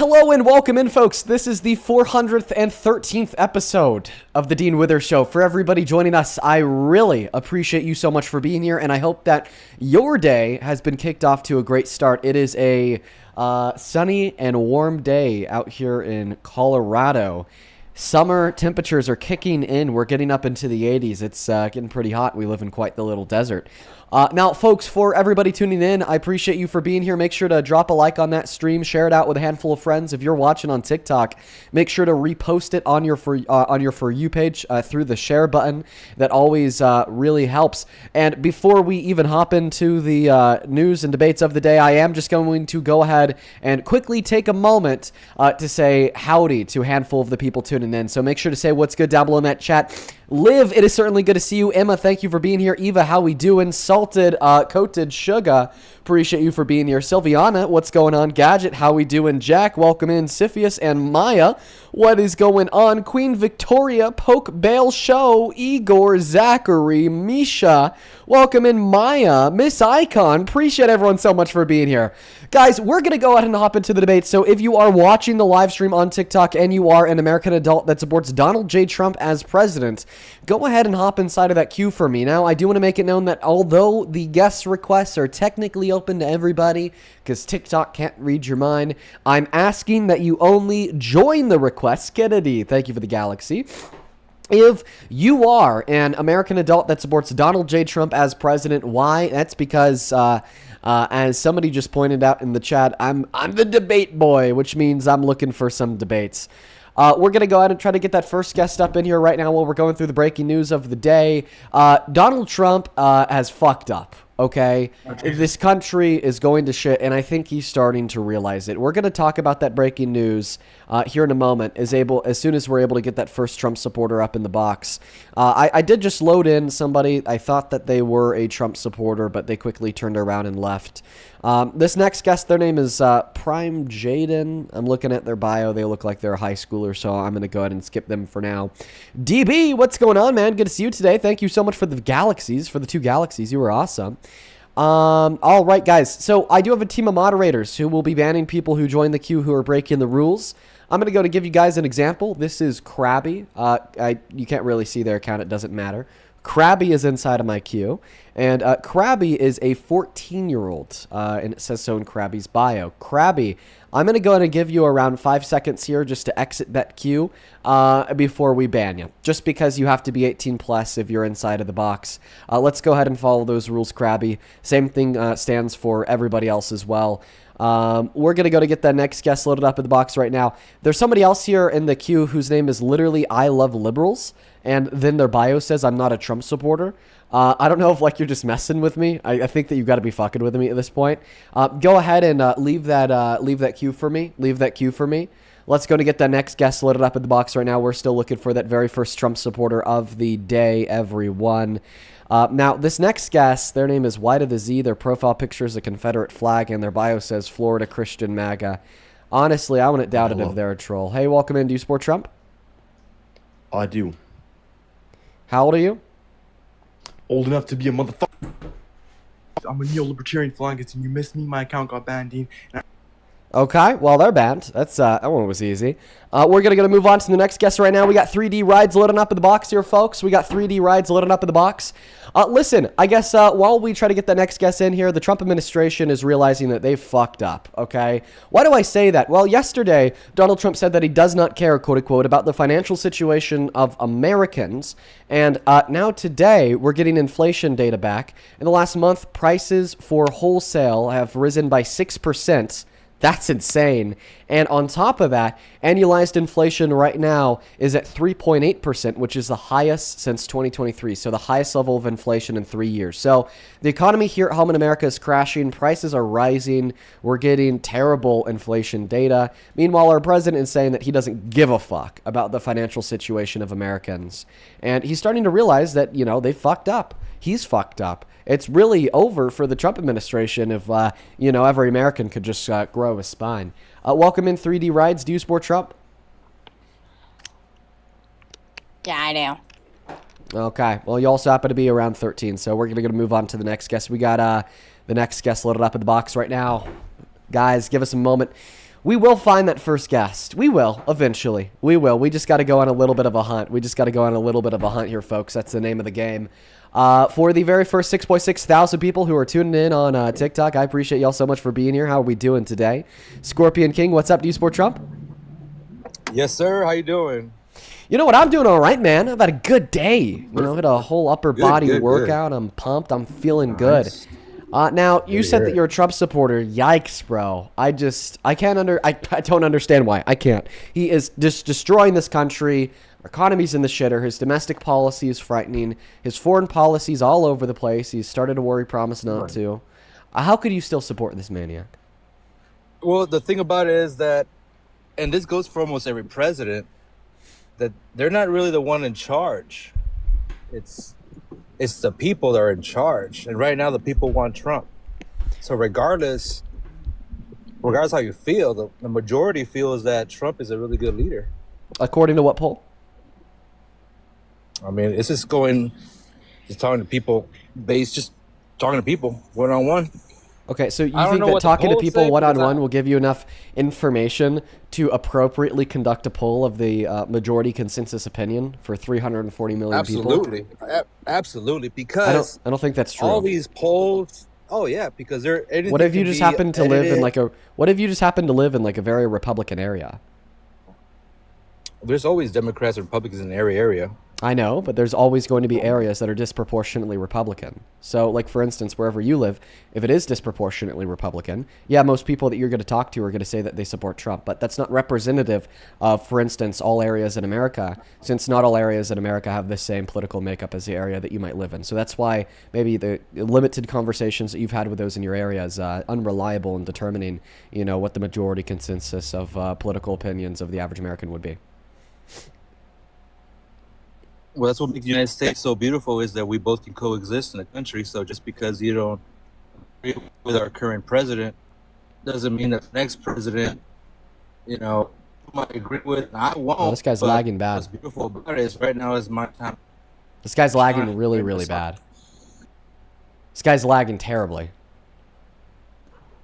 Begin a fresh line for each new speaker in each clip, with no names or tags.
Hello and welcome in, folks. This is the 413th episode of the Dean Withers Show. For everybody joining us, I really appreciate you so much for being here, and I hope that your day has been kicked off to a great start. It is a sunny and warm day out here in Colorado. Summer temperatures are kicking in. We're getting up into the 80s. It's getting pretty hot. We live in quite the little desert. Now, folks, for everybody tuning in, I appreciate you for being here. Make sure to drop a like on that stream. Share it out with a handful of friends. If you're watching on TikTok, make sure to repost it on your For You page through the share button. That always really helps. And before we even hop into the news and debates of the day, I am just going to go ahead and quickly take a moment to say howdy to a handful of the people tuning in. So make sure to say what's good down below in that chat. Liv, it is certainly good to see you. Emma, thank you for being here. Eva, how we doing? Salted, coated sugar, appreciate you for being here. Sylviana, what's going on? Gadget, how we doing? Jack, welcome in. Siphius and Maya, what is going on? Queen Victoria, Poke Bale Show, Igor, Zachary, Misha, welcome in. Maya, Miss Icon, appreciate everyone so much for being here. Guys, we're going to go ahead and hop into the debate. So if you are watching the live stream on TikTok and you are an American adult that supports Donald J. Trump as president, go ahead and hop inside of that queue for me. Now, I do want to make it known that although the guest requests are technically open to everybody, because TikTok can't read your mind, I'm asking that you only join the request. Kennedy, thank you for the galaxy. If you are an American adult that supports Donald J. Trump as president, why? That's because, as somebody just pointed out in the chat, I'm the debate boy, which means I'm looking for some debates. We're going to go ahead and try to get that first guest up in here right now while we're going through the breaking news of the day. Donald Trump has fucked up. Okay, this country is going to shit, and I think he's starting to realize it. We're going to talk about that breaking news here in a moment, as soon as we're able to get that first Trump supporter up in the box. I did just load in somebody. I thought that they were a Trump supporter, but they quickly turned around and left. This next guest, their name is Prime Jaden. I'm looking at their bio. They look like they're a high schooler, so I'm going to go ahead and skip them for now. DB, what's going on, man? Good to see you today. Thank you so much for the galaxies, for the 2 galaxies. You were awesome. All right, guys. So I do have a team of moderators who will be banning people who join the queue who are breaking the rules. I'm going to go to give you guys an example. This is Krabby. You can't really see their account. It doesn't matter. Krabby is inside of my queue, and Krabby is a 14-year-old, and it says so in Krabby's bio. Krabby, I'm going to go ahead and give you around 5 seconds here just to exit that queue before we ban you, just because you have to be 18 plus if you're inside of the box. Let's go ahead and follow those rules, Krabby. Same thing stands for everybody else as well. We're going to go to get that next guest loaded up in the box right now. There's somebody else here in the queue whose name is literally I love liberals, and then their bio says I'm not a Trump supporter. I don't know if you're just messing with me. I think that you've got to be fucking with me at this point. Go ahead and leave that queue for me. Leave that queue for me. Let's go to get that next guest loaded up in the box right now. We're still looking for that very first Trump supporter of the day, everyone. Now, this next guest, their name is Y to the Z. Their profile picture is a Confederate flag, and their bio says Florida Christian MAGA. Honestly, I wouldn't doubt it if they're a troll. Hey, welcome in. Do you support Trump?
I do.
How old are you?
Old enough to be a motherfucker. I'm a neo-libertarian flangist, and you missed me. My account got banned, Dean.
Okay, well, they're banned. That's that one was easy. We're going to move on to the next guest right now. We got 3D rides loading up in the box here, folks. We got 3D rides loading up in the box. Listen, I guess while we try to get the next guest in here, the Trump administration is realizing that they've fucked up, okay? Why do I say that? Well, yesterday, Donald Trump said that he does not care, quote-unquote, about the financial situation of Americans. And now today, we're getting inflation data back. In the last month, prices for wholesale have risen by 6%. That's insane. And on top of that, annualized inflation right now is at 3.8%, which is the highest since 2023. So the highest level of inflation in 3 years. So the economy here at home in America is crashing. Prices are rising. We're getting terrible inflation data. Meanwhile, our president is saying that he doesn't give a fuck about the financial situation of Americans. And he's starting to realize that, they fucked up. He's fucked up. It's really over for the Trump administration if, every American could just grow a spine. Welcome in 3D Rides. Do you support Trump?
Yeah, I do.
Okay. Well, you also happen to be around 13, so we're going to move on to the next guest. We got the next guest loaded up in the box right now. Guys, give us a moment. We will find that first guest. We will, eventually. We will. We just got to go on a little bit of a hunt. Here, folks. That's the name of the game. For the very first 6.6 thousand people who are tuning in on TikTok, I appreciate y'all so much for being here. How are we doing today? Scorpion King, what's up? Do you support Trump?
Yes, sir. How you doing?
You know what? I'm doing all right, man. I've had a good day. You know, hit a whole upper body workout. I'm pumped. I'm feeling good. Now, you said that you're a Trump supporter. Yikes, bro. I don't understand why. I can't. He is just destroying this country. Our economy's in the shitter. His domestic policy is frightening. His foreign policy's all over the place. He's started a war he promised not to. How could you still support this maniac?
Well, the thing about it is that, and this goes for almost every president, that they're not really the one in charge. It's the people that are in charge. And right now the people want Trump. So regardless how you feel, the majority feels that Trump is a really good leader.
According to what poll?
I mean, it's just talking to people one-on-one.
Okay, so you think that talking to people one-on-one will give you enough information to appropriately conduct a poll of the majority consensus opinion for 340 million people?
Absolutely. Because
I don't think that's true.
All these polls. Oh yeah, because they're.
What if you just happen to live in like a very Republican area?
There's always Democrats and Republicans in every area.
I know, but there's always going to be areas that are disproportionately Republican. So, like, for instance, wherever you live, if it is disproportionately Republican, yeah, most people that you're going to talk to are going to say that they support Trump. But that's not representative of, for instance, all areas in America, since not all areas in America have the same political makeup as the area that you might live in. So that's why maybe the limited conversations that you've had with those in your area is unreliable in determining, you know, what the majority consensus of political opinions of the average American would be.
Well, that's what makes the United States so beautiful, is that we both can coexist in the country. So just because you don't agree with our current president doesn't mean that the next president, you know, you might agree with. And I won't.
Oh, this guy's lagging bad.
What's beautiful about it is right now is my time.
This guy's lagging really, really bad. This guy's lagging terribly.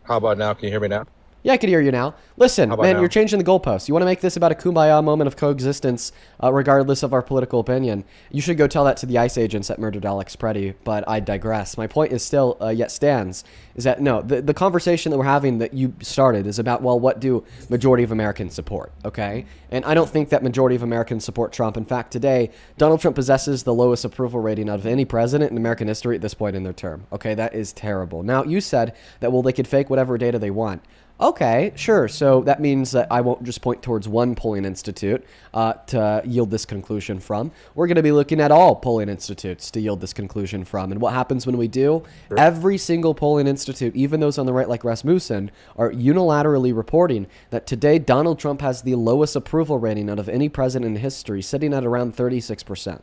How about now? Can you hear me now?
Yeah, I can hear you now. Listen, man,
now?
You're changing the goalposts. You want to make this about a kumbaya moment of coexistence, regardless of our political opinion. You should go tell that to the ICE agents that murdered Alex Preddy, but I digress. My point is still, yet stands, is that, no, the conversation that we're having that you started is about, well, what do majority of Americans support, okay? And I don't think that majority of Americans support Trump. In fact, today, Donald Trump possesses the lowest approval rating out of any president in American history at this point in their term, okay? That is terrible. Now, you said that, well, they could fake whatever data they want. Okay, sure. So that means that I won't just point towards one polling institute to yield this conclusion from. We're going to be looking at all polling institutes to yield this conclusion from. And what happens when we do? Sure. Every single polling institute, even those on the right like Rasmussen, are unilaterally reporting that today Donald Trump has the lowest approval rating out of any president in history, sitting at around 36%.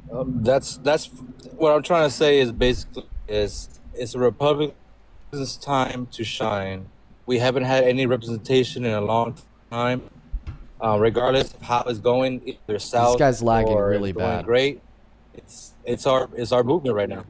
That's what I'm trying to say is basically it's a Republican. It's time to shine. We haven't had any representation in a long time. Regardless of how it's going, either south,
this guy's lagging
or
really
it's going
bad.
Great. It's our movement right now.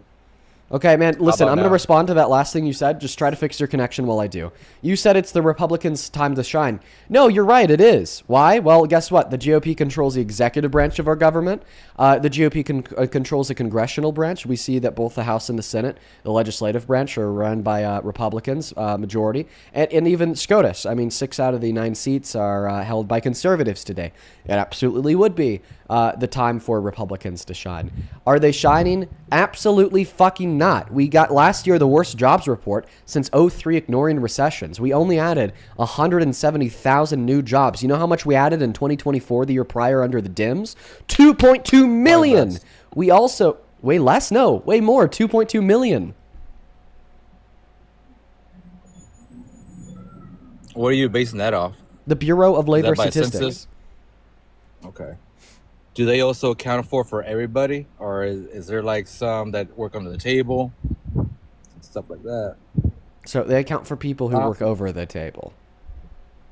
Okay, man, listen, I'm going to respond to that last thing you said. Just try to fix your connection while I do. You said it's the Republicans' time to shine. No, you're right, it is. Why? Well, guess what? The GOP controls the executive branch of our government. The GOP controls the congressional branch. We see that both the House and the Senate, the legislative branch, are run by Republicans, majority. And even SCOTUS. I mean, 6 out of the 9 seats are held by conservatives today. It absolutely would be the time for Republicans to shine. Are they shining? Absolutely fucking not. We got last year the worst jobs report since '03, ignoring recessions. We only added 170,000 new jobs. You know how much we added in 2024, the year prior, under the Dems? 2.2 million. We also, way less? No, way more, 2.2 million.
What are you basing that off?
The Bureau of Labor
Is that by
Statistics.
census? Okay. Do they also account for everybody, or is there like some that work under the table, stuff like that? So
they account for people who work over the table.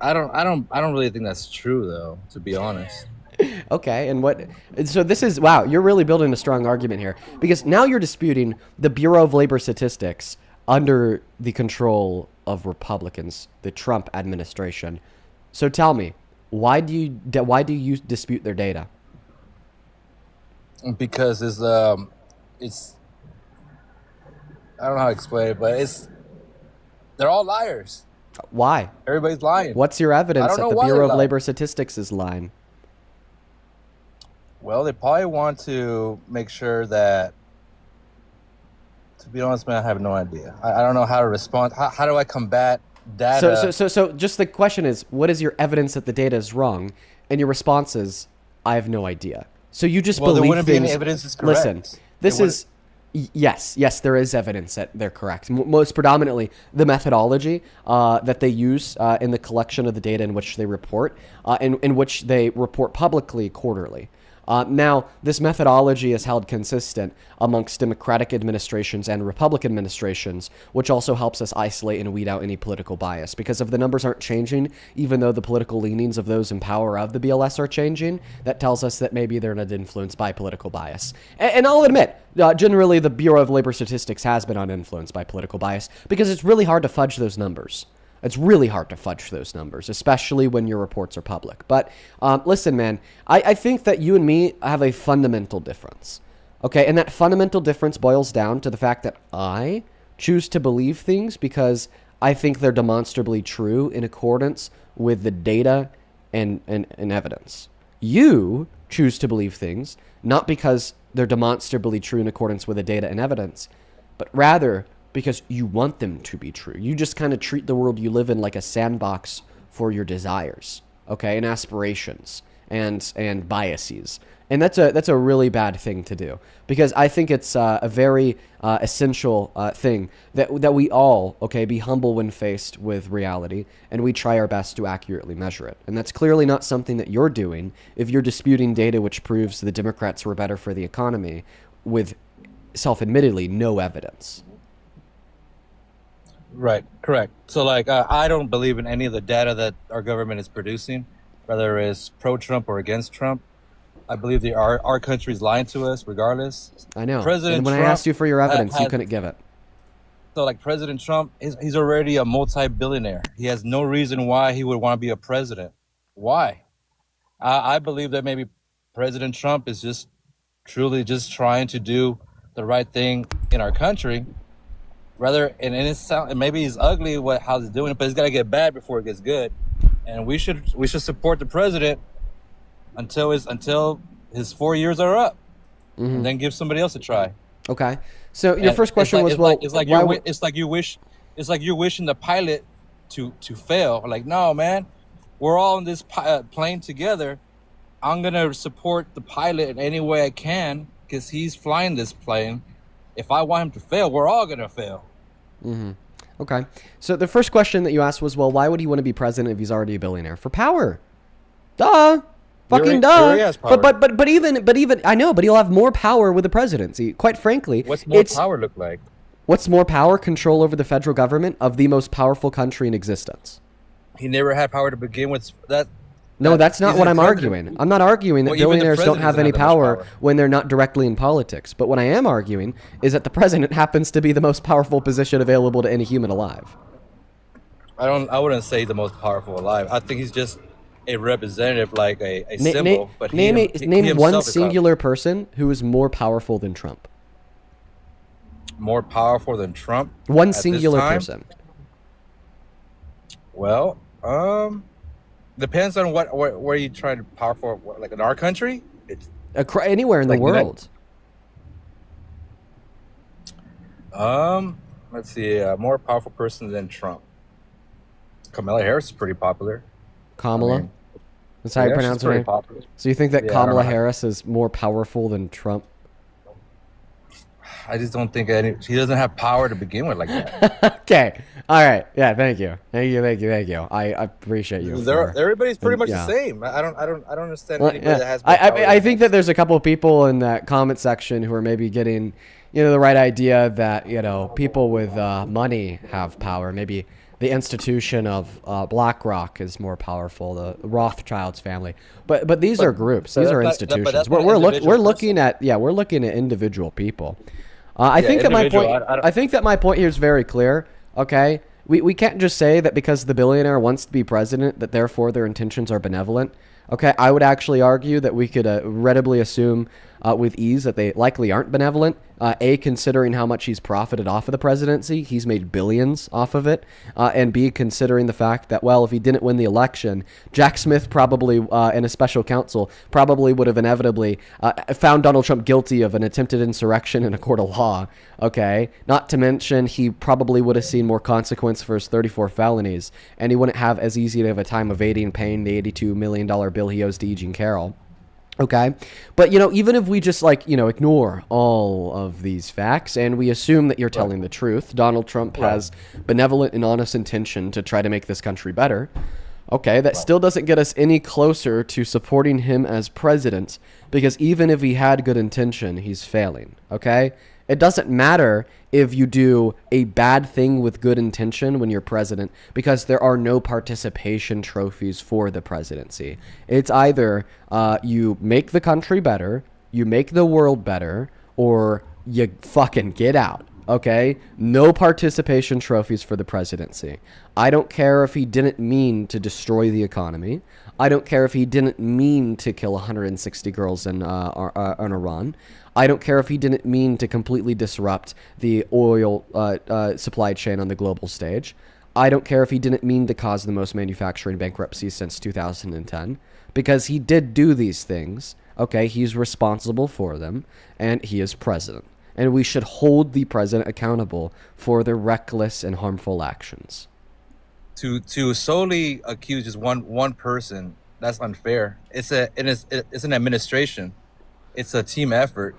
I don't really think that's true, though, to be honest.
Okay, and what? So this is, wow, you're really building a strong argument here, because now you're disputing the Bureau of Labor Statistics under the control of Republicans, the Trump administration. So tell me, why do you dispute their data?
Because it's I don't know how to explain it, but they're all liars.
Why?
Everybody's lying.
What's your evidence that the Bureau of
lying.
Labor Statistics is lying?
Well, they probably want to make sure that. To be honest, man, I have no idea. I don't know how to respond. How do I combat data?
So just the question is, what is your evidence that the data is wrong? And your response is, I have no idea. So you just
Well, there
believe
wouldn't be
things.
any evidence is correct.
Listen, this is yes, there is evidence that they're correct. Most predominantly, the methodology that they use in the collection of the data in which they report, in which they report publicly quarterly. Now, this methodology is held consistent amongst Democratic administrations and Republican administrations, which also helps us isolate and weed out any political bias. Because if the numbers aren't changing, even though the political leanings of those in power of the BLS are changing, that tells us that maybe they're not influenced by political bias. And I'll admit, generally the Bureau of Labor Statistics has been uninfluenced by political bias because it's really hard to fudge those numbers. It's really hard to fudge those numbers, especially when your reports are public. But listen, man, I think that you and me have a fundamental difference. Okay, and that fundamental difference boils down to the fact that I choose to believe things because I think they're demonstrably true in accordance with the data and evidence. You choose to believe things not because they're demonstrably true in accordance with the data and evidence, but rather because you want them to be true. You just kind of treat the world you live in like a sandbox for your desires, okay, and aspirations and biases. And that's a really bad thing to do because I think it's a very essential thing that we all, okay, be humble when faced with reality and we try our best to accurately measure it. And that's clearly not something that you're doing if you're disputing data which proves the Democrats were better for the economy with self-admittedly no evidence.
Right, correct. So, like, I don't believe in any of the data that our government is producing, whether it's pro-Trump or against Trump. I believe our country's lying to us regardless.
I know.
President
and when
Trump
I asked you for your evidence, you couldn't give it.
So, like, President Trump, he's already a multi-billionaire. He has no reason why he would want to be a president. Why? I believe that maybe President Trump is just truly just trying to do the right thing in our country. Rather, and maybe he's ugly how he's doing it, but it's got to get bad before it gets good. And we should support the president until his 4 years are up, and then give somebody else a try.
Okay. So your first question was, well,
it's like you're wishing the pilot to fail. Like, no, man, we're all in this plane together. I'm gonna support the pilot in any way I can because he's flying this plane. If I want him to fail, we're all gonna fail.
Mm-hmm. Okay. So the first question that you asked was, well, why would he want to be president if he's already a billionaire? For power. Duh. Fucking duh.
He has power.
But even I know, but he'll have more power with the presidency. Quite frankly,
what's more power look like?
What's more power? Control over the federal government of the most powerful country in existence.
He never had power to begin with.
No, that's not what I'm arguing. I'm not arguing that billionaires don't have any power when they're not directly in politics. But what I am arguing is that the president happens to be the most powerful position available to any human alive.
I wouldn't say the most powerful alive. I think he's just a representative, like a symbol. But
name one singular person who is more powerful than Trump.
More powerful than Trump?
One singular person.
Well, depends on where you try to power for. Like in our country, it's
anywhere in the world.
Let's see. A more powerful person than Trump. Kamala Harris is pretty popular.
Kamala. That's how you pronounce her name. Popular. So you think that Kamala Harris is more powerful than Trump?
I just don't think he doesn't have power to begin with like that.
Okay. All right. Yeah. Thank you. I appreciate you.
Everybody's pretty much the same. I don't understand anybody that has more power.
I think that there's a couple of people in that comment section who are maybe getting, the right idea that, people with money have power. Maybe the institution of BlackRock is more powerful, the Rothschilds family. But these are groups. These are institutions. We're looking at individual people. I think that my point here is very clear. Okay, we can't just say that because the billionaire wants to be president that therefore their intentions are benevolent. Okay, I would actually argue that we could readily assume with ease that they likely aren't benevolent. A, considering how much he's profited off of the presidency, he's made billions off of it. And B, considering the fact that, well, if he didn't win the election, Jack Smith probably, and a special counsel, probably would have inevitably found Donald Trump guilty of an attempted insurrection in a court of law. Okay, not to mention he probably would have seen more consequence for his 34 felonies, and he wouldn't have as easy of a time evading paying the $82 million bill he owes to E. Jean Carroll. Okay, but even if we just ignore all of these facts and we assume that you're telling the truth, Donald Trump has benevolent and honest intention to try to make this country better. Okay, that still doesn't get us any closer to supporting him as president, because even if he had good intention, he's failing. Okay, it doesn't matter if you do a bad thing with good intention when you're president, because there are no participation trophies for the presidency. It's either you make the country better, you make the world better, or you fucking get out. Okay? No participation trophies for the presidency. I don't care if he didn't mean to destroy the economy. I don't care if he didn't mean to kill 160 girls in Iran. I don't care if he didn't mean to completely disrupt the oil supply chain on the global stage. I don't care if he didn't mean to cause the most manufacturing bankruptcies since 2010, because he did do these things. Okay, he's responsible for them, and he is president. And we should hold the president accountable for their reckless and harmful actions.
To solely accuse just one person, that's unfair. It's an administration. It's a team effort.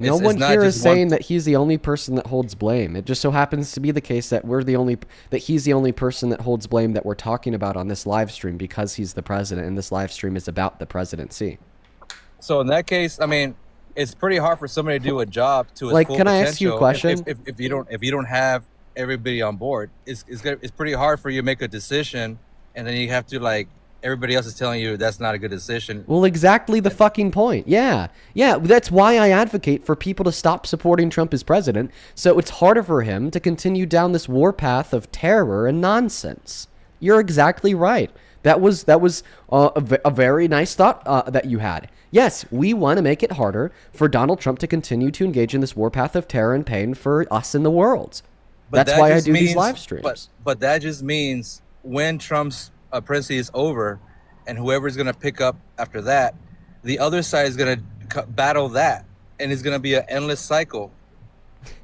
No one here is saying that he's the only person that holds blame. It just so happens to be the case that he's the only person that holds blame that we're talking about on this live stream, because he's the president, and this live stream is about the presidency.
So in that case, I mean, it's pretty hard for somebody to do a job to its full
can I ask you a question?
If you don't have everybody on board, it's pretty hard for you to make a decision, and then you have to everybody else is telling you that's not a good decision.
Well, exactly the fucking point. Yeah. That's why I advocate for people to stop supporting Trump as president, so it's harder for him to continue down this warpath of terror and nonsense. You're exactly right. That was a very nice thought that you had. Yes, we want to make it harder for Donald Trump to continue to engage in this warpath of terror and pain for us in the world. That's why I do these live streams.
But that just means when Trump's presidency is over, and whoever's going to pick up after that, the other side is going to battle that, and it's going to be an endless cycle.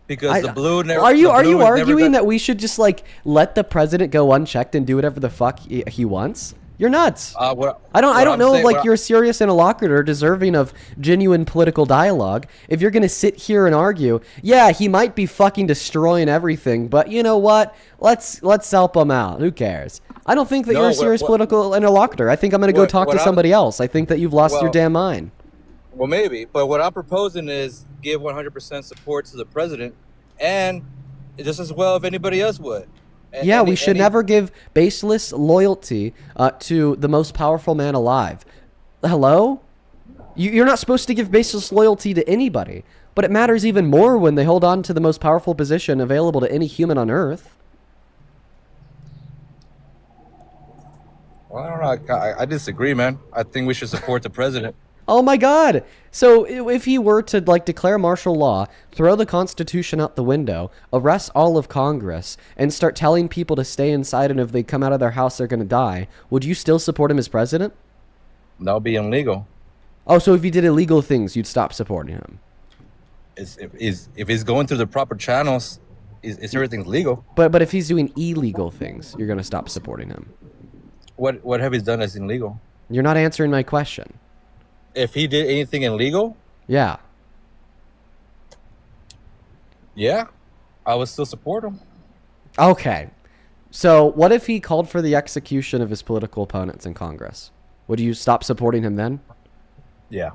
Because the blue never. Are you
arguing that we should just let the president go unchecked and do whatever the fuck he wants? You're nuts. I don't know if you're a serious interlocutor deserving of genuine political dialogue. If you're gonna sit here and argue, yeah, he might be fucking destroying everything, but you know what? Let's help him out. Who cares? I don't think that you're a serious political interlocutor. I think I'm gonna go talk to somebody else. I think that you've lost your damn mind.
Well, maybe, but what I'm proposing is give 100% support to the president, and just as well if anybody else would.
We should never give baseless loyalty to the most powerful man alive. Hello? You're not supposed to give baseless loyalty to anybody, but it matters even more when they hold on to the most powerful position available to any human on Earth.
Well, I don't know. I disagree, man. I think we should support the president.
Oh my God! So if he were to declare martial law, throw the Constitution out the window, arrest all of Congress, and start telling people to stay inside, and if they come out of their house they're gonna die, would you still support him as president?
That would be illegal.
Oh, so if he did illegal things, you'd stop supporting him?
If he's going through the proper channels, is everything's legal.
But if he's doing illegal things, you're gonna stop supporting him.
What have he done that's illegal?
You're not answering my question.
If he did anything illegal?
Yeah, I would still support him. Okay. So what if he called for the execution of his political opponents in Congress? Would you stop supporting him then?
Yeah,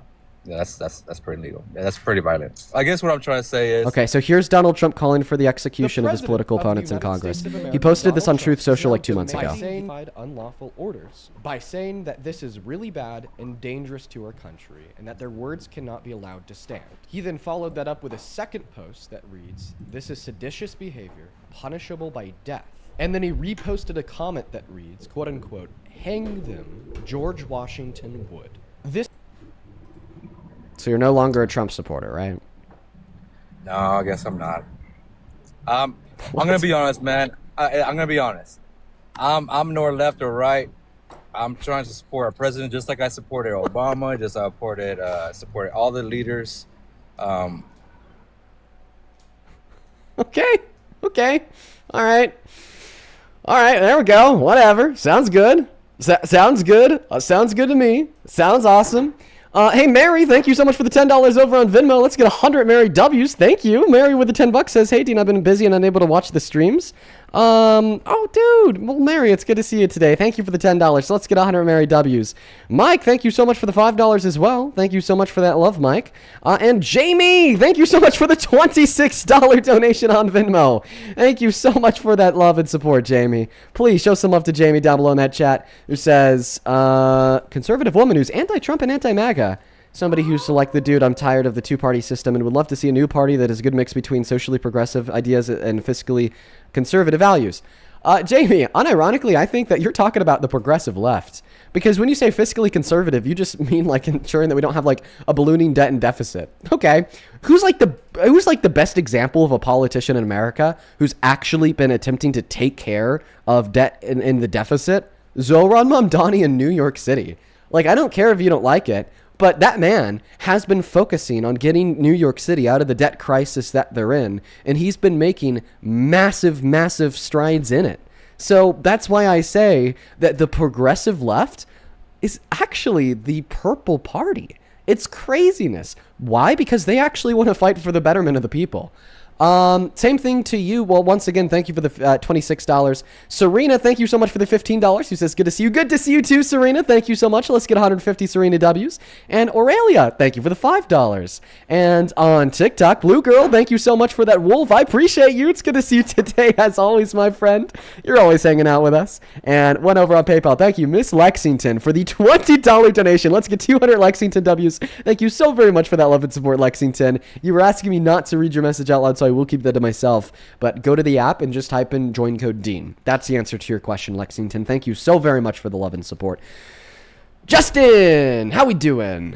that's pretty legal. Yeah, that's pretty violent. I guess what I'm trying to say is...
Okay, so here's Donald Trump calling for the execution of his political opponents in Congress. He posted this on Truth Social 2 months ago.
By saying unlawful orders, by saying that this is really bad and dangerous to our country, and that their words cannot be allowed to stand. He then followed that up with a second post that reads, "This is seditious behavior, punishable by death, And then he reposted a comment that reads, quote unquote, "Hang them, George Washington would." This.
So you're no longer a Trump supporter, right?
No, I guess I'm not. I'm gonna be honest, man. I'm gonna be honest. I'm nor left or right. I'm trying to support a president just like I supported Obama, just supported all the leaders.
Okay. All right. There we go. Whatever. Sounds good. Sounds good. Sounds good to me. Sounds awesome. Hey, Mary, thank you so much for the $10 over on Venmo. Let's get 100 Mary W's. Thank you. Mary with the $10 says, "Hey, Dean, I've been busy and unable to watch the streams." Oh, dude. Well, Mary, it's good to see you today. Thank you for the $10. So let's get 100 Mary W's. Mike, thank you so much for the $5 as well. Thank you so much for that love, Mike. And Jamie, thank you so much for the $26 donation on Venmo. Thank you so much for that love and support, Jamie. Please show some love to Jamie down below in that chat, who says, conservative woman who's anti-Trump and anti-MAGA. Somebody who's like the dude, "I'm tired of the two-party system and would love to see a new party that is a good mix between socially progressive ideas and fiscally conservative values." Jamie, unironically, I think that you're talking about the progressive left. Because when you say fiscally conservative, you just mean like ensuring that we don't have like a ballooning debt and deficit. Okay. Who's like the best example of a politician in America who's actually been attempting to take care of debt in the deficit? Zohran Mamdani in New York City. Like, I don't care if you don't like it, but that man has been focusing on getting New York City out of the debt crisis that they're in, and he's been making massive, massive strides in it. So that's why I say that the progressive left is actually the purple party. It's craziness. Why? Because they actually want to fight for the betterment of the people. Same thing to you. Well, once again, thank you for the $26. Serena, thank you so much for the $15. Who says, "Good to see you." Good to see you too, Serena. Thank you so much. Let's get 150 Serena W's. And Aurelia, thank you for the $5. And on TikTok, Blue Girl, thank you so much for that wolf. I appreciate you. It's good to see you today, as always, my friend. You're always hanging out with us. And one over on PayPal. Thank you, Miss Lexington, for the $20 donation. Let's get 200 Lexington W's. Thank you so very much for that love and support, Lexington. You were asking me not to read your message out loud, so I will keep that to myself, but go to the app and just type in join code Dean. That's the answer to your question, Lexington. Thank you so very much for the love and support. Justin, how we doing?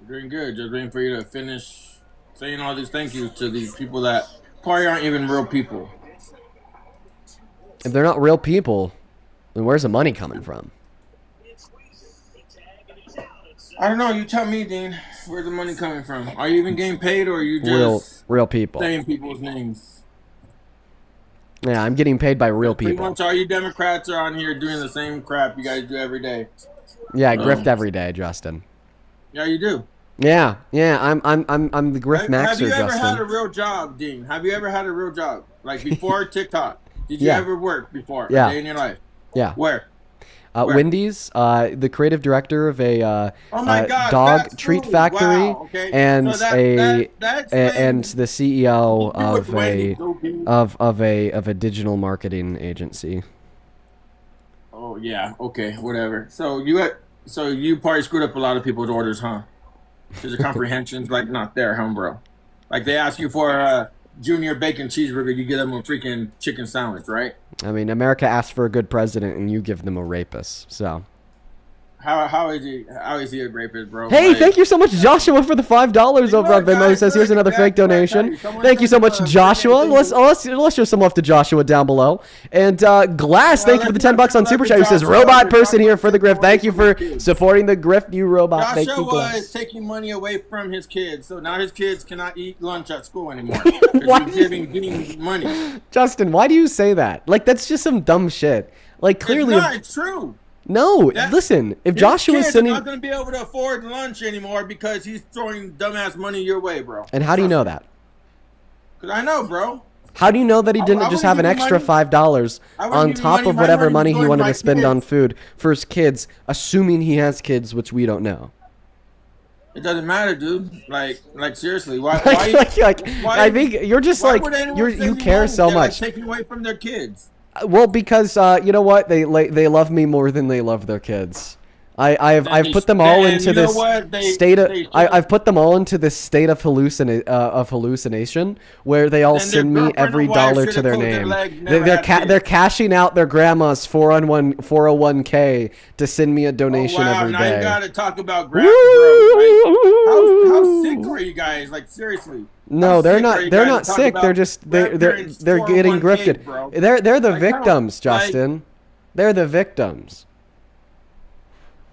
Doing good. Just waiting for you to finish saying all these thank yous to these people that probably aren't even real people.
If they're not real people, then where's the money coming from?
I don't know. You tell me, Dean. Where's the money coming from? Are you even getting paid, or are you just
real people
saying people's names?
Yeah, I'm getting paid by real
Pretty
people.
much all you Democrats are on here doing the same crap you guys do every day.
Yeah, I grift every day, Justin.
Yeah, you do.
Yeah. I'm the grift maxer,
Have you ever
Justin.
had a real job, Dean? Have you ever had a real job? Like before TikTok? Did you ever work before?
Yeah.
A day in your life?
Yeah.
Where?
Wendy's, the creative director of a dog treat
food.
factory,
Wow, okay.
and
So
and the CEO
with Wendy's,
of a digital marketing agency.
Oh yeah, okay, whatever. So you probably screwed up a lot of people's orders, huh? Because the comprehension's like not there, huh, bro? Like they ask you for a junior bacon cheeseburger, you give them a freaking chicken sandwich, right?
I mean, America asked for a good president, and you give them a rapist. So,
how is he a rapist, bro?
hey,
like,
thank you so much, Joshua, for the $5 over on Venmo. He says, "Here's another fake donation." Thank you so much, Joshua. Let's show some love to Joshua down below. And Glass, thank you for the $10 on Super Chat. Who says, "Robot person here for the grift." Thank you for supporting the grift, you robot. Thank you,
Joshua
Glass.
is taking money away from his kids, so now his kids cannot eat lunch at school anymore.
Why?
He's giving money.
Justin, why do you say that? Like, that's just some dumb shit. Like, clearly,
It's true.
no. Listen, if Joshua's
kids
sending,
are not going to be able to afford lunch anymore because he's throwing dumbass money your way, bro.
and how do you know that?
Because I know, bro.
How do you know that he didn't just have an extra $5 on top of whatever money he wanted to spend on food for his kids, assuming he has kids, which we don't know?
It doesn't matter, dude. Like seriously, why?
I think you're just like you care so much.
Taking away from their kids.
Well, because you know what, they love me more than they love their kids. I've put them all into this state of I've put them all into this state of hallucination where they all send me every dollar to their name. They're cashing out their grandma's 401k to send me a donation every day.
Now you gotta talk about grandma, bro. Like, how sick are you guys? Like seriously.
No, they're not. They're not sick. They're just they're getting grifted. They're the victims, Justin. They're the victims.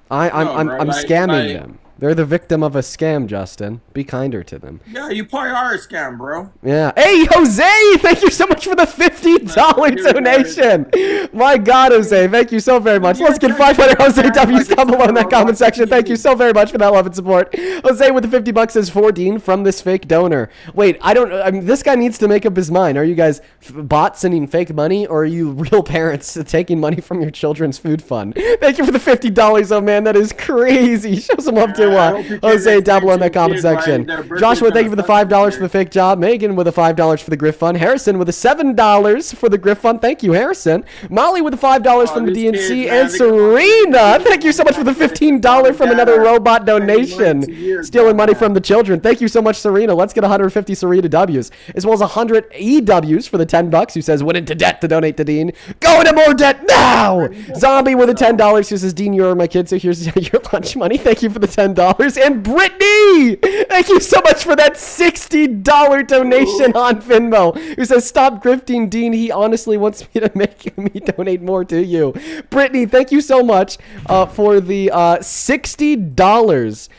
I'm scamming them. They're the victim of a scam, Justin. Be kinder to them.
Yeah, you probably are a scam, bro.
Yeah. Hey, Jose! Thank you so much for the $50 donation. My God, Jose, thank you so very much. Let's get 500 Jose W's down below in that comment section. Thank you so very much for that love and support. Jose with the $50 says, for Dean from this fake donor. Wait, I mean, this guy needs to make up his mind. Are you guys bots sending fake money, or are you real parents taking money from your children's food fund? Thank you for the $50, oh man, that is crazy. Show some love to Jose down below in that comment section. Joshua, thank you for the $5 for the fake job. Megan with the $5 for the Griff Fund. Harrison with the $7 for the Griff Fund. Thank you, Harrison. Molly with the $5 from the DNC. And Serena, thank you so much for the $15 from another robot donation. Stealing money from the children. Thank you so much, Serena. Let's get 150 Serena W's, as well as 100 EWs for the $10, who says, went into debt to donate to Dean. Go into more debt now! Zombie with the $10, who says, Dean, you're my kid, so here's your lunch money. Thank you for the $10. And Brittany, thank you so much for that $60 donation on Venmo, who says, stop grifting Dean. He honestly wants me to make me donate more to you. Brittany, thank you so much for the $60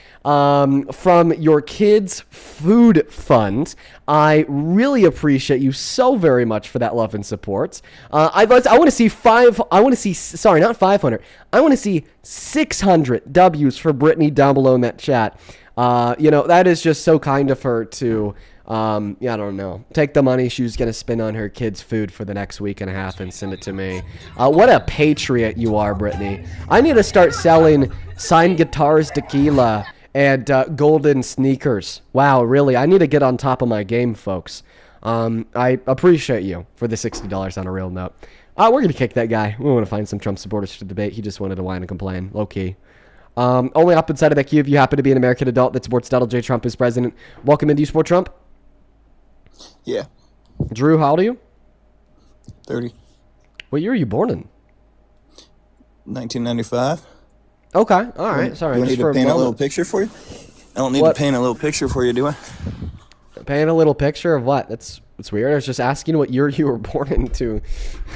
from your kids' food fund. I really appreciate you so very much for that love and support. I want to see 600 W's for Brittany down below in that chat. That is just so kind of her to, I don't know, take the money she was going to spend on her kids' food for the next week and a half and send it to me. What a patriot you are, Brittany. I need to start selling signed guitars, tequila, and golden sneakers. Wow, really? I need to get on top of my game, folks. I appreciate you for the $60 on a real note. We're going to kick that guy. We want to find some Trump supporters to debate. He just wanted to whine and complain. Low-key. Only up inside of that queue if you happen to be an American adult that supports Donald J. Trump as president. Welcome in. Do you support Trump?
Yeah.
Drew, how old are you?
30.
What year are you born in?
1995.
Okay. All right. Sorry.
Do I need to paint a little picture for you? I don't need to paint a little picture for you, do I?
Paint a little picture of what? That's weird. I was just asking what year you were born into.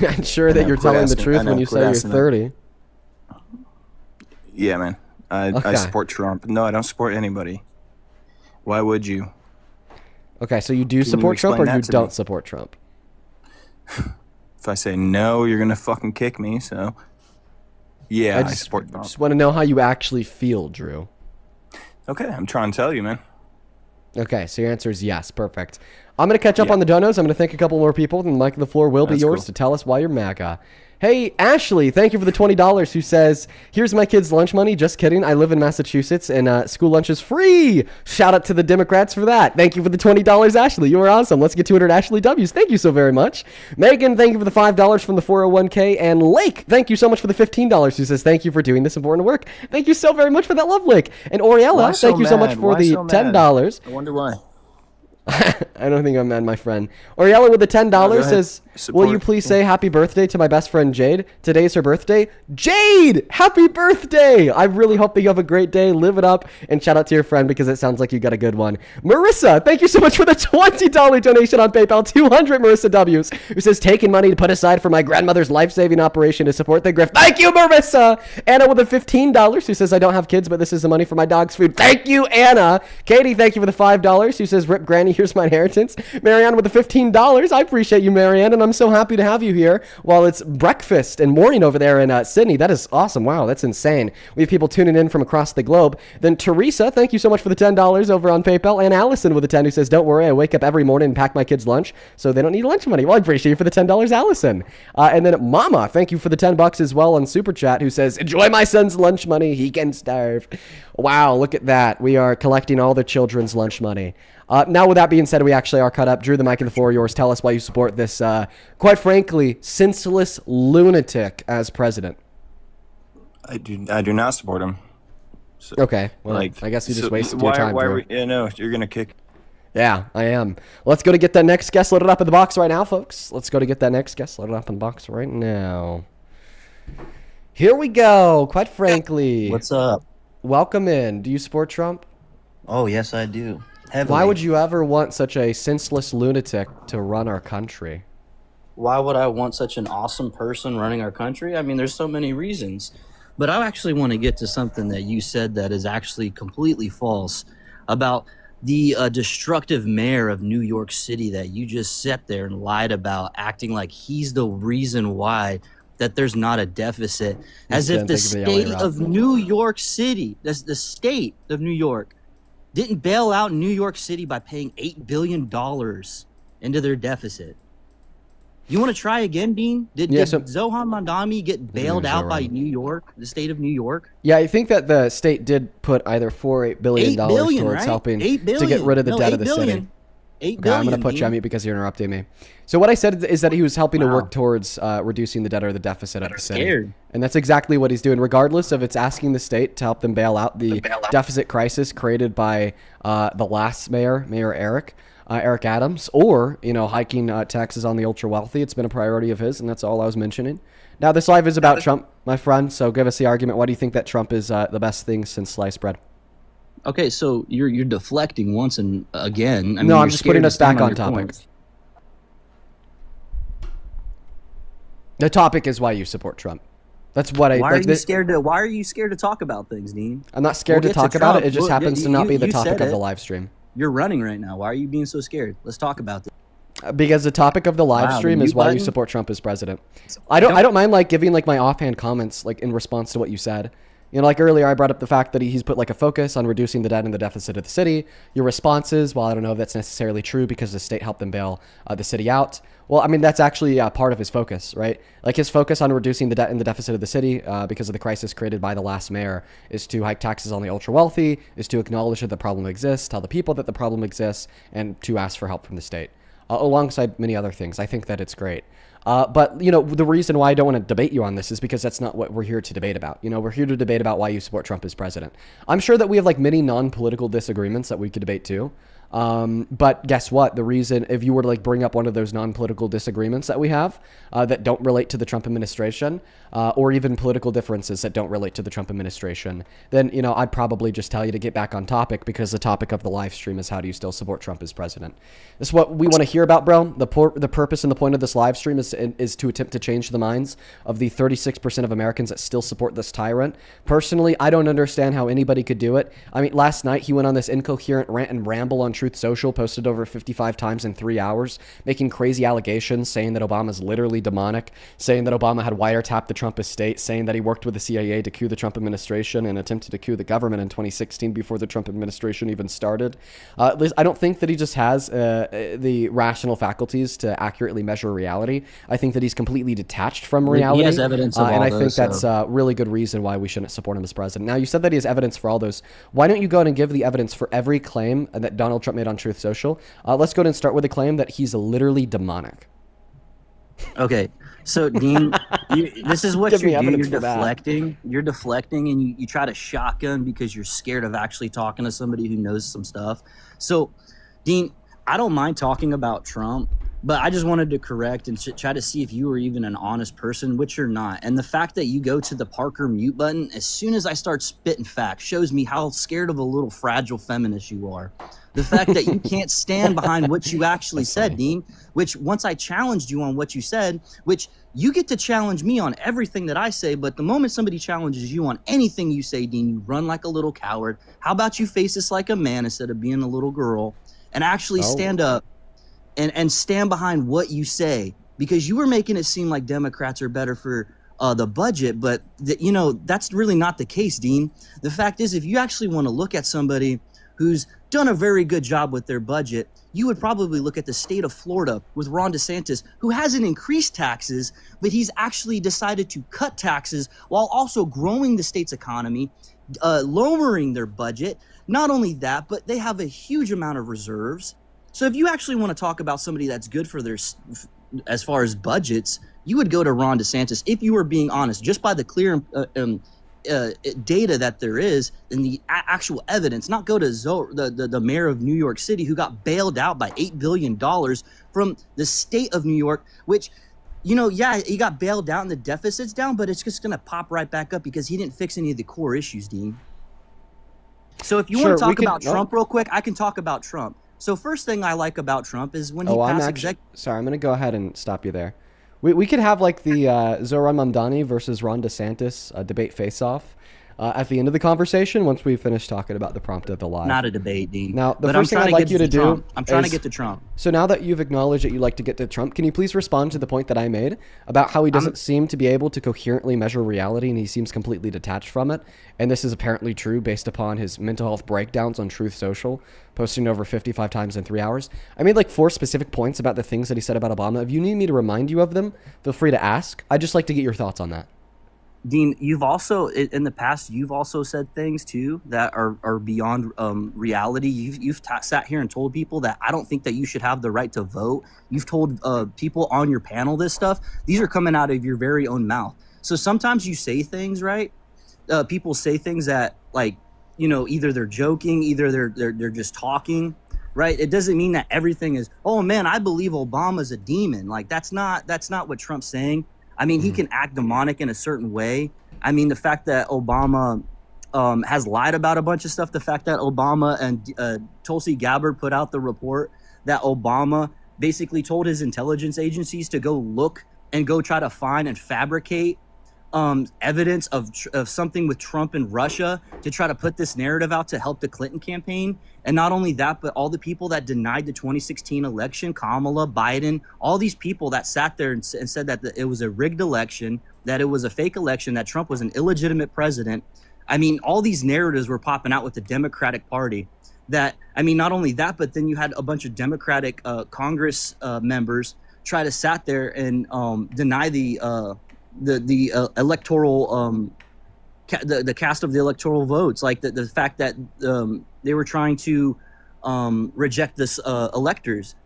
I'm sure that you're telling the truth when you say you're 30.
Yeah, man. I support Trump. No, I don't support anybody. Why would you?
Okay, so you do support Trump, or you don't support Trump?
If I say no, you're going to fucking kick me, so... Yeah, I support Trump.
Just want to know how you actually feel, Drew.
Okay, I'm trying to tell you, man.
Okay, so your answer is yes. Perfect. I'm going to catch up on the donos. I'm going to thank a couple more people, and Mike, the floor will be yours to tell us why you're MAGA. Hey, Ashley, thank you for the $20, who says, here's my kids' lunch money. Just kidding. I live in Massachusetts, and school lunch is free. Shout out to the Democrats for that. Thank you for the $20, Ashley. You are awesome. Let's get 200 Ashley W's. Thank you so very much. Megan, thank you for the $5 from the 401k. And Lake, thank you so much for the $15, who says, thank you for doing this important work. Thank you so very much for that love, Lake. And Oriella, thank you so much for the $10.
I wonder why.
I don't think I'm mad, my friend. Oriella with the $10 says, will you please say happy birthday to my best friend Jade? Today's her birthday. Jade, happy birthday! I really hope that you have a great day. Live it up, and shout out to your friend because it sounds like you got a good one. Marissa, thank you so much for the $20 donation on PayPal. 200 Marissa W's, who says, taking money to put aside for my grandmother's life-saving operation to support the grift. Thank you, Marissa! Anna with the $15, who says, I don't have kids, but this is the money for my dog's food. Thank you, Anna! Katie, thank you for the $5, who says, rip granny, here's my inheritance. Marianne with the $15. I appreciate you, Marianne, and I'm so happy to have you here while it's breakfast and morning over there in Sydney. That is awesome. Wow, that's insane. We have people tuning in from across the globe. Then Teresa, thank you so much for the $10 over on PayPal. And Allison with the 10, who says, don't worry, I wake up every morning and pack my kids' lunch, so they don't need lunch money. Well, I appreciate you for the $10, Allison. And then Mama, thank you for the $10 as well on Super Chat, who says, enjoy my son's lunch money. He can starve. Wow, look at that. We are collecting all the children's lunch money. Now, with that being said, we actually are caught up. Drew, the mic and the floor yours. Tell us why you support this, quite frankly, senseless lunatic as president.
I do not support him. So,
Okay, well, I guess you just wasted your time.
No, you're gonna kick.
Yeah, I am. Let's go to get that next guest loaded up in the box right now, folks. Let's go to get that next guest loaded up in the box right now. Here we go. Quite frankly.
What's up?
Welcome in. Do you support Trump?
Oh, yes, I do. Heavily.
Why would you ever want such a senseless lunatic to run our country?
Why would I want such an awesome person running our country? I mean, there's so many reasons. But I actually want to get to something that you said that is actually completely false about the destructive mayor of New York City that you just sat there and lied about, acting like he's the reason why that there's not a deficit, as if the state of New York City, the state of New York, didn't bail out New York City by paying $8 billion into their deficit. You want to try again, Dean? Did Zohan Mandami get bailed out by New York, the state of New York?
Yeah, I think that the state did put either $4 or $8 billion towards helping to get rid of the debt of the city.
$8
billion, I'm going to put you on mute because you're interrupting me. So what I said is that he was helping to work towards reducing the debt or the deficit of the city. And that's exactly what he's doing, regardless of it's asking the state to help them bail out the deficit crisis created by the last mayor, Mayor Eric Adams, or, hiking taxes on the ultra wealthy. It's been a priority of his, and that's all I was mentioning. Now, this live is about Trump, my friend, so give us the argument. Why do you think that Trump is the best thing since sliced bread?
Okay, so you're deflecting once and again.
No, I'm just putting us back on topic. The topic is why you support Trump. That's what I.
Why are you scared to? Why are you scared to talk about things, Dean?
I'm not scared to talk about it. It just happens to not be the topic of the live stream.
You're running right now. Why are you being so scared? Let's talk about this.
Because the topic of the live stream is why you support Trump as president. I don't mind giving my offhand comments in response to what you said. Earlier I brought up the fact that he's put a focus on reducing the debt and the deficit of the city. Your responses, while I don't know if that's necessarily true because the state helped them bail the city out. Well, I mean, that's actually part of his focus, right? His focus on reducing the debt and the deficit of the city because of the crisis created by the last mayor is to hike taxes on the ultra wealthy, is to acknowledge that the problem exists, tell the people that the problem exists, and to ask for help from the state. Alongside many other things. I think that it's great. But, the reason why I don't want to debate you on this is because that's not what we're here to debate about. We're here to debate about why you support Trump as president. I'm sure that we have many non-political disagreements that we could debate too. But guess what? The reason, if you were to bring up one of those non-political disagreements that we have that don't relate to the Trump administration, or even political differences that don't relate to the Trump administration, then, I'd probably just tell you to get back on topic because the topic of the live stream is how do you still support Trump as president? This is what we want to hear about, bro. The purpose and the point of this live stream is to attempt to change the minds of the 36% of Americans that still support this tyrant. Personally, I don't understand how anybody could do it. I mean, last night he went on this incoherent rant and ramble on Truth Social, posted over 55 times in 3 hours, making crazy allegations, saying that Obama's literally demonic, saying that Obama had wiretapped the Trump estate, saying that he worked with the CIA to coup the Trump administration and attempted to coup the government in 2016 before the Trump administration even started. I don't think that he just has the rational faculties to accurately measure reality. I think that he's completely detached from reality.
He has evidence of all
and I
those,
think that's a really good reason why we shouldn't support him as president. Now, you said that he has evidence for all those. Why don't you go ahead and give the evidence for every claim that Donald Trump made on Truth Social? Let's go ahead and start with the claim that he's literally demonic.
Okay, so Dean, this is what you're doing. You're deflecting.
That.
You're deflecting, and you try to shotgun because you're scared of actually talking to somebody who knows some stuff. So, Dean, I don't mind talking about Trump, but I just wanted to correct and try to see if you were even an honest person, which you're not. And the fact that you go to the Parker mute button as soon as I start spitting facts shows me how scared of a little fragile feminist you are. The fact that you can't stand behind what you actually said, Dean, which once I challenged you on what you said, which you get to challenge me on everything that I say, but the moment somebody challenges you on anything you say, Dean, you run like a little coward. How about you face this like a man instead of being a little girl and actually stand up and stand behind what you say? Because you were making it seem like Democrats are better for the budget, but that's really not the case, Dean. The fact is, if you actually want to look at somebody who's done a very good job with their budget, you would probably look at the state of Florida with Ron DeSantis, who hasn't increased taxes, but he's actually decided to cut taxes while also growing the state's economy, lowering their budget. Not only that, but they have a huge amount of reserves. So if you actually want to talk about somebody that's good for their, as far as budgets, you would go to Ron DeSantis if you were being honest, just by the clear data that there is and the actual evidence, not go to the mayor of New York City, who got bailed out by $8 billion from the state of New York, which, yeah, he got bailed out and the deficit's down, but it's just going to pop right back up because he didn't fix any of the core issues, Dean. So if you want to talk about Trump real quick, I can talk about Trump. So first thing I like about Trump is when he passed
Sorry, I'm going to go ahead and stop you there. We could have like the Zoran Mamdani versus Ron DeSantis debate face-off at the end of the conversation once we finish talking about the prompt of the live.
Not a debate, Dean.
Now, the first thing I'd like you to do
I'm trying to get to Trump.
So now that you've acknowledged that you'd like to get to Trump, can you please respond to the point that I made about how he doesn't seem to be able to coherently measure reality and he seems completely detached from it? And this is apparently true based upon his mental health breakdowns on Truth Social, posting over 55 times in 3 hours. I made like 4 specific points about the things that he said about Obama. If you need me to remind you of them, feel free to ask. I'd just like to get your thoughts on that.
Dean, you've also, in the past, you've also said things too that are beyond reality. You've sat here and told people that I don't think that you should have the right to vote. You've told people on your panel this stuff. These are coming out of your very own mouth. So sometimes you say things, right? People say things that, like, either they're joking, either they're just talking, right? It doesn't mean that everything is, oh man, I believe Obama's a demon. Like that's not what Trump's saying. I mean, he can act demonic in a certain way. I mean, the fact that Obama has lied about a bunch of stuff, the fact that Obama and Tulsi Gabbard put out the report that Obama basically told his intelligence agencies to go look and go try to find and fabricate evidence of something with Trump and Russia to try to put this narrative out to help the Clinton campaign. And not only that, but all the people that denied the 2016 election, Kamala, Biden, all these people that sat there and said that it was a rigged election, that it was a fake election, that Trump was an illegitimate president. I mean, all these narratives were popping out with the Democratic Party. That, I mean, not only that, but then you had a bunch of Democratic Congress members try to sat there and deny the electoral the cast of the electoral votes, like the fact that they were trying to reject this electors.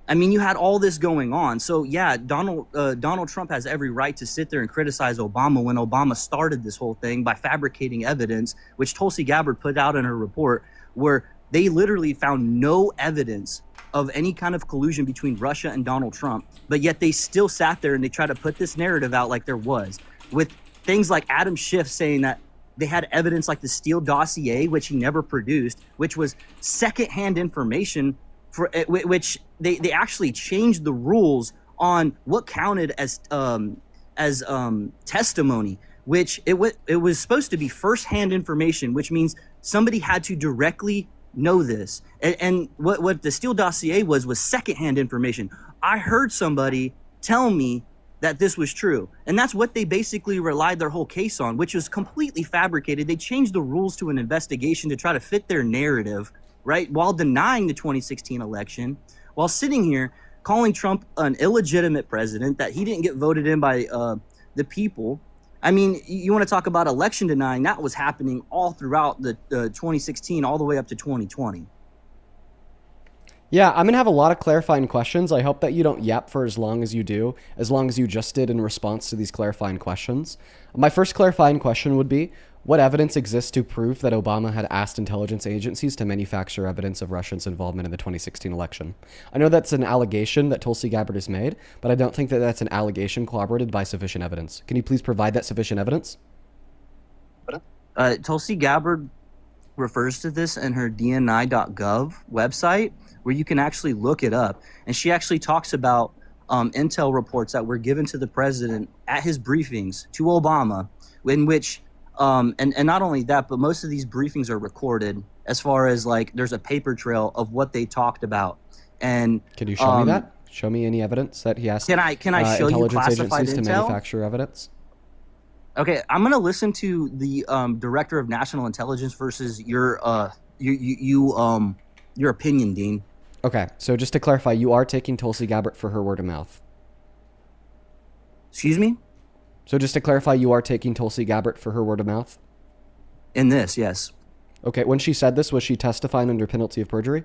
I mean, you had all this going on. So yeah, Donald Trump has every right to sit there and criticize Obama when Obama started this whole thing by fabricating evidence, which Tulsi Gabbard put out in her report, where they literally found no evidence of any kind of collusion between Russia and Donald Trump, but yet they still sat there and they tried to put this narrative out like there was, with things like Adam Schiff saying that they had evidence like the Steele dossier, which he never produced, which was secondhand information for which they actually changed the rules on what counted as testimony, which it was supposed to be firsthand information, which means somebody had to directly know this. And what the Steele dossier was secondhand information. I heard somebody tell me that this was true. And that's what they basically relied their whole case on, which was completely fabricated. They changed the rules to an investigation to try to fit their narrative, right? While denying the 2016 election, while sitting here calling Trump an illegitimate president, that he didn't get voted in by the people. I mean, you want to talk about election denying, that was happening all throughout the 2016, all the way up to 2020.
Yeah, I'm going to have a lot of clarifying questions. I hope that you don't yap for as long as you do, as long as you just did in response to these clarifying questions. My first clarifying question would be, what evidence exists to prove that Obama had asked intelligence agencies to manufacture evidence of Russians' involvement in the 2016 election? I know that's an allegation that Tulsi Gabbard has made, but I don't think that that's an allegation corroborated by sufficient evidence. Can you please provide that sufficient evidence?
Tulsi Gabbard refers to this in her dni.gov website, where you can actually look it up. And she actually talks about intel reports that were given to the president at his briefings to Obama, in which, and not only that, but most of these briefings are recorded, as far as like there's a paper trail of what they talked about. And
can you show me that? Show me any evidence that he asked
can I show you classified
agencies
intel?
to manufacture evidence?
Okay, I'm going to listen to the director of national intelligence versus your opinion, Dean.
Okay, so just to clarify, you are taking Tulsi Gabbard for her word of mouth.
Excuse me?
So just to clarify, you are taking Tulsi Gabbard for her word of mouth?
In this, yes.
Okay, when she said this, was she testifying under penalty of perjury?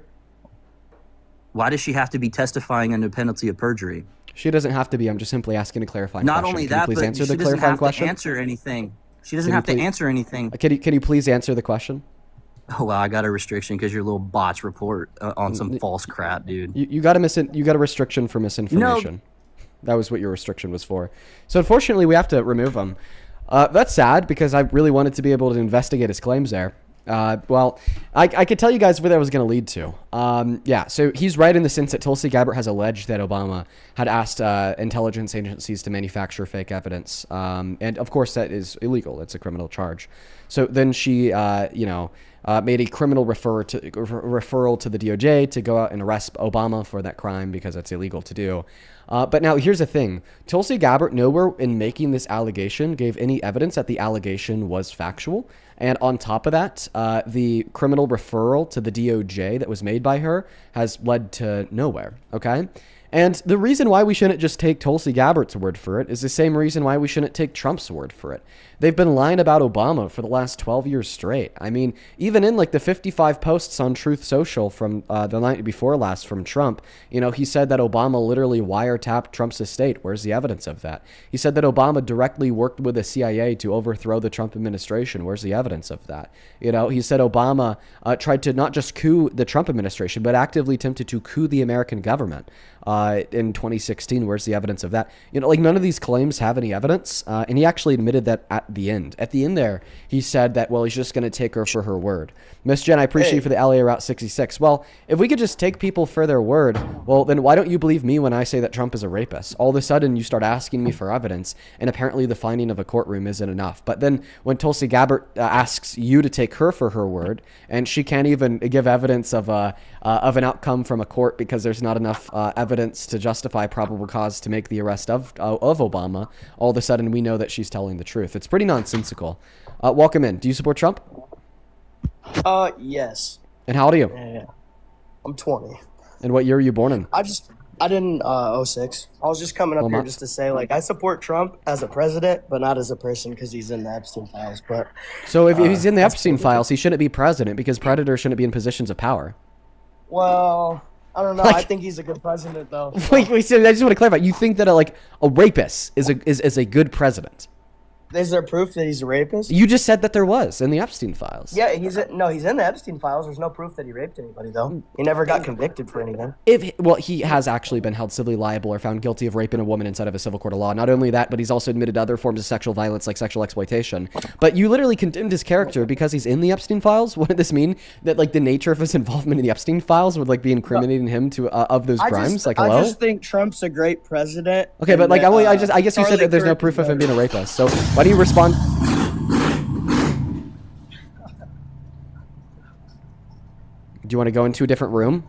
Why does she have to be testifying under penalty of perjury?
She doesn't have to be. I'm just simply asking a clarifying question.
Not only that, but she doesn't have to answer anything. She doesn't have to answer anything.
Can you please answer the question?
Oh, wow, I got a restriction because your little botch report on some false crap, dude.
You got a restriction for misinformation. No. That was what your restriction was for. So unfortunately, we have to remove him. That's sad because I really wanted to be able to investigate his claims there. Well, I could tell you guys where that was going to lead to. Yeah, so he's right in the sense that Tulsi Gabbard has alleged that Obama had asked intelligence agencies to manufacture fake evidence. And of course, that is illegal. It's a criminal charge. So then she, made a criminal referral to the DOJ to go out and arrest Obama for that crime because that's illegal to do. But now here's the thing. Tulsi Gabbard nowhere in making this allegation gave any evidence that the allegation was factual. And on top of that, the criminal referral to the DOJ that was made by her has led to nowhere. Okay. And the reason why we shouldn't just take Tulsi Gabbard's word for it is the same reason why we shouldn't take Trump's word for it. They've been lying about Obama for the last 12 years straight. I mean, even in like the 55 posts on Truth Social from the night before last from Trump, he said that Obama literally wiretapped Trump's estate. Where's the evidence of that? He said that Obama directly worked with the CIA to overthrow the Trump administration. Where's the evidence of that? He said Obama tried to not just coup the Trump administration, but actively attempted to coup the American government. In 2016, where's the evidence of that? None of these claims have any evidence. And he actually admitted that at the end. At the end there, he said that, well, he's just going to take her for her word. Miss Jen, I appreciate you for the LA Route 66. Well, if we could just take people for their word, well, then why don't you believe me when I say that Trump is a rapist? All of a sudden, you start asking me for evidence, and apparently the finding of a courtroom isn't enough. But then when Tulsi Gabbard asks you to take her for her word, and she can't even give evidence of an outcome from a court because there's not enough evidence to justify probable cause to make the arrest of Obama, all of a sudden we know that she's telling the truth. It's pretty nonsensical. Welcome in. Do you support Trump?
Yes.
And how old are you?
Yeah. I'm 20.
And what year were you born in?
I didn't 06. I was just coming up here just to say, I support Trump as a president, but not as a person because he's in the Epstein files. But
so if he's in the Epstein files, he shouldn't be president because predators shouldn't be in positions of power.
Well, I don't know. I think he's a good president, though.
Wait. So I just want to clarify. You think that a rapist is a good president?
Is there proof that he's a rapist?
You just said that there was in the Epstein files.
Yeah, he's in the Epstein files. There's no proof that he raped anybody, though. He never got convicted for anything.
He has actually been held civilly liable or found guilty of raping a woman inside of a civil court of law. Not only that, but he's also admitted other forms of sexual violence like sexual exploitation. But you literally condemned his character because he's in the Epstein files? Wouldn't this mean that the nature of his involvement in the Epstein files would be incriminating him to of those crimes?
I just think Trump's a great president.
Okay, but I guess you said that there's no proof of him being a rapist. So why do you respond? Do you want to go into a different room?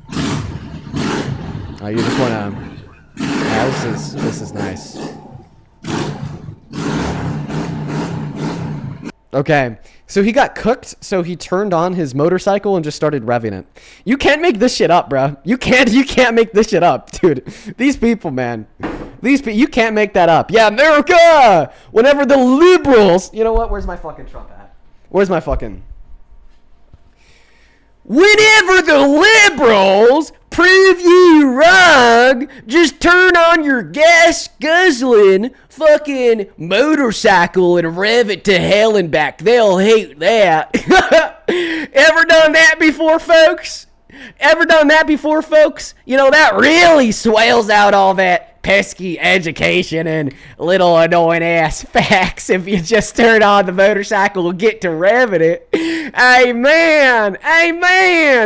You just want to... Yeah, this is nice. Okay, so he got cooked, so he turned on his motorcycle and just started revving it. You can't make this shit up, bro. You can't make this shit up, dude. These people, man. You can't make that up. Yeah, America! Whenever the liberals... You know what? Where's my fucking Trump at? Where's my fucking... Whenever the liberals prove you wrong, just turn on your gas guzzling fucking motorcycle and rev it to hell and back. They'll hate that. Ever done that before, folks? That really swells out all that pesky education and little annoying ass facts if you just turn on the motorcycle and get to revving it. Amen.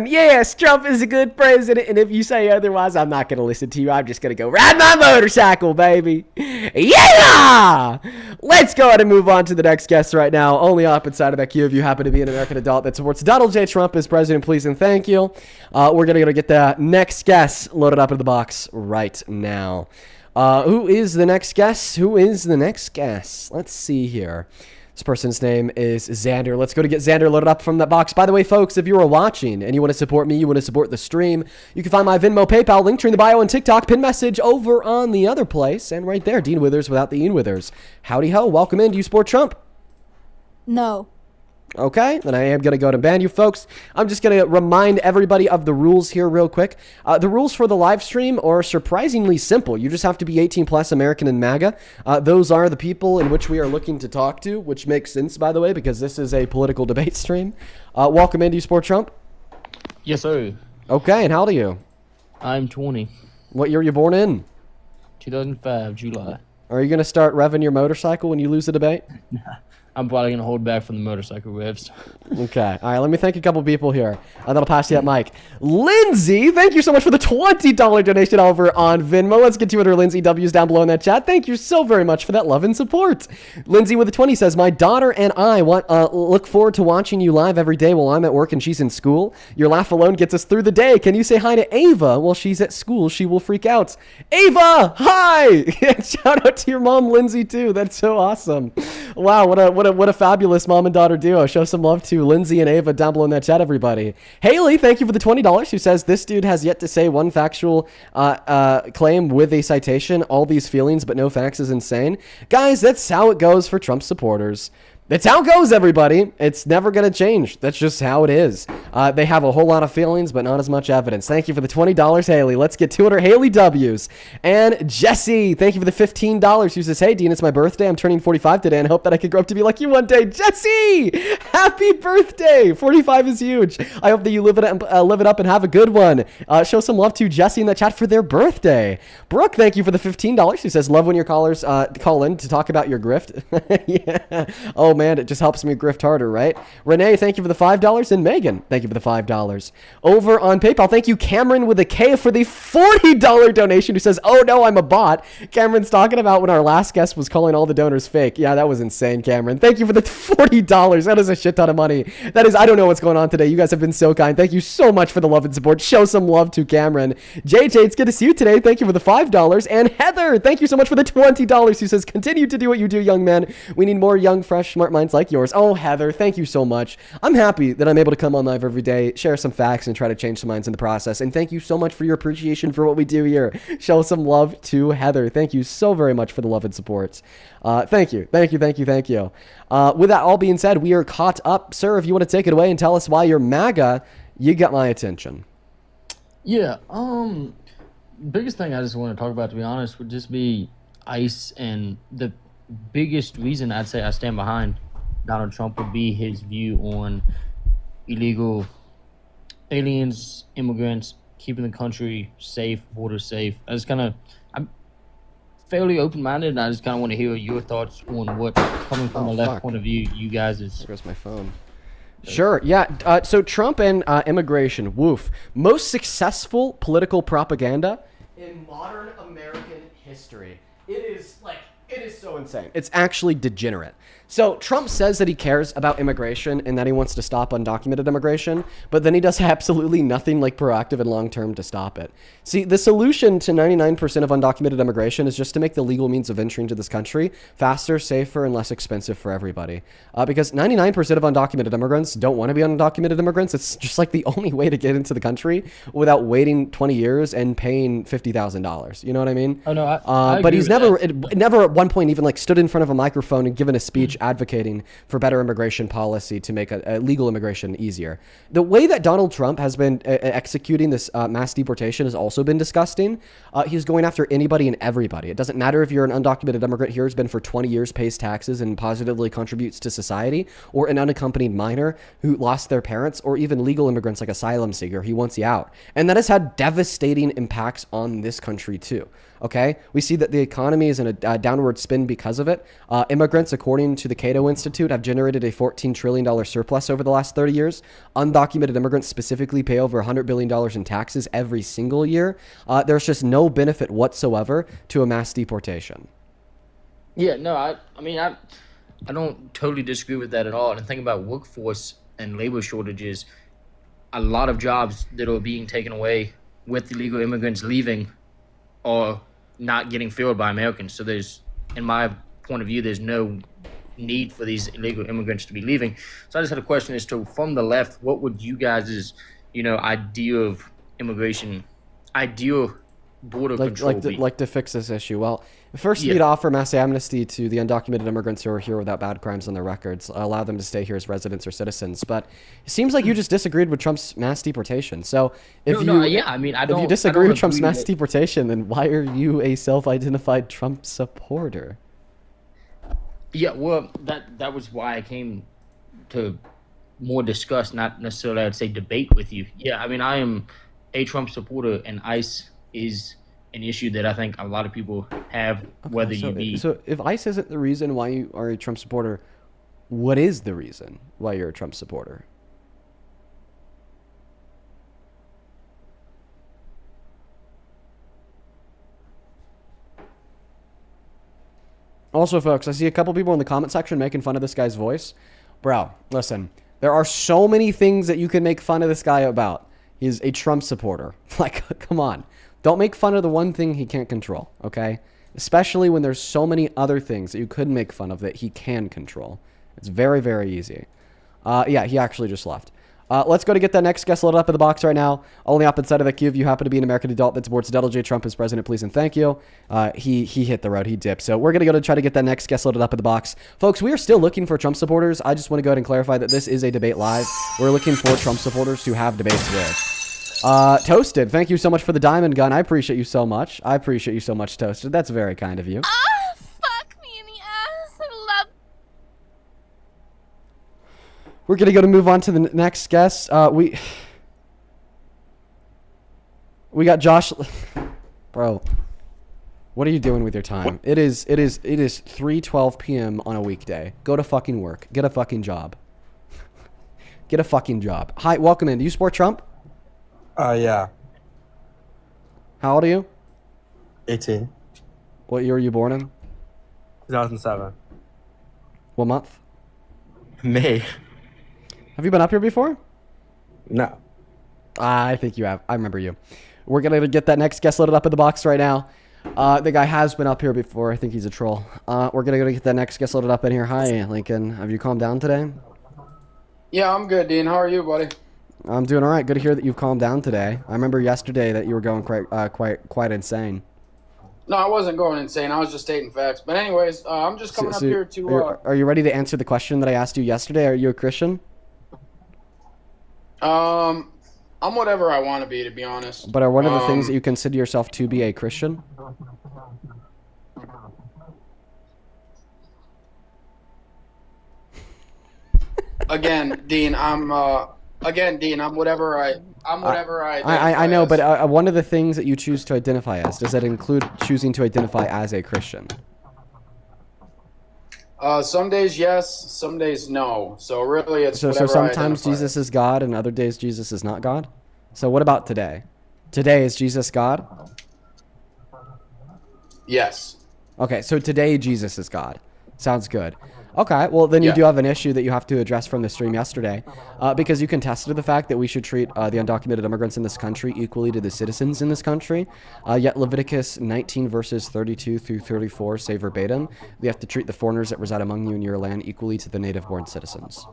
Yes, Trump is a good president, and if you say otherwise, I'm not going to listen to you. I'm just going to go ride my motorcycle, baby. Yeah! Let's go ahead and move on to the next guest right now. Only up inside of that queue if you happen to be an American adult that supports Donald J. Trump as president, please and thank you. We're going to get the next guest loaded up in the box right now. Who is the next guest? Let's see here. This person's name is Xander. Let's go to get Xander loaded up from that box. By the way, folks, if you are watching and you want to support me, you want to support the stream, you can find my Venmo, PayPal, link in the bio, and TikTok, pin message over on the other place. And right there, Dean Withers without the Ian Withers. Howdy ho. Welcome in. Do you support Trump?
No.
Okay, then I am going to go to ban you folks. I'm just going to remind everybody of the rules here real quick. The rules for the live stream are surprisingly simple. You just have to be 18 plus, American, and MAGA. Those are the people in which we are looking to talk to, which makes sense, by the way, because this is a political debate stream. Welcome in. Do you support Trump?
Yes, sir.
Okay, and how old are you?
I'm 20.
What year were you born in?
2005, July.
Are you going to start revving your motorcycle when you lose the debate?
I'm probably going to hold back from the motorcycle revs.
Okay. All right, let me thank a couple people here. That'll pass you that mic. Lindsay, thank you so much for the $20 donation over on Venmo. Let's get to it, Lindsay W's down below in that chat. Thank you so very much for that love and support. Lindsay with the 20 says, my daughter and I look forward to watching you live every day while I'm at work and she's in school. Your laugh alone gets us through the day. Can you say hi to Ava while she's at school? She will freak out. Ava, hi! Shout out to your mom, Lindsay, too. That's so awesome. Wow, what a fabulous mom and daughter duo. Show some love to Lindsay and Ava down below in that chat, everybody. Haley, thank you for the $20, who says, this dude has yet to say one factual claim with a citation. All these feelings, but no facts is insane. Guys, that's how it goes for Trump supporters. That's how it goes, everybody. It's never going to change. That's just how it is. They have a whole lot of feelings, but not as much evidence. Thank you for the $20, Haley. Let's get to it. Haley W's. And Jesse, thank you for the $15. Who says, hey, Dean, it's my birthday. I'm turning 45 today and hope that I could grow up to be like you one day. Jesse, happy birthday. 45 is huge. I hope that you live it up and have a good one. Show some love to Jesse in the chat for their birthday. Brooke, thank you for the $15. Who says, love when your callers call in to talk about your grift. Yeah. Oh, man, it just helps me grift harder, right? Renee, thank you for the $5. And Megan, thank you for the $5. Over on PayPal, thank you, Cameron with a K, for the $40 donation, who says, oh no, I'm a bot. Cameron's talking about when our last guest was calling all the donors fake. Yeah, that was insane, Cameron. Thank you for the $40. That is a shit ton of money. That is, I don't know what's going on today. You guys have been so kind. Thank you so much for the love and support. Show some love to Cameron. JJ, it's good to see you today. Thank you for the $5. And Heather, thank you so much for the $20, who says, continue to do what you do, young man. We need more young, fresh, smart minds like yours. Oh, Heather, thank you so much. I'm happy that I'm able to come on live every day, share some facts, and try to change some minds in the process. And thank you so much for your appreciation for what we do here. Show some love to Heather. Thank you so very much for the love and support. Thank you. With that all being said, we are caught up. Sir, if you want to take it away and tell us why you're MAGA, you got my attention.
Yeah, biggest thing I just want to talk about, to be honest, would just be ICE, and the biggest reason I'd say I stand behind Donald Trump would be his view on illegal aliens, immigrants, keeping the country safe, borders safe. I'm fairly open-minded, and I just kind of want to hear your thoughts on what, coming from a left point of view, you guys is.
There goes my phone. Sure, yeah. So Trump and immigration, woof. Most successful political propaganda in modern American history. It is so insane. It's actually degenerate. So Trump says that he cares about immigration and that he wants to stop undocumented immigration, but then he does absolutely nothing like proactive and long-term to stop it. See, the solution to 99% of undocumented immigration is just to make the legal means of entry into this country faster, safer, and less expensive for everybody. Because 99% of undocumented immigrants don't want to be undocumented immigrants. It's just like the only way to get into the country without waiting 20 years and paying $50,000. You know what I mean?
Oh, no, I
but
agree
he's never at one point even like stood in front of a microphone and given a speech advocating for better immigration policy to make a legal immigration easier. The way that Donald Trump has been executing this mass deportation has also been disgusting. He's going after anybody and everybody. It doesn't matter if you're an undocumented immigrant here who's been for 20 years, pays taxes, and positively contributes to society, or an unaccompanied minor who lost their parents, or even legal immigrants like asylum seeker. He wants you out. And that has had devastating impacts on this country too. Okay, we see that the economy is in a downward spin because of it. Immigrants, according to the Cato Institute, have generated a $14 trillion surplus over the last 30 years. Undocumented immigrants specifically pay over $100 billion in taxes every single year. There's just no benefit whatsoever to a mass deportation.
Yeah, no, I mean, I don't totally disagree with that at all. And the thing about workforce and labor shortages, a lot of jobs that are being taken away with illegal immigrants leaving are not getting filled by Americans. So there's, in my point of view, there's no need for these illegal immigrants to be leaving. So I just had a question as to, from the left, what would you guys' idea of immigration, ideal border control be?
Like to fix this issue. Well, first
Yeah.
we'd offer mass amnesty to the undocumented immigrants who are here without bad crimes on their records, allow them to stay here as residents or citizens. But it seems like you just disagreed with Trump's mass deportation. So if if you disagree with Trump's mass deportation, then why are you a self-identified Trump supporter?
Yeah, well, that was why I came to more discuss, not necessarily I'd say debate with you. Yeah, I mean, I am a Trump supporter, and ICE is an issue that I think a lot of people have, whether you be...
So if ICE isn't the reason why you are a Trump supporter, what is the reason why you're a Trump supporter? Also, folks, I see a couple people in the comment section making fun of this guy's voice. Bro, listen, there are so many things that you can make fun of this guy about. He's a Trump supporter. Like, come on. Don't make fun of the one thing he can't control, okay? Especially when there's so many other things that you could make fun of that he can control. It's very, very easy. Yeah, he actually just left. Let's go to get that next guest loaded up in the box right now. Only opposite side of the queue, if you happen to be an American adult that supports Donald J. Trump as president, please and thank you. He hit the road. He dipped. So we're going to go to try to get that next guest loaded up in the box. Folks, we are still looking for Trump supporters. I just want to go ahead and clarify that this is a debate live. We're looking for Trump supporters to have debates with. Toasted, thank you so much for the diamond gun. I appreciate you so much. I appreciate you so much, Toasted. That's very kind of you.
Fuck me in the ass. I love.
We're going to go to move on to the next guest. We got Josh. Bro, what are you doing with your time? It is 3:12 p.m. on a weekday. Go to fucking work. Get a fucking job. Get a fucking job. Hi, welcome in. Do you support Trump?
Yeah.
How old are you?
18.
What year were you born in?
2007.
What month?
May.
Have you been up here before?
No.
I think you have. I remember you. We're going to get that next guest loaded up in the box right now. The guy has been up here before. I think he's a troll. We're going to go get that next guest loaded up in here. Hi, Lincoln. Have you calmed down today?
Yeah, I'm good, Dean. How are you, buddy?
I'm doing all right. Good to hear that you've calmed down today. I remember yesterday that you were going quite insane.
No, I wasn't going insane. I was just stating facts. But anyways, I'm just coming up here to...
Are you ready to answer the question that I asked you yesterday? Are you a Christian?
I'm whatever I want to be to honest.
But are one of the things that you consider yourself to be a Christian?
Again, Dean, I'm whatever I
I know, but one of the things that you choose to identify as, does that include choosing to identify as a Christian?
Some days yes, some days no. So really it's
so sometimes Jesus is God and other days Jesus is not God? So what about today? Today, is Jesus God?
Yes.
Okay, so today Jesus is God. Sounds good. Okay, well then you do have an issue that you have to address from the stream yesterday, because you contested the fact that we should treat the undocumented immigrants in this country equally to the citizens in this country. Yet Leviticus 19 verses 32 through 34 say verbatim, we have to treat the foreigners that reside among you in your land equally to the native-born citizens.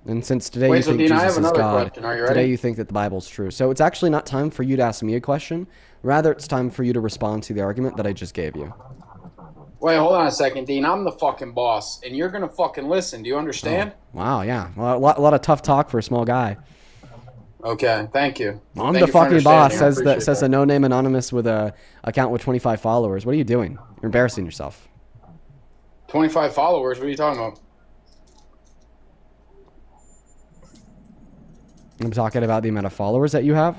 And since today you think
Dean,
Jesus is God, today you think that the Bible's true. So it's actually not time for you to ask me a question. Rather, it's time for you to respond to the argument that I just gave you.
Wait, hold on a second, Dean. I'm the fucking boss, and you're gonna fucking listen. Do you understand?
Oh, wow, yeah. Well, a lot of tough talk for a small guy.
Okay, thank you.
I'm the fucking boss, says a no-name anonymous with a account with 25 followers. What are you doing? You're embarrassing yourself.
25 followers? What are you talking about?
I'm talking about the amount of followers that you have.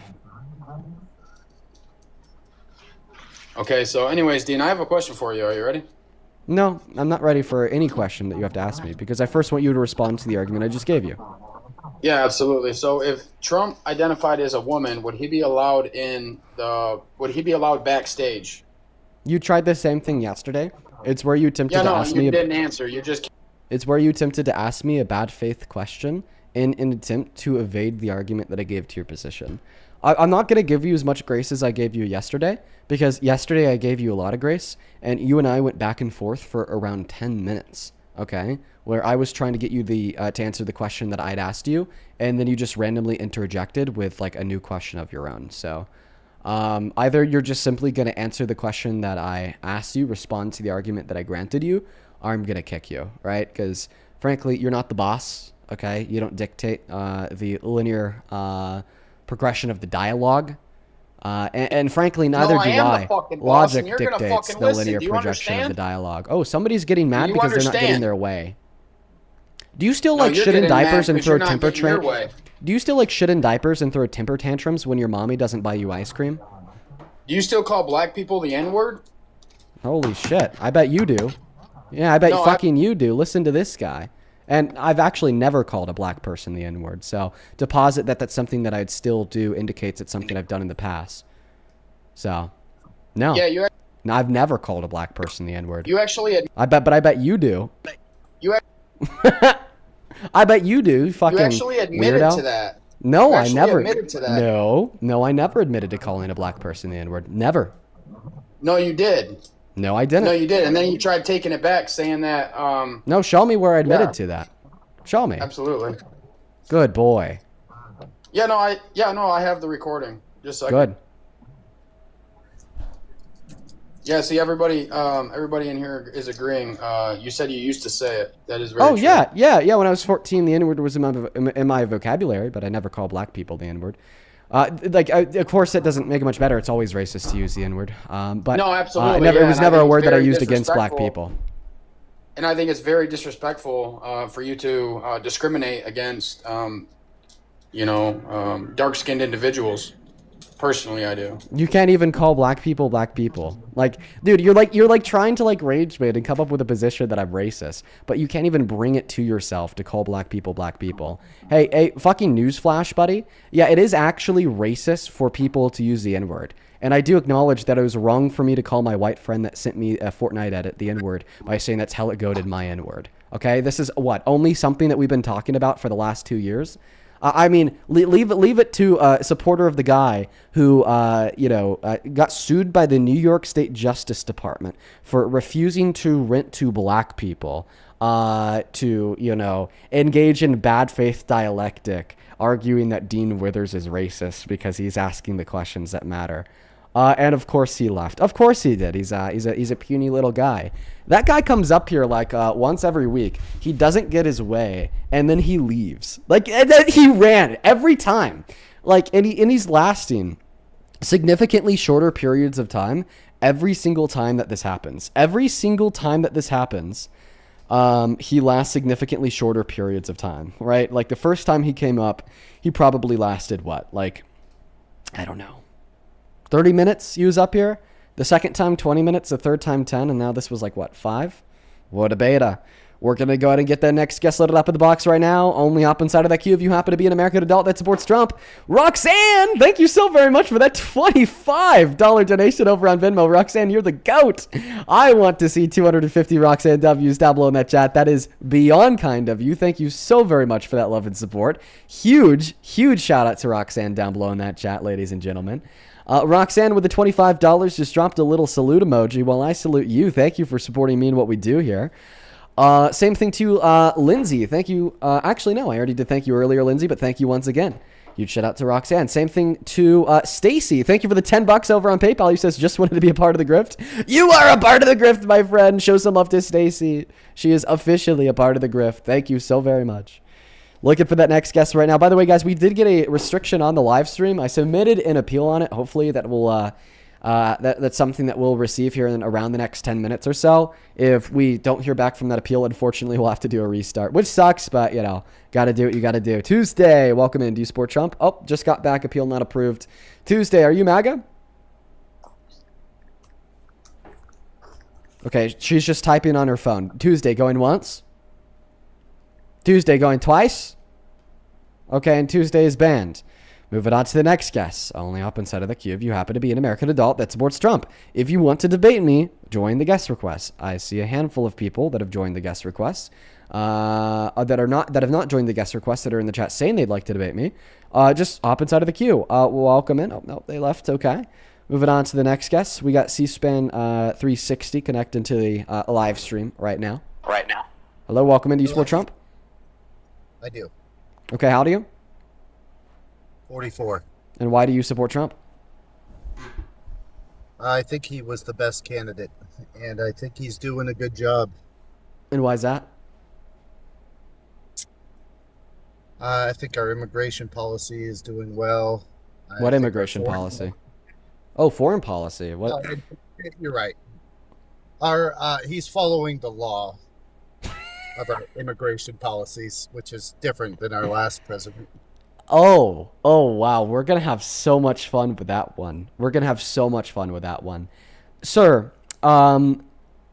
Okay, so anyways, Dean, I have a question for you. Are you ready?
No, I'm not ready for any question that you have to ask me, because I first want you to respond to the argument I just gave you.
Yeah, absolutely. So if Trump identified as a woman, would he be allowed backstage?
You tried the same thing yesterday. It's where you attempted to ask me.
You didn't answer. You just...
It's where you attempted to ask me a bad faith question in an attempt to evade the argument that I gave to your position. I'm not going to give you as much grace as I gave you yesterday, because yesterday I gave you a lot of grace, and you and I went back and forth for around 10 minutes, okay? Where I was trying to get you to answer the question that I'd asked you, and then you just randomly interjected with like a new question of your own. So Either you're just simply going to answer the question that I asked you, respond to the argument that I granted you, or I'm going to kick you, right? Because frankly, you're not the boss, okay? You don't dictate the linear progression of the dialogue. And frankly, neither do I. Logic dictates the linear projection of the dialogue. Oh, somebody's getting mad because they're not getting their way. Do you still like shit in diapers and throw temper tantrums? Do you still like shit in diapers and throw temper tantrums when your mommy doesn't buy you ice cream?
Do you still call black people the N-word?
Holy shit! I bet you do. Yeah, I bet you do. Listen to this guy. And I've actually never called a black person the N-word. So to posit that that's something that I'd still do indicates it's something I've done in the past. So, no.
Yeah,
no, I've never called a black person the N-word.
You actually...
I bet you do.
You
I bet you do. Fucking
You actually admitted
weirdo.
to that.
No, I never
admitted to that.
No, I never admitted to calling a black person the N-word. Never.
No, you did.
No, I didn't.
No, you did. And then you tried taking it back, saying that...
No, show me where I admitted to that. Show me.
Absolutely.
Good boy.
Yeah, no, I have the recording. Just a second.
Good.
Yeah, see, everybody in here is agreeing. You said you used to say it. That is very true.
Yeah. When I was 14, the N-word was in my vocabulary, but I never call black people the N-word. Of course, that doesn't make it much better. It's always racist to use the N-word. But
no, absolutely.
It was never a word that I used against black people.
And I think it's very disrespectful for you to discriminate against, dark-skinned individuals. Personally, I do.
You can't even call black people black people. Like, dude, you're like trying to like rage bait and come up with a position that I'm racist, but you can't even bring it to yourself to call black people black people. Hey, fucking newsflash, buddy. Yeah, it is actually racist for people to use the N-word. And I do acknowledge that it was wrong for me to call my white friend that sent me a Fortnite edit the N-word by saying that's hell it goated my N-word. Okay, this is only something that we've been talking about for the last 2 years. I mean, leave it to a supporter of the guy who, got sued by the New York State Justice Department for refusing to rent to black people, to engage in bad faith dialectic, arguing that Dean Withers is racist because he's asking the questions that matter. And of course he left. Of course he did. He's a puny little guy. That guy comes up here like once every week. He doesn't get his way, and then he leaves. Like, and then he ran every time. Like, and he's lasting significantly shorter periods of time every single time that this happens. Every single time that this happens, he lasts significantly shorter periods of time, right? Like the first time he came up, he probably lasted I don't know, 30 minutes he was up here. The second time, 20 minutes. The third time, 10. And now this was 5? What a beta. We're going to go ahead and get that next guest loaded up in the box right now. Only hop inside of that queue if you happen to be an American adult that supports Trump. Roxanne, thank you so very much for that $25 donation over on Venmo. Roxanne, you're the GOAT. I want to see 250 Roxanne W's down below in that chat. That is beyond kind of you. Thank you so very much for that love and support. Huge shout out to Roxanne down below in that chat, ladies and gentlemen. Roxanne with the $25 just dropped a little salute emoji. Well, I salute you. Thank you for supporting me and what we do here. Same thing to Lindsay. Thank you. Actually, no, I already did thank you earlier, Lindsay, but thank you once again. Huge shout out to Roxanne. Same thing to Stacy. Thank you for the $10 over on PayPal. He says, just wanted to be a part of the grift. You are a part of the grift, my friend. Show some love to Stacy. She is officially a part of the grift. Thank you so very much. Looking for that next guest right now. By the way, guys, we did get a restriction on the live stream. I submitted an appeal on it. Hopefully that will that's something that we'll receive here in around the next 10 minutes or so. If we don't hear back from that appeal, unfortunately, we'll have to do a restart, which sucks, but got to do what you got to do. Tuesday, welcome in. Do you support Trump? Oh, just got back. Appeal not approved. Tuesday, are you MAGA? Okay, she's just typing on her phone. Tuesday, going once. Tuesday going twice. Okay, and Tuesday is banned. Moving on to the next guest. Only up inside of the queue if you happen to be an American adult that supports Trump. If you want to debate me, join the guest request. I see a handful of people that have joined the guest request. That have not joined the guest request that are in the chat saying they'd like to debate me. Just hop inside of the queue. Welcome in. Oh no, they left. Okay. Moving on to the next guest. We got C-SPAN 360 connecting to the live stream right now. Hello, welcome in. Do you support Trump?
I do.
Okay, how do you?
44.
And why do you support Trump?
I think he was the best candidate, and I think he's doing a good job.
And why is that?
I think our immigration policy is doing well.
What immigration policy? Oh, foreign policy. What?
You're right. He's following the law of our immigration policies, which is different than our last president.
Oh, wow. We're going to have so much fun with that one. Sir,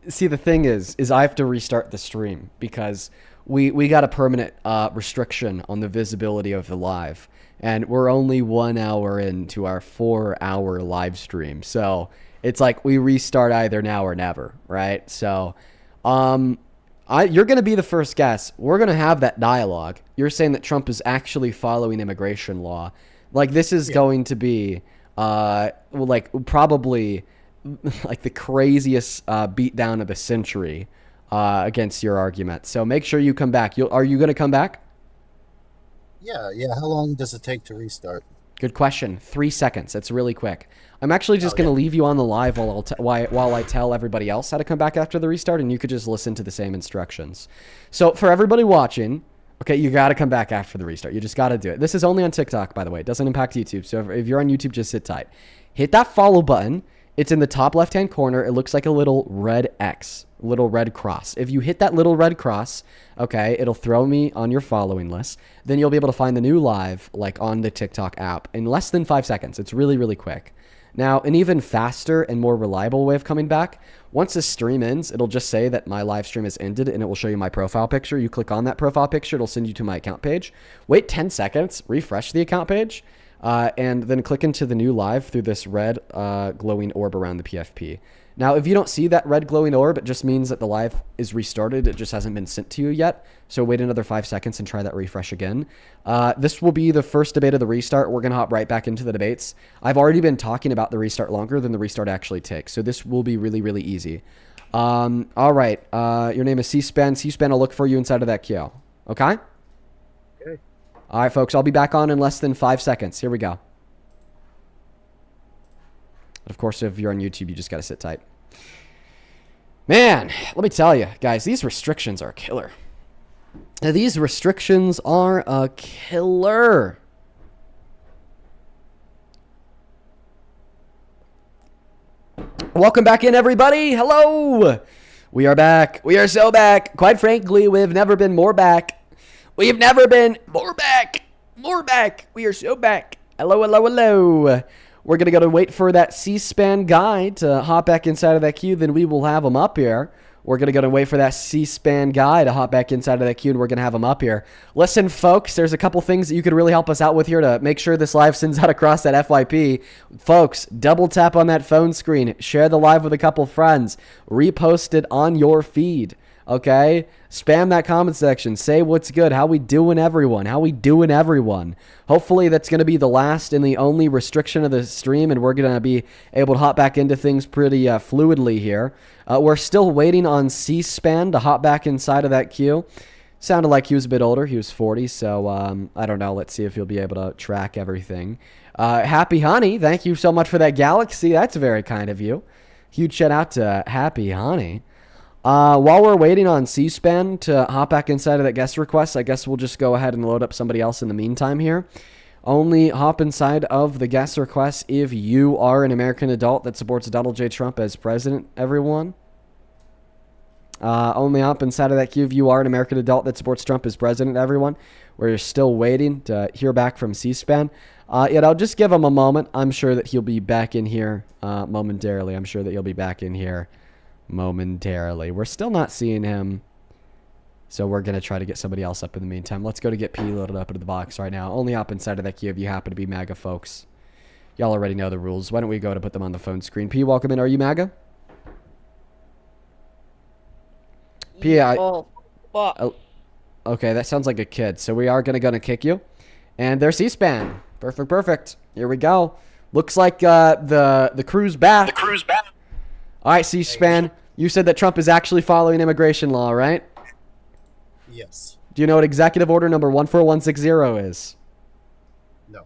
see, the thing is I have to restart the stream because we got a permanent restriction on the visibility of the live. And we're only 1 hour into our 4-hour live stream. So it's like we restart either now or never, right? So you're going to be the first guest. We're going to have that dialogue. You're saying that Trump is actually following immigration law. Like, this is going to be probably like the craziest beatdown of the century against your argument. So make sure you come back. Are you going to come back?
Yeah. How long does it take to restart?
Good question. 3 seconds. It's really quick. I'm actually just going to leave you on the live while I tell everybody else how to come back after the restart, and you could just listen to the same instructions. So for everybody watching, okay, you got to come back after the restart. You just got to do it. This is only on TikTok, by the way. It doesn't impact YouTube. So if you're on YouTube, just sit tight. Hit that follow button. It's in the top left-hand corner. It looks like a little red X, little red cross. If you hit that little red cross, okay, it'll throw me on your following list. Then you'll be able to find the new live, like on the TikTok app, in less than 5 seconds. It's really, really quick. Now, an even faster and more reliable way of coming back, once the stream ends, it'll just say that my live stream has ended, and it will show you my profile picture. You click on that profile picture, it'll send you to my account page. Wait 10 seconds, refresh the account page, and then click into the new live through this red glowing orb around the PFP. Now, if you don't see that red glowing orb, it just means that the live is restarted. It just hasn't been sent to you yet. So wait another 5 seconds and try that refresh again. This will be the first debate of the restart. We're going to hop right back into the debates. I've already been talking about the restart longer than the restart actually takes. So this will be really, really easy. All right. Your name is C-SPAN. C-SPAN will look for you inside of that queue. Okay?
Okay.
All right, folks. I'll be back on in less than 5 seconds. Here we go. Of course, if you're on YouTube, you just got to sit tight. Man, let me tell you, guys, these restrictions are a killer. These restrictions are a killer. Welcome back in, everybody. Hello. We are back. We are so back. Quite frankly, we've never been more back. We've never been more back. More back. We are so back. Hello, hello, hello. We're going to go to wait for that C-SPAN guy to hop back inside of that queue. Then we will have him up here. We're going to go to wait for that C-SPAN guy to hop back inside of that queue, and we're going to have him up here. Listen, folks, there's a couple things that you could really help us out with here to make sure this live sends out across that FYP. Folks, double tap on that phone screen. Share the live with a couple friends. Repost it on your feed. Okay? Spam that comment section. Say what's good. How we doing, everyone? How we doing, everyone? Hopefully that's going to be the last and the only restriction of the stream, and we're going to be able to hop back into things pretty fluidly here. We're still waiting on C-SPAN to hop back inside of that queue. Sounded like he was a bit older. He was 40, so I don't know. Let's see if he'll be able to track everything. Happy Honey, thank you so much for that galaxy. That's very kind of you. Huge shout out to Happy Honey. While we're waiting on C-SPAN to hop back inside of that guest request, I guess we'll just go ahead and load up somebody else in the meantime here. Only hop inside of the guest request if you are an American adult that supports Donald J. Trump as president, everyone. Only hop inside of that queue if you are an American adult that supports Trump as president, everyone. We're still waiting to hear back from C-SPAN. I'll just give him a moment. I'm sure that he'll be back in here momentarily. We're still not seeing him, so we're going to try to get somebody else up in the meantime. Let's go to get P loaded up into the box right now. Only hop inside of that queue if you happen to be MAGA, folks. Y'all already know the rules. Why don't we go to put them on the phone screen? P, welcome in. Are you MAGA? P, okay, that sounds like a kid, so we are going to kick you. And there's C-SPAN. Perfect. Here we go. Looks like the crew's back. All right, C-SPAN, you said that Trump is actually following immigration law, right?
Yes.
Do you know what Executive Order number 14160 is?
No.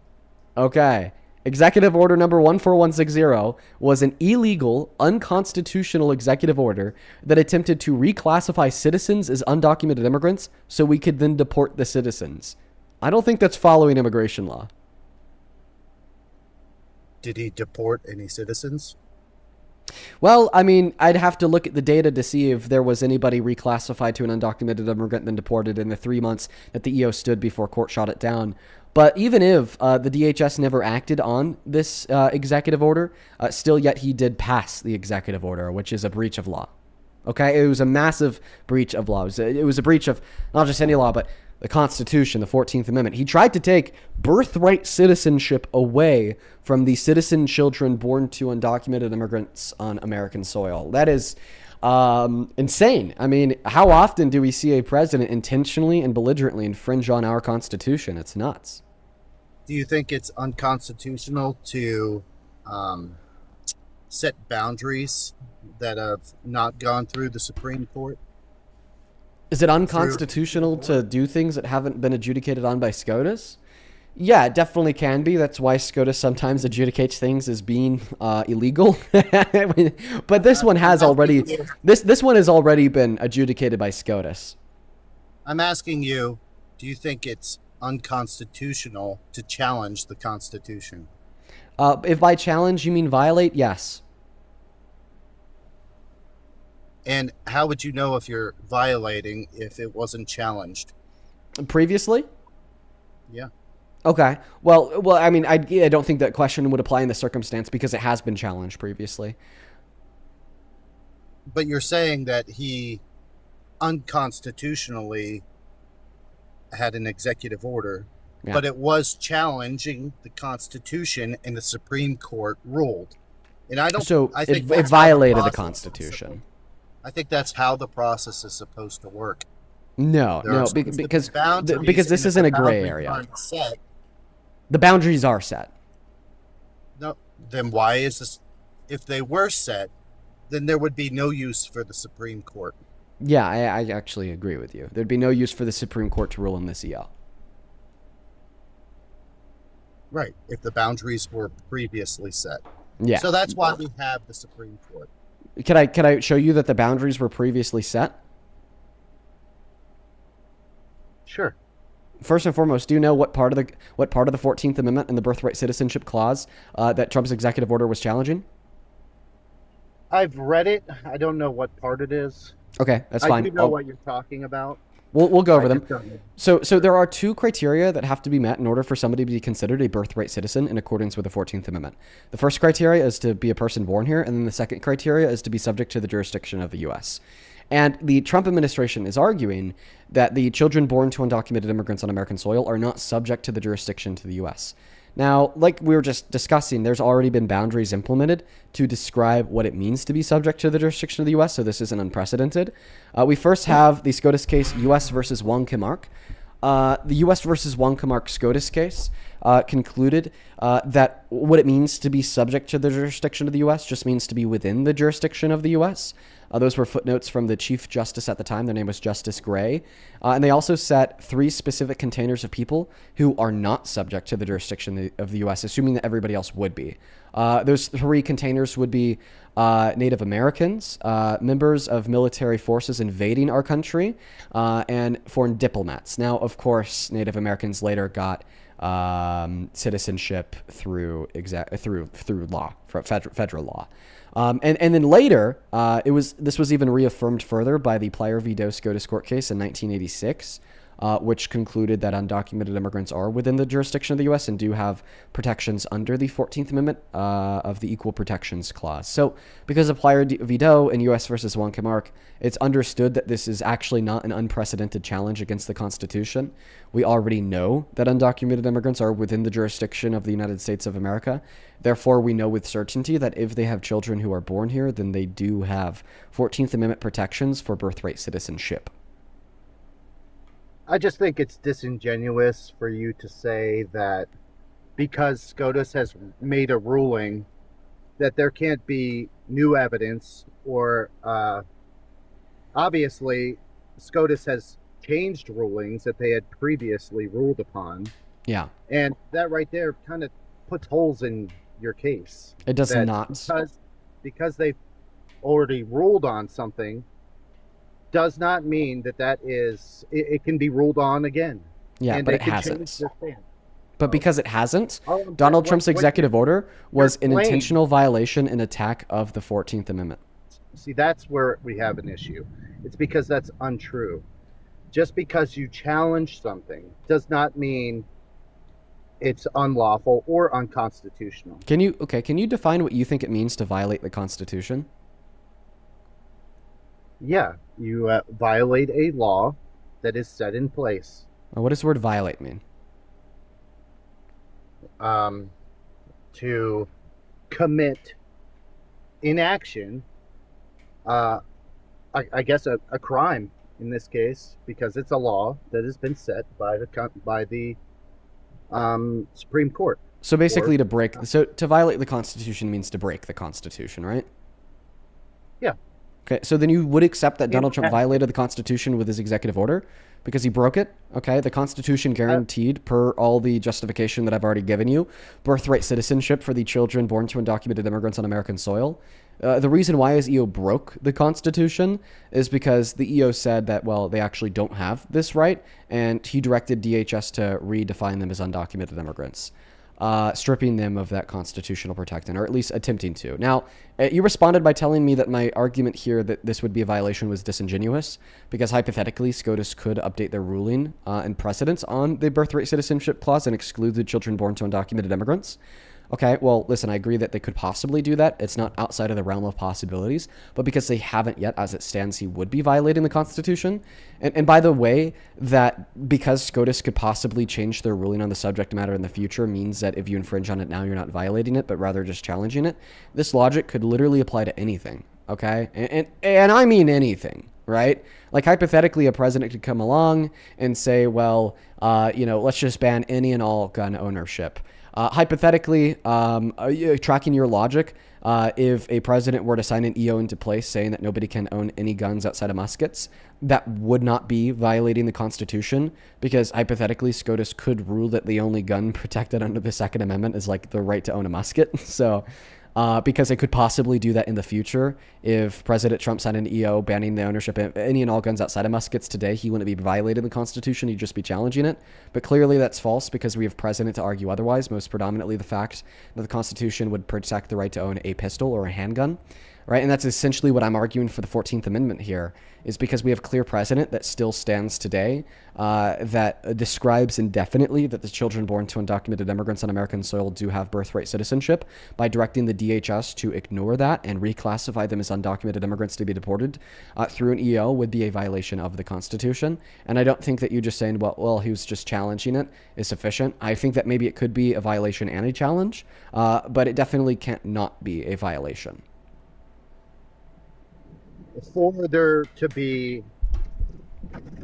Okay. Executive Order number 14160 was an illegal, unconstitutional executive order that attempted to reclassify citizens as undocumented immigrants so we could then deport the citizens. I don't think that's following immigration law.
Did he deport any citizens?
Well, I mean, I'd have to look at the data to see if there was anybody reclassified to an undocumented immigrant and then deported in the 3 months that the EO stood before court shot it down. But even if the DHS never acted on this executive order, still yet he did pass the executive order, which is a breach of law. Okay? It was a massive breach of law. It was a breach of not just any law, but the Constitution, the 14th Amendment. He tried to take birthright citizenship away from the citizen children born to undocumented immigrants on American soil. That is insane. I mean, how often do we see a president intentionally and belligerently infringe on our Constitution? It's nuts.
Do you think it's unconstitutional to set boundaries that have not gone through the Supreme Court?
Is it unconstitutional to do things that haven't been adjudicated on by SCOTUS? Yeah, it definitely can be. That's why SCOTUS sometimes adjudicates things as being illegal. But this one has already this one has already been adjudicated by SCOTUS.
I'm asking you, do you think it's unconstitutional to challenge the Constitution?
If by challenge you mean violate, yes.
And how would you know if you're violating if it wasn't challenged?
Previously?
Yeah.
Okay. Well, I mean, I don't think that question would apply in this circumstance because it has been challenged previously.
But you're saying that he unconstitutionally had an executive order, but it was challenging the Constitution and the Supreme Court ruled. And I don't.
So
I think
it violated the Constitution.
I think that's how the process is supposed to work.
No, because this isn't a gray area. The boundaries are set.
No, then why is this? If they were set, then there would be no use for the Supreme Court.
Yeah, I actually agree with you. There'd be no use for the Supreme Court to rule in this EL.
Right, if the boundaries were previously set.
Yeah.
So that's why we have the Supreme Court.
Can I show you that the boundaries were previously set?
Sure.
First and foremost, do you know what part of the 14th Amendment and the Birthright Citizenship Clause that Trump's executive order was challenging?
I've read it. I don't know what part it is.
Okay, that's fine.
I do know what you're talking about.
We'll go over them. So there are 2 criteria that have to be met in order for somebody to be considered a birthright citizen in accordance with the 14th Amendment. The first criteria is to be a person born here, and then the second criteria is to be subject to the jurisdiction of the U.S. And the Trump administration is arguing that the children born to undocumented immigrants on American soil are not subject to the jurisdiction to the U.S. Now, like we were just discussing, there's already been boundaries implemented to describe what it means to be subject to the jurisdiction of the U.S., so this isn't unprecedented. We first have the SCOTUS case, U.S. versus Wong Kim Ark. The U.S. versus Wong Kim Ark SCOTUS case concluded that what it means to be subject to the jurisdiction of the U.S. just means to be within the jurisdiction of the U.S. Those were footnotes from the Chief Justice at the time. Their name was Justice Gray. And they also set 3 specific containers of people who are not subject to the jurisdiction of the U.S., assuming that everybody else would be. Those 3 containers would be Native Americans, members of military forces invading our country, and foreign diplomats. Now, of course, Native Americans later got citizenship through law, federal law. And then later, this was even reaffirmed further by the Plyer v. Doe SCOTUS court case in 1986, which concluded that undocumented immigrants are within the jurisdiction of the U.S. and do have protections under the 14th Amendment of the Equal Protections Clause. So because of Plyer v. Doe and U.S. versus Wong Kim Ark, it's understood that this is actually not an unprecedented challenge against the Constitution. We already know that undocumented immigrants are within the jurisdiction of the United States of America. Therefore, we know with certainty that if they have children who are born here, then they do have 14th Amendment protections for birthright citizenship.
I just think it's disingenuous for you to say that because SCOTUS has made a ruling that there can't be new evidence, or obviously SCOTUS has changed rulings that they had previously ruled upon.
Yeah.
And that right there kind of puts holes in your case.
It does
That
not.
Because they've already ruled on something does not mean that it can be ruled on again.
Yeah,
and
but
they
it
can
hasn't.
change their stance.
But because it hasn't,
Oh,
Donald
what-
Trump's
what
executive order was an
claim-
intentional violation and attack of the 14th Amendment.
See, that's where we have an issue. It's because that's untrue. Just because you challenge something does not mean it's unlawful or unconstitutional.
Can you define what you think it means to violate the Constitution?
Yeah, you violate a law that is set in place.
What does the word violate mean?
To commit inaction, I guess a crime in this case, because it's a law that has been set by the Supreme Court.
So basically to violate the Constitution means to break the Constitution, right?
Yeah.
Okay, so then you would accept that Donald Trump violated the Constitution with his executive order because he broke it? Okay, the Constitution guaranteed, per all the justification that I've already given you, birthright citizenship for the children born to undocumented immigrants on American soil. The reason why his EO broke the Constitution is because the EO said that, well, they actually don't have this right, and he directed DHS to redefine them as undocumented immigrants, stripping them of that constitutional protection, or at least attempting to. Now, you responded by telling me that my argument here that this would be a violation was disingenuous, because hypothetically, SCOTUS could update their ruling and precedents on the birthright citizenship clause and exclude the children born to undocumented immigrants. Okay, well, listen, I agree that they could possibly do that. It's not outside of the realm of possibilities, but because they haven't yet, as it stands, he would be violating the Constitution. And by the way, that because SCOTUS could possibly change their ruling on the subject matter in the future means that if you infringe on it now, you're not violating it, but rather just challenging it. This logic could literally apply to anything, okay? And I mean anything, right? Like hypothetically, a president could come along and say, well, let's just ban any and all gun ownership. Hypothetically, tracking your logic, if a president were to sign an EO into place saying that nobody can own any guns outside of muskets, that would not be violating the Constitution, because hypothetically SCOTUS could rule that the only gun protected under the Second Amendment is like the right to own a musket. So because they could possibly do that in the future. If President Trump signed an EO banning the ownership of any and all guns outside of muskets today, he wouldn't be violating the Constitution, he'd just be challenging it. But clearly that's false, because we have precedent to argue otherwise, most predominantly the fact that the Constitution would protect the right to own a pistol or a handgun. Right, and that's essentially what I'm arguing for the 14th Amendment here, is because we have clear precedent that still stands today that describes indefinitely that the children born to undocumented immigrants on American soil do have birthright citizenship by directing the DHS to ignore that and reclassify them as undocumented immigrants to be deported through an EO would be a violation of the Constitution. And I don't think that you just saying, well, he was just challenging it is sufficient. I think that maybe it could be a violation and a challenge, but it definitely can't not be a violation.
For there to be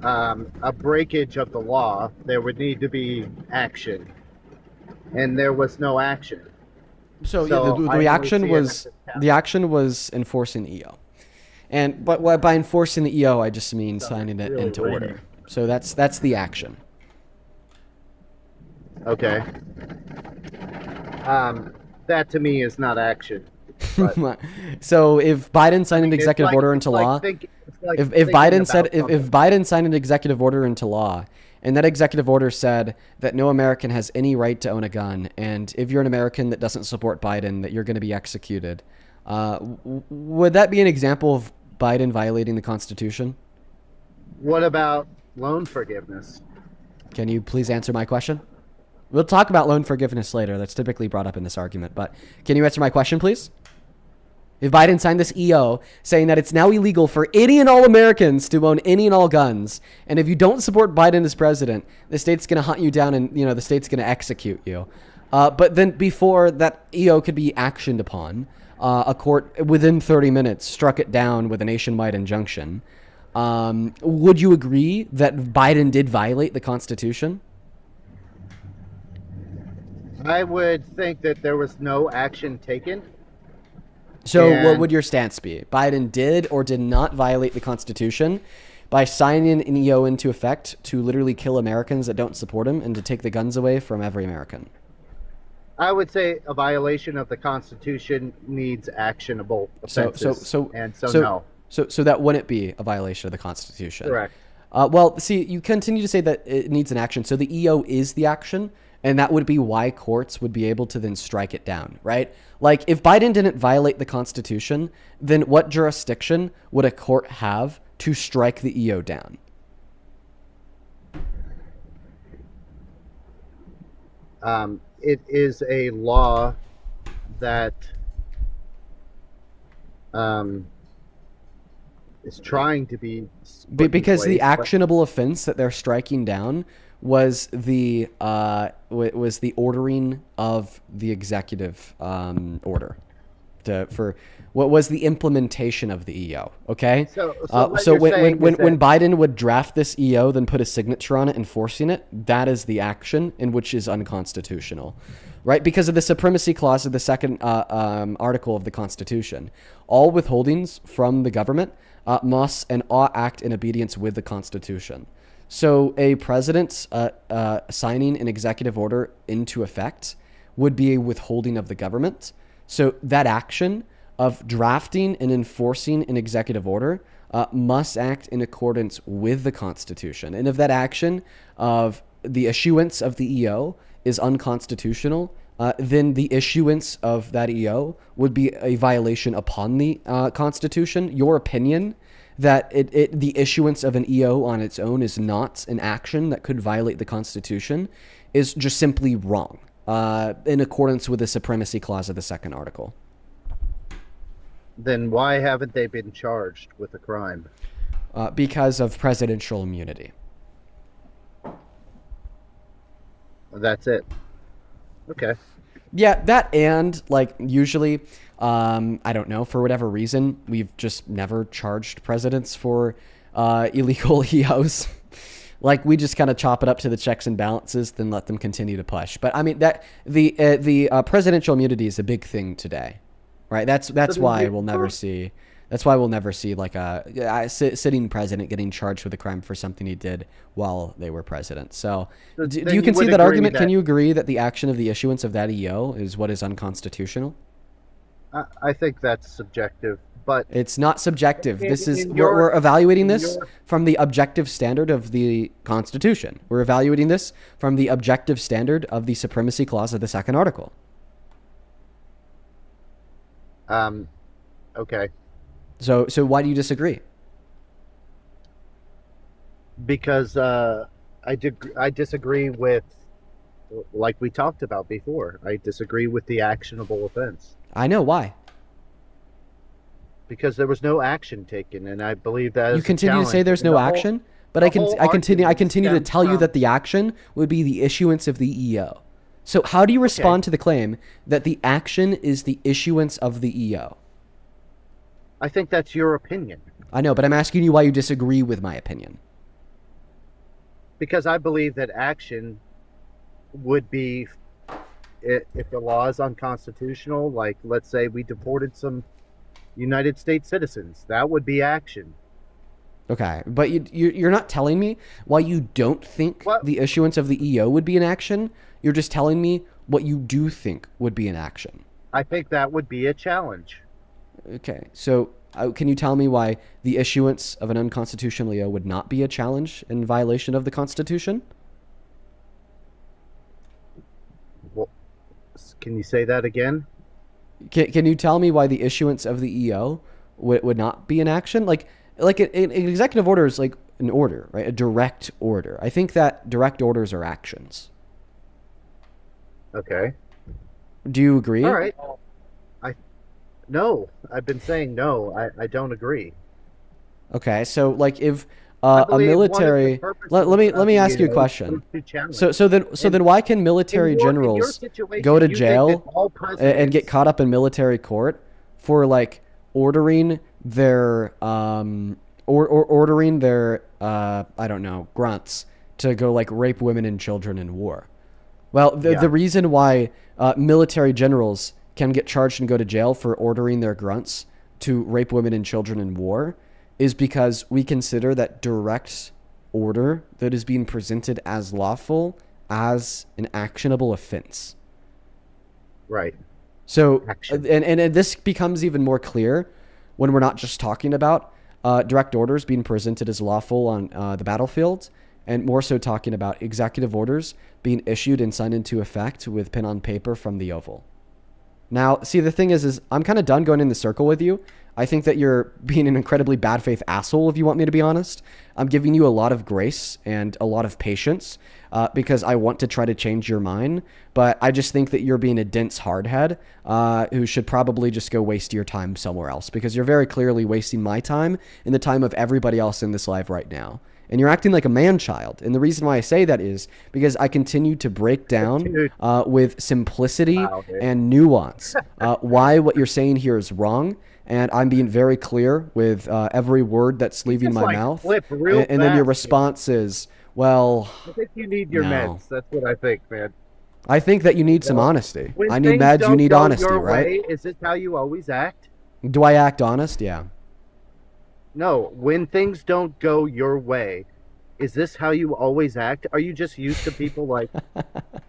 a breakage of the law, there would need to be action, and there was no action.
So the action was enforcing the EO, but by enforcing the EO, I just mean signing it into order. So that's the action.
Okay. That to me is not action.
So if Biden signed an executive order into law, if Biden signed an executive order into law, and that executive order said that no American has any right to own a gun, and if you're an American that doesn't support Biden, that you're going to be executed, would that be an example of Biden violating the Constitution?
What about loan forgiveness?
Can you please answer my question? We'll talk about loan forgiveness later. That's typically brought up in this argument, but can you answer my question, please? If Biden signed this EO saying that it's now illegal for any and all Americans to own any and all guns, and if you don't support Biden as president, the state's going to hunt you down and, the state's going to execute you. But then before that EO could be actioned upon, a court within 30 minutes struck it down with a nationwide injunction. Would you agree that Biden did violate the Constitution?
I would think that there was no action taken.
So what would your stance be? Biden did or did not violate the Constitution by signing an EO into effect to literally kill Americans that don't support him and to take the guns away from every American?
I would say a violation of the Constitution needs actionable offenses. No.
So that wouldn't be a violation of the Constitution.
Correct.
Well, see, you continue to say that it needs an action. So the EO is the action, and that would be why courts would be able to then strike it down, right? Like, if Biden didn't violate the Constitution, then what jurisdiction would a court have to strike the EO down?
It is a law that is trying to be
because the actionable offense that they're striking down was the ordering of the executive order for what was the implementation of the EO. Okay, so when Biden would draft this EO, then put a signature on it, enforcing it, that is the action in which is unconstitutional, right? Because of the supremacy clause of the second article of the Constitution, all withholdings from the government must and ought act in obedience with the Constitution. So a president signing an executive order into effect would be a withholding of the government. So that action of drafting and enforcing an executive order must act in accordance with the Constitution. And if that action of the issuance of the EO is unconstitutional, then the issuance of that EO would be a violation upon the Constitution. Your opinion that the issuance of an EO on its own is not an action that could violate the Constitution is just simply wrong, in accordance with the supremacy clause of the second article.
Then why haven't they been charged with a crime?
Because of presidential immunity.
That's it. Okay.
Yeah, that, and like usually, I don't know, for whatever reason, we've just never charged presidents for illegal EOs. Like, we just kind of chop it up to the checks and balances, then let them continue to push. But I mean, that the presidential immunity is a big thing today, right? That's why we'll never see. That's why we'll never see like a sitting president getting charged with a crime for something he did while they were president. So do you concede that argument? Can you agree that the action of the issuance of that EO is what is unconstitutional?
I think that's subjective, but
it's not subjective. This is we're evaluating this from the objective standard of the Constitution. We're evaluating this from the objective standard of the supremacy clause of the second article.
Okay.
So why do you disagree?
Because I disagree with, like we talked about before, I disagree with the actionable offense.
I know why.
Because there was no action taken, and I believe that
you continue to say there's no action, but I continue to tell you that the action would be the issuance of the EO. So how do you respond to the claim that the action is the issuance of the EO?
I think that's your opinion.
I know, but I'm asking you why you disagree with my opinion.
Because I believe that action would be, if the law is unconstitutional, like let's say we deported some United States citizens, that would be action.
Okay, but you're not telling me why you don't think the issuance of the EO would be an action. You're just telling me what you do think would be an action.
I think that would be a challenge.
Okay, so can you tell me why the issuance of an unconstitutional EO would not be a challenge in violation of the Constitution?
Well, can you say that again?
Can you tell me why the issuance of the EO would not be an action? Like an executive order is like an order, right? A direct order. I think that direct orders are actions.
Okay.
Do you agree?
All right. No, I've been saying no. I don't agree.
Okay, so like if a military, let me ask you a question. So then why can military generals go to jail and get caught up in military court for like ordering their ordering their I don't know, grunts to go like rape women and children in war? Well, the reason why military generals can get charged and go to jail for ordering their grunts to rape women and children in war is because we consider that direct order that is being presented as lawful as an actionable offense.
Right.
So, and this becomes even more clear when we're not just talking about direct orders being presented as lawful on the battlefield, and more so talking about executive orders being issued and signed into effect with pen on paper from the Oval. Now, see, the thing is I'm kind of done going in the circle with you. I think that you're being an incredibly bad faith asshole, if you want me to be honest. I'm giving you a lot of grace and a lot of patience because I want to try to change your mind. But I just think that you're being a dense hardhead who should probably just go waste your time somewhere else, because you're very clearly wasting my time and the time of everybody else in this live right now. And you're acting like a man-child. And the reason why I say that is because I continue to break down with simplicity and nuance why what you're saying here is wrong. And I'm being very clear with every word that's leaving my mouth. And then your response is, well,
I think you need your meds. That's what I think, man.
I think that you need some honesty.
When
I need meds, you need honesty, right?
Way, is this how you always act?
Do I act honest? Yeah.
No, when things don't go your way, is this how you always act? Are you just used to people like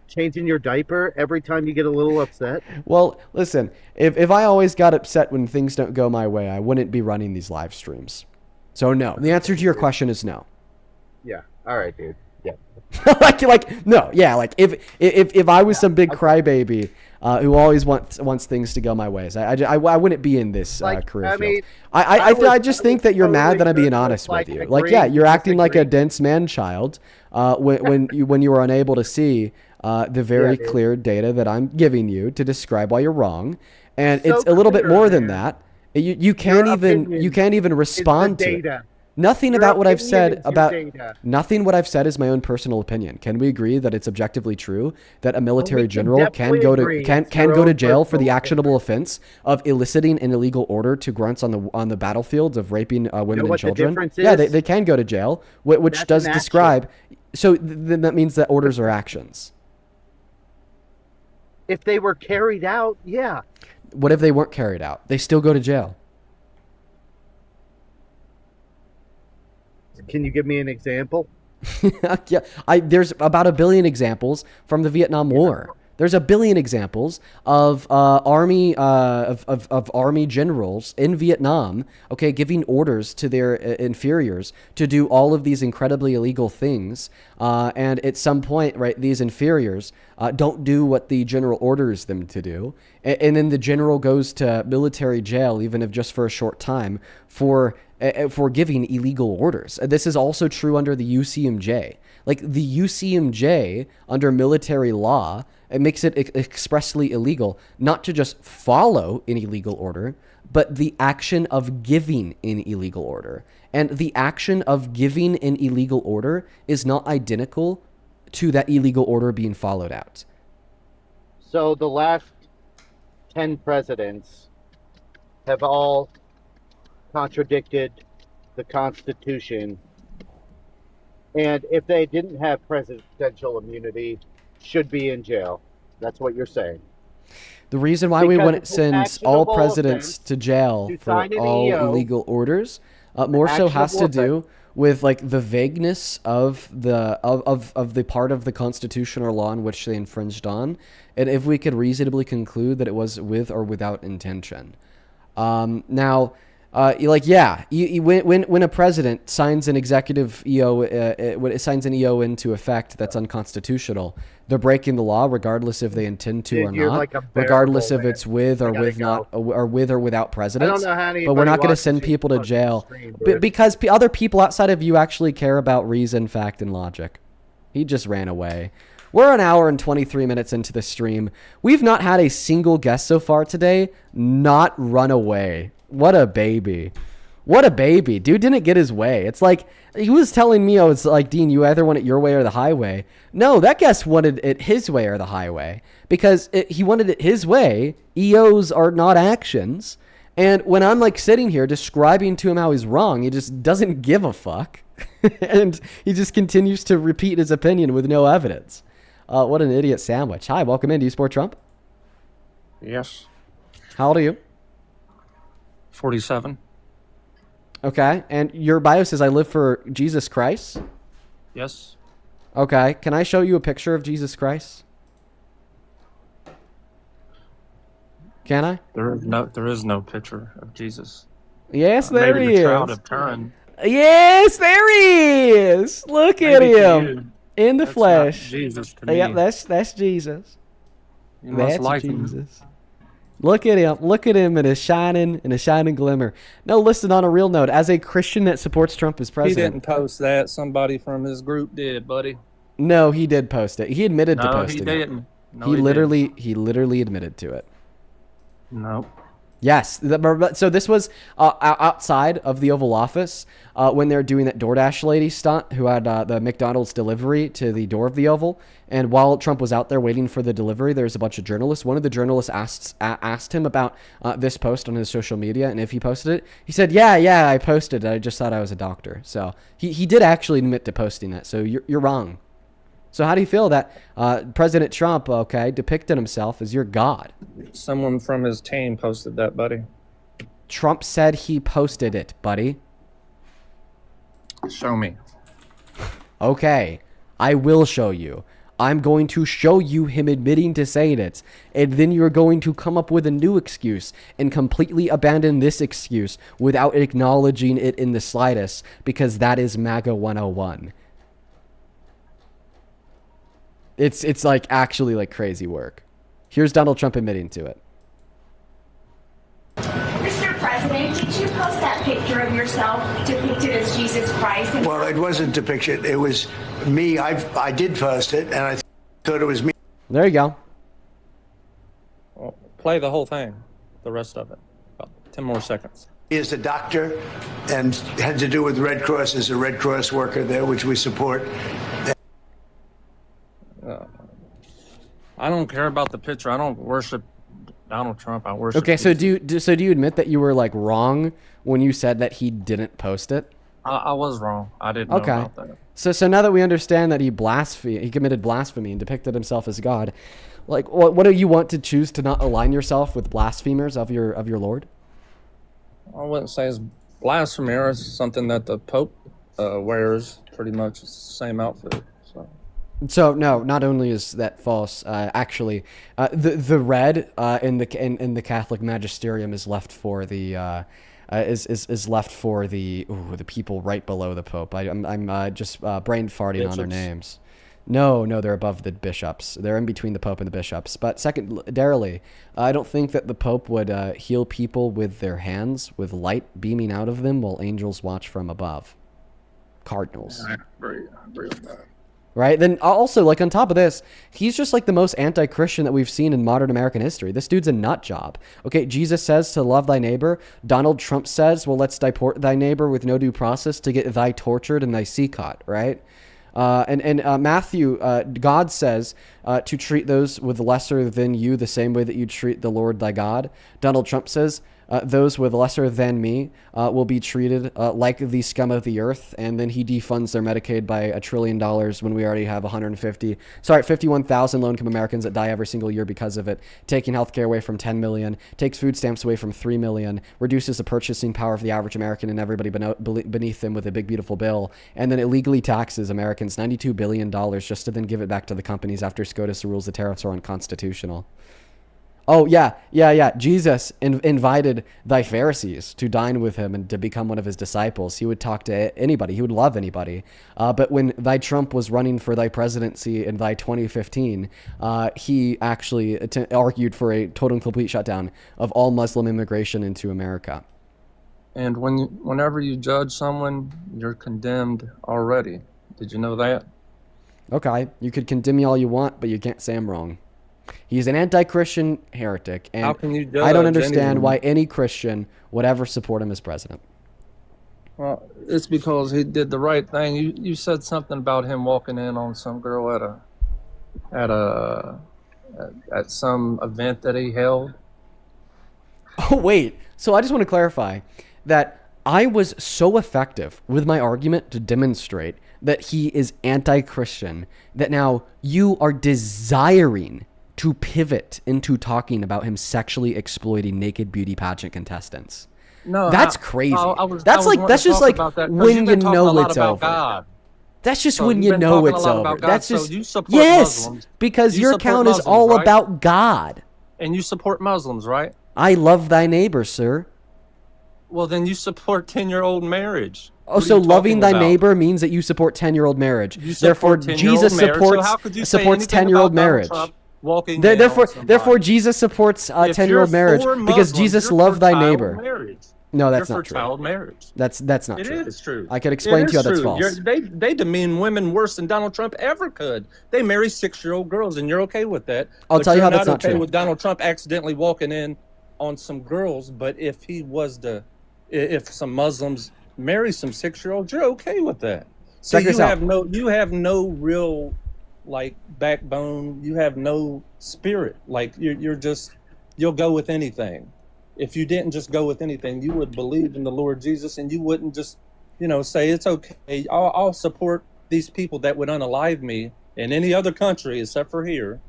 changing your diaper every time you get a little upset?
Well, listen, if I always got upset when things don't go my way, I wouldn't be running these live streams. So no, the answer to your question is no.
Yeah. All right, dude. Yeah.
like no, yeah, like if I was some big crybaby who always wants things to go my ways, I wouldn't be in this career field. I just think that you're mad that I'm being honest with you. Like, yeah, you're acting like a dense man-child when you were unable to see the very clear data that I'm giving you to describe why you're wrong, and it's a little bit more than that. You can't even respond to it. Nothing about what I've said nothing what I've said is my own personal opinion. Can we agree that it's objectively true that a military general can go to jail for the actionable offense of eliciting an illegal order to grunts on the battlefields of raping women and children? Yeah, they can go to jail, which does describe. So then that means that orders are actions.
If they were carried out, yeah.
What if they weren't carried out? They still go to jail.
Can you give me an example?
Yeah, there's about 1 billion examples from the Vietnam War. There's 1 billion examples of army generals in Vietnam, okay, giving orders to their inferiors to do all of these incredibly illegal things, and at some point, right, these inferiors don't do what the general orders them to do, and then the general goes to military jail, even if just for a short time, for giving illegal orders. This is also true under the UCMJ. Like the UCMJ under military law, it makes it expressly illegal not to just follow an illegal order, but the action of giving an illegal order. And the action of giving an illegal order is not identical to that illegal order being followed out.
So the last 10 presidents have all contradicted the Constitution, and if they didn't have presidential immunity, should be in jail. That's what you're saying.
The reason why we wouldn't send all presidents to jail for all illegal orders more so has to do with like the vagueness of the part of the Constitution or law in which they infringed on, and if we could reasonably conclude that it was with or without intention. Now, when a president signs an executive EO, when it signs an EO into effect that's unconstitutional, they're breaking the law regardless if they intend to or not, regardless if it's with or without presidents. But we're not going to send people to jail because other people outside of you actually care about reason, fact, and logic. He just ran away. We're an hour and 23 minutes into the stream. We've not had a single guest so far today not run away. What a baby. What a baby. Dude didn't get his way. It's like, he was telling me, it's like, Dean, you either want it your way or the highway. No, that guest wanted it his way or the highway. Because he wanted it his way. EOs are not actions. And when I'm like sitting here describing to him how he's wrong, he just doesn't give a fuck. And he just continues to repeat his opinion with no evidence. What an idiot sandwich. Hi, welcome in. Do you support Trump?
Yes.
How old are you?
47.
Okay, and your bio says I live for Jesus Christ?
Yes.
Okay, can I show you a picture of Jesus Christ? Can I?
There is no picture of Jesus.
Yes, there
Maybe
he
the
is.
Shroud of Turin.
Yes, there he is. Look at
Maybe to
him
you.
in the
That's
flesh.
not Jesus to me.
Yep, that's Jesus.
You must
That's
like him.
Jesus. Look at him. Look at him in a shining glimmer. No, listen, on a real note, as a Christian that supports Trump as
He
president.
didn't post that. Somebody from his group did, buddy.
No, he did post it. He admitted to
No,
posting
he
it.
didn't. No,
he literally admitted to it.
Nope.
Yes. So this was outside of the Oval Office when they were doing that DoorDash lady stunt who had the McDonald's delivery to the door of the Oval. And while Trump was out there waiting for the delivery, there's a bunch of journalists. One of the journalists asked him about this post on his social media and if he posted it. He said, yeah, I posted it. I just thought I was a doctor. So he did actually admit to posting that. So you're wrong. So how do you feel that President Trump, depicted himself as your god?
Someone from his team posted that, buddy.
Trump said he posted it, buddy.
Show me.
Okay, I will show you. I'm going to show you him admitting to saying it, and then you're going to come up with a new excuse and completely abandon this excuse without acknowledging it in the slightest, because that is MAGA 101. It's like actually like crazy work. Here's Donald Trump admitting to it.
Mr. President, did you post that picture of yourself depicted as Jesus Christ?
Well, it wasn't depicted. It was me. I did post it, and I thought it was me.
There you go.
Well, play the whole thing, the rest of it. About 10 more seconds.
He is a doctor and had to do with Red Cross as a Red Cross worker there, which we support.
I don't care about the picture. I don't worship Donald Trump. I worship.
Okay, so
Jesus.
do you admit that you were like wrong when you said that he didn't post it?
I was wrong. I didn't know about that.
So now that we understand that he committed blasphemy and depicted himself as God, like what do you want to choose to not align yourself with blasphemers of your Lord?
I wouldn't say it's blasphemy. It's something that the Pope wears. Pretty much it's the same outfit.
So no, not only is that false, actually, the red in the Catholic magisterium is left for the is left for the people right below the Pope. I'm just brain farting
Bishops.
on their names. No, they're above the bishops. They're in between the Pope and the bishops. But secondarily, I don't think that the Pope would heal people with their hands, with light beaming out of them while angels watch from above. Cardinals.
I agree with that.
Right? Then also, like, on top of this, he's just like the most anti-Christian that we've seen in modern American history. This dude's a nut job. Okay, Jesus says to love thy neighbor. Donald Trump says, well, let's deport thy neighbor with no due process to get thy tortured and thy sea caught, right? And Matthew, God says to treat those with lesser than you the same way that you treat the Lord thy God. Donald Trump says those with lesser than me will be treated like the scum of the earth. And then he defunds their Medicaid by $1 trillion when we already have 51,000 low-income Americans that die every single year because of it, taking healthcare away from 10 million, takes food stamps away from 3 million, reduces the purchasing power of the average American and everybody beneath them with a big, beautiful bill, and then illegally taxes Americans $92 billion just to then give it back to the companies after SCOTUS rules the tariffs are unconstitutional. Oh, yeah. Jesus invited thy Pharisees to dine with him and to become one of his disciples. He would talk to anybody. He would love anybody. But when thy Trump was running for thy presidency in thy 2015, he actually argued for a total and complete shutdown of all Muslim immigration into America.
And whenever you judge someone, you're condemned already. Did you know that?
Okay, you could condemn me all you want, but you can't say I'm wrong. He's an anti-Christian heretic, and
How can you judge
I don't understand
anyone?
why any Christian would ever support him as president.
Well, it's because he did the right thing. You said something about him walking in on some girl at some event that he held.
Oh, wait. So I just want to clarify that I was so effective with my argument to demonstrate that he is anti-Christian that now you are desiring to pivot into talking about him sexually exploiting naked beauty pageant contestants.
No,
that's crazy. That's just like
that,
when you know it's over.
God.
That's just
So
when
you've
you
been
know
talking
it's
a lot
over.
about God,
That's
so
just
you support
yes,
Muslims.
because
You
your
support
account is
Muslims,
all
right?
about God.
And you support Muslims, right?
I love thy neighbor, sir.
Well, then you support 10-year-old marriage.
Oh, so loving thy neighbor means that you support 10-year-old marriage. Therefore, Jesus supports 10-year-old marriage. Therefore, Jesus supports 10-year-old marriage because Jesus loved thy neighbor. No, that's not true.
Child marriage.
That's not true.
It is true.
I could explain to you how that's false.
They demean women worse than Donald Trump ever could. They marry 6-year-old girls, and you're okay with that.
I'll tell you how that's not true.
You're not okay with Donald Trump accidentally walking in on some girls, but if some Muslims marry some 6-year-olds, you're okay with that. So you have no real backbone. You have no spirit. You'll go with anything. If you didn't just go with anything, you would believe in the Lord Jesus, and you wouldn't just, say it's okay. I'll support these people that would unalive me in any other country except for here,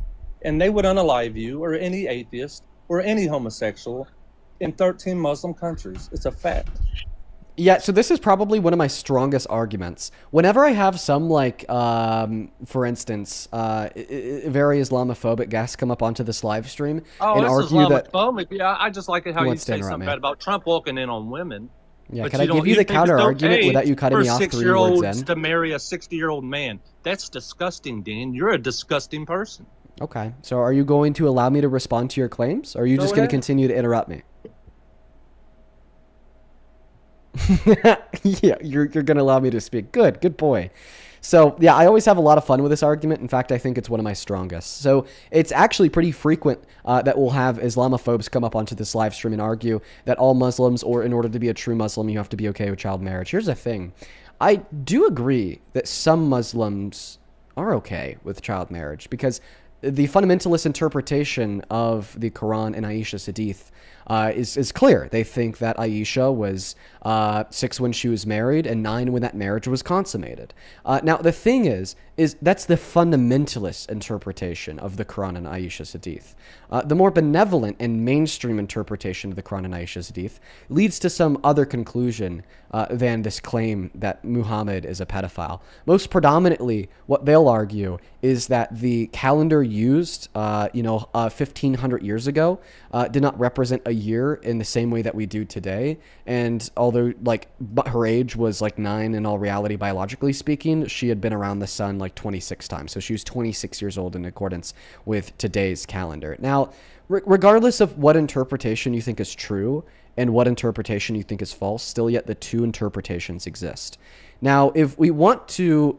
and they would unalive you or any atheist or any homosexual in 13 Muslim countries. It's a fact.
Yeah, so this is probably one of my strongest arguments. Whenever I have some, for instance, very Islamophobic guests come up onto this live stream and argue that...
Yeah, I just like it how you say something bad about Trump walking in on women.
Yeah, can I give you the counter argument without you cutting me off 3 words in?
To marry a 60-year-old man. That's disgusting, Dean. You're a disgusting person.
Okay, so are you going to allow me to respond to your claims, or are you just going to continue to interrupt me? Yeah, you're going to allow me to speak. Good boy. So, yeah, I always have a lot of fun with this argument. In fact, I think it's one of my strongest. So, it's actually pretty frequent that we'll have Islamophobes come up onto this live stream and argue that all Muslims, or in order to be a true Muslim, you have to be okay with child marriage. Here's the thing. I do agree that some Muslims are okay with child marriage because the fundamentalist interpretation of the Quran and Aisha's hadith is clear. They think that Aisha was 6 when she was married and 9 when that marriage was consummated. Now, the thing is that's the fundamentalist interpretation of the Quran and Aisha's hadith. The more benevolent and mainstream interpretation of the Quran and Aisha's hadith leads to some other conclusion than this claim that Muhammad is a pedophile. Most predominantly, what they'll argue is that the calendar used, 1,500 years ago did not represent a year in the same way that we do today. And although, her age was 9 in all reality, biologically speaking, she had been around the sun 26 times. So she was 26 years old in accordance with today's calendar. Now, regardless of what interpretation you think is true and what interpretation you think is false, still yet the two interpretations exist. Now, if we want to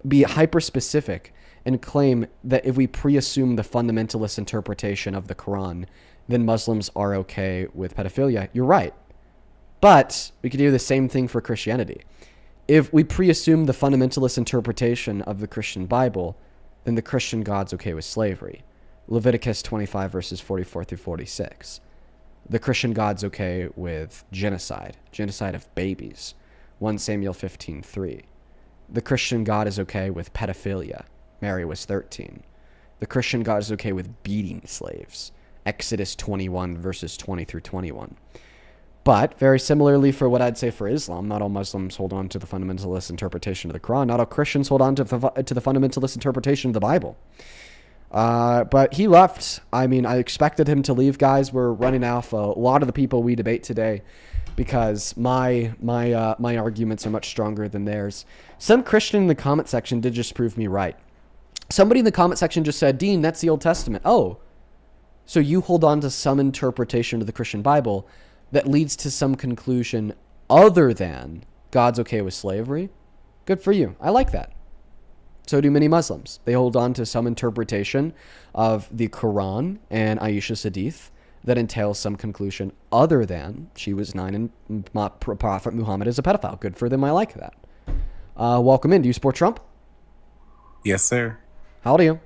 be hyper-specific and claim that if we pre-assume the fundamentalist interpretation of the Quran, then Muslims are okay with pedophilia, you're right. But we could do the same thing for Christianity. If we pre-assume the fundamentalist interpretation of the Christian Bible, then the Christian God's okay with slavery. Leviticus 25 verses 44 through 46. The Christian God's okay with genocide of babies. 1 Samuel 15:3. The Christian God is okay with pedophilia. Mary was 13. The Christian God is okay with beating slaves. Exodus 21 verses 20 through 21. But very similarly for what I'd say for Islam, not all Muslims hold on to the fundamentalist interpretation of the Quran. Not all Christians hold on to the fundamentalist interpretation of the Bible. But he left. I mean, I expected him to leave, guys. We're running off a lot of the people we debate today because my arguments are much stronger than theirs. Some Christian in the comment section did just prove me right. Somebody in the comment section just said, Dean, that's the Old Testament. Oh, so you hold on to some interpretation of the Christian Bible that leads to some conclusion other than God's okay with slavery? Good for you. I like that. So do many Muslims. They hold on to some interpretation of the Quran and Aisha's hadith that entails some conclusion other than she was 9 and Prophet Muhammad is a pedophile. Good for them. I like that. Welcome in. Do you support Trump?
Yes, sir.
How old are you?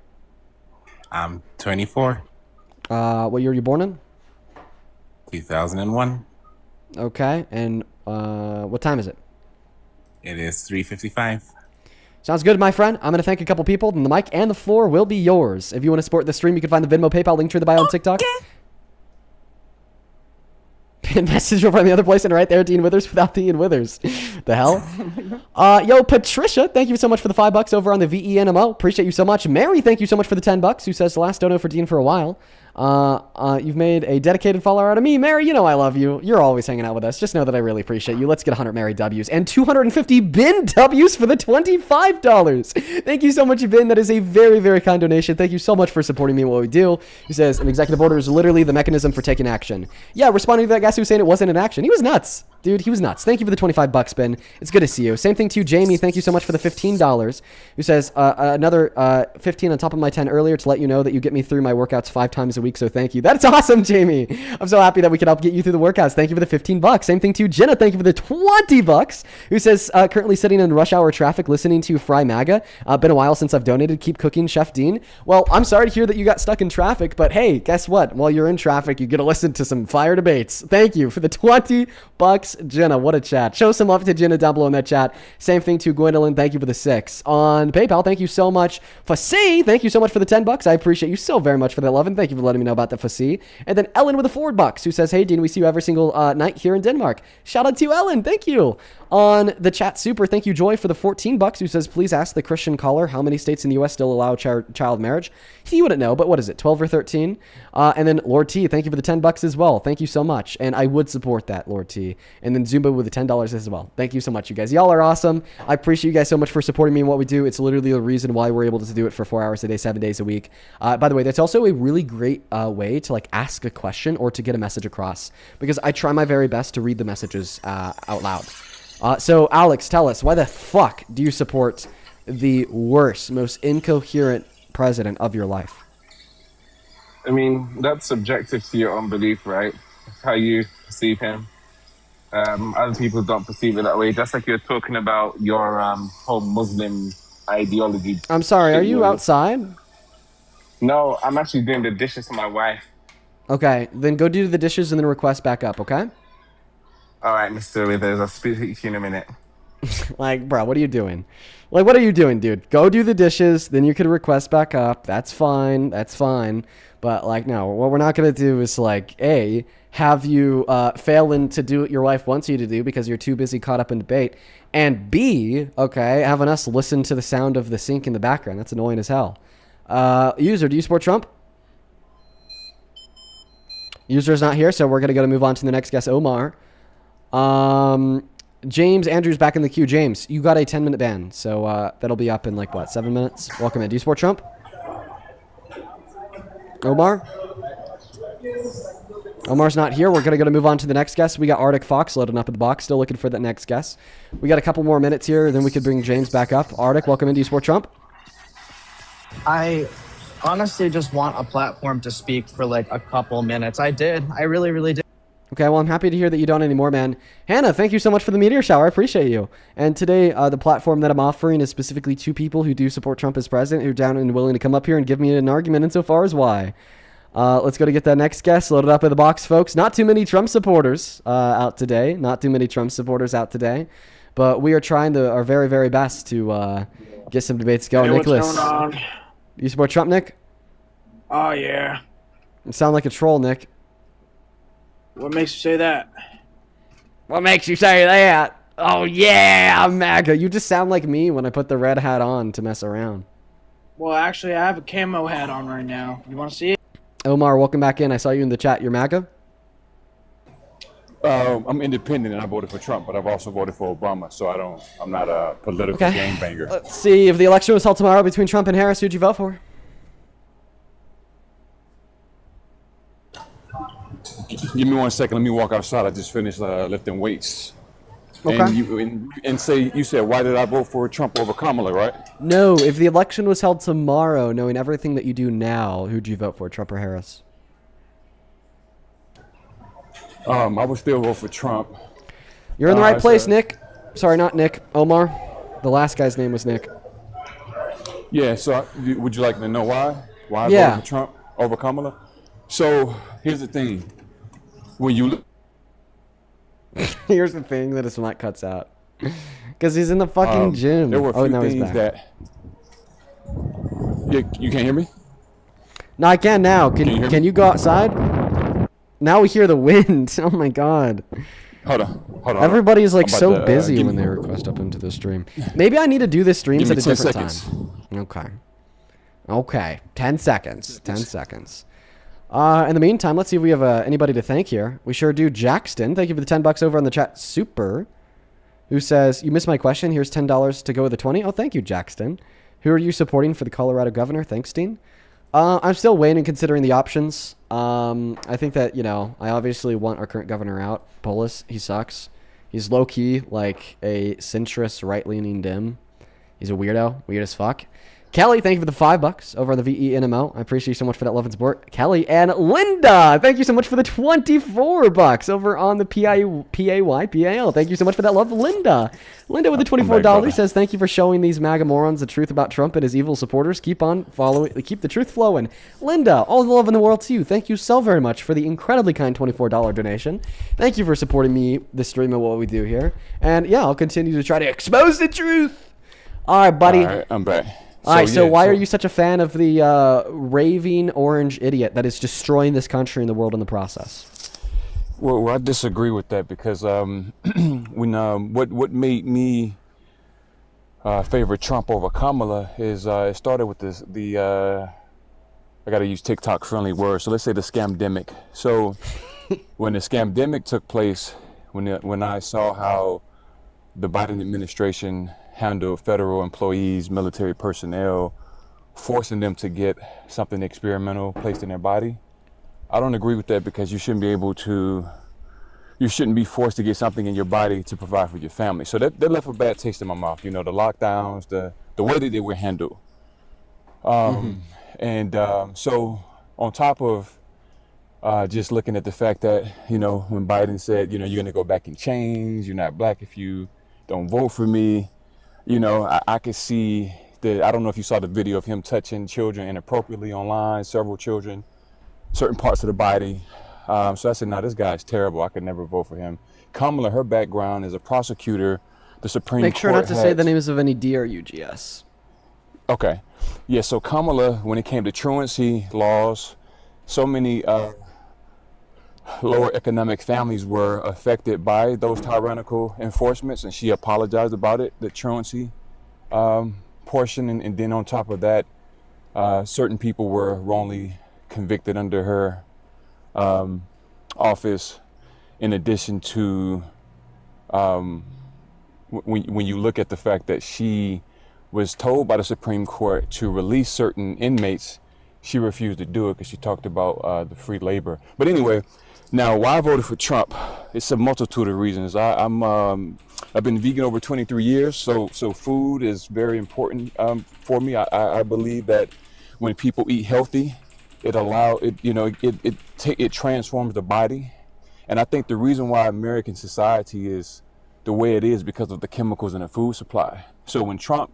I'm 24.
What year were you born in?
2001.
Okay. And what time is it?
It is 3:55.
Sounds good, my friend. I'm going to thank a couple people, and the mic and the floor will be yours. If you want to support the stream, you can find the Venmo, PayPal link to the bio on TikTok. Pin message over on the other place, and right there, Dean Withers without Dean Withers. The hell? Yo, Patricia, thank you so much for the $5 over on the VENMO. Appreciate you so much. Mary, thank you so much for the $10, who says the last dono for Dean for a while.
You've made a dedicated follower out of me. Mary, you know I love you. You're always hanging out with us. Just know that I really appreciate you. Let's get 100 Mary W's and 250 Bin W's for the $25. Thank you so much, Bin. That is a very, very kind donation. Thank you so much for supporting me in what we do. He says, an executive order is literally the mechanism for taking action. Yeah, responding to that guy who was saying it wasn't an action. He was nuts. Dude, he was nuts. Thank you for the $25, Ben. It's good to see you. Same thing to you, Jamie. Thank you so much for the $15. Who says, another 15 on top of my 10 earlier to let you know that you get me through my workouts 5 times a week, so thank you. That's awesome, Jamie. I'm so happy that we can help get you through the workouts. Thank you for the $15. Same thing to you, Jenna. Thank you for the $20. Who says, currently sitting in rush hour traffic listening to Fry MAGA. Been a while since I've donated. Keep cooking, Chef Dean. Well, I'm sorry to hear that you got stuck in traffic, but hey, guess what? While you're in traffic, you get to listen to some fire debates. Thank you for the $20, Jenna. What a chat. Show some love to Jenna down below in that chat. Same thing to Gwendolyn. Thank you for the 6. On PayPal, thank you so much. Fasi, thank you so much for the $10. I appreciate you so very much for that love, and thank you for letting me know about the Fasi. And then Ellen with the $4, who says, hey, Dean, we see you every single night here in Denmark. Shout out to you, Ellen. Thank you. On the chat super, thank you, Joy, for the $14, who says, please ask the Christian caller how many states in the U.S. still allow child marriage. He wouldn't know, but what is it, 12 or 13? And then Lord T, thank you for the $10 as well. Thank you so much. And I would support that, Lord T. And then Zumba with the $10 as well. Thank you so much, you guys. Y'all are awesome. I appreciate you guys so much for supporting me in what we do. It's literally the reason why we're able to do it for 4 hours a day, 7 days a week. By the way, that's also a really great way to like ask a question or to get a message across, because I try my very best to read the messages out loud. So Alex, tell us, why the fuck do you support the worst, most incoherent president of your life?
I mean, that's subjective to your own belief, right? How you perceive him. Other people don't perceive it that way. Just like you're talking about your whole Muslim ideology.
I'm sorry, are you outside?
No, I'm actually doing the dishes for my wife.
Okay, then go do the dishes and then request back up, okay?
All right, Mr. Withers, I'll speak to you in a minute.
Like, bro, what are you doing? Like, what are you doing, dude? Go do the dishes, then you could request back up. That's fine. That's fine. But, like, no, what we're not going to do is, like, A, have you failing to do what your wife wants you to do because you're too busy caught up in debate. And B, okay, having us listen to the sound of the sink in the background. That's annoying as hell. User, do you support Trump? User's not here, so we're going to move on to the next guest, Omar. James Andrews back in the queue. James, you got a 10-minute ban, so that'll be up in like what, 7 minutes? Welcome in. Do you support Trump? Omar? Omar's not here. We're gonna move on to the next guest. We got Arctic Fox loading up in the box, still looking for that next guest. We got a couple more minutes here, then we could bring James back up. Arctic, welcome in. Do you support Trump?
I honestly just want a platform to speak for like a couple minutes. I really, really did.
Okay, well, I'm happy to hear that you don't anymore, man. Hannah, thank you so much for the meteor shower. I appreciate you. And today, the platform that I'm offering is specifically 2 people who do support Trump as president, who are down and willing to come up here and give me an argument insofar as why. Let's go to get that next guest loaded up in the box, folks. Not too many Trump supporters out today. Not too many Trump supporters out today. But we are trying our very, very best to get some debates going.
Hey,
Nicholas,
what's going on?
You support Trump, Nick?
Oh, yeah.
You sound like a troll, Nick.
What makes you say that?
What makes you say that? Oh, yeah, I'm MAGA. You just sound like me when I put the red hat on to mess around.
Well, actually, I have a camo hat on right now. You want to see it?
Omar, welcome back in. I saw you in the chat. You're MAGA?
I'm independent and I voted for Trump, but I've also voted for Obama, so I'm not a political gangbanger.
Let's see. If the election was held tomorrow between Trump and Harris, who'd you vote for?
Give me 1 second. Let me walk outside. I just finished lifting weights.
Okay.
And you said, why did I vote for Trump over Kamala, right?
No, if the election was held tomorrow, knowing everything that you do now, who'd you vote for, Trump or Harris?
I would still vote for Trump.
You're in the right place, Nick. Sorry, not Nick. Omar. The last guy's name was Nick.
Yeah, so would you like to know why? Why I voted for Trump over Kamala? So here's the thing. When you look...
Here's the thing that his mic cuts out. Because he's in the fucking gym.
There were a few
now he's
things
back.
that... You can't hear me?
No, I can now. Can you go outside? Now we hear the wind. Oh my god.
Hold on.
Everybody's like
I'm about
so
to,
busy
give
when
me-
they request up into the stream. Maybe I need to do this streams
Give
at
me
a
10
different
seconds.
time. Okay. 10 seconds. 10 seconds. In the meantime, let's see if we have anybody to thank here. We sure do. Jackson, thank you for the $10 over on the chat. Super, who says, you missed my question. Here's $10 to go with the 20. Oh, thank you, Jackson. Who are you supporting for the Colorado governor? Thanks, Dean. I'm still weighing and considering the options. I think that, I obviously want our current governor out. Polis, he sucks. He's low-key like a centrist, right-leaning dim. He's a weirdo. Weird as fuck. Kelly, thank you for the $5 over on the VENMO. I appreciate you so much for that love and support. Kelly and Linda, thank you so much for the $24 over on the PAYPAL. Thank you so much for that love, Linda. Linda with the $24 says, thank you for showing these MAGA morons the truth about Trump and his evil supporters. Keep on following, keep the truth flowing. Linda, all the love in the world to you. Thank you so very much for the incredibly kind $24 donation. Thank you for supporting me, the stream, and what we do here. And yeah, I'll continue to try to expose the truth. All right, buddy.
All right, I'm back.
All right, so why are you such a fan of the raving orange idiot that is destroying this country and the world in the process?
Well, I disagree with that because when what made me favor Trump over Kamala is it started with I got to use TikTok friendly words. So let's say the scamdemic. So when the scamdemic took place, when I saw how the Biden administration handle federal employees, military personnel, forcing them to get something experimental placed in their body. I don't agree with that because you shouldn't be forced to get something in your body to provide for your family. So that left a bad taste in my mouth. The lockdowns, the way that they were handled. So on top of just looking at the fact that, when Biden said, you're going to go back and change, you're not black if you don't vote for me. I could see I don't know if you saw the video of him touching children inappropriately online, several children, certain parts of the body. So I said, no, this guy's terrible. I could never vote for him. Kamala, her background as a prosecutor, the Supreme Court.
Make sure not to say the names of any DRUGS.
Okay. Yeah, so Kamala, when it came to truancy laws, so many lower economic families were affected by those tyrannical enforcements, and she apologized about it, the truancy portion, and then on top of that, certain people were wrongly convicted under her office. In addition to when you look at the fact that she was told by the Supreme Court to release certain inmates, she refused to do it because she talked about the free labor. But anyway, now why I voted for Trump? It's a multitude of reasons. I've been vegan over 23 years, so food is very important for me. I believe that when people eat healthy, it transforms the body. And I think the reason why American society is the way it is because of the chemicals in the food supply. So when Trump,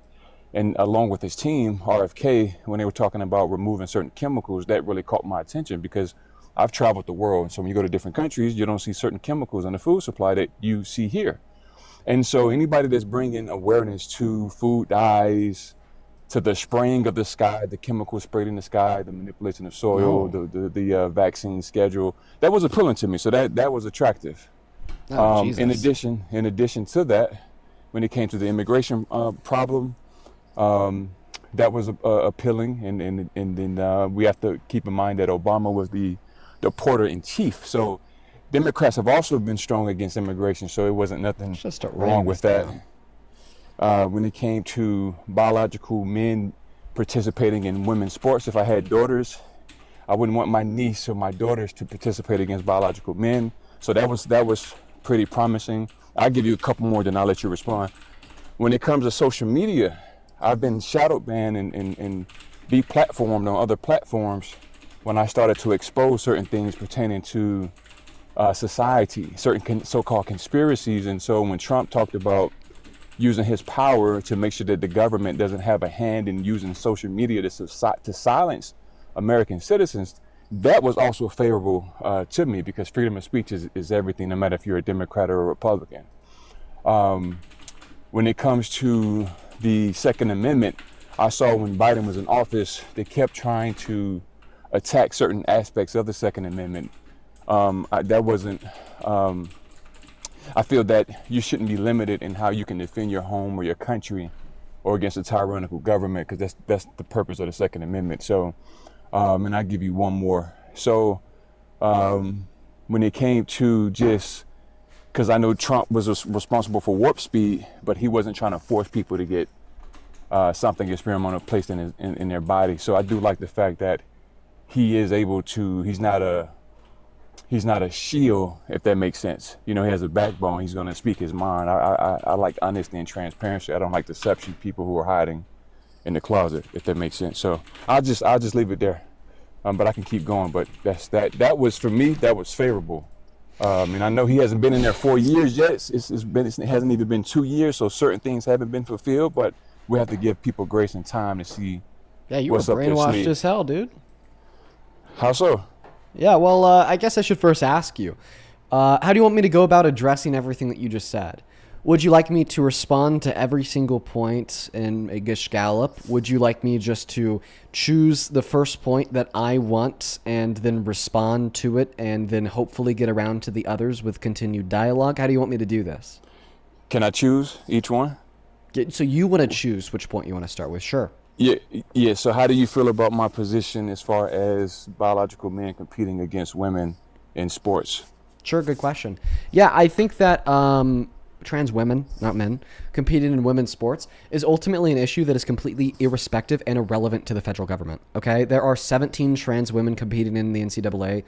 and along with his team, RFK, when they were talking about removing certain chemicals, that really caught my attention because I've traveled the world. And so when you go to different countries, you don't see certain chemicals in the food supply that you see here. And so anybody that's bringing awareness to food dyes, to the spraying of the sky, the chemicals sprayed in the sky, the manipulation of soil, the vaccine schedule, that was appealing to me. So that was attractive. In addition to that, when it came to the immigration problem, that was appealing. And then we have to keep in mind that Obama was the porter in chief. So Democrats have also been strong against immigration. So it wasn't nothing wrong with that. When it came to biological men participating in women's sports, if I had daughters, I wouldn't want my niece or my daughters to participate against biological men. So that was pretty promising. I'll give you a couple more, then I'll let you respond. When it comes to social media, I've been shadow banned and deplatformed on other platforms when I started to expose certain things pertaining to society, certain so-called conspiracies. And so when Trump talked about using his power to make sure that the government doesn't have a hand in using social media to silence American citizens, that was also favorable to me because freedom of speech is everything, no matter if you're a Democrat or a Republican. When it comes to the Second Amendment, I saw when Biden was in office, they kept trying to attack certain aspects of the Second Amendment. I feel that you shouldn't be limited in how you can defend your home or your country or against a tyrannical government, because that's the purpose of the Second Amendment. So, and I'll give you one more. So when it came to just, because I know Trump was responsible for warp speed, but he wasn't trying to force people to get something experimental placed in their body. So I do like the fact that he is able to, he's not a shield, if that makes sense. You know, he has a backbone. He's going to speak his mind. I like honesty and transparency. I don't like deception, people who are hiding in the closet, if that makes sense. So I'll just leave it there. But I can keep going. But that was, for me, that was favorable. And I know he hasn't been in there 4 years yet. It hasn't even been 2 years, so certain things haven't been fulfilled. But we have to give people grace and time to see what's up their sleeve.
Yeah, you were brainwashed as hell, dude.
How so?
Yeah, well, I guess I should first ask you, how do you want me to go about addressing everything that you just said? Would you like me to respond to every single point in a gallop? Would you like me just to choose the first point that I want and then respond to it and then hopefully get around to the others with continued dialogue? How do you want me to do this?
Can I choose each one?
So you want to choose which point you want to start with? Sure.
Yeah. So how do you feel about my position as far as biological men competing against women in sports?
Sure, good question. Yeah, I think that trans women, not men, competing in women's sports is ultimately an issue that is completely irrespective and irrelevant to the federal government, okay? There are 17 trans women competing in the NCAA.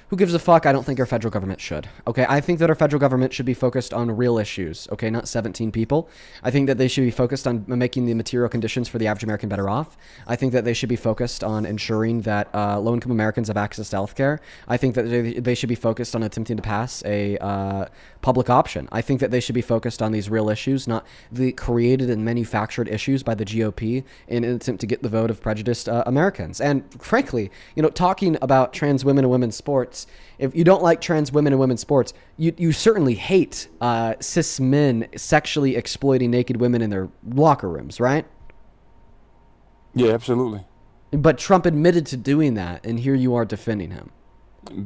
Who gives a fuck? I don't think our federal government should, okay? I think that our federal government should be focused on real issues, okay? Not 17 people. I think that they should be focused on making the material conditions for the average American better off. I think that they should be focused on ensuring that low-income Americans have access to healthcare. I think that they should be focused on attempting to pass a public option. I think that they should be focused on these real issues, not the created and manufactured issues by the GOP in an attempt to get the vote of prejudiced Americans. And frankly, talking about trans women and women's sports, if you don't like trans women and women's sports, you certainly hate cis men sexually exploiting naked women in their locker rooms, right?
Yeah, absolutely.
But Trump admitted to doing that, and here you are defending him.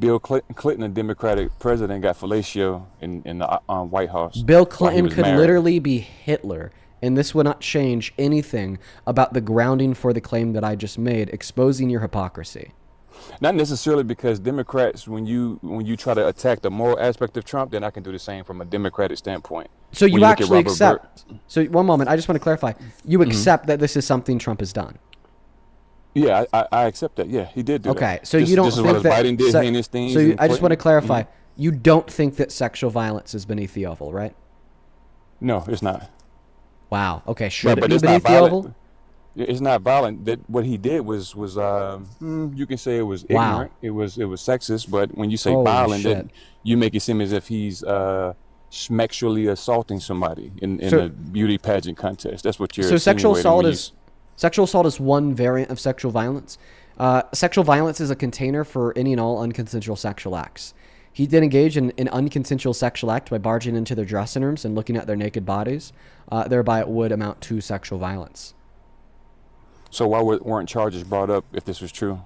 Bill Clinton, a Democratic president, got fellatio in the White House.
Bill Clinton could literally be Hitler, and this would not change anything about the grounding for the claim that I just made, exposing your hypocrisy.
Not necessarily, because Democrats, when you try to attack the moral aspect of Trump, then I can do the same from a Democratic standpoint.
So you actually accept. So one moment, I just want to clarify. You accept that this is something Trump has done.
Yeah, I accept that. Yeah, he did do that.
Okay, so you don't think that
Biden did heinous things.
So I just want to clarify. You don't think that sexual violence is beneath the oval, right?
No, it's not.
Wow. Okay, should it be
it's
beneath the oval?
It's not violent. That what he did was you can say it was ignorant. It was sexist. But when you say violent, then you make it seem as if he's sexually assaulting somebody in a beauty pageant contest. That's what you're.
So sexual assault is one variant of sexual violence. Sexual violence is a container for any and all unconsensual sexual acts. He did engage in an unconsensual sexual act by barging into their dressing rooms and looking at their naked bodies. Thereby, it would amount to sexual violence.
So why weren't charges brought up if this was true?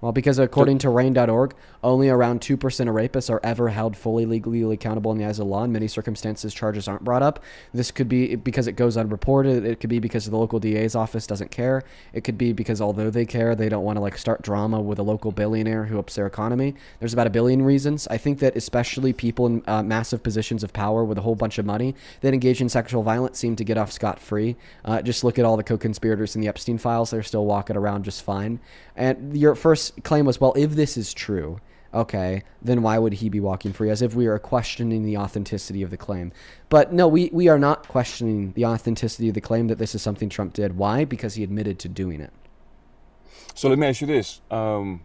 Well, because according to RAIN.org, only around 2% of rapists are ever held fully legally accountable in the eyes of the law. In many circumstances, charges aren't brought up. This could be because it goes unreported. It could be because the local DA's office doesn't care. It could be because although they care, they don't want to start drama with a local billionaire who ups their economy. There's about 1 billion reasons. I think that especially people in massive positions of power with a whole bunch of money that engage in sexual violence seem to get off scot-free. Just look at all the co-conspirators in the Epstein files. They're still walking around just fine. And your first claim was, well, if this is true, okay, then why would he be walking free? As if we are questioning the authenticity of the claim. But no, we are not questioning the authenticity of the claim that this is something Trump did. Why? Because he admitted to doing it.
So let me ask you this. When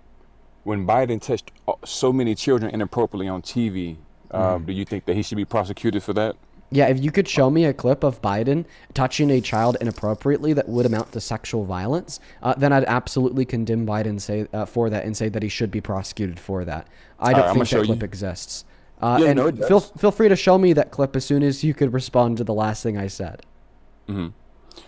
Biden touched so many children inappropriately on TV, do you think that he should be prosecuted for that?
Yeah, if you could show me a clip of Biden touching a child inappropriately that would amount to sexual violence, then I'd absolutely condemn Biden for that and say that he should be prosecuted for that. I don't think that clip exists.
No, it does.
Feel free to show me that clip as soon as you could respond to the last thing I said.
Mm-hmm.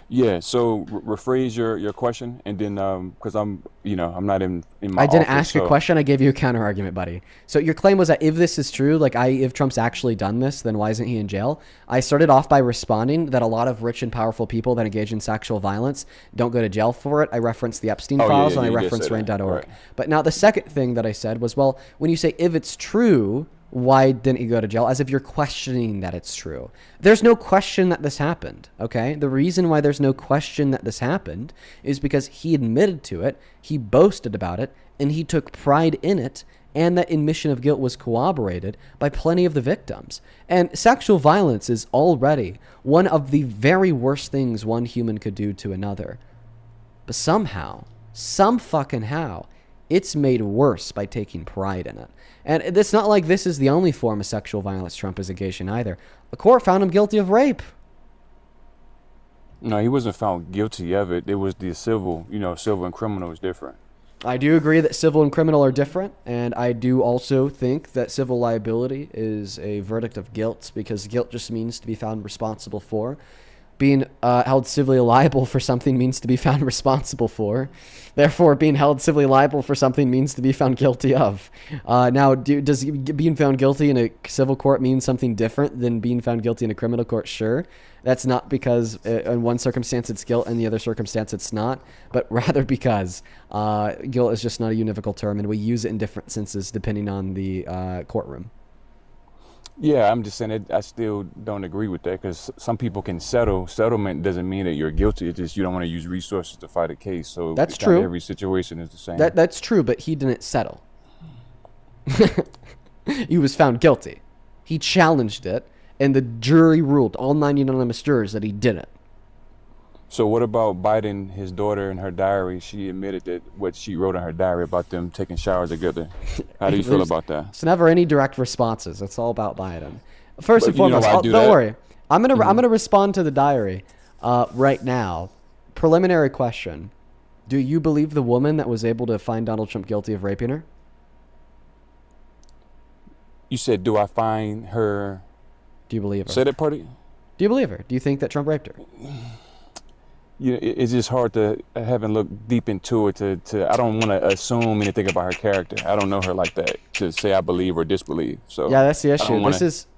Yeah, so rephrase your question, and then because I'm not in my
I didn't
office,
ask a
so
question. I gave you a counter argument, buddy. So your claim was that if this is true, like if Trump's actually done this, then why isn't he in jail? I started off by responding that a lot of rich and powerful people that engage in sexual violence don't go to jail for it. I referenced the Epstein files and I referenced RAIN.org.
Right.
But now the second thing that I said was, well, when you say if it's true, why didn't he go to jail? As if you're questioning that it's true. There's no question that this happened, okay? The reason why there's no question that this happened is because he admitted to it, he boasted about it, and he took pride in it, and that admission of guilt was corroborated by plenty of the victims. And sexual violence is already one of the very worst things one human could do to another. But somehow, some fucking how, it's made worse by taking pride in it. And it's not like this is the only form of sexual violence Trump is engaged in either. The court found him guilty of rape.
No, he wasn't found guilty of it. It was the civil, civil and criminal is different.
I do agree that civil and criminal are different, and I do also think that civil liability is a verdict of guilt, because guilt just means to be found responsible for. Being held civilly liable for something means to be found responsible for. Therefore, being held civilly liable for something means to be found guilty of. Now, does being found guilty in a civil court mean something different than being found guilty in a criminal court? Sure. That's not because in one circumstance it's guilt and the other circumstance it's not, but rather because guilt is just not a univocal term, and we use it in different senses depending on the courtroom.
Yeah, I'm just saying I still don't agree with that, because some people can settle. Settlement doesn't mean that you're guilty. It's just you don't want to use resources to fight a case. So
that's true.
Every situation is the same.
That's true, but he didn't settle. He was found guilty. He challenged it, and the jury ruled, all 9 unanimous jurors, that he didn't.
So what about Biden, his daughter, in her diary? She admitted that what she wrote in her diary about them taking showers together. How do you feel about that?
It's never any direct responses. It's all about Biden. First and foremost, don't worry. I'm gonna respond to the diary right now. Preliminary question: do you believe the woman that was able to find Donald Trump guilty of raping her?
You said, do I find her?
Do you believe her?
Say that party.
Do you believe her? Do you think that Trump raped her?
It's just hard to haven't looked deep into it to I don't want to assume anything about her character. I don't know her like that to say I believe or disbelieve. So
yeah, that's the issue.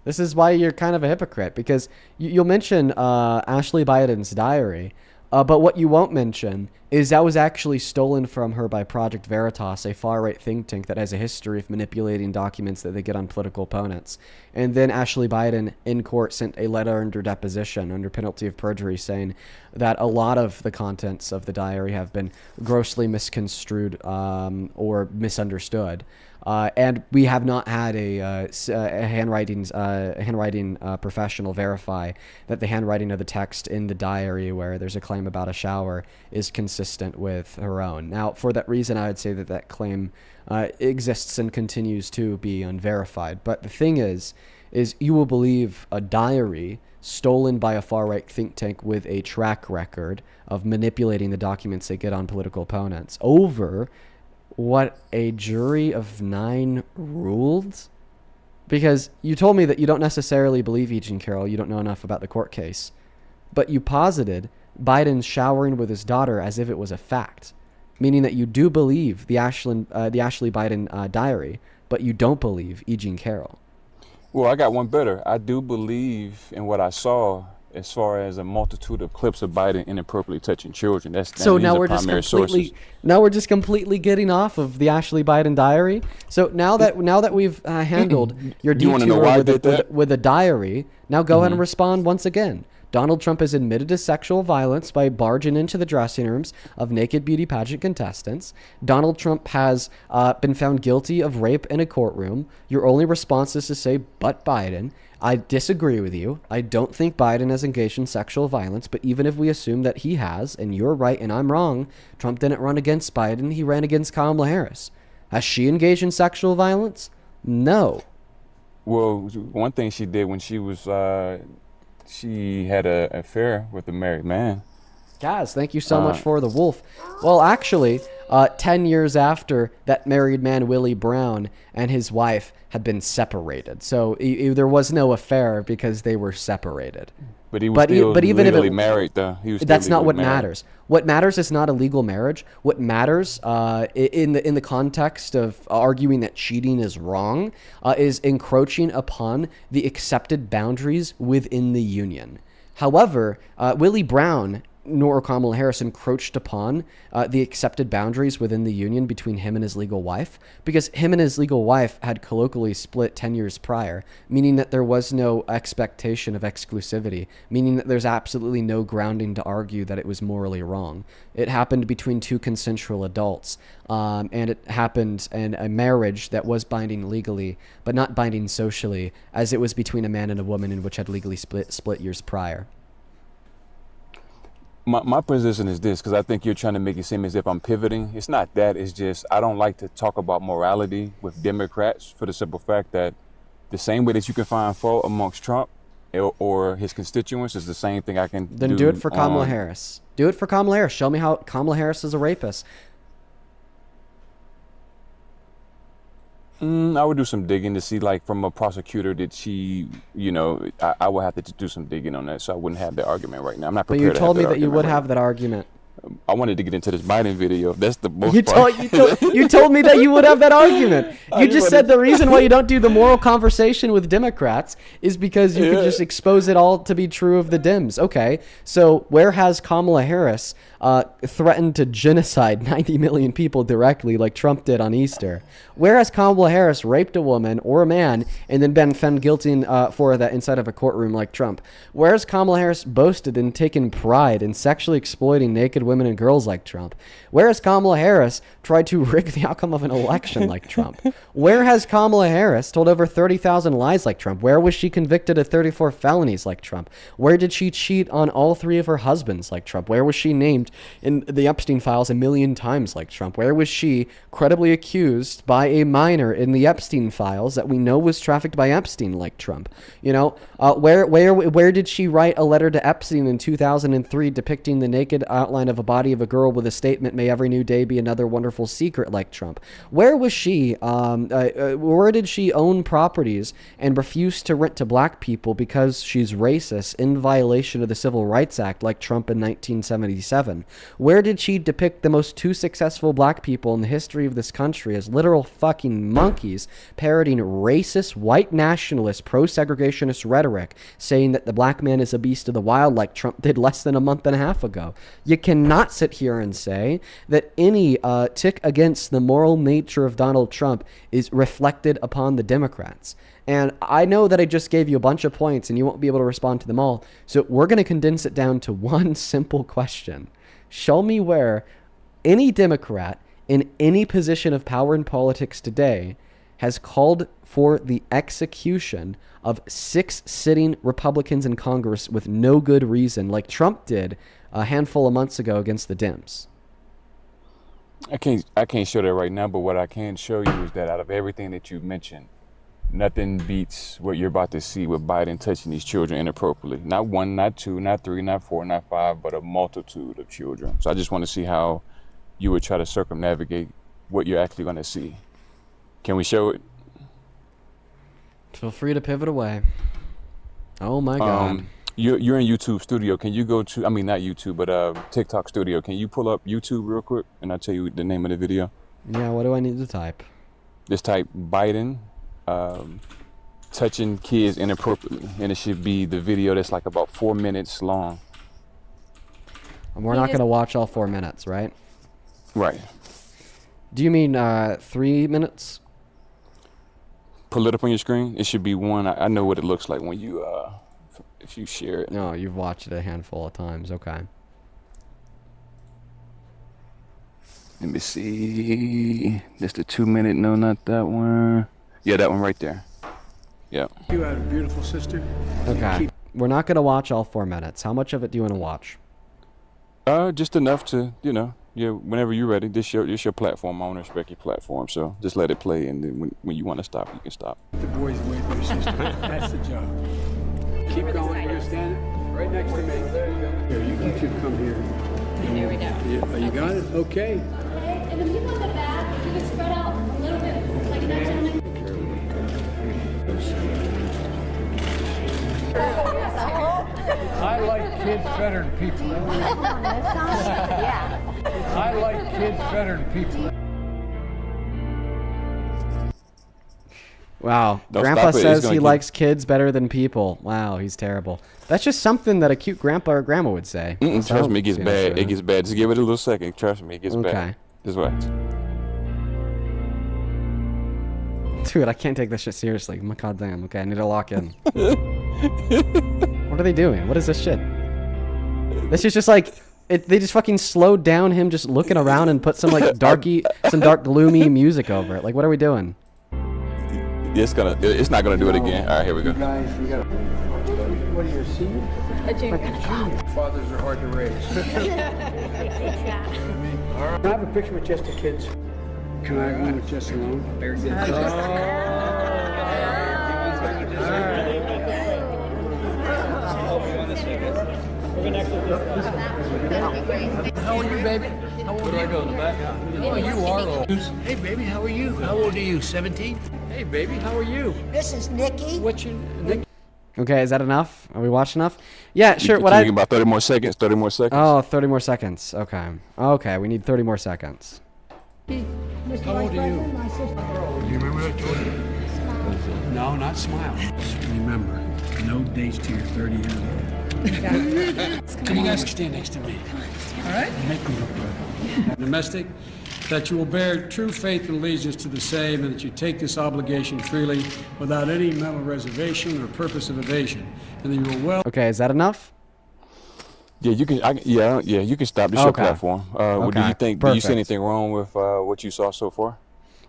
This is why you're kind of a hypocrite, because you'll mention Ashley Biden's diary, but what you won't mention is that was actually stolen from her by Project Veritas, a far-right think tank that has a history of manipulating documents that they get on political opponents. And then Ashley Biden in court sent a letter under deposition under penalty of perjury saying that a lot of the contents of the diary have been grossly misconstrued or misunderstood. And we have not had a handwriting professional verify that the handwriting of the text in the diary where there's a claim about a shower is consistent with her own. Now, for that reason, I would say that that claim exists and continues to be unverified. But the thing is you will believe a diary stolen by a far-right think tank with a track record of manipulating the documents they get on political opponents over what a jury of 9 ruled? Because you told me that you don't necessarily believe E. Jean Carroll, you don't know enough about the court case, but you posited Biden showering with his daughter as if it was a fact, meaning that you do believe the Ashley Biden diary, but you don't believe E. Jean Carroll.
Well, I got one better. I do believe in what I saw as far as a multitude of clips of Biden inappropriately touching children.
So now we're just completely getting off of the Ashley Biden diary. So now that we've handled your detour with a diary, now go ahead and respond once again. Donald Trump has admitted to sexual violence by barging into the dressing rooms of naked beauty pageant contestants. Donald Trump has been found guilty of rape in a courtroom. Your only response is to say, but Biden. I disagree with you. I don't think Biden has engaged in sexual violence, but even if we assume that he has, and you're right and I'm wrong, Trump didn't run against Biden, he ran against Kamala Harris. Has she engaged in sexual violence? No.
Well, one thing she did when she was, she had an affair with a married man.
Guys, thank you so much for the wolf. Well, actually, 10 years after that married man, Willie Brown, and his wife had been separated. So there was no affair because they were separated.
But he was still legally married, though.
That's not what matters. What matters is not a legal marriage. What matters in the context of arguing that cheating is wrong is encroaching upon the accepted boundaries within the union. However, Willie Brown nor Kamala Harris encroached upon the accepted boundaries within the union between him and his legal wife, because him and his legal wife had colloquially split 10 years prior, meaning that there was no expectation of exclusivity, meaning that there's absolutely no grounding to argue that it was morally wrong. It happened between two consensual adults, and it happened in a marriage that was binding legally, but not binding socially, as it was between a man and a woman in which had legally split years prior.
My position is this, because I think you're trying to make it seem as if I'm pivoting. It's not that. It's just I don't like to talk about morality with Democrats for the simple fact that the same way that you can find fault amongst Trump or his constituents is the same thing I can
Then do it for Kamala Harris. Do it for Kamala Harris. Show me how Kamala Harris is a rapist.
I would do some digging to see, like, from a prosecutor, did she, I would have to do some digging on that, so I wouldn't have the argument right now. I'm not prepared.
But you told me that you would have that argument.
I wanted to get into this Biden video. That's the most.
You told me that you would have that argument. You just said the reason why you don't do the moral conversation with Democrats is because you could just expose it all to be true of the Dems. Okay, so where has Kamala Harris threatened to genocide 90 million people directly like Trump did on Easter? Where has Kamala Harris raped a woman or a man and then been found guilty for that inside of a courtroom like Trump? Where has Kamala Harris boasted and taken pride in sexually exploiting naked women and girls like Trump? Where has Kamala Harris tried to rig the outcome of an election like Trump? Where has Kamala Harris told over 30,000 lies like Trump? Where was she convicted of 34 felonies like Trump? Where did she cheat on all 3 of her husbands like Trump? Where was she named in the Epstein files 1,000,000 times like Trump? Where was she credibly accused by a minor in the Epstein files that we know was trafficked by Epstein like Trump? Where did she write a letter to Epstein in 2003 depicting the naked outline of a body of a girl with a statement, "May every new day be another wonderful secret," like Trump? Where was she? Where did she own properties and refuse to rent to black people because she's racist in violation of the Civil Rights Act like Trump in 1977? Where did she depict the most 2 successful black people in the history of this country as literal fucking monkeys parroting racist, white nationalist, pro-segregationist rhetoric, saying that the black man is a beast of the wild like Trump did less than a month and a half ago? You cannot sit here and say that any tick against the moral nature of Donald Trump is reflected upon the Democrats. And I know that I just gave you a bunch of points and you won't be able to respond to them all. So we're going to condense it down to one simple question. Show me where any Democrat in any position of power in politics today has called for the execution of 6 sitting Republicans in Congress with no good reason, like Trump did a handful of months ago against the Dems.
I can't show that right now, but what I can show you is that out of everything that you've mentioned, nothing beats what you're about to see with Biden touching these children inappropriately. Not 1, not 2, not 3, not 4, not 5, but a multitude of children. So I just want to see how you would try to circumnavigate what you're actually going to see. Can we show it?
Feel free to pivot away. Oh my God.
You're in YouTube Studio. Can you go to, I mean, not YouTube, but TikTok Studio. Can you pull up YouTube real quick? And I'll tell you the name of the video.
Yeah, what do I need to type?
Just type Biden touching kids inappropriately. And it should be the video that's like about 4 minutes long.
And we're not going to watch all 4 minutes, right?
Right.
Do you mean 3 minutes?
Pull it up on your screen. It should be 1. I know what it looks like when you, if you share it.
No, you've watched it a handful of times. Okay.
Let me see. Just the 2 minute. No, not that one. Yeah, that one right there. Yeah.
You had a beautiful sister.
Okay. We're not going to watch all 4 minutes. How much of it do you want to watch?
Just enough to, yeah, whenever you're ready. This your platform. I want to respect your platform. So just let it play, and then when you want to stop, you can stop.
The boys away from your sister. That's the job. Keep going. You're standing right next to me. There you go. Here, you two come here.
There we go.
Yeah, you got it? Okay.
kids better than people.
Yeah.
I like kids better than people.
Wow.
Don't
Grandpa
stop it. It's
says
gonna
he
keep-
likes kids better than people. Wow, he's terrible. That's just something that a cute grandpa or grandma would say. So I
Trust
don't
me, it gets
see an issue
bad.
with
It gets bad. Just give it a little second. Trust me, it gets
Okay.
bad. Just watch.
Dude, I can't take this shit seriously. My goddamn. Okay, I need to lock in. What are they doing? What is this shit? This is just like they just fucking slowed down him just looking around and put some like some dark gloomy music over it. Like, what are we doing?
It's not gonna do it again. All right, here we go.
Guys, we got. What are you, a senior?
A junior.
Fathers are hard to raise. Can I have a picture with just the kids? Can I go with just alone? Very good. How are you, baby? How old are you? Go in the back. Oh, you are old. Hey, baby, how are you? How old are you? 17? Hey, baby, how are you?
This is Nikki.
What's your Nick?
Okay, is that enough? Are we watched enough? Yeah, sure. What
Can you give about 30 more seconds? 30 more seconds.
Oh, 30 more seconds. Okay. Okay, we need 30 more seconds.
How old are you? Do you remember what I told you? No, not smile. Remember, no dates till you're 30 years old. Can you guys stand next to me? All right? Make me look good. Domestic, that you will bear true faith and allegiance to the same, and that you take this obligation freely without any mental reservation or purpose of evasion, and that you will well.
Okay, is that enough?
Yeah, you can. You can stop the show
Okay.
platform. What do
Okay,
you think? Do you see
perfect.
anything wrong with what you saw so far?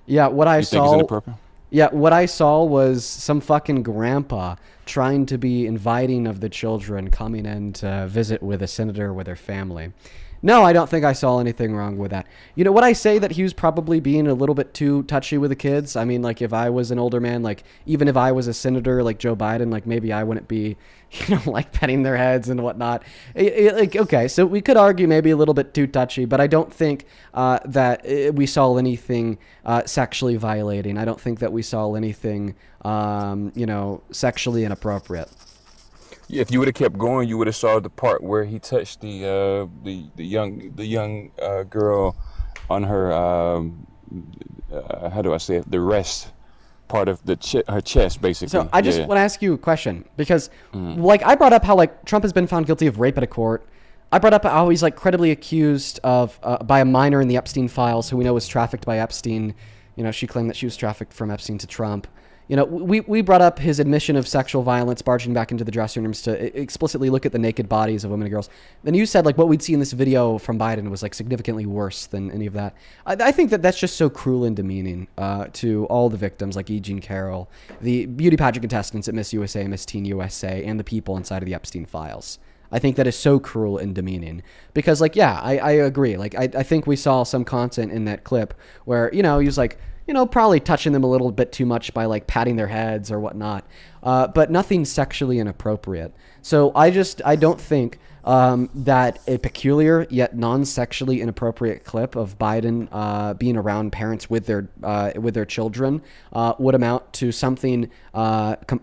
Yeah, what I
You think it's
saw.
inappropriate?
Yeah, what I saw was some fucking grandpa trying to be inviting of the children coming in to visit with a senator with their family. No, I don't think I saw anything wrong with that. You know, would I say that he was probably being a little bit too touchy with the kids? I mean, like, if I was an older man, like, even if I was a senator like Joe Biden, like, maybe I wouldn't be, you know, like, petting their heads and whatnot. Like, okay, so we could argue maybe a little bit too touchy, but I don't think that we saw anything sexually violating. I don't think that we saw anything, you know, sexually inappropriate.
If you would have kept going, you would have saw the part where he touched the young girl on her how do I say it, the rest part of the her chest, basically.
So I just
Yeah.
want to ask you a question because, like, I brought up how like Trump has been found guilty of rape at a court. I brought up how he's like credibly accused of by a minor in the Epstein files who we know was trafficked by Epstein. You know, she claimed that she was trafficked from Epstein to Trump. You know, we brought up his admission of sexual violence, barging back into the dressing rooms to explicitly look at the naked bodies of women and girls. Then you said, like, what we'd see in this video from Biden was, like, significantly worse than any of that. I think that that's just so cruel and demeaning to all the victims, like E. Jean Carroll, the beauty pageant contestants at Miss USA, Miss Teen USA, and the people inside of the Epstein files. I think that is so cruel and demeaning because, like, yeah, I agree. Like, I think we saw some content in that clip where, you know, he was like, you know, probably touching them a little bit too much by like patting their heads or whatnot, but nothing sexually inappropriate. So I don't think that a peculiar yet non-sexually inappropriate clip of Biden being around parents with their children would amount to something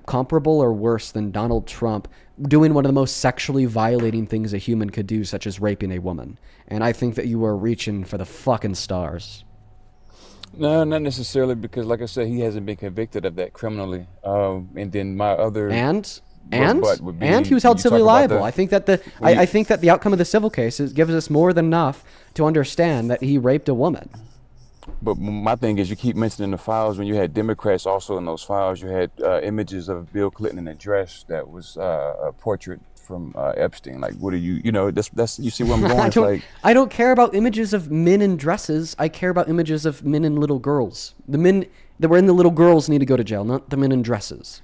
comparable or worse than Donald Trump doing one of the most sexually violating things a human could do, such as raping a woman. And I think that you are reaching for the fucking stars.
No, not necessarily, because like I said, he hasn't been convicted of that criminally. And then my other
and
would be,
he was held
you
civilly
talk about
liable. I think that I think that the outcome of the civil case gives us more than enough to understand that he raped a woman.
But my thing is, you keep mentioning the files. When you had Democrats also in those files, you had images of Bill Clinton in a dress that was a portrait from Epstein. Like, what are you know, that's you see where I'm going?
I don't care about images of men in dresses. I care about images of men and little girls. The men that were in the little girls need to go to jail, not the men in dresses.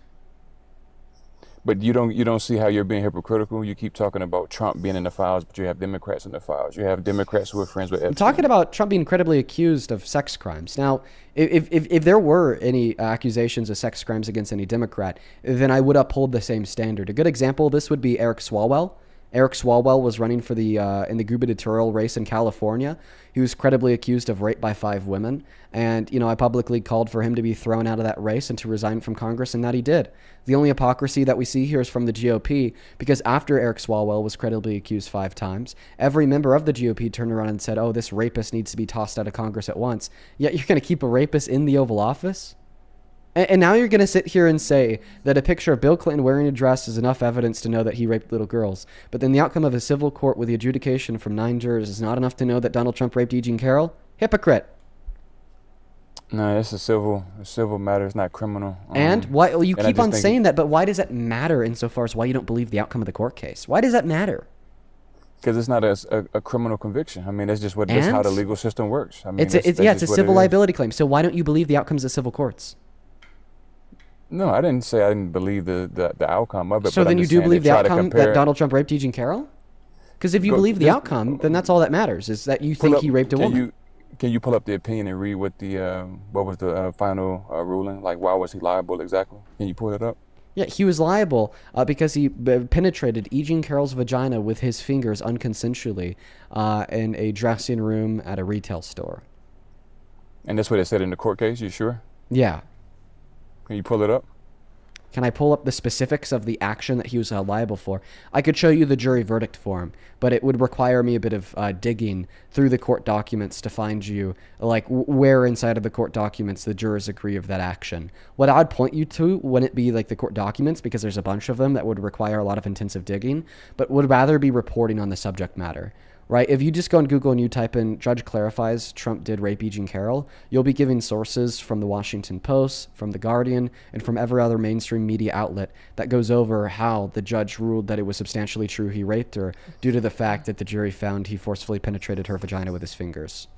But you don't see how you're being hypocritical. You keep talking about Trump being in the files, but you have Democrats in the files. You have Democrats who are friends with Epstein.
I'm talking about Trump being credibly accused of sex crimes. Now, if there were any accusations of sex crimes against any Democrat, then I would uphold the same standard. A good example of this would be Eric Swalwell. Eric Swalwell was running for the in the gubernatorial race in California. He was credibly accused of rape by 5 women. And, I publicly called for him to be thrown out of that race and to resign from Congress, and that he did. The only hypocrisy that we see here is from the GOP, because after Eric Swalwell was credibly accused 5 times, every member of the GOP turned around and said, oh, this rapist needs to be tossed out of Congress at once. Yet you're going to keep a rapist in the Oval Office? And now you're going to sit here and say that a picture of Bill Clinton wearing a dress is enough evidence to know that he raped little girls. But then the outcome of a civil court with the adjudication from 9 jurors is not enough to know that Donald Trump raped E. Jean Carroll? Hypocrite.
No, it's a civil matter. It's not criminal.
And why you keep on saying that, but why does that matter insofar as why you don't believe the outcome of the court case? Why does that matter?
Because it's not a criminal conviction. I mean, that's just that's how the legal system works. I mean,
it's a civil liability claim. So why don't you believe the outcomes of civil courts?
No, I didn't say I didn't believe the outcome of it.
So
but
then you do believe the outcome that Donald Trump raped E. Jean Carroll? Because if you believe the outcome, then that's all that matters, is that you think he raped a woman.
Can you pull up the opinion and read what was the final ruling? Like, why was he liable exactly? Can you pull it up?
Yeah, he was liable because he penetrated E. Jean Carroll's vagina with his fingers unconsensually in a dressing room at a retail store.
And that's what it said in the court case? You sure?
Yeah.
Can you pull it up?
Can I pull up the specifics of the action that he was liable for? I could show you the jury verdict form, but it would require me a bit of digging through the court documents to find you, like, where inside of the court documents the jurors agree of that action. What I'd point you to wouldn't be, like, the court documents, because there's a bunch of them that would require a lot of intensive digging, but would rather be reporting on the subject matter. Right? If you just go on Google and you type in "Judge clarifies Trump did rape E. Jean Carroll," you'll be giving sources from the Washington Post, from the Guardian, and from every other mainstream media outlet that goes over how the judge ruled that it was substantially true he raped her due to the fact that the jury found he forcefully penetrated her vagina with his fingers.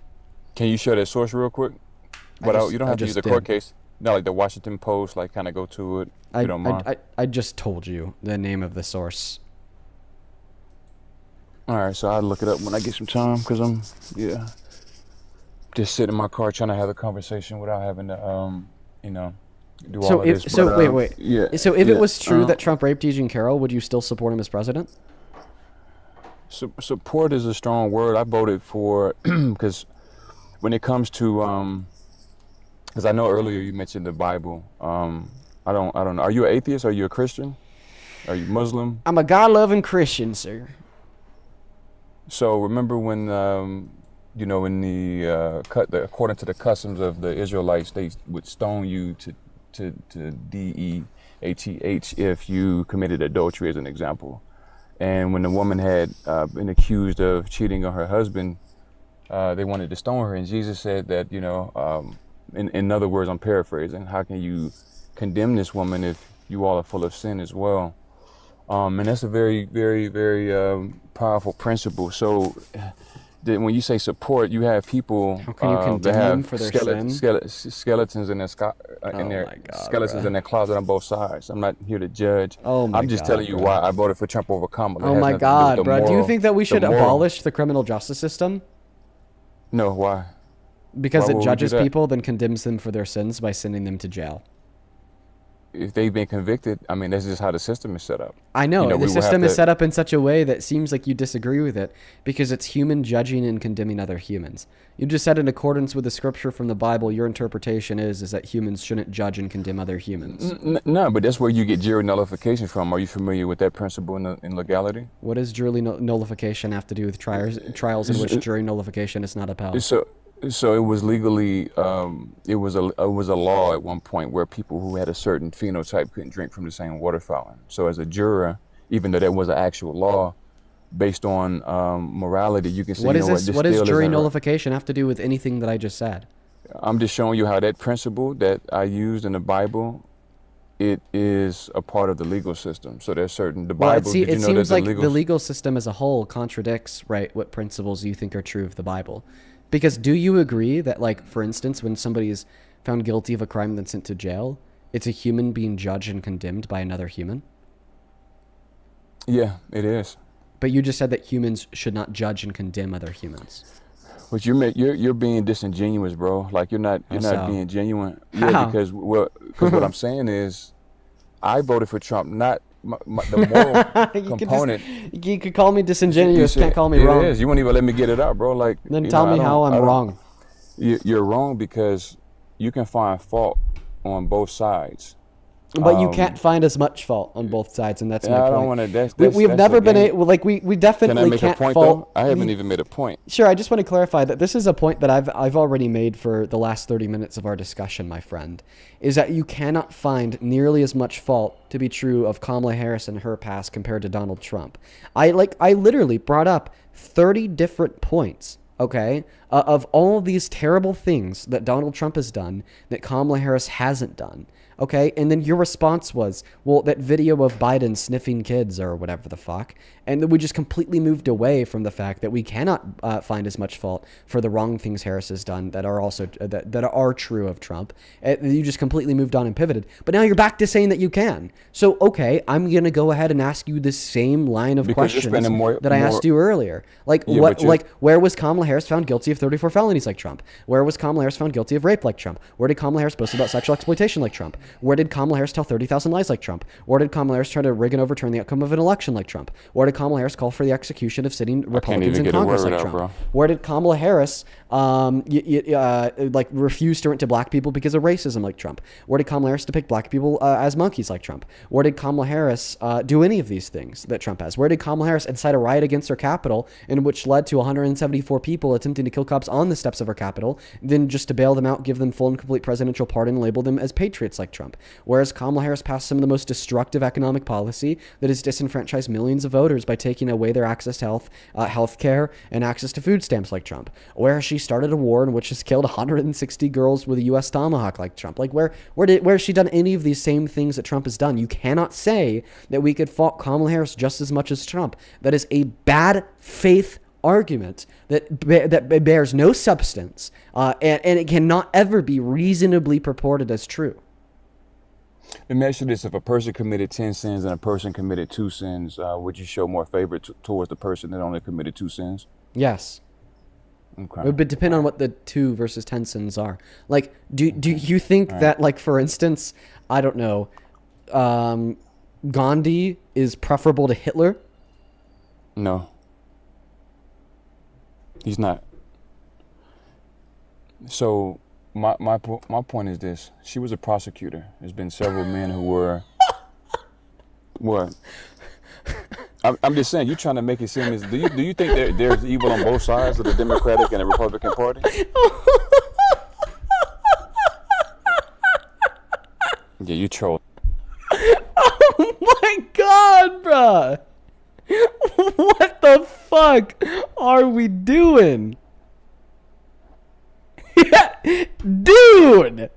Can you show that source real quick? But you don't have to use the court case. No, like the Washington Post, like kind of go to it. If you don't mind.
I just told you the name of the source.
All right, so I'll look it up when I get some time, because I'm just sitting in my car trying to have a conversation without having to do all of this.
So wait. Yeah. So if it was true that Trump raped E. Jean Carroll, would you still support him as president?
Support is a strong word. I voted for because when it comes to because I know earlier you mentioned the Bible. I don't know. Are you an atheist? Are you a Christian? Are you Muslim?
I'm a God-loving Christian, sir.
So remember when, in the according to the customs of the Israelites, they would stone you to DEATH if you committed adultery, as an example. And when the woman had been accused of cheating on her husband, they wanted to stone her. And Jesus said that, in other words, I'm paraphrasing, how can you condemn this woman if you all are full of sin as well? And that's a very, very, very powerful principle. So when you say support, you have people that have
for their
skeletons in their skeletons in their closet on both sides. I'm not here to judge. I'm just telling you why I voted for Trump over Kamala.
Oh my God, bro! Do you think that we should abolish the criminal justice system?
No, why?
Because it judges people, then condemns them for their sins by sending them to jail.
If they've been convicted, I mean, that's just how the system is set up.
I know. The system is set up in such a way that seems like you disagree with it because it's human judging and condemning other humans. You just said in accordance with the scripture from the Bible, your interpretation is that humans shouldn't judge and condemn other humans.
No, but that's where you get jury nullification from. Are you familiar with that principle in legality?
What does jury nullification have to do with trials in which jury nullification is not upheld?
So it was legally, it was a law at one point where people who had a certain phenotype couldn't drink from the same water fountain. So as a juror, even though that was an actual law, based on morality, you can say,
what does jury nullification have to do with anything that I just said?
I'm just showing you how that principle that I used in the Bible, it is a part of the legal system. So there's certain
Bible. It seems like the legal system as a whole contradicts, right, what principles you think are true of the Bible. Because do you agree that, like, for instance, when somebody is found guilty of a crime and then sent to jail, it's a human being judged and condemned by another human?
Yeah, it is.
But you just said that humans should not judge and condemn other humans.
But you're being disingenuous, bro. Like you're not being genuine. Yeah, because what I'm saying is, I voted for Trump not the moral component.
You could call me disingenuous. Can't call me wrong.
It is. You won't even let me get it out, bro. Like
then tell me how I'm wrong.
You're wrong because you can find fault on both sides.
But you can't find as much fault on both sides, and that's my point.
I don't want to.
We've never been able, like we definitely
Can I make
can't
a point,
fault.
though? I haven't even made a point.
Sure, I just want to clarify that this is a point that I've already made for the last 30 minutes of our discussion, my friend, is that you cannot find nearly as much fault to be true of Kamala Harris and her past compared to Donald Trump. I literally brought up 30 different points. Okay, of all of these terrible things that Donald Trump has done that Kamala Harris hasn't done. Okay, and then your response was, well, that video of Biden sniffing kids or whatever the fuck. And then we just completely moved away from the fact that we cannot find as much fault for the wrong things Harris has done that are also that are true of Trump. You just completely moved on and pivoted. But now you're back to saying that you can. So, okay, I'm going to go ahead and ask you the same line of questions that I asked you earlier. Like, where was Kamala Harris found guilty of 34 felonies like Trump? Where was Kamala Harris found guilty of rape like Trump? Where did Kamala Harris boast about sexual exploitation like Trump? Where did Kamala Harris tell 30,000 lies like Trump? Where did Kamala Harris try to rig and overturn the outcome of an election like Trump? Where did Kamala Harris call for the execution of sitting Republicans in Congress like Trump? Where did Kamala Harris refuse to rent to black people because of racism like Trump? Where did Kamala Harris depict black people as monkeys like Trump? Where did Kamala Harris do any of these things that Trump has? Where did Kamala Harris incite a riot against her Capitol, in which led to 174 people attempting to kill cops on the steps of her Capitol, then just to bail them out, give them full and complete presidential pardon, and label them as patriots like Trump? Whereas Kamala Harris passed some of the most destructive economic policy that has disenfranchised millions of voters by taking away their access to health care and access to food stamps like Trump. Where she started a war in which has killed 160 girls with a U.S. Tomahawk like Trump. Like where has she done any of these same things that Trump has done? You cannot say that we could fault Kamala Harris just as much as Trump. That is a bad faith argument that bears no substance, and it cannot ever be reasonably purported as true.
Let me ask you this: if a person committed 10 sins and a person committed 2 sins, would you show more favor towards the person that only committed 2 sins?
Yes.
Okay.
It would depend on what the 2 versus 10 sins are. Like, do you think that, like, for instance, I don't know, Gandhi is preferable to Hitler?
No. He's not. So my point is this: she was a prosecutor. There's been several men who were. What? I'm just saying. You're trying to make it seem as. Do you think there's evil on both sides of the Democratic and the Republican Party? Yeah, you troll.
Oh my God, bruh. What the fuck are we doing? Dude!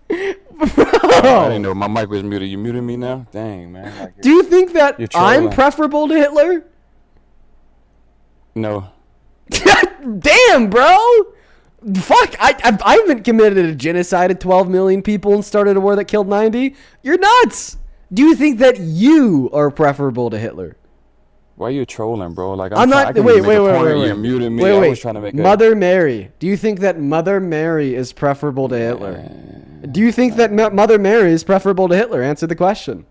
Bro!
I didn't know my mic was muted. You muted me now? Dang, man. Like,
do you think that I'm preferable to Hitler?
No.
Damn, bro! Fuck, I haven't committed a genocide of 12 million people and started a war that killed 90. You're nuts! Do you think that you are preferable to Hitler?
Why are you trolling, bro? Like
I'm not. Wait.
You're muting me. I was trying to make
Mother Mary. Do you think that Mother Mary is preferable to Hitler? Do you think that Mother Mary is preferable to Hitler? Answer the question.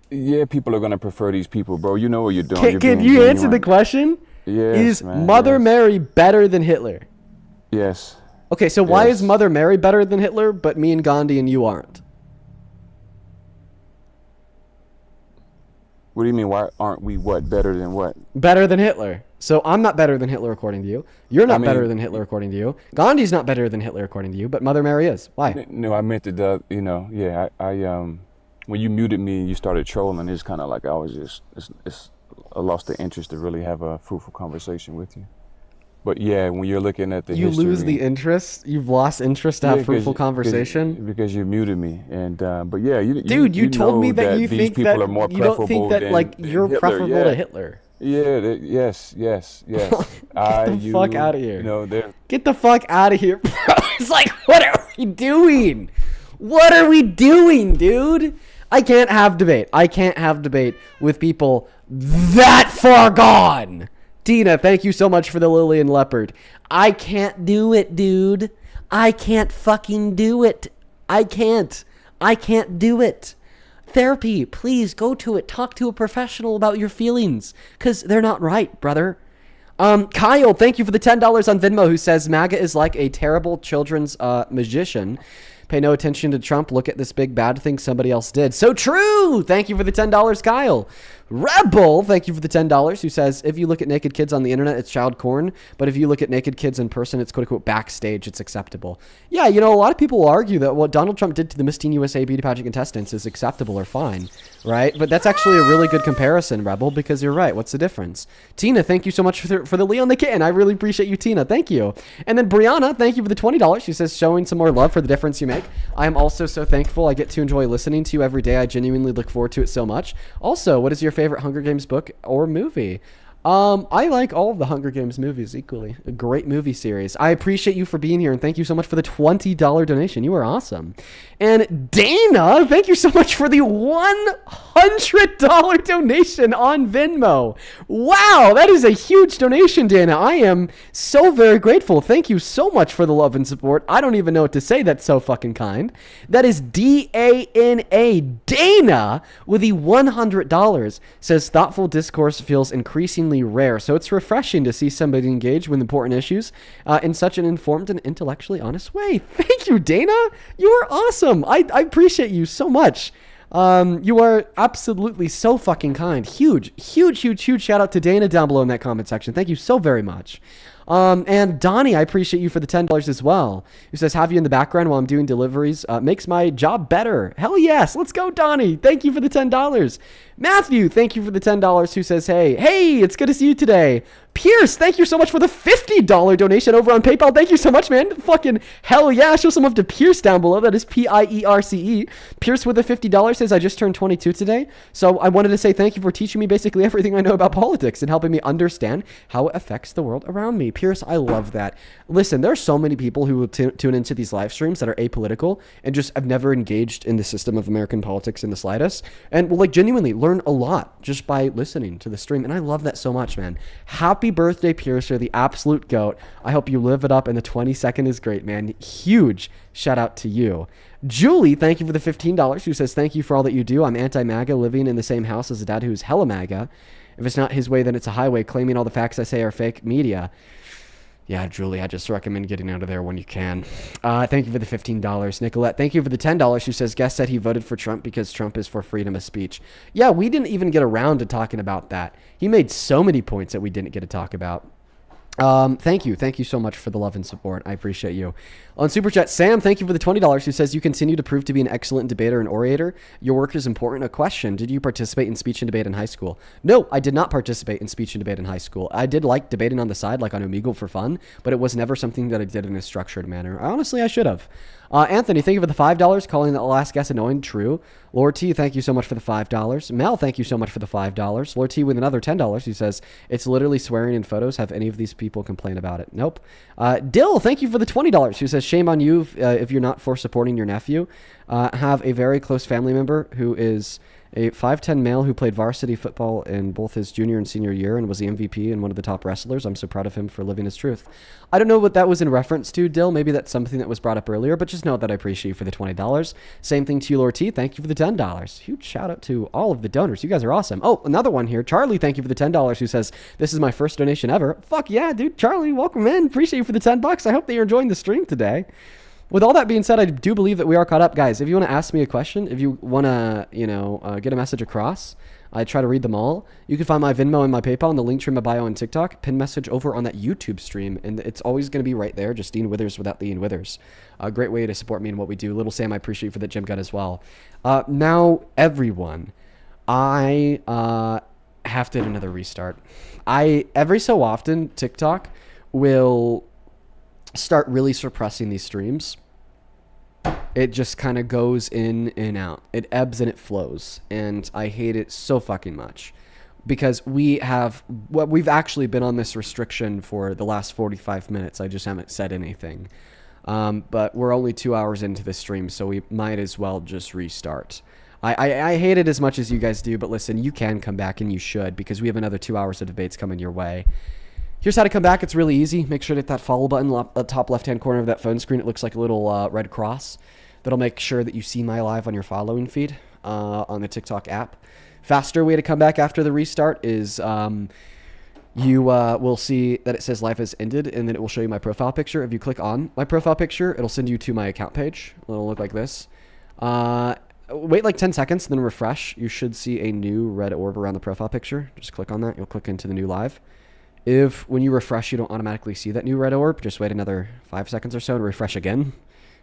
Yeah, people are gonna prefer these people, bro. You know what you're doing.
Can you answer the question?
Yes,
is
man,
Mother Mary better than Hitler?
Yes.
Okay, so why is Mother Mary better than Hitler, but me and Gandhi and you aren't?
What do you mean? Why aren't we better than what?
Better than Hitler. So I'm not better than Hitler according to you. You're not better than Hitler according to you. Gandhi's not better than Hitler according to you, but Mother Mary is. Why?
No, I meant that. I when you muted me, you started trolling. It's kind of like I was I lost the interest to really have a fruitful conversation with you. But yeah, when you're looking at the history,
lose the interest. You've lost interest to have fruitful conversation
because you muted me. And but yeah,
you told me that you
these
think
people
that
are more
you don't think that like you're
Hitler.
preferable to Hitler.
Yeah. Yes.
Get the fuck out of here. Get the fuck out of here, bro. It's like, what are we doing? What are we doing, dude? I can't have debate. I can't have debate with people that far gone. Tina, thank you so much for the Lillian Leopard. I can't do it, dude. I can't fucking do it. I can't do it. therapy. Please go to it. Talk to a professional about your feelings, because they're not right, brother. Kyle, thank you for the $10 on Venmo, who says MAGA is like a terrible children's magician. Pay no attention to Trump. Look at this big bad thing somebody else did. So true. Thank you for the $10, Kyle. Rebel, thank you for the $10, who says, if you look at naked kids on the internet, it's child porn. But if you look at naked kids in person, it's quote unquote backstage. It's acceptable. Yeah, you know, a lot of people will argue that what Donald Trump did to the Miss Teen USA beauty pageant contestants is acceptable or fine, right? But that's actually a really good comparison, Rebel, because you're right. What's the difference? Tina, thank you so much for the Leon the Kitten. I really appreciate you, Tina. Thank you. And then Brianna, thank you for the $20. She says, showing some more love for the difference you make. I am also so thankful. I get to enjoy listening to you every day. I genuinely look forward to it so much. Also, what is your favorite Hunger Games book or movie? I like all of the Hunger Games movies equally. A great movie series. I appreciate you for being here, and thank you so much for the $20 donation. You are awesome. And Dana, thank you so much for the $100 donation on Venmo. Wow, that is a huge donation, Dana. I am so very grateful. Thank you so much for the love and support. I don't even know what to say. That's so fucking kind. That is D-A-N-A, Dana, with the $100. Says, thoughtful discourse feels increasingly rare, so it's refreshing to see somebody engage with important issues in such an informed and intellectually honest way. Thank you, Dana. You are awesome. I appreciate you so much. You are absolutely so fucking kind. Huge shout out to Dana down below in that comment section. Thank you so very much. And Donnie, I appreciate you for the $10 as well. Who says, have you in the background while I'm doing deliveries makes my job better. Hell yes. Let's go, Donnie. Thank you for the $10. Matthew, thank you for the $10, who says, hey, it's good to see you today. Pierce, thank you so much for the $50 donation over on PayPal. Thank you so much, man. Fucking hell yeah. Show some love to Pierce down below. That is P-I-E-R-C-E. Pierce with the $50 says, I just turned 22 today. So I wanted to say thank you for teaching me basically everything I know about politics and helping me understand how it affects the world around me. Pierce, I love that. Listen, there are so many people who will tune into these live streams that are apolitical and just have never engaged in the system of American politics in the slightest, and will like genuinely learn a lot just by listening to the stream. And I love that so much, man. Happy birthday, Pierce. You're the absolute GOAT. I hope you live it up, and the 22nd is great, man. Huge shout out to you. Julie, thank you for the $15, who says, thank you for all that you do. I'm anti-MAGA, living in the same house as a dad who's hella MAGA. If it's not his way, then it's a highway, claiming all the facts I say are fake media. Yeah, Julie, I just recommend getting out of there when you can. Thank you for the $15. Nicolette, thank you for the $10, who says, guest said he voted for Trump because Trump is for freedom of speech. Yeah, we didn't even get around to talking about that. He made so many points that we didn't get to talk about. Thank you so much for the love and support. I appreciate you. On Super Chat, Sam, thank you for the $20, who says, you continue to prove to be an excellent debater and orator. Your work is important. A question: did you participate in speech and debate in high school? No, I did not participate in speech and debate in high school. I did like debating on the side, like on Omegle for fun, but it was never something that I did in a structured manner. Honestly, I should have. Anthony, thank you for the $5, calling the last guest annoying. True. Lord T, thank you so much for the $5. Mel, thank you so much for the $5. Lord T with another $10, who says, it's literally swearing in photos. Have any of these people complain about it? Nope. Dill, thank you for the $20, who says, shame on you if you're not for supporting your nephew. Have a very close family member who is a 5'10" male who played varsity football in both his junior and senior year and was the MVP and one of the top wrestlers. I'm so proud of him for living his truth. I don't know what that was in reference to, Dill. Maybe that's something that was brought up earlier, but just know that I appreciate you for the $20. Same thing to you, Lord T. Thank you for the $10. Huge shout out to all of the donors. You guys are awesome. Oh, another one here. Charlie, thank you for the $10, who says, this is my first donation ever. Fuck yeah, dude. Charlie, welcome in. Appreciate you for the $10. I hope that you're enjoying the stream today. With all that being said, I do believe that we are caught up, guys. If you want to ask me a question, if you want to, get a message across, I try to read them all. You can find my Venmo and my PayPal in the link to my bio on TikTok. Pin message over on that YouTube stream, and it's always going to be right there. Just Dean Withers without the Ian Withers. A great way to support me and what we do. Little Sam, I appreciate you for the gym gun as well. Now, everyone, I have to do another restart. Every so often, TikTok will start really suppressing these streams. It just kind of goes in and out. It ebbs and it flows, and I hate it so fucking much because we've actually been on this restriction for the last 45 minutes. I just haven't said anything, but we're only 2 hours into the stream, so we might as well just restart. I hate it as much as you guys do, but listen, you can come back, and you should, because we have another 2 hours of debates coming your way. Here's how to come back. It's really easy. Make sure to hit that follow button at the top left-hand corner of that phone screen. It looks like a little red cross. That'll make sure that you see my live on your following feed. on the TikTok app. Faster way to come back after the restart is you will see that it says live has ended, and then it will show you my profile picture. If you click on my profile picture, it'll send you to my account page. It'll look like this. Wait like 10 seconds, then refresh. You should see a new red orb around the profile picture. Just click on that. You'll click into the new live. If when you refresh, you don't automatically see that new red orb, just wait another 5 seconds or so and refresh again.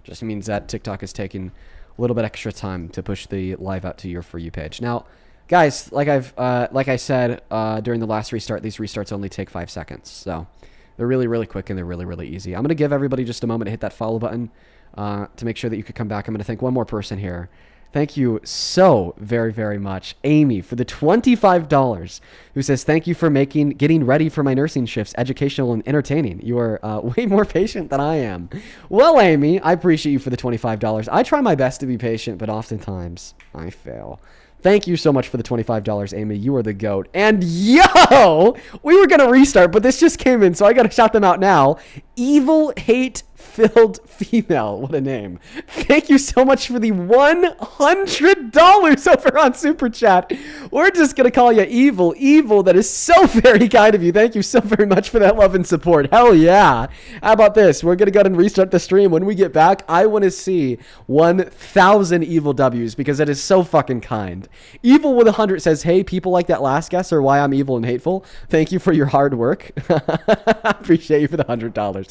Just means that TikTok is taking a little bit extra time to push the live out to your For You page. Now, guys, like I said during the last restart, these restarts only take 5 seconds. So they're really, really quick and they're really, really easy. I'm going to give everybody just a moment to hit that follow button to make sure that you could come back. I'm going to thank one more person here. Thank you so very, very much, Amy, for the $25, who says, thank you for getting ready for my nursing shifts, educational and entertaining. You are way more patient than I am. Well, Amy, I appreciate you for the $25. I try my best to be patient, but oftentimes I fail. Thank you so much for the $25, Amy. You are the GOAT. And yo, we were going to restart, but this just came in, so I got to shout them out now. Evil Hate Filled Female. What a name. Thank you so much for the $100 over on Super Chat. We're just going to call you Evil. Evil, that is so very kind of you. Thank you so very much for that love and support. Hell yeah. How about this? We're going to go ahead and restart the stream. When we get back, I want to see 1,000 Evil W's because that is so fucking kind. Evil with 100 says, hey, people like that last guess are why I'm evil and hateful. Thank you for your hard work. I appreciate you for the $100.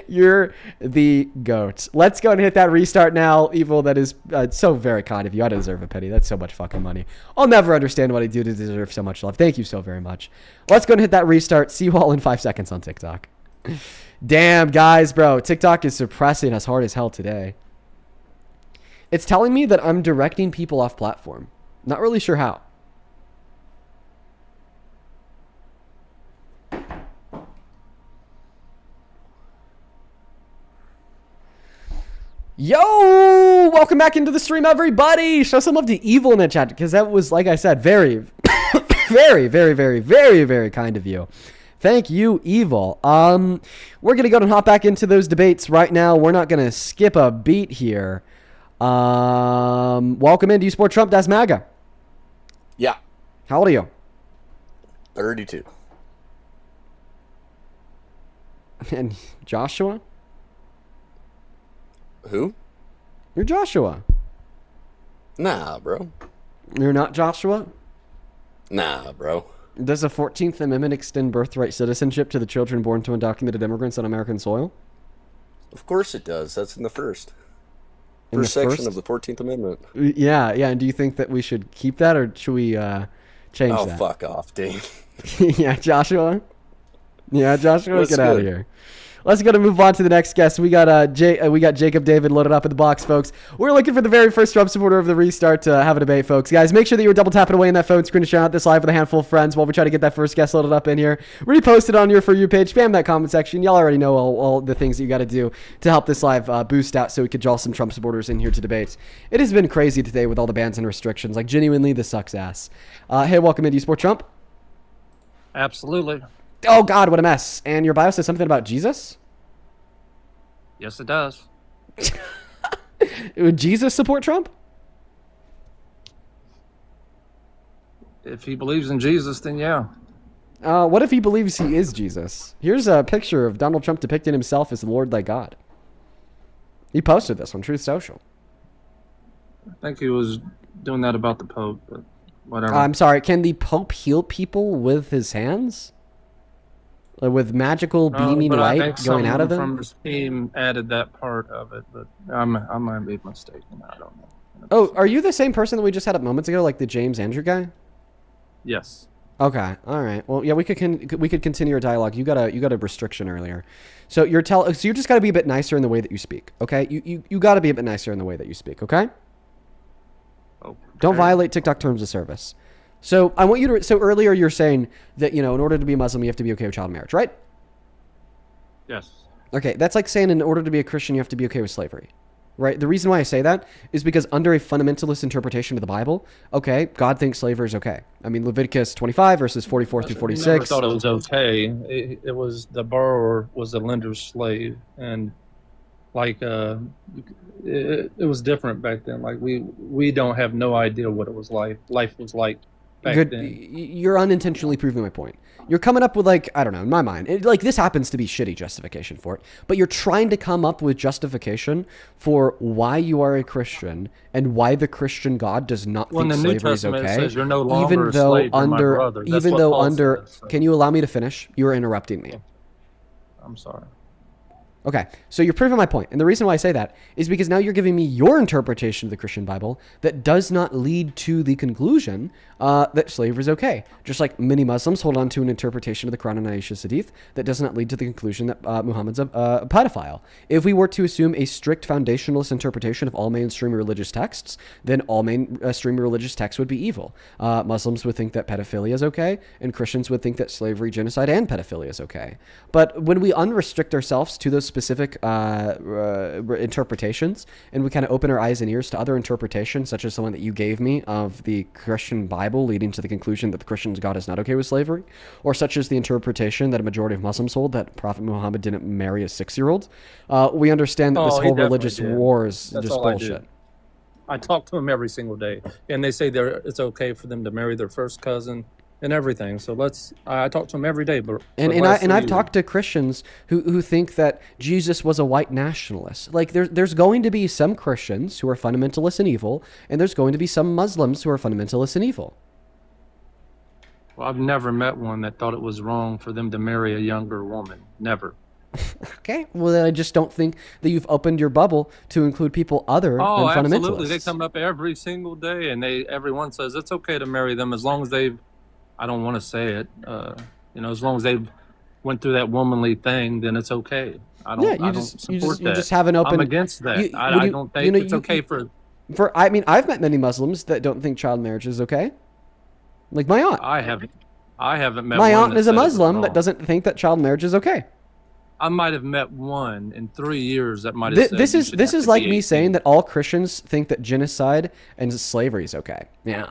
You're the GOAT. Let's go and hit that restart now. Evil, that is so very kind of you. I deserve a penny. That's so much fucking money. I'll never understand what I do to deserve so much love. Thank you so very much. Let's go and hit that restart. See you all in 5 seconds on TikTok. Damn, guys, bro. TikTok is suppressing us hard as hell today. It's telling me that I'm directing people off platform. Not really sure how. Yo, welcome back into the stream, everybody. Show some love to Evil in the chat because that was, like I said, very, very, very, very, very, very kind of you. Thank you, Evil. We're gonna go and hop back into those debates right now. We're not gonna skip a beat here. Welcome in. Do you support Trump? That's MAGA.
Yeah.
How old are you?
32.
And Joshua?
Who?
You're Joshua.
Nah, bro.
You're not Joshua?
Nah, bro.
Does the 14th Amendment extend birthright citizenship to the children born to undocumented immigrants on American soil?
Of course it does. That's in the first.
In
First section of the 14th Amendment.
Yeah, yeah. And do you think that we should keep that or should we change that?
Oh, fuck off, Dave.
Yeah, Joshua? Yeah, Joshua,
That's
get out of
good.
here. Let's go to move on to the next guest. We got Jacob David loaded up in the box, folks. We're looking for the very first Trump supporter of the restart to have a debate, folks. Guys, make sure that you're double tapping away in that phone screen to share out this live with a handful of friends while we try to get that first guest loaded up in here. Repost it on your For You page. Spam that comment section. Y'all already know all the things that you got to do to help this live boost out so we could draw some Trump supporters in here to debate. It has been crazy today with all the bans and restrictions. Like, genuinely, this sucks ass. Hey, welcome in. Do you support Trump?
Absolutely.
Oh, God, what a mess. And your bio says something about Jesus?
Yes, it does.
Would Jesus support Trump?
If he believes in Jesus, then yeah.
What if he believes he is Jesus? Here's a picture of Donald Trump depicting himself as the Lord thy God. He posted this on Truth Social.
I think he was doing that about the Pope, but whatever.
I'm sorry, can the Pope heal people with his hands? With magical beaming
but I
light
think
going out of
someone
them?
from his team added that part of it, but I might be mistaken. I don't know.
Oh, are you the same person that we just had up moments ago, like the James Andrew guy?
Yes.
Okay, all right. Well, yeah, we could continue our dialogue. You got a restriction earlier, so you just got to be a bit nicer in the way that you speak. Okay, you got to be a bit nicer in the way that you speak. Okay.
Oh.
Don't violate TikTok terms of service. So I want you to. So earlier you're saying that in order to be a Muslim you have to be okay with child marriage, right?
Yes.
Okay, that's like saying in order to be a Christian you have to be okay with slavery, right? The reason why I say that is because under a fundamentalist interpretation of the Bible, okay, God thinks slavery is okay. I mean Leviticus 25 verses 44 through 46.
I never thought it was okay. It was the borrower was the lender's slave, and
Like it was different back then. Like we don't have no idea what it was like. Life was like back
Good.
then.
You're unintentionally proving my point. You're coming up with, like, I don't know, in my mind, like, this happens to be shitty justification for it, but you're trying to come up with justification for why you are a Christian and why the Christian God does not think
in the New
slavery is
Testament, it
okay.
says you're no longer a slave, you're my brother. That's what Paul says, so.
Can you allow me to finish? You are interrupting me.
I'm sorry.
Okay, so you're proving my point. And the reason why I say that is because now you're giving me your interpretation of the Christian Bible that does not lead to the conclusion that slavery is okay. Just like many Muslims hold on to an interpretation of the Quran and Aisha's Hadith that does not lead to the conclusion that Muhammad's a pedophile. If we were to assume a strict foundationalist interpretation of all mainstream religious texts, then all mainstream religious texts would be evil. Muslims would think that pedophilia is okay, and Christians would think that slavery, genocide, and pedophilia is okay. But when we unrestrict ourselves to those specific interpretations, and we kind of open our eyes and ears to other interpretations, such as the one that you gave me of the Christian Bible, leading to the conclusion that the Christian God is not okay with slavery, or such as the interpretation that a majority of Muslims hold that Prophet Muhammad didn't marry a 6-year-old, we understand that this whole religious war is just bullshit.
I talk to them every single day, and they say it's okay for them to marry their first cousin and everything. So I talk to them every day. But
I've talked to Christians who think that Jesus was a white nationalist. Like there's going to be some Christians who are fundamentalists and evil, and there's going to be some Muslims who are fundamentalists and evil.
Well, I've never met one that thought it was wrong for them to marry a younger woman. Never.
Okay, well then I just don't think that you've opened your bubble to include people other than fundamentalists.
Absolutely. They come up every single day, and everyone says it's okay to marry them as long as they've, I don't want to say it, as long as they've went through that womanly thing, then it's okay. You
just have an open.
I'm against that. I don't think it's okay for.
I mean, I've met many Muslims that don't think child marriage is okay. Like my aunt.
I haven't met.
My aunt is a Muslim that doesn't think that child marriage is okay.
I might have met one in 3 years that might have said
this is like me saying that all Christians think that genocide and slavery is okay. Yeah.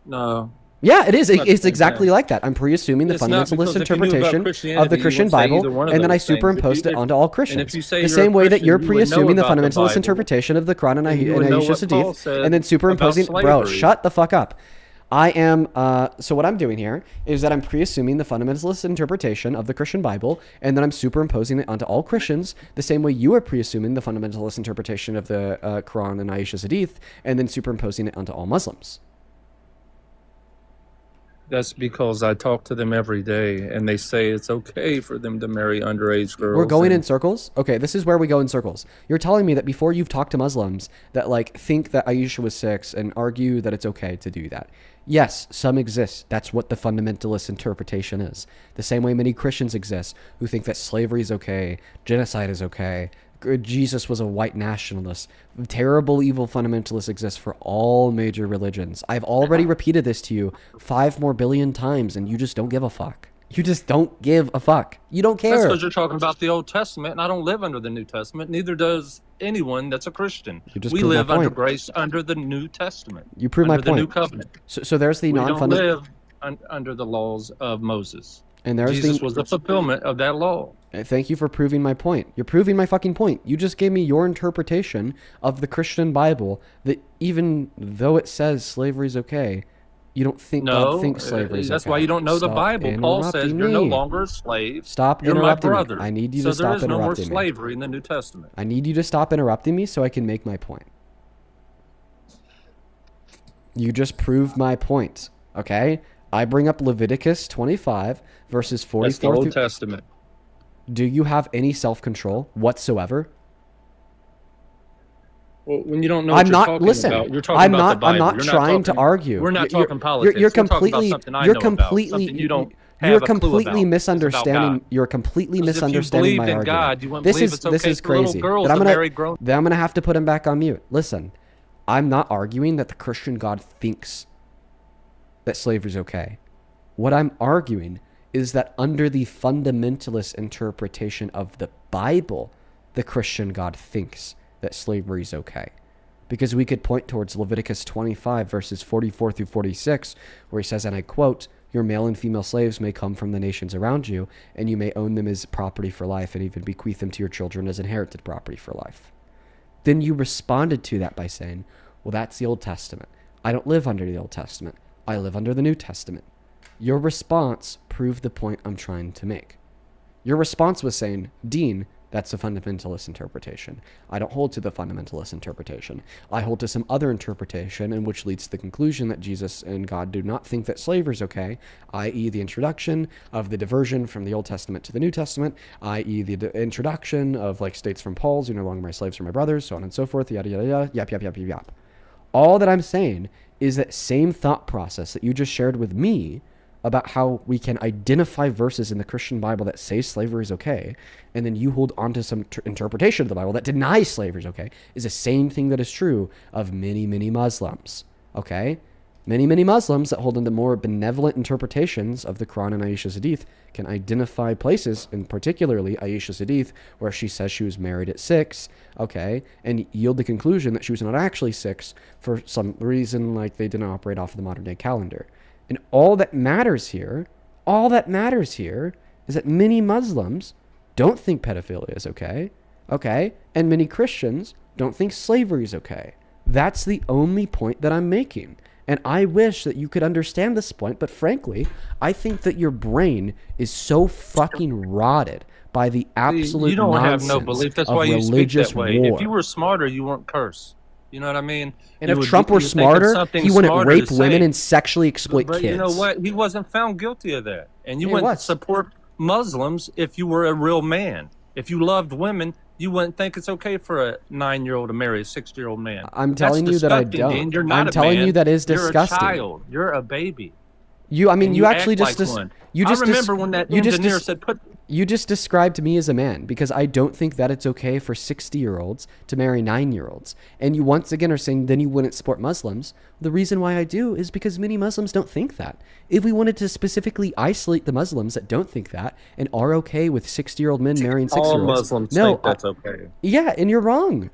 No.
Yeah, it is. It's exactly like that. I'm pre-assuming the fundamentalist interpretation of the Christian Bible, and then I superimposed it onto all Christians. The same way that you're pre-assuming the fundamentalist interpretation of the Quran and Aisha's Hadith, and then superimposing. Bro, shut the fuck up. I am, so what I'm doing here is that I'm pre-assuming the fundamentalist interpretation of the Christian Bible, and then I'm superimposing it onto all Christians, the same way you are pre-assuming the fundamentalist interpretation of the Quran and Aisha's Hadith, and then superimposing it onto all Muslims.
That's because I talk to them every day, and they say it's okay for them to marry underage girls.
We're going in circles? Okay, this is where we go in circles. You're telling me that before you've talked to Muslims that, like, think that Aisha was 6 and argue that it's okay to do that. Yes, some exist. That's what the fundamentalist interpretation is. The same way many Christians exist who think that slavery is okay, genocide is okay, Jesus was a white nationalist. Terrible, evil fundamentalists exist for all major religions. I've already repeated this to you 5 more billion times, and you just don't give a fuck. You just don't give a fuck. You don't care.
That's because you're talking about the Old Testament, and I don't live under the New Testament. Neither does anyone that's a Christian. We live under grace under the New Testament.
You prove my point.
Under the New Covenant.
So there's the non-fundamental.
We don't live under the laws of Moses.
And there's
Jesus was the fulfillment of that law.
Thank you for proving my point. You're proving my fucking point. You just gave me your interpretation of the Christian Bible that even though it says slavery is okay, you don't think God thinks slavery is okay.
That's why you don't know the Bible. Paul says you're no longer a slave.
Stop
you're
interrupting
my brother.
me. I need you to stop interrupting me.
So there is no more slavery in the New Testament.
I need you to stop interrupting me so I can make my point. You just proved my point, okay? I bring up Leviticus 25 verses 44
That's the Old Testament.
Do you have any self-control whatsoever?
Well, when you don't know what you're talking about, you're talking about the Bible.
I'm not trying to argue.
We're not talking politics.
You're
completely,
you're completely misunderstanding. You're completely misunderstanding my argument. This is crazy. But I'm gonna have to put him back on mute. Listen, I'm not arguing that the Christian God thinks that slavery is okay. What I'm arguing is that under the fundamentalist interpretation of the Bible, the Christian God thinks that slavery is okay. Because we could point towards Leviticus 25 verses 44 through 46, where he says, and I quote, your male and female slaves may come from the nations around you, and you may own them as property for life and even bequeath them to your children as inherited property for life. Then you responded to that by saying, well, that's the Old Testament. I don't live under the Old Testament. I live under the New Testament. Your response proved the point I'm trying to make. Your response was saying, Dean, that's a fundamentalist interpretation. I don't hold to the fundamentalist interpretation. I hold to some other interpretation, in which leads to the conclusion that Jesus and God do not think that slavery is okay, i.e. the introduction of the diversion from the Old Testament to the New Testament, i.e. the introduction of like states from Paul's, you're no longer my slaves or my brothers, so on and so forth, yada, yada, yada, yap, yap, yap, yap, yap. All that I'm saying is that same thought process that you just shared with me about how we can identify verses in the Christian Bible that say slavery is okay, and then you hold on to some interpretation of the Bible that denies slavery is okay, is the same thing that is true of many, many Muslims, okay? Many, many Muslims that hold into more benevolent interpretations of the Quran and Aisha's Hadith can identify places, and particularly Aisha's Hadith, where she says she was married at 6, okay, and yield the conclusion that she was not actually 6 for some reason, like they didn't operate off of the modern day calendar. And all that matters here is that many Muslims don't think pedophilia is okay, and many Christians don't think slavery is okay. That's the only point that I'm making. And I wish that you could understand this point, but frankly, I think that your brain is so fucking rotted by the absolute
You don't have
nonsense
no belief. That's
of
why you speak
religious
that way.
war.
If you were smarter, you wouldn't curse. You know what I mean?
And
You
if
would-
Trump
you
were
would think of
smarter,
something
he wouldn't
smarter
rape
to
women
say.
and sexually exploit
But
kids.
you know what? He wasn't found guilty of that. And you
He
wouldn't
was.
support Muslims if you were a real man. If you loved women, you wouldn't think it's okay for a 9-year-old to marry a 60-year-old man.
I'm telling you that I don't.
Dean. You're not
I'm
a
telling
man.
you that is
You're
disgusting.
a child. You're a baby.
You
And
actually
act
just
like
des-
one.
you just
I
des-
remember when that
you just
engineer
des-
said, "Put."
You just described me as a man, because I don't think that it's okay for 60-year-olds to marry 9-year-olds. And you once again are saying then you wouldn't support Muslims. The reason why I do is because many Muslims don't think that. If we wanted to specifically isolate the Muslims that don't think that and are okay with 60-year-old men marrying 6-year-olds.
All Muslims think that's okay.
Yeah, and you're wrong.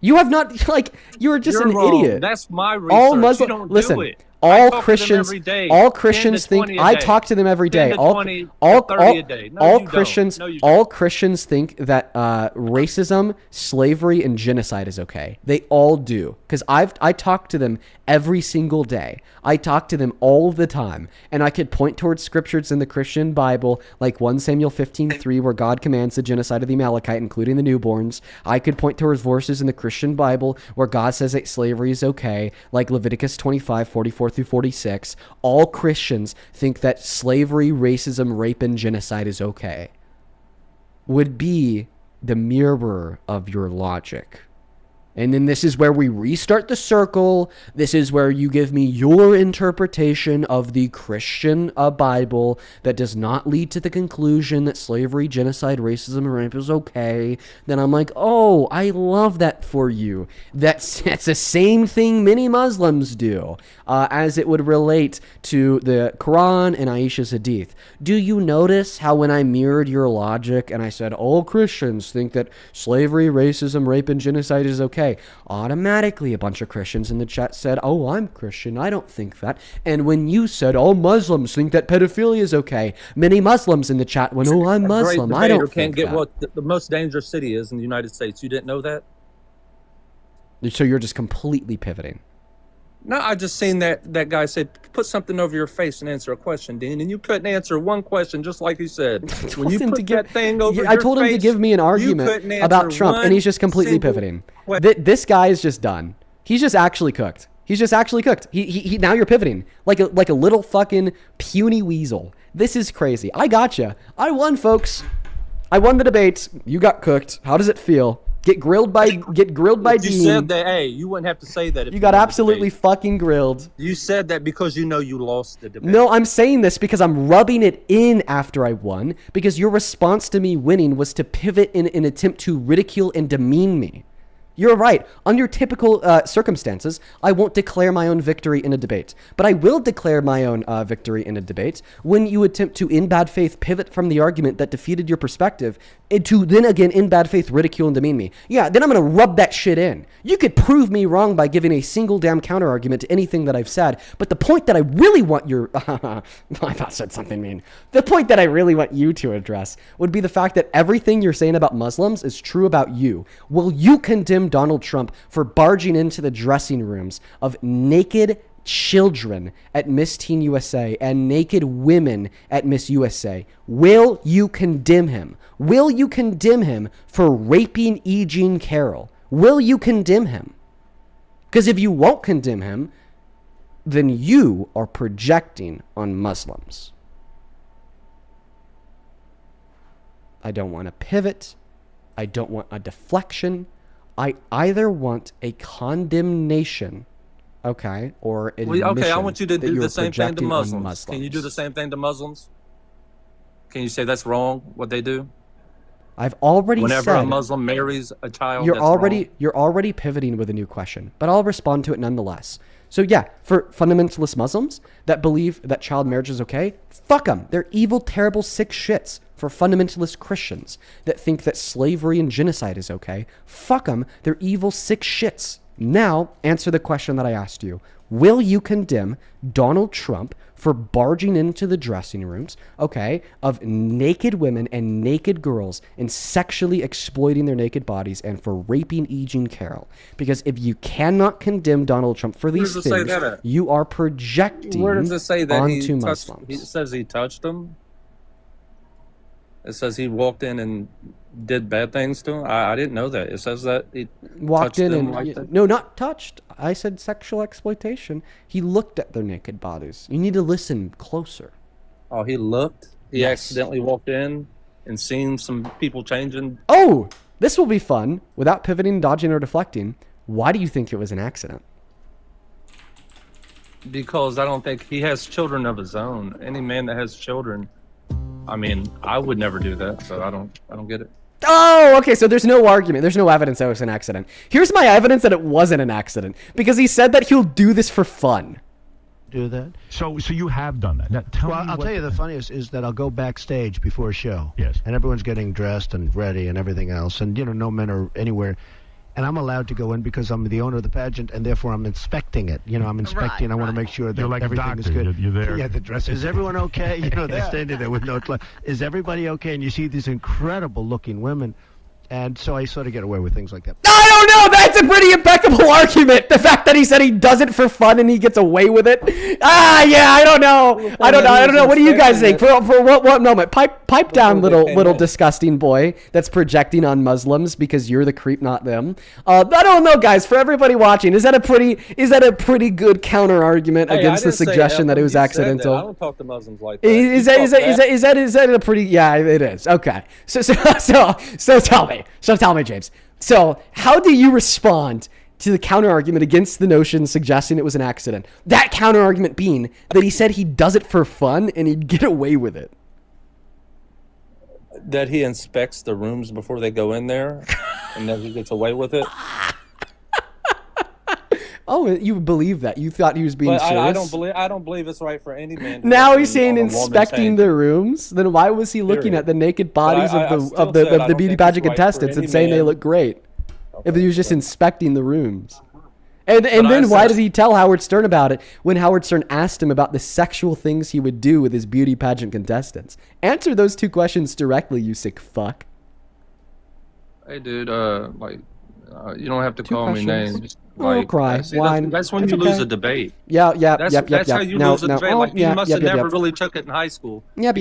You have not, like, you're just
You're
an
wrong.
idiot.
That's my research.
All
You
Muslim,
don't do
listen,
it.
all
I talk to them
Christians,
every day.
all
10 to
Christians think,
20 a
I
day.
talk to them every
10
day.
to
All,
20 to
all,
30
all,
a day. No,
all
you don't.
Christians,
No, you
all Christians think that racism, slavery, and genocide is okay. They all do, because I talk to them every single day. I talk to them all the time, and I could point towards scriptures in the Christian Bible, like 1 Samuel 15:3, where God commands the genocide of the Amalekite, including the newborns. I could point towards verses in the Christian Bible where God says that slavery is okay, like Leviticus 25:44-46. All Christians think that slavery, racism, rape, and genocide is okay. Would be the mirror of your logic. And then this is where we restart the circle. This is where you give me your interpretation of the Christian Bible that does not lead to the conclusion that slavery, genocide, racism, and rape is okay. Then I'm like, oh, I love that for you. That's the same thing many Muslims do, as it would relate to the Quran and Aisha's Hadith. Do you notice how when I mirrored your logic and I said all Christians think that slavery, racism, rape, and genocide is okay, automatically a bunch of Christians in the chat said, oh, I'm Christian, I don't think that. And when you said all Muslims think that pedophilia is okay, many Muslims in the chat went, oh, I'm Muslim, I don't
can't
think
get
that.
what the most dangerous city is in the United States. You didn't know that?
So you're just completely pivoting.
No, I just seen that guy said, put something over your face and answer a question, Dean, and you couldn't answer one question, just like he said. When you put that thing over your
I told him to
face,
give me an
you
argument
couldn't answer
about Trump, and he's just completely
one
pivoting.
single
This guy is just done. He's just actually cooked. He's just actually cooked. He now you're pivoting like a little fucking puny weasel. This is crazy. I gotcha. I won, folks. I won the debate. You got cooked. How does it feel? Get grilled by
You
Dean.
said that, hey, you wouldn't have to say that. If
You got
won the
absolutely
debate.
fucking grilled.
You said that because you know you lost the debate.
No, I'm saying this because I'm rubbing it in after I won, because your response to me winning was to pivot in an attempt to ridicule and demean me. You're right. Under typical circumstances, I won't declare my own victory in a debate. But I will declare my own victory in a debate when you attempt to, in bad faith, pivot from the argument that defeated your perspective to then again, in bad faith, ridicule and demean me. Yeah, then I'm going to rub that shit in. You could prove me wrong by giving a single damn counter argument to anything that I've said. But the point that I really want your... I about said something mean. The point that I really want you to address would be the fact that everything you're saying about Muslims is true about you. Will you condemn Donald Trump for barging into the dressing rooms of naked children at Miss Teen USA and naked women at Miss USA? Will you condemn him? Will you condemn him for raping E. Jean Carroll? Will you condemn him? Because if you won't condemn him, then you are projecting on Muslims. I don't want a pivot. I don't want a deflection. I either want a condemnation, okay, or an admission.
Okay, I want you to do the same thing to
projecting on
Muslims. Can you do the same thing to Muslims? Can you say that's wrong, what they do?
I've already
Whenever
said...
a Muslim marries a child,
You're
that's wrong.
already pivoting with a new question, but I'll respond to it nonetheless. So yeah, for fundamentalist Muslims that believe that child marriage is okay, fuck them. They're evil, terrible, sick shits. For fundamentalist Christians that think that slavery and genocide is okay, fuck them. They're evil, sick shits. Now, answer the question that I asked you. Will you condemn Donald Trump for barging into the dressing rooms, okay, of naked women and naked girls and sexually exploiting their naked bodies and for raping E. Jean Carroll? Because if you cannot condemn Donald Trump for these things, you are projecting
Where does it say that
onto Muslims.
It says he touched them. It says he walked in and did bad things to him. I didn't know that. It says that he
Walked
touched
in
them
and
like that.
no, not touched. I said sexual exploitation. He looked at their naked bodies. You need to listen closer.
Oh, he looked. He
Yes.
accidentally walked in and seen some people changing.
Oh, this will be fun. Without pivoting, dodging, or deflecting, why do you think it was an accident?
Because I don't think he has children of his own. Any man that has children, I mean, I would never do that. So I don't get it.
Oh, okay, so there's no argument. There's no evidence that it was an accident. Here's my evidence that it wasn't an accident. Because he said that he'll do this for fun.
Do that. So you have done that. Now, I'll tell you the funniest is that I'll go backstage before a show. Yes. And everyone's getting dressed and ready and everything else. And, no men are anywhere. And I'm allowed to go in because I'm the owner of the pageant, and therefore I'm inspecting it. I'm inspecting. I want to make sure that
like a
everything is
doctor.
good.
You're there.
Yeah, the dress. Is everyone okay? They're standing there with no clothes. Is everybody okay? And you see these incredible-looking women. And so I sort of get away with things like that.
I don't know. That's a pretty impeccable argument. The fact that he said he does it for fun and he gets away with it. Yeah, I don't know. I don't know. What do you guys think? For what moment? Pipe down, little disgusting boy that's projecting on Muslims because you're the creep, not them. I don't know, guys. For everybody watching, is that a pretty good counter argument against the suggestion that it was accidental?
I don't talk to Muslims like that.
Is that a pretty? Yeah, it is. Okay. So tell me. So tell me, James. So how do you respond to the counter argument against the notion suggesting it was an accident? That counter argument being that he said he does it for fun and he'd get away with it.
That he inspects the rooms before they go in there, and that he gets away with it.
Oh, you believe that? You thought he was being serious?
I don't believe it's right for any man.
Now he's saying inspecting the rooms. Then why was he looking at the naked bodies of the beauty pageant contestants and saying they look great? If he was just inspecting the rooms. And then why did he tell Howard Stern about it when Howard Stern asked him about the sexual things he would do with his beauty pageant contestants? Answer those two questions directly, you sick fuck.
Hey, dude, you don't have to call me names.
Cry. Whine.
That's when you lose a debate.
That's
how you lose a debate. You must have never really took it in high school.
Now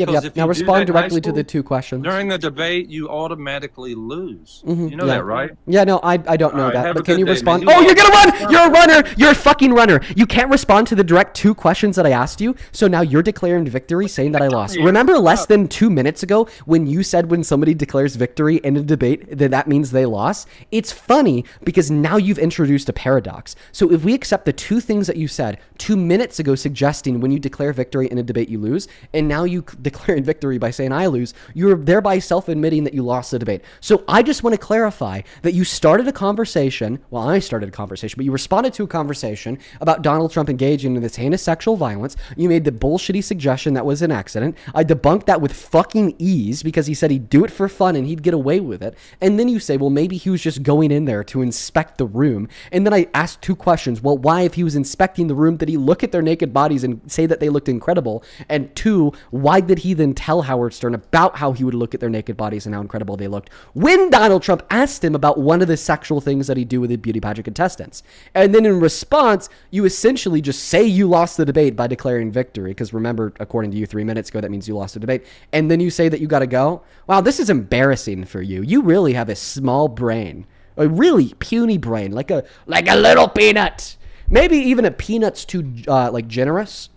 respond directly to the two questions.
During the debate, you automatically lose. You know that, right?
Yeah, no, I don't know that. But can you respond?
Man.
You're gonna run! You're a runner! You're a fucking runner! You can't respond to the direct two questions that I asked you, so now you're declaring victory saying that I lost. Remember less than 2 minutes ago when you said when somebody declares victory in a debate that means they lost? It's funny because now you've introduced a paradox. So if we accept the two things that you said 2 minutes ago, suggesting when you declare victory in a debate you lose, and now you declare victory by saying I lose, you're thereby self-admitting that you lost the debate. So I just want to clarify that you started a conversation, well, I started a conversation, but you responded to a conversation about Donald Trump engaging in this heinous sexual violence. You made the bullshitty suggestion that was an accident. I debunked that with fucking ease because he said he'd do it for fun and he'd get away with it. And then you say, well, maybe he was just going in there to inspect the room. And then I asked two questions. Well, why, if he was inspecting the room, did he look at their naked bodies and say that they looked incredible? And two, why did he then tell Howard Stern about how he would look at their naked bodies and how incredible they looked when Donald Trump asked him about one of the sexual things that he'd do with the beauty pageant contestants? And then in response, you essentially just say you lost the debate by declaring victory. Because remember, according to you 3 minutes ago, that means you lost the debate. And then you say that you got to go. Wow, this is embarrassing for you. You really have a small brain. A really puny brain, like a little peanut. Maybe even a peanut's too generous.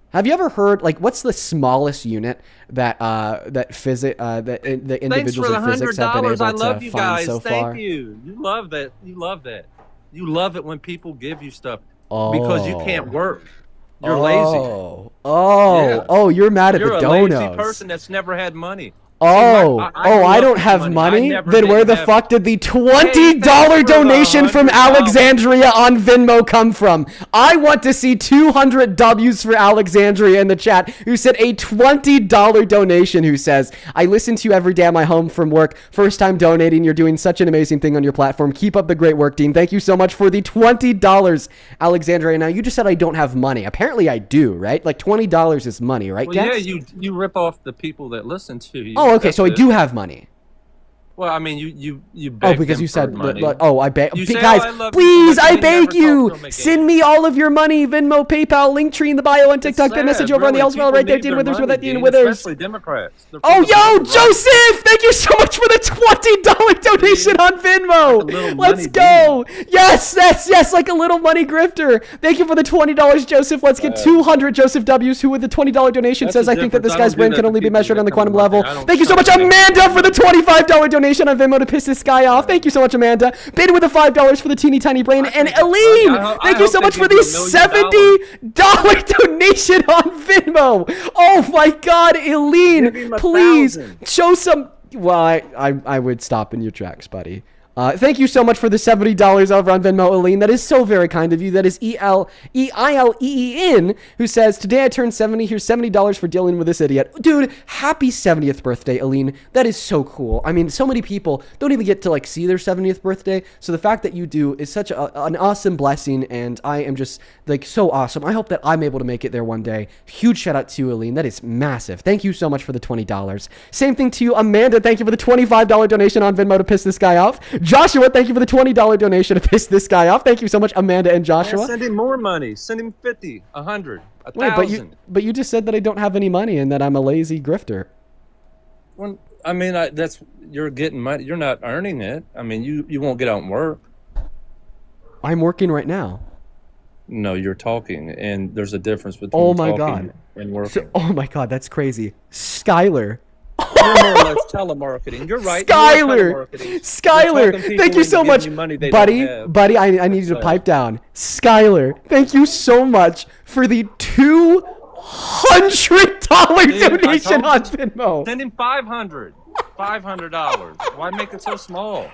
Have you ever heard, like, what's the smallest unit that the individuals in physics have been able
I love
to
you
find
guys.
so
Thank
far?
you. You love that. You love that. You love it when people give you stuff because you can't work. You're lazy.
You're mad at
You're
the
a
donos.
lazy person that's never had money.
I don't have money? Then where the fuck did the $20 donation from Alexandria on Venmo come from? I want to see 200 W's for Alexandria in the chat, who said a $20 donation, who says, I listen to you every day on my home from work. First time donating. You're doing such an amazing thing on your platform. Keep up the great work, Dean. Thank you so much for the $20, Alexandria. Now, you just said I don't have money. Apparently I do, right? Like $20 is money, right,
Well,
Gex?
yeah, you rip off the people that listen to you.
Oh, okay, so I do have money.
Well, I mean, you beg
because
them
you said,
for money.
I beg.
You say,
Guys,
"Oh, I love you,"
please,
but
I
they never
beg you,
talk to them
send me all of your money, Venmo, PayPal, link tree in the bio on TikTok, that
sad,
message over on the
really.
Elsewhere right there,
People
Dean
need
Withers
their
with that
money,
Dean
Dean,
Withers.
especially Democrats. They're
Oh,
full of
yo,
corrupt.
Joseph, thank you so much for the $20 donation on Venmo. Let's go. Yes, like a little money grifter. Thank you for the $20, Joseph. Let's get 200 Joseph W's, who with the $20 donation says, I think that this guy's brain can only be measured on the quantum level. Thank you so much, Amanda, for the $25 donation on Venmo to piss this guy off. Thank you so much, Amanda. Bid with the $5 for the teeny tiny brain. And Aline, thank you so much for the $70 donation on Venmo. Oh my God, Aline, please show some. Well, I would stop in your tracks, buddy. Thank you so much for the $70 over on Venmo, Aline. That is so very kind of you. That is EILEEN, who says, today I turned 70. Here's $70 for dealing with this idiot. Dude, happy 70th birthday, Aline. That is so cool. I mean, so many people don't even get to like see their 70th birthday. So the fact that you do is such an awesome blessing. And I am just like so awesome. I hope that I'm able to make it there one day. Huge shout out to you, Aline. That is massive. Thank you so much for the $20. Same thing to you, Amanda. Thank you for the $25 donation on Venmo to piss this guy off. Joshua, thank you for the $20 donation to piss this guy off. Thank you so much, Amanda and Joshua.
Yeah, send him more money. Send him 50, 100, 1,000.
Wait, but you just said that I don't have any money and that I'm a lazy grifter.
Well, I mean, you're getting money. You're not earning it. I mean, you won't get out and work.
I'm working right now.
No, you're talking, and there's a difference between talking and working.
Oh my God, that's crazy. Skylar.
You're more or less telemarketing. You're right.
Skylar, thank you so much, buddy. I need you to pipe down. Skylar, thank you so much for the $200 donation on Venmo.
Send him $500. Why make it so small?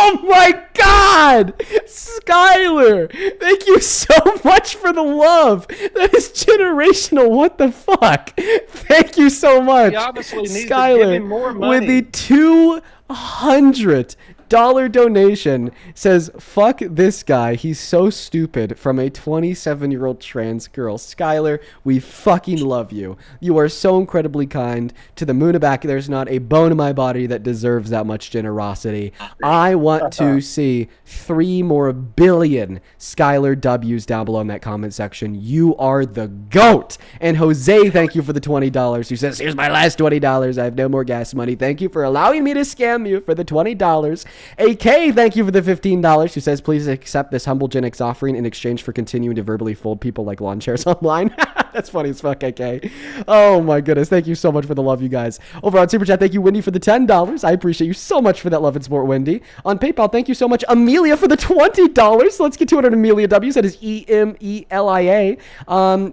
Oh my God, Skylar, thank you so much for the love. That is generational. What the fuck? Thank you so much, Skylar, with the $200 donation. Says, fuck this guy, he's so stupid, from a 27-year-old trans girl. Skylar, we fucking love you. You are so incredibly kind. To the moon and back, there's not a bone in my body that deserves that much generosity. I want to see 3 more billion Skylar W's down below in that comment section. You are the GOAT. And Jose, thank you for the $20, who says, here's my last $20. I have no more gas money. Thank you for allowing me to scam you for the $20. AK, thank you for the $15, who says, please accept this humble Gen X offering in exchange for continuing to verbally fold people like lawn chairs online. That's funny as fuck, AK. Oh my goodness. Thank you so much for the love, you guys. Over on Super Chat, thank you, Wendy, for the $10. I appreciate you so much for that love and support, Wendy. On PayPal, thank you so much, Amelia, for the $20. Let's get 200 Amelia W's. That is EMELIA.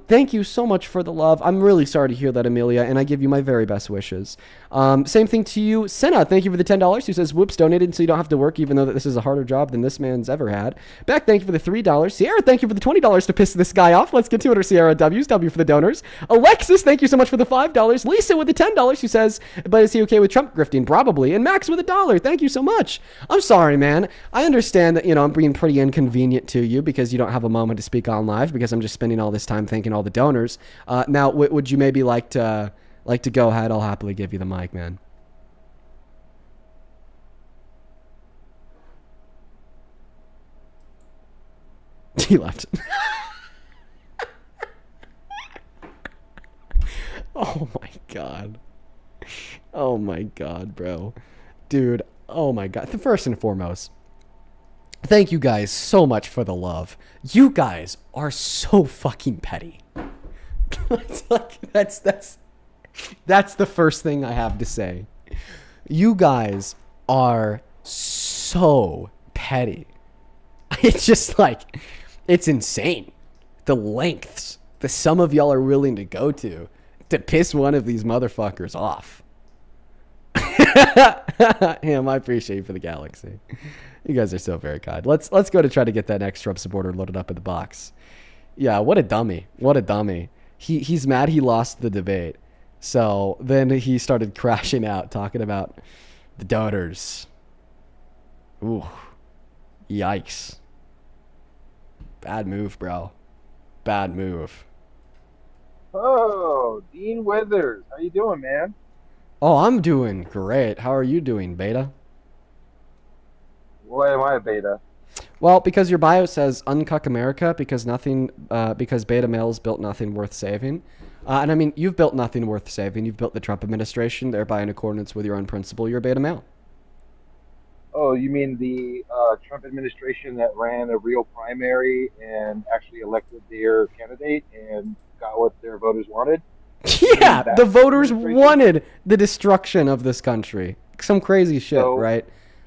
Thank you so much for the love. I'm really sorry to hear that, Amelia, and I give you my very best wishes. Same thing to you, Senna. Thank you for the $10. Who says, whoops, donated so you don't have to work, even though that this is a harder job than this man's ever had. Beck, thank you for the $3. Sierra, thank you for the $20 to piss this guy off. Let's get 200 Sierra W's. W for the donors. Alexis, thank you so much for the $5. Lisa with the $10, who says, but is he okay with Trump grifting? Probably. And Max with $1. Thank you so much. I'm sorry, man. I understand that, I'm being pretty inconvenient to you because you don't have a moment to speak on live because I'm just spending all this time thanking all the donors. Now, would you maybe like to go ahead? I'll happily give you the mic, man. He left. Oh my god. Oh my god, bro. Dude, oh my god. First and foremost, thank you guys so much for the love. You guys are so fucking petty. That's the first thing I have to say. You guys are so petty. It's just like, it's insane. The lengths that some of y'all are willing to go to piss one of these motherfuckers off. Ham, I appreciate you for the galaxy. You guys are so very kind. Let's go to try to get that next Trump supporter loaded up in the box. Yeah, what a dummy. What a dummy. He's mad he lost the debate. So then he started crashing out, talking about the donors. Ooh. Yikes. Bad move, bro. Bad move.
Oh, Dean Withers. How you doing, man?
Oh, I'm doing great. How are you doing, Beta?
Why am I Beta?
Well, because your bio says uncuck America because beta males built nothing worth saving. And I mean, you've built nothing worth saving. You've built the Trump administration, thereby in accordance with your own principle. You're a beta male.
Oh, you mean the Trump administration that ran a real primary and actually elected their candidate and got what their voters wanted?
Yeah, the voters wanted the destruction of this country. Some crazy shit, right?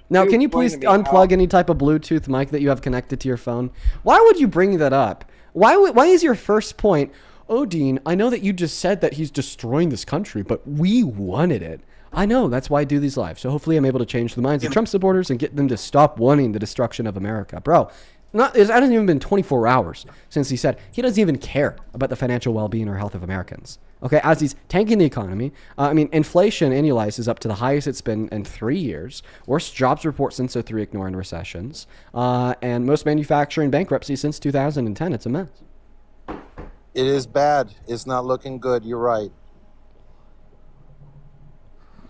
Now, can you please unplug any type of Bluetooth mic that you have connected to your phone? Why would you bring that up? Why is your first point, oh, Dean, I know that you just said that he's destroying this country, but we wanted it. I know, that's why I do these lives. So hopefully I'm able to change the minds of Trump supporters and get them to stop wanting the destruction of America. Bro, it hasn't even been 24 hours since he said he doesn't even care about the financial well-being or health of Americans. Okay, as he's tanking the economy. Inflation annualized is up to the highest it's been in 3 years. Worst jobs report since 2003, ignoring recessions. And most manufacturing bankruptcy since 2010. It's a mess.
It is bad. It's not looking good. You're right.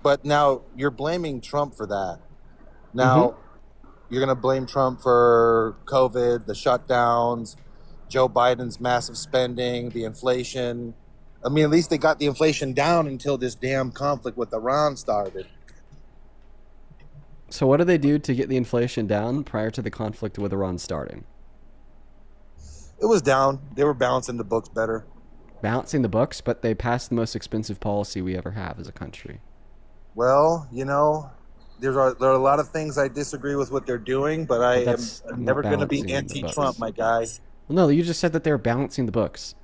But now you're blaming Trump for that. Now you're going to blame Trump for COVID, the shutdowns, Joe Biden's massive spending, the inflation. I mean, at least they got the inflation down until this damn conflict with Iran started.
So what did they do to get the inflation down prior to the conflict with Iran starting?
It was down. They were balancing the books better.
Balancing the books, but they passed the most expensive policy we ever have as a country.
Well, there are a lot of things I disagree with what they're doing, but I am never going to be anti-Trump, my guy.
Well, no, you just said that they were balancing the books.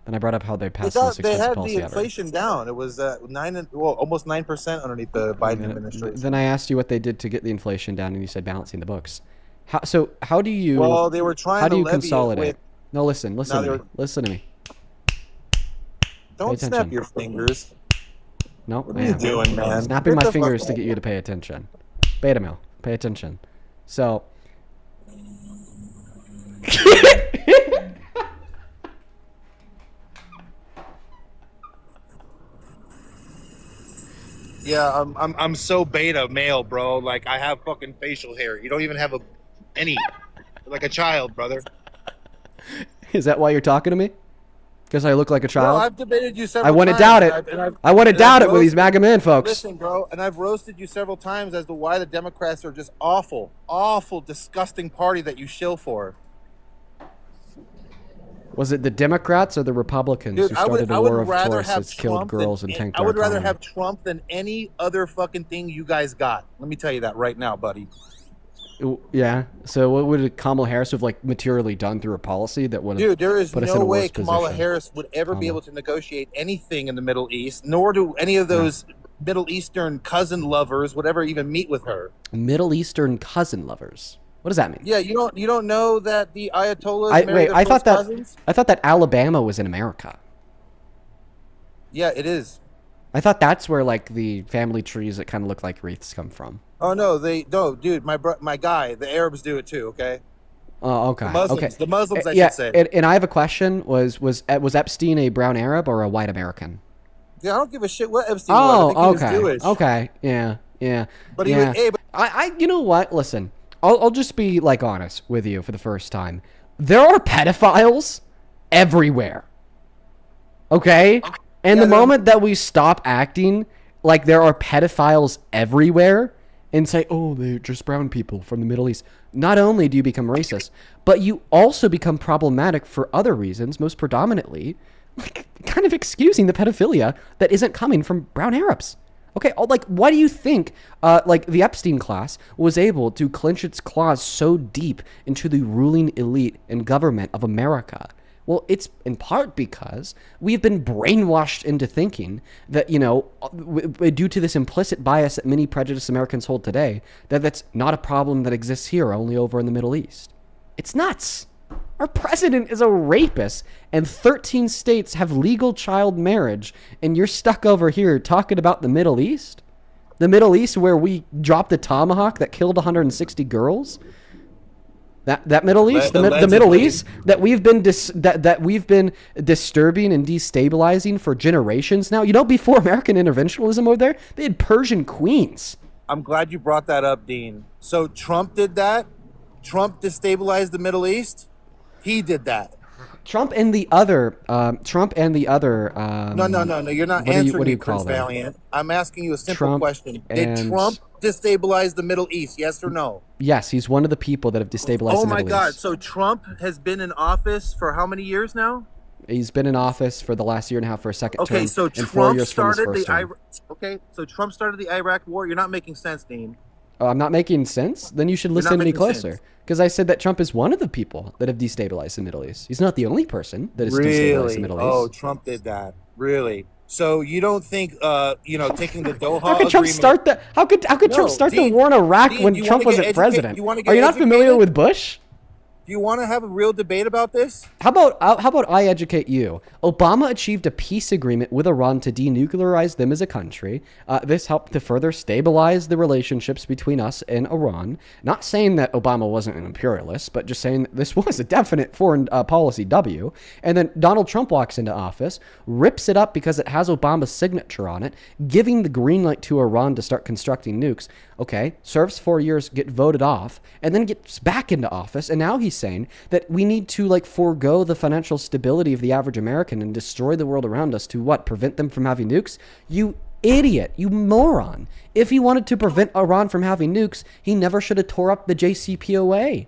Then I brought up how they passed the most expensive policy ever.
They had the inflation down. It was almost 9% underneath the Biden administration.
Then I asked you what they did to get the inflation down, and you said balancing the books. How do you?
Well, they were trying to levy
consolidate? No, listen to me. Listen to me.
Don't snap your fingers.
No,
what are you doing, man?
Snapping my fingers to get you to pay attention. Beta male, pay attention. So.
Yeah, I'm so beta male, bro. Like I have fucking facial hair. You don't even have any. Like a child, brother.
Is that why you're talking to me? Because I look like a child?
Well, I've debated you several
times. I wouldn't doubt it. I wouldn't doubt it with these MAGA men, folks.
Listen, bro, and I've roasted you several times as to why the Democrats are just awful, disgusting party that you shill for.
Was it the Democrats or the Republicans who started a war of choice that's killed girls and tanked
I would
our
rather
economy?
have Trump than any other fucking thing you guys got. Let me tell you that right now, buddy.
Yeah. So what would Kamala Harris have like materially done through a policy that would have
Dude, there is
put us in
no
a
way
worse
Kamala
position?
Harris would ever be able to negotiate anything in the Middle East, nor do any of those Middle Eastern cousin lovers would ever even meet with her.
Middle Eastern cousin lovers. What does that mean?
Yeah, you don't know that the Ayatollahs marry their
I thought that
cousins?
I thought that Alabama was in America.
Yeah, it is.
I thought that's where like the family trees that kind of look like wreaths come from.
Oh no, dude, my guy, the Arabs do it too. Okay.
Oh, okay.
The Muslims, I
yeah,
should say.
And I have a question: was Epstein a brown Arab or a white American?
Yeah, I don't give a shit what Epstein was. I think he was Jewish.
Okay. Yeah.
But he
yeah.
was, hey, but
I you know what? Listen, I'll just be like honest with you for the first time. There are pedophiles everywhere. Okay? And the moment that we stop acting like there are pedophiles everywhere and say, oh, they're just brown people from the Middle East, not only do you become racist, but you also become problematic for other reasons, most predominantly, like kind of excusing the pedophilia that isn't coming from brown Arabs. Okay, like, why do you think, like, the Epstein class was able to clinch its claws so deep into the ruling elite and government of America? Well, it's in part because we've been brainwashed into thinking that, you know, due to this implicit bias that many prejudiced Americans hold today, that that's not a problem that exists here, only over in the Middle East. It's nuts. Our president is a rapist, and 13 states have legal child marriage, and you're stuck over here talking about the Middle East? The Middle East where we dropped the tomahawk that killed 160 girls? That Middle East, the Middle East that we've been that we've been disturbing and destabilizing for generations now. You know, before American interventionism over there, they had Persian queens.
I'm glad you brought that up, Dean. So Trump did that? Trump destabilized the Middle East? He did that.
Trump and the other.
No, you're not answering me, Prince Valiant. I'm asking you a simple question. Did Trump destabilize the Middle East, yes or no?
Yes, he's one of the people that have destabilized the Middle East.
Oh my God, so Trump has been in office for how many years now?
He's been in office for the last year and a half for a second term.
Okay, so
and
Trump
4 years
started
from his first term.
so Trump started the Iraq war. You're not making sense, Dean.
Oh, I'm not making sense? Then you should listen to me closer. Because I said that Trump is one of the people that have destabilized the Middle East. He's not the only person that has destabilized the Middle East.
Oh, Trump did that. Really? So you don't think, taking the Doha
How could Trump start the? How could Trump start the war in Iraq when Trump wasn't president? Are you not familiar with Bush?
Do you want to have a real debate about this?
How about I educate you? Obama achieved a peace agreement with Iran to denuclearize them as a country. This helped to further stabilize the relationships between us and Iran. Not saying that Obama wasn't an imperialist, but just saying that this was a definite foreign policy W. And then Donald Trump walks into office, rips it up because it has Obama's signature on it, giving the green light to Iran to start constructing nukes. Okay, serves 4 years, get voted off, and then gets back into office, and now he's saying that we need to forego the financial stability of the average American and destroy the world around us to prevent them from having nukes? You idiot, you moron. If he wanted to prevent Iran from having nukes, he never should have tore up the JCPOA.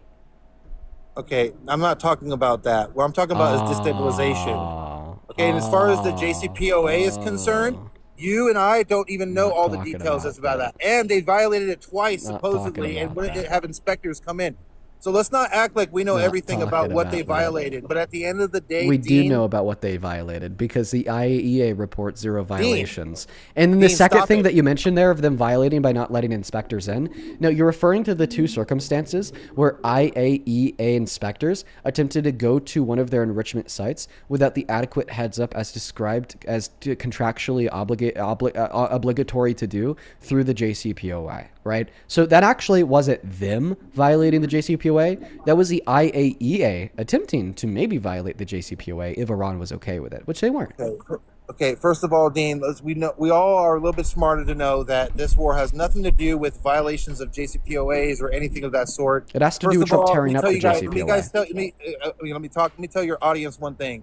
Okay, I'm not talking about that. What I'm talking about is destabilization. Okay, and as far as the JCPOA is concerned, you and I don't even know all the details that's about that. And they violated it twice, supposedly, and wouldn't have inspectors come in. So let's not act like we know everything about what they violated. But at the end of the day,
we do know about what they violated because the IAEA reports 0 violations. And then the second thing that you mentioned there of them violating by not letting inspectors in, no, you're referring to the two circumstances where IAEA inspectors attempted to go to one of their enrichment sites without the adequate heads up as described as contractually obligatory to do through the JCPOA. Right? So that actually wasn't them violating the JCPOA. That was the IAEA attempting to maybe violate the JCPOA if Iran was okay with it, which they weren't.
Okay, first of all, Dean, we all are a little bit smarter to know that this war has nothing to do with violations of JCPOAs or anything of that sort.
It has to do with Trump tearing up the JCPOA.
Let me tell your audience one thing.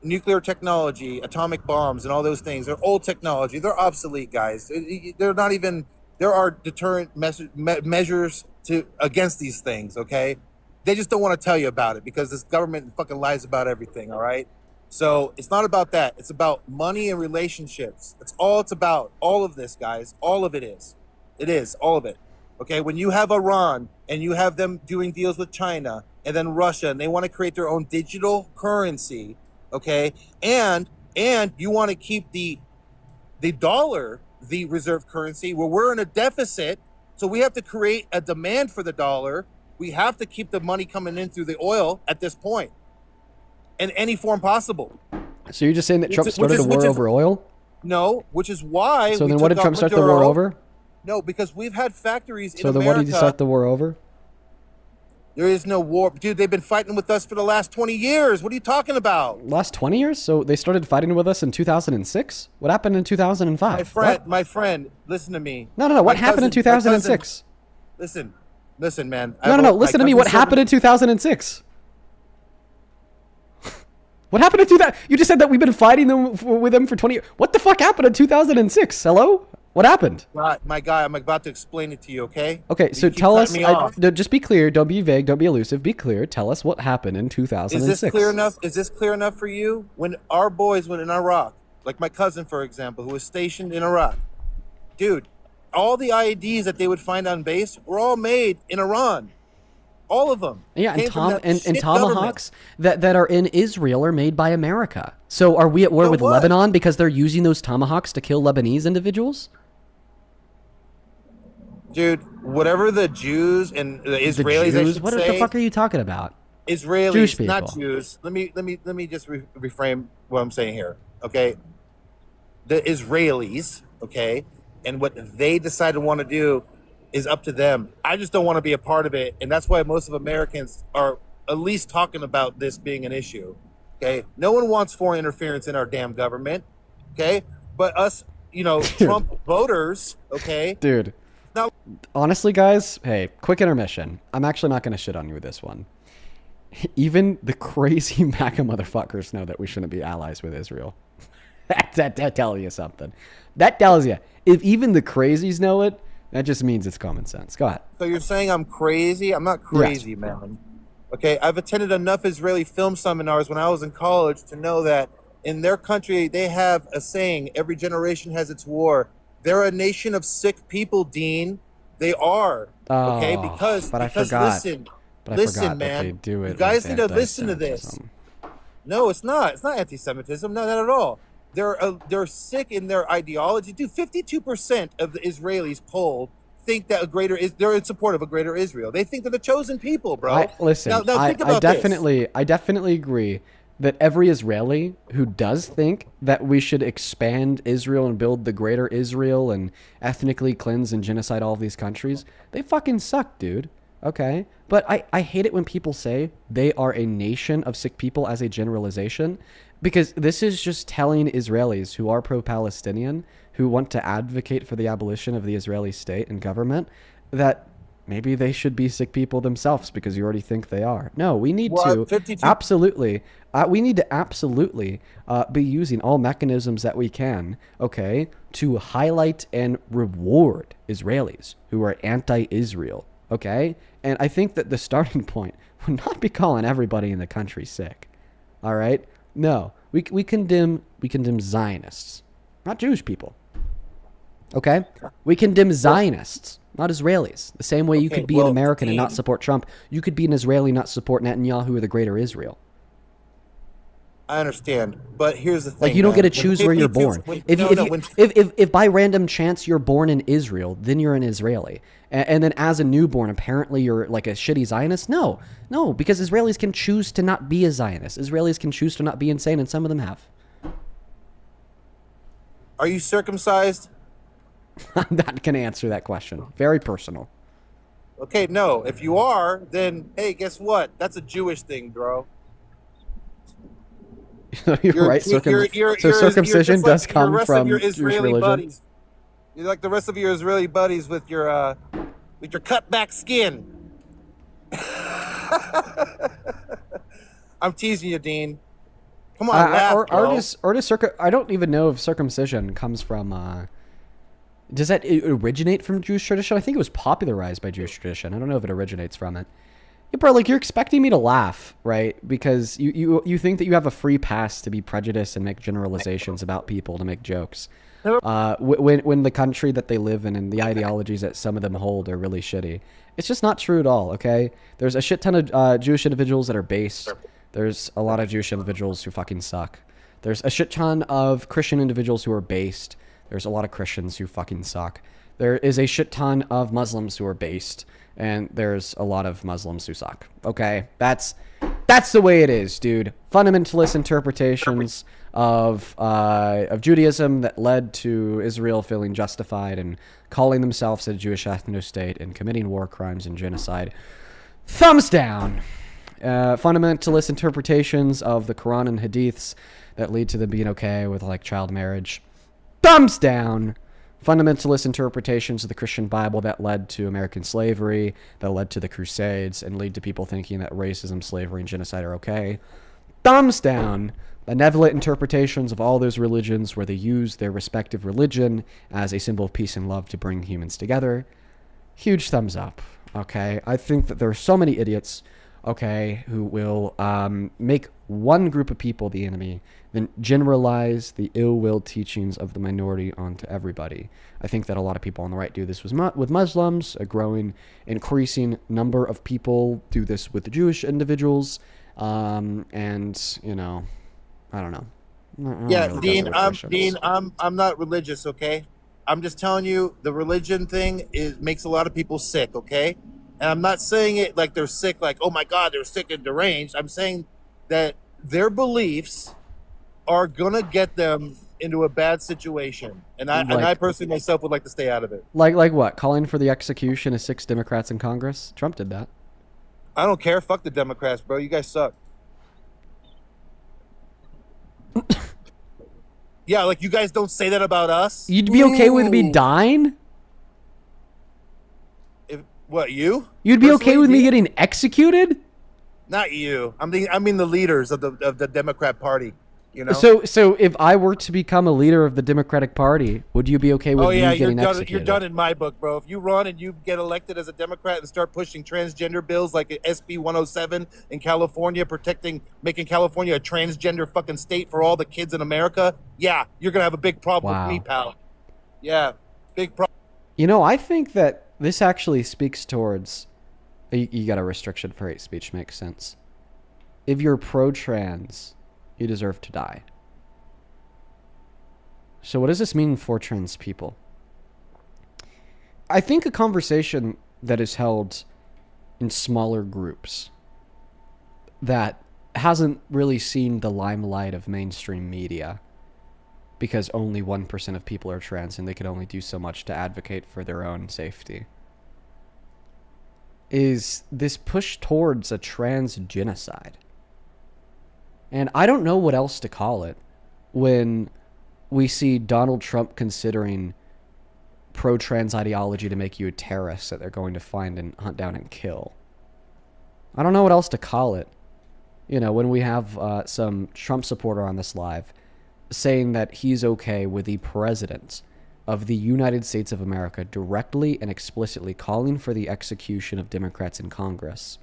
Nuclear technology, atomic bombs, and all those things, they're old technology. They're obsolete, guys. They're not even... There are deterrent measures against these things, okay? They just don't want to tell you about it because this government fucking lies about everything, all right? So it's not about that. It's about money and relationships. That's all it's about. All of this, guys. All of it is. It is. All of it. Okay? When you have Iran and you have them doing deals with China and then Russia, and they want to create their own digital currency, okay? And you want to keep the dollar the reserve currency, where we're in a deficit, so we have to create a demand for the dollar. We have to keep the money coming in through the oil at this point in any form possible.
So you're just saying that Trump started a war over oil?
No, which is why.
So then what did Trump start the war over?
No, because we've had factories in
So then
America.
what did he start the war over?
There is no war. Dude, they've been fighting with us for the last 20 years. What are you talking about?
Last 20 years? So they started fighting with us in 2006? What happened in 2005?
My friend, listen to me.
No. What happened in 2006?
Listen, man.
No. Listen to me. What happened in 2006? What happened in 2000? You just said that we've been fighting with them for 20 years. What the fuck happened in 2006? Hello? What happened?
My guy, I'm about to explain it to you, okay?
Okay, so tell us. Just be clear. Don't be vague. Don't be elusive. Be clear. Tell us what happened in 2006.
Is this clear enough? Is this clear enough for you? When our boys went in Iraq, like my cousin, for example, who was stationed in Iraq, dude, all the IEDs that they would find on base were all made in Iran. All of them.
Yeah, and tomahawks that are in Israel are made by America. So are we at war with Lebanon because they're using those tomahawks to kill Lebanese individuals?
Dude, whatever the Jews and the Israelis, I should
what
say,
the fuck are you talking about?
Israelis,
Jewish people.
not Jews. Let me just reframe what I'm saying here. Okay, the Israelis, okay, and what they decide to want to do is up to them. I just don't want to be a part of it, and that's why most of Americans are at least talking about this being an issue. Okay, no one wants foreign interference in our damn government. Okay, but us, Trump voters. Okay,
dude.
Now,
honestly, guys, hey, quick intermission. I'm actually not going to shit on you with this one. Even the crazy MAGA motherfuckers know that we shouldn't be allies with Israel. that tells you something. That tells you. If even the crazies know it, that just means it's common sense. Go ahead.
So you're saying I'm crazy? I'm not crazy, man. Okay, I've attended enough Israeli film seminars when I was in college to know that in their country, they have a saying, every generation has its war. They're a nation of sick people, Dean. They are. Okay, because
I forgot.
Listen, man.
They do it.
You guys need to listen to this. No, it's not. It's not anti-Semitism. No, not at all. They're sick in their ideology. Dude, 52% of the Israelis polled think that they're in support of a greater Israel. They think they're the chosen people, bro.
Listen,
now think about
I definitely agree that every Israeli who does think that we should expand Israel and build the greater Israel and ethnically cleanse and genocide all of these countries, they fucking suck, dude. Okay? But I hate it when people say they are a nation of sick people as a generalization, because this is just telling Israelis who are pro-Palestinian, who want to advocate for the abolition of the Israeli state and government, that maybe they should be sick people themselves because you already think they are. No, we need to absolutely be using all mechanisms that we can, okay, to highlight and reward Israelis who are anti-Israel, okay? And I think that the starting point would not be calling everybody in the country sick, all right? No, we condemn Zionists, not Jewish people, okay? We condemn Zionists, not Israelis. The same way you could be an American and not support Trump, you could be an Israeli and not support Netanyahu or the greater Israel.
I understand, but here's the thing.
Like, you don't get to choose where you're born. If by random chance you're born in Israel, then you're an Israeli. And then as a newborn, apparently you're like a shitty Zionist? No, because Israelis can choose to not be a Zionist. Israelis can choose to not be insane, and some of them have.
Are you circumcised?
I'm not going to answer that question. Very personal.
Okay, no. If you are, then, hey, guess what? That's a Jewish thing, bro.
You're right. Circumcision does come from Jewish religion.
Buddies. You're like the rest of your Israeli buddies with your cut back skin. I'm teasing you, Dean. Come on, laugh, bro.
I don't even know if circumcision comes from. Does that originate from Jewish tradition? I think it was popularized by Jewish tradition. I don't know if it originates from it. Yeah, bro, like you're expecting me to laugh, right? Because you think that you have a free pass to be prejudiced and make generalizations about people to make jokes. When the country that they live in and the ideologies that some of them hold are really shitty. It's just not true at all, okay? There's a shit ton of Jewish individuals that are based. There's a lot of Jewish individuals who fucking suck. There's a shit ton of Christian individuals who are based. There's a lot of Christians who fucking suck. There is a shit ton of Muslims who are based. And there's a lot of Muslims who suck. Okay? That's the way it is, dude. Fundamentalist interpretations of Judaism that led to Israel feeling justified and calling themselves a Jewish ethno-state and committing war crimes and genocide. Thumbs down. Fundamentalist interpretations of the Quran and Hadiths that lead to them being okay with like child marriage. Thumbs down. Fundamentalist interpretations of the Christian Bible that led to American slavery, that led to the Crusades, and lead to people thinking that racism, slavery, and genocide are okay. Thumbs down. Benevolent interpretations of all those religions where they use their respective religion as a symbol of peace and love to bring humans together. Huge thumbs up. Okay? I think that there are so many idiots, okay, who will make one group of people the enemy, then generalize the ill-willed teachings of the minority onto everybody. I think that a lot of people on the right do this with Muslims. A growing, increasing number of people do this with the Jewish individuals. And, you know, I don't know.
Yeah, Dean, I'm not religious, okay? I'm just telling you, the religion thing makes a lot of people sick, okay? And I'm not saying it like they're sick, like, oh my God, they're sick and deranged. I'm saying that their beliefs are gonna get them into a bad situation, and I personally myself would like to stay out of it.
Like what? Calling for the execution of 6 Democrats in Congress? Trump did that.
I don't care. Fuck the Democrats, bro. You guys suck. Yeah, like you guys don't say that about us.
You'd be okay with me dying?
What, you?
You'd be okay with me getting executed?
Not you. I mean the leaders of the Democrat Party. You know.
So if I were to become a leader of the Democratic Party, would you be okay with me getting executed?
You're done in my book, bro. If you run and you get elected as a Democrat and start pushing transgender bills like SB 107 in California, making California a transgender fucking state for all the kids in America, yeah, you're gonna have a big problem with me, pal. Yeah, big problem.
You know, I think that this actually speaks towards. You got a restriction for hate speech, makes sense. If you're pro-trans, you deserve to die. So what does this mean for trans people? I think a conversation that is held in smaller groups that hasn't really seen the limelight of mainstream media because only 1% of people are trans and they can only do so much to advocate for their own safety, is this push towards a trans genocide. And I don't know what else to call it when we see Donald Trump considering pro-trans ideology to make you a terrorist that they're going to find and hunt down and kill. I don't know what else to call it. You know, when we have some Trump supporter on this live saying that he's okay with the president of the United States of America directly and explicitly calling for the execution of Democrats in Congress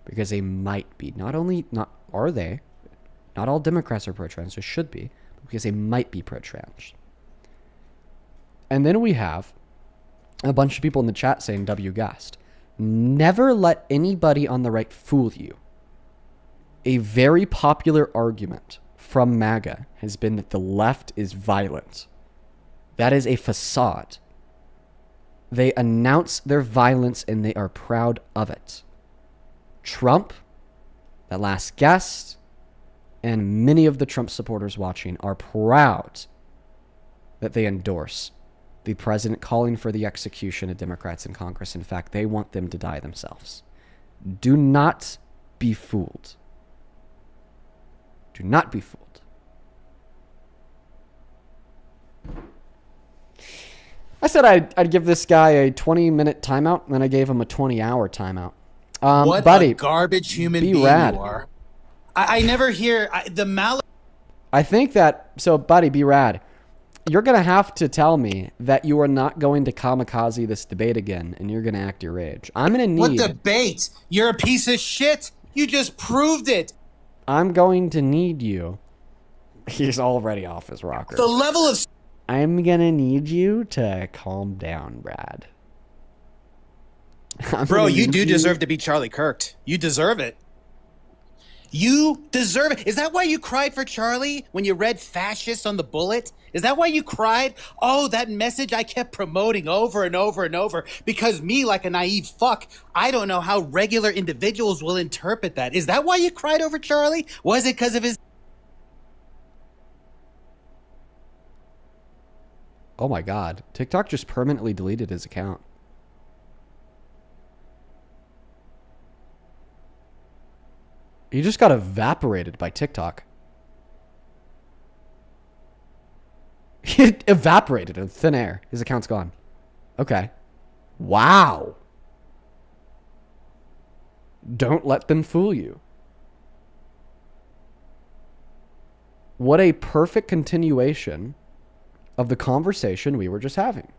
because they might be. Not all Democrats are pro-trans, or should be, because they might be pro-trans. And then we have a bunch of people in the chat saying W. Gast. Never let anybody on the right fool you. A very popular argument from MAGA has been that the left is violent. That is a facade. They announce their violence and they are proud of it. Trump, that last guest, and many of the Trump supporters watching are proud that they endorse the president calling for the execution of Democrats in Congress. In fact, they want them to die themselves. Do not be fooled. Do not be fooled. I said I'd give this guy a 20-minute timeout, and then I gave him a 20-hour timeout.
What
buddy,
a garbage human
be
being
rad.
you are. I never hear the malice.
I think that, so buddy, be rad. you're going to have to tell me that you are not going to kamikaze this debate again, and you're going to act your age. I'm going to need...
What debate? You're a piece of shit. You just proved it.
I'm going to need you. He's already off his rocker.
The level of...
I'm going to need you to calm down, Brad.
Bro, you do deserve to be Charlie Kirked. You deserve it. You deserve it. Is that why you cried for Charlie when you read fascist on the bullet? Is that why you cried? Oh, that message I kept promoting over and over and over because me, like a naive fuck, I don't know how regular individuals will interpret that. Is that why you cried over Charlie? Was it because of his...
Oh my God. TikTok just permanently deleted his account. He just got evaporated by TikTok. He evaporated in thin air. His account's gone. Okay. Wow. Don't let them fool you. What a perfect continuation of the conversation we were just having.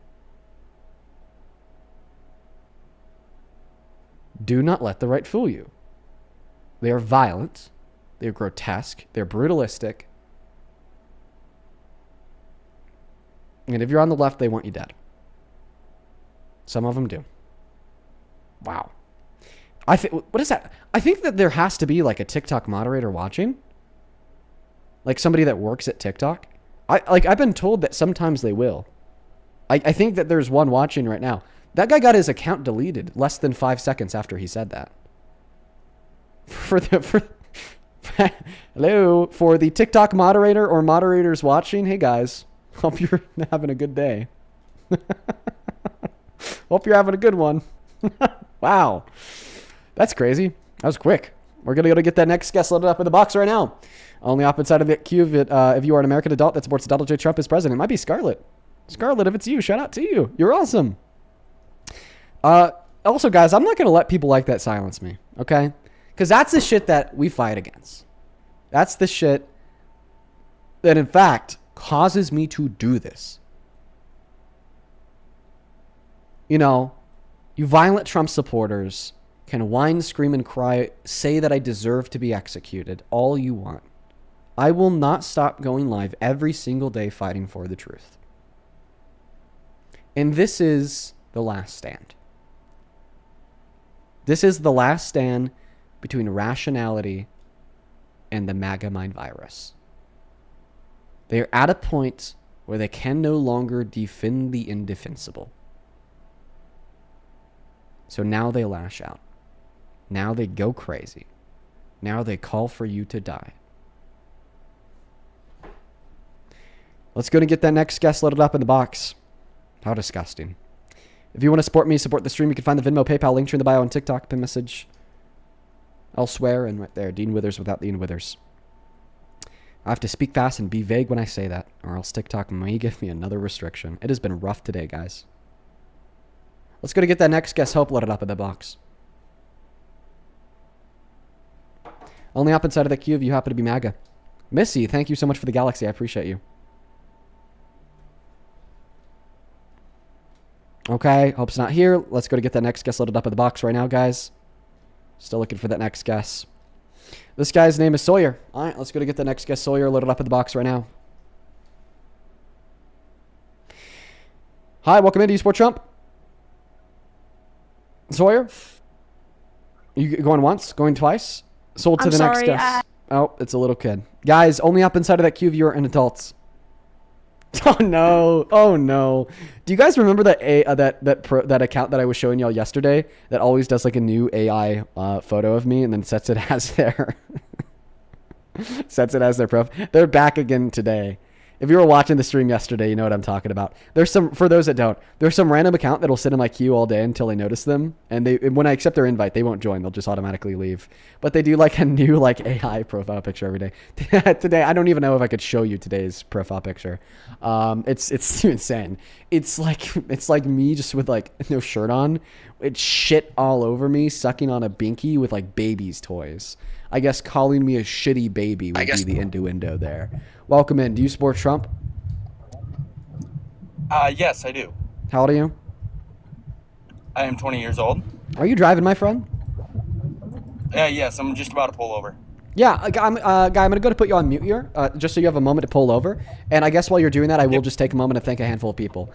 Do not let the right fool you. They are violent. They are grotesque. They're brutalistic. And if you're on the left, they want you dead. Some of them do. Wow. I think, what is that? I think that there has to be like a TikTok moderator watching. Like somebody that works at TikTok. I've been told that sometimes they will. I think that there's one watching right now. That guy got his account deleted less than 5 seconds after he said that. Hello, for the TikTok moderator or moderators watching. Hey guys, hope you're having a good day. Hope you're having a good one. Wow, that's crazy. That was quick. We're gonna go to get that next guest loaded up in the box right now. On the opposite side of the queue, if you are an American adult that supports Donald J. Trump as president, it might be Scarlett. Scarlett, if it's you, shout out to you. You're awesome. Also, guys, I'm not gonna let people like that silence me. Okay. Because that's the shit that we fight against. That's the shit that, in fact, causes me to do this. You know, you violent Trump supporters can whine, scream, and cry, say that I deserve to be executed all you want. I will not stop going live every single day fighting for the truth. And this is the last stand. This is the last stand between rationality and the MAGA mind virus. They are at a point where they can no longer defend the indefensible. So now they lash out. Now they go crazy. Now they call for you to die. Let's go and get that next guest loaded up in the box. How disgusting. If you want to support me, support the stream, you can find the Venmo, PayPal link in the bio and TikTok pin message. Elsewhere and right there, Dean Withers without Dean Withers. I have to speak fast and be vague when I say that, or else TikTok may give me another restriction. It has been rough today, guys. Let's go to get that next guest hope loaded up in the box. Only up inside of the queue if you happen to be MAGA. Missy, thank you so much for the galaxy. I appreciate you. Okay, hope's not here. Let's go to get that next guest loaded up in the box right now, guys. Still looking for that next guest. This guy's name is Sawyer. All right, let's go to get the next guest Sawyer loaded up in the box right now. Hi, welcome into Sport Trump. Sawyer? You going once? Going twice? Sold to the next guest. Oh, it's a little kid. Guys, only up inside of that queue if you're an adult. Oh no! Oh no! Do you guys remember that that account that I was showing y'all yesterday that always does like a new AI photo of me and then sets it as their profile? They're back again today. If you were watching the stream yesterday, you know what I'm talking about. There's some, for those that don't, there's some random account that'll sit in my queue all day until I notice them. And when I accept their invite, they won't join. They'll just automatically leave. But they do like a new like AI profile picture every day. Today, I don't even know if I could show you today's profile picture. It's insane. It's like me just with like no shirt on. It's shit all over me, sucking on a binky with like baby's toys. I guess calling me a shitty baby would be the innuendo there. Welcome in. Do you support Trump?
Yes, I do.
How old are you?
I am 20 years old.
Are you driving, my friend?
Yes, I'm just about to pull over.
Yeah, Guy, I'm going to go to put you on mute here, just so you have a moment to pull over. And I guess while you're doing that, I will just take a moment to thank a handful of people.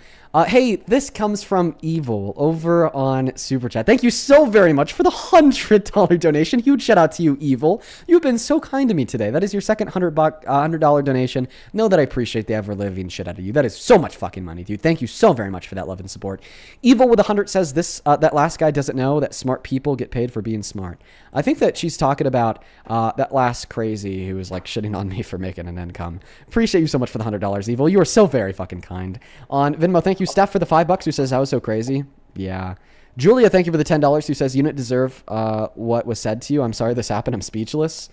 Hey, this comes from Evil over on Super Chat. Thank you so very much for the $100 donation. Huge shout out to you, Evil. You've been so kind to me today. That is your second $100 donation. Know that I appreciate the ever-living shit out of you. That is so much fucking money, dude. Thank you so very much for that love and support. Evil with 100 says this, that last guy doesn't know that smart people get paid for being smart. I think that she's talking about that last crazy who was like shitting on me for making an income. Appreciate you so much for the $100, Evil. You are so very fucking kind. On Venmo, thank you, Steph, for the $5 who says I was so crazy. Yeah. Julia, thank you for the $10 who says you didn't deserve what was said to you. I'm sorry this happened. I'm speechless.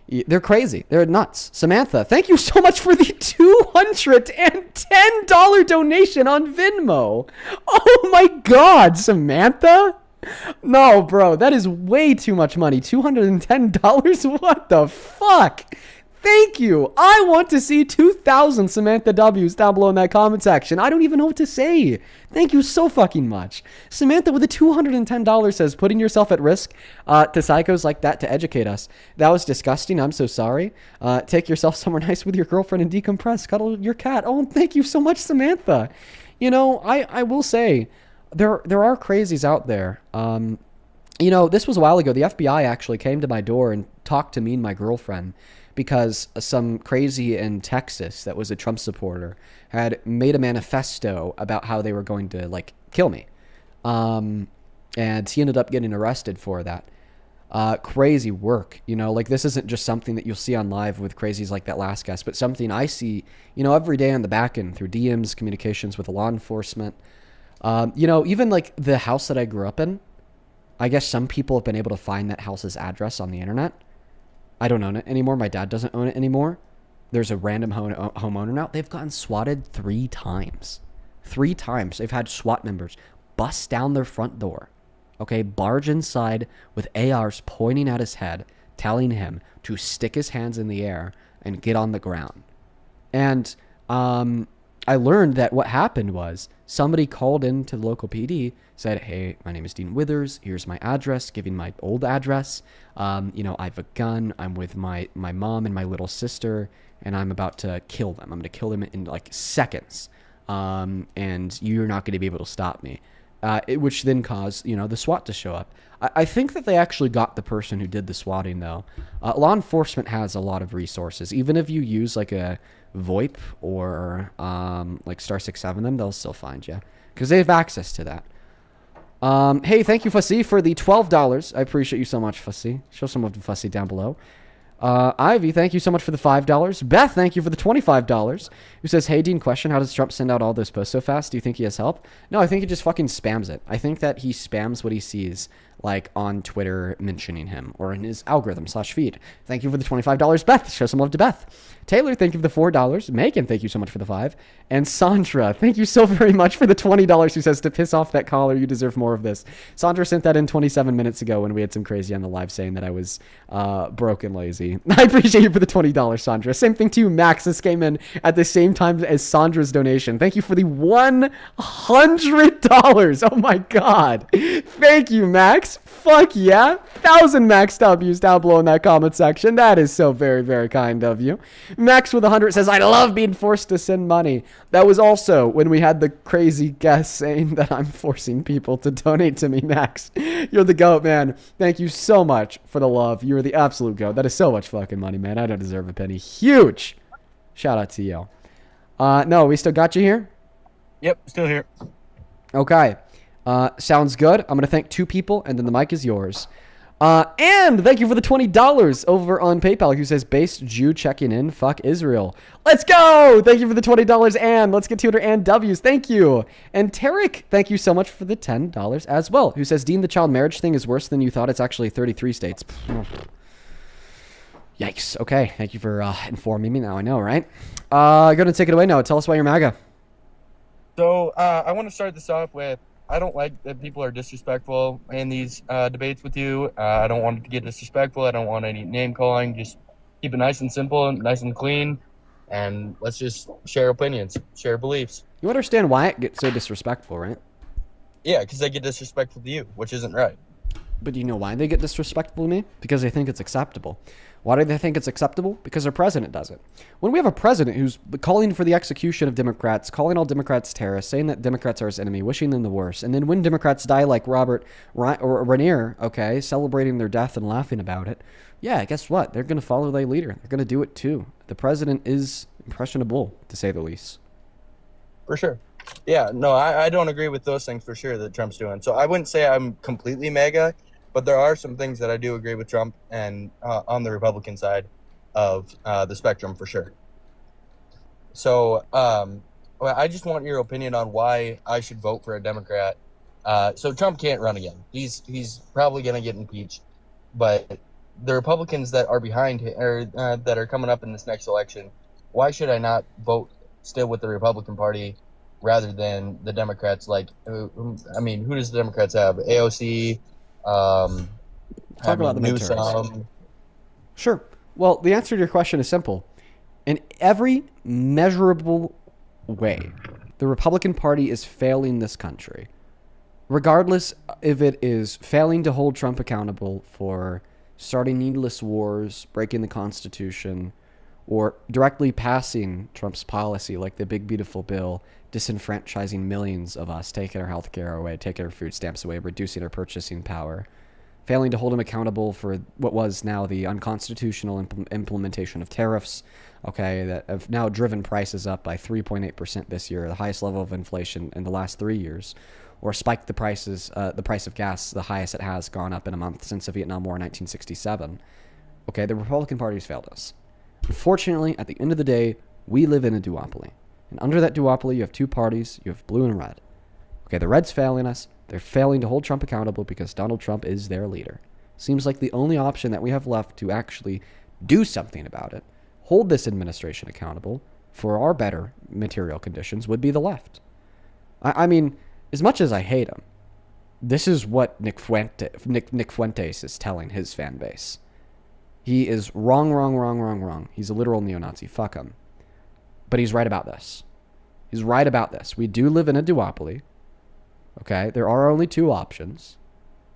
They're crazy. They're nuts. Samantha, thank you so much for the $210 donation on Venmo. Oh my God, Samantha. No, bro, that is way too much money. $210? What the fuck? Thank you. I want to see 2,000 Samantha W's down below in that comment section. I don't even know what to say. Thank you so fucking much. Samantha with the $210 says, putting yourself at risk to psychos like that to educate us. That was disgusting. I'm so sorry. Take yourself somewhere nice with your girlfriend and decompress. Cuddle your cat. Oh, thank you so much, Samantha. You know, I will say, there are crazies out there. You know, this was a while ago. The FBI actually came to my door and talked to me and my girlfriend because some crazy in Texas that was a Trump supporter had made a manifesto about how they were going to, like, kill me. And he ended up getting arrested for that. Crazy work, you know, like this isn't just something that you'll see on live with crazies like that last guest, but something I see, you know, every day on the back end through DMs, communications with law enforcement. You know, even like the house that I grew up in, I guess some people have been able to find that house's address on the internet. I don't own it anymore. My dad doesn't own it anymore. There's a random homeowner now. They've gotten swatted 3 times. 3 times. They've had SWAT members bust down their front door. Okay, barge inside with ARs pointing at his head, telling him to stick his hands in the air and get on the ground. And I learned that what happened was somebody called into the local PD, said, hey, my name is Dean Withers. Here's my address, giving my old address. You know, I have a gun. I'm with my mom and my little sister, and I'm about to kill them. I'm going to kill them in like seconds. And you're not going to be able to stop me. Which then caused, you know, the SWAT to show up. I think that they actually got the person who did the swatting, though. Law enforcement has a lot of resources. Even if you use like a VoIP or like star 677 them, they'll still find you because they have access to that. Hey, thank you, Fussy, for the $12. I appreciate you so much, Fussy. Show some of the Fussy down below. Ivy, thank you so much for the $5. Beth, thank you for the $25. Who says, hey, Dean, question, how does Trump send out all those posts so fast? Do you think he has help? No, I think he just fucking spams it. I think that he spams what he sees, like on Twitter mentioning him or in his algorithm /feed. Thank you for the $25. Beth, show some love to Beth. Taylor, thank you for the $4. Megan, thank you so much for the $5. And Sandra, thank you so very much for the $20 who says, to piss off that caller, you deserve more of this. Sandra sent that in 27 minutes ago when we had some crazy on the live saying that I was broke and lazy. I appreciate you for the $20, Sandra. Same thing to you, Max. This came in at the same time as Sandra's donation. Thank you for the $100. Oh my God. Thank you, Max. Fuck yeah. 1,000 Max W's down below in that comment section. That is so very, very kind of you. Max with 100 says, I love being forced to send money. That was also when we had the crazy guest saying that I'm forcing people to donate to me, Max. You're the GOAT, man. Thank you so much for the love. You're the absolute GOAT. That is so much fucking money, man. I don't deserve a penny. Huge shout out to you. No, we still got you here?
Yep, still here.
Okay. Sounds good. I'm going to thank 2 people, and then the mic is yours. And thank you for the $20 over on PayPal who says, based Jew checking in, fuck Israel. Let's go! Thank you for the $20, and let's get Tutor and W's. Thank you. And Tarek, thank you so much for the $10 as well, who says, Dean, the child marriage thing is worse than you thought. It's actually 33 states. Yikes. Okay. Thank you for informing me. Now I know, right? Go ahead and take it away now. Tell us why you're MAGA.
So I want to start this off with, I don't like that people are disrespectful in these debates with you. I don't want it to get disrespectful. I don't want any name calling. Just keep it nice and simple, nice and clean, and let's just share opinions, share beliefs.
You understand why it gets so disrespectful, right?
Yeah, because they get disrespectful to you, which isn't right.
But do you know why they get disrespectful to me? Because they think it's acceptable. Why do they think it's acceptable? Because their president does it. When we have a president who's calling for the execution of Democrats, calling all Democrats terrorists, saying that Democrats are his enemy, wishing them the worst, and then when Democrats die like Robert or Rainier, okay, celebrating their death and laughing about it, yeah, guess what? They're going to follow their leader. They're going to do it too. The president is impressionable, to say the least.
For sure. Yeah, no, I don't agree with those things for sure that Trump's doing. So I wouldn't say I'm completely MAGA, but there are some things that I do agree with Trump and on the Republican side of the spectrum for sure. So I just want your opinion on why I should vote for a Democrat. So Trump can't run again. He's probably going to get impeached, but the Republicans that are behind him, or that are coming up in this next election, why should I not vote still with the Republican Party rather than the Democrats? Like, I mean, who does the Democrats have? AOC.
Talk about the midterms. Sure. Well, the answer to your question is simple. In every measurable way, the Republican Party is failing this country. Regardless if it is failing to hold Trump accountable for starting needless wars, breaking the Constitution, or directly passing Trump's policy like the big beautiful bill, disenfranchising millions of us, taking our health care away, taking our food stamps away, reducing our purchasing power, failing to hold him accountable for what was now the unconstitutional implementation of tariffs, okay, that have now driven prices up by 3.8% this year, the highest level of inflation in the last 3 years, or spiked the price of gas, the highest it has gone up in a month since the Vietnam War in 1967. Okay, the Republican Party has failed us. Unfortunately, at the end of the day, we live in a duopoly. And under that duopoly, you have two parties. You have blue and red. Okay, the red's failing us. They're failing to hold Trump accountable because Donald Trump is their leader. Seems like the only option that we have left to actually do something about it, hold this administration accountable for our better material conditions, would be the left. I mean, as much as I hate him, this is what Nick Fuentes is telling his fan base. He is wrong. He's a literal neo-Nazi. Fuck him. But he's right about this. He's right about this. We do live in a duopoly. Okay? There are only two options.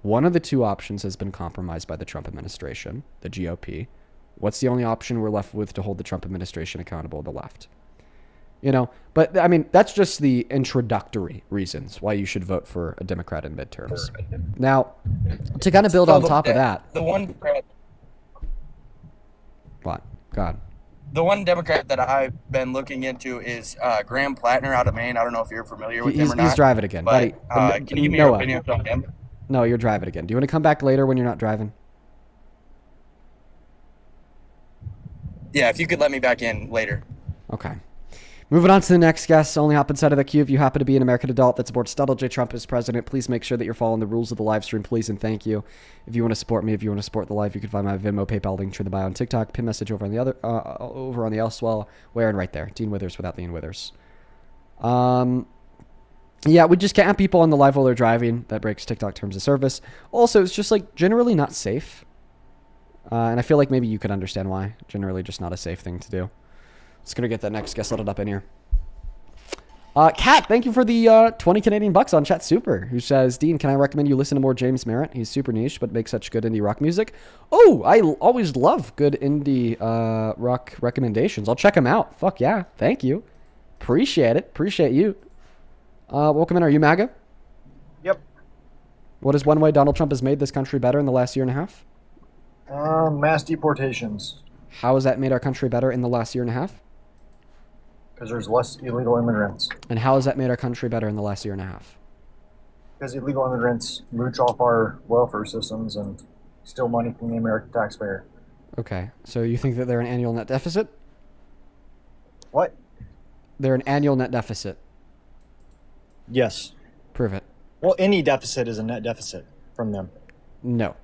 One of the two options has been compromised by the Trump administration, the GOP. What's the only option we're left with to hold the Trump administration accountable? The left. You know, but I mean, that's just the introductory reasons why you should vote for a Democrat in midterms. Now, to kind of build on top of that.
The one Democrat.
What? God.
The one Democrat that I've been looking into is Graham Plattner out of Maine. I don't know if you're familiar with him or not.
He's driving again.
But,
buddy.
Can you give me your opinion on him?
No, you're driving again. Do you want to come back later when you're not driving?
Yeah, if you could let me back in later.
Okay. Moving on to the next guest. Only hop inside of the queue if you happen to be an American adult that supports Donald J. Trump as president. Please make sure that you're following the rules of the live stream, please, and thank you. If you want to support me, if you want to support the live, you can find my Venmo, PayPal link in the bio on TikTok. Pin message over on the over on the elsewhere, where and right there. Dean Withers without the Ian Withers. Yeah, we just can't have people on the live while they're driving. That breaks TikTok terms of service. Also, it's just like generally not safe. And I feel like maybe you could understand why. Generally just not a safe thing to do. Just gonna get that next guest loaded up in here. Kat, thank you for the 20 Canadian bucks on Chat Super, who says, Dean, can I recommend you listen to more James Merritt? He's super niche, but makes such good indie rock music. Oh, I always love good indie rock recommendations. I'll check them out. Fuck yeah. Thank you. Appreciate it. Appreciate you. Welcome in. Are you MAGA?
Yep.
What is one way Donald Trump has made this country better in the last year and a half?
Mass deportations.
How has that made our country better in the last year and a half?
Because there's less illegal immigrants.
And how has that made our country better in the last year and a half?
Because illegal immigrants mooch off our welfare systems and steal money from the American taxpayer.
Okay, so you think that they're an annual net deficit?
What?
They're an annual net deficit.
Yes.
Prove it.
Well, any deficit is a net deficit from them.
No.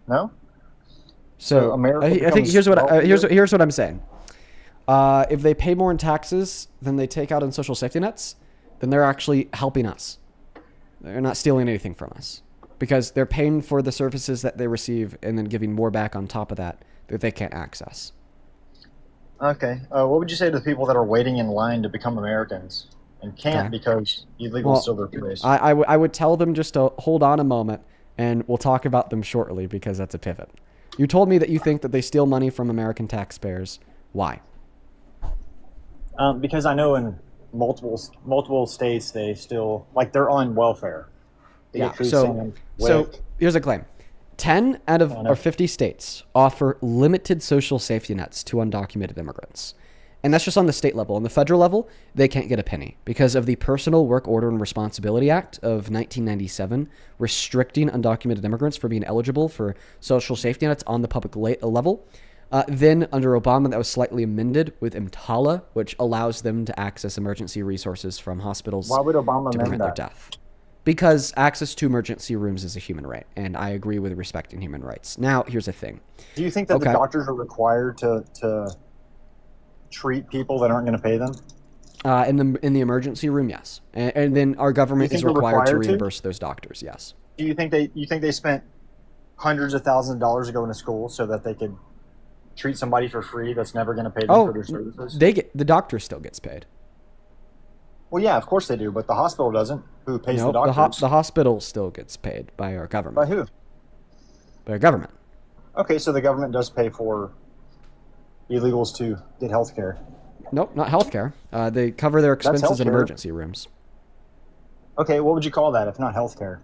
No?
So I think here's what I'm saying. If they pay more in taxes than they take out in social safety nets, then they're actually helping us. They're not stealing anything from us because they're paying for the services that they receive and then giving more back on top of that they can't access.
Okay. What would you say to the people that are waiting in line to become Americans? and can't
Okay.
because illegals
Well,
still their place.
I would tell them just to hold on a moment, and we'll talk about them shortly because that's a pivot. You told me that you think that they steal money from American taxpayers. Why?
Because I know in multiple states they still they're on welfare. They
Yeah.
get food
So
stamps, WIC.
here's a claim. 10 out of or 50 states offer limited social safety nets to undocumented immigrants. And that's just on the state level. On the federal level, they can't get a penny because of the Personal Work Order and Responsibility Act of 1997, restricting undocumented immigrants from being eligible for social safety nets on the public level. Then under Obama, that was slightly amended with EMTALA, which allows them to access emergency resources from hospitals
Why would Obama
to
amend
prevent their
that?
death. Because access to emergency rooms is a human right, and I agree with respecting human rights. Now, here's the thing.
Do you think that
Okay.
the doctors are required to treat people that aren't going to pay them?
In the emergency room, yes, and then our government
You
is
think they're
required to
required to?
reimburse those doctors. Yes.
Do you think they spent hundreds of thousands of dollars to go into school so that they could treat somebody for free that's never going to pay them for their services?
The doctor still gets paid.
Well, yeah, of course they do, but the hospital doesn't. Who pays
No,
the doctors?
the hospital still gets paid by our government.
By who?
By our government.
Okay, so the government does pay for illegals to get health care.
Nope, not healthcare. They cover their
That's
expenses in
healthcare.
emergency rooms.
Okay, what would you call that if not health care?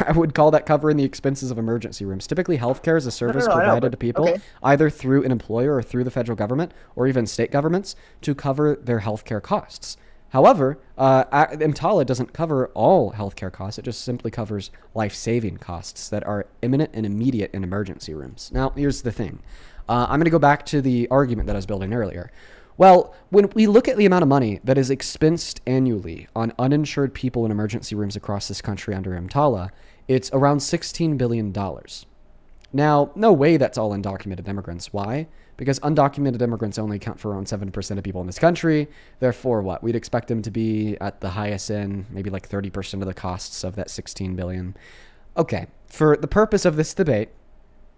I would call that covering the expenses of emergency rooms. Typically, healthcare is a service
I know,
provided
but-
to people
okay.
either through an employer or through the federal government or even state governments to cover their healthcare costs. However, EMTALA doesn't cover all healthcare costs. It just simply covers life-saving costs that are imminent and immediate in emergency rooms. Now, here's the thing. I'm going to go back to the argument that I was building earlier. Well, when we look at the amount of money that is expensed annually on uninsured people in emergency rooms across this country under EMTALA, it's around $16 billion. Now, no way that's all undocumented immigrants. Why? Because undocumented immigrants only account for around 7% of people in this country. Therefore, what? We'd expect them to be at the highest end, maybe like 30% of the costs of that $16 billion. Okay, for the purpose of this debate,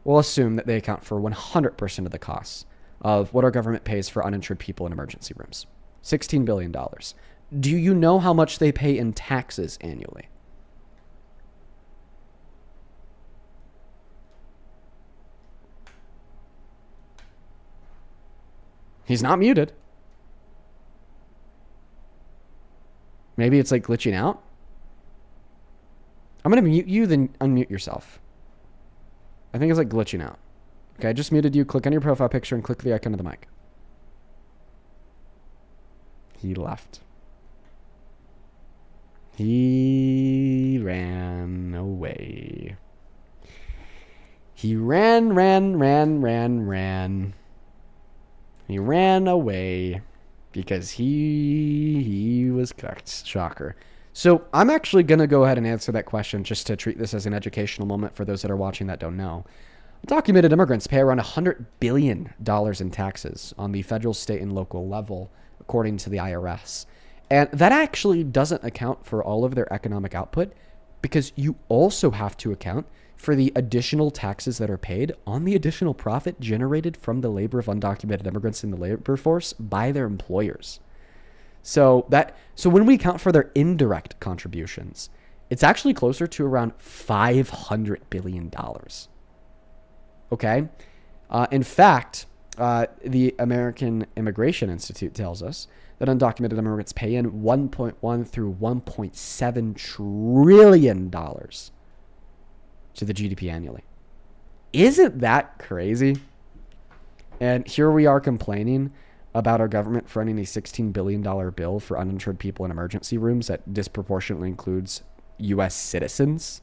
we'll assume that they account for 100% of the costs of what our government pays for uninsured people in emergency rooms. $16 billion. Do you know how much they pay in taxes annually? He's not muted. Maybe it's like glitching out. I'm going to mute you, then unmute yourself. I think it's like glitching out. Okay, I just muted you. Click on your profile picture and click the icon of the mic. He left. He ran away. He ran. He ran away because he was cooked. Shocker. So I'm actually going to go ahead and answer that question just to treat this as an educational moment for those that are watching that don't know. Documented immigrants pay around $100 billion in taxes on the federal, state, and local level, according to the IRS. And that actually doesn't account for all of their economic output because you also have to account for the additional taxes that are paid on the additional profit generated from the labor of undocumented immigrants in the labor force by their employers. So when we account for their indirect contributions, it's actually closer to around $500 billion. Okay? In fact, the American Immigration Institute tells us that undocumented immigrants pay in $1.1 through $1.7 trillion to the GDP annually. Isn't that crazy? And here we are complaining about our government fronting a $16 billion bill for uninsured people in emergency rooms that disproportionately includes U.S. citizens.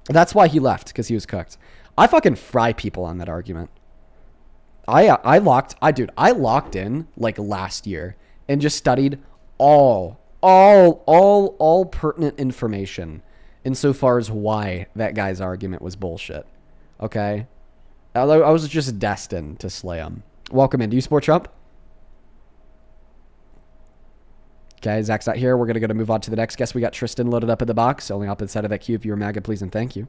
That's why he left, because he was cooked. I fucking fry people on that argument. I locked in like last year and just studied all pertinent information insofar as why that guy's argument was bullshit. Okay? I was just destined to slay him. Welcome in. Do you support Trump? Okay, Zach's not here. We're going to move on to the next guest. We got Tristan loaded up in the box. Only up inside of that queue. If you're MAGA, please and thank you.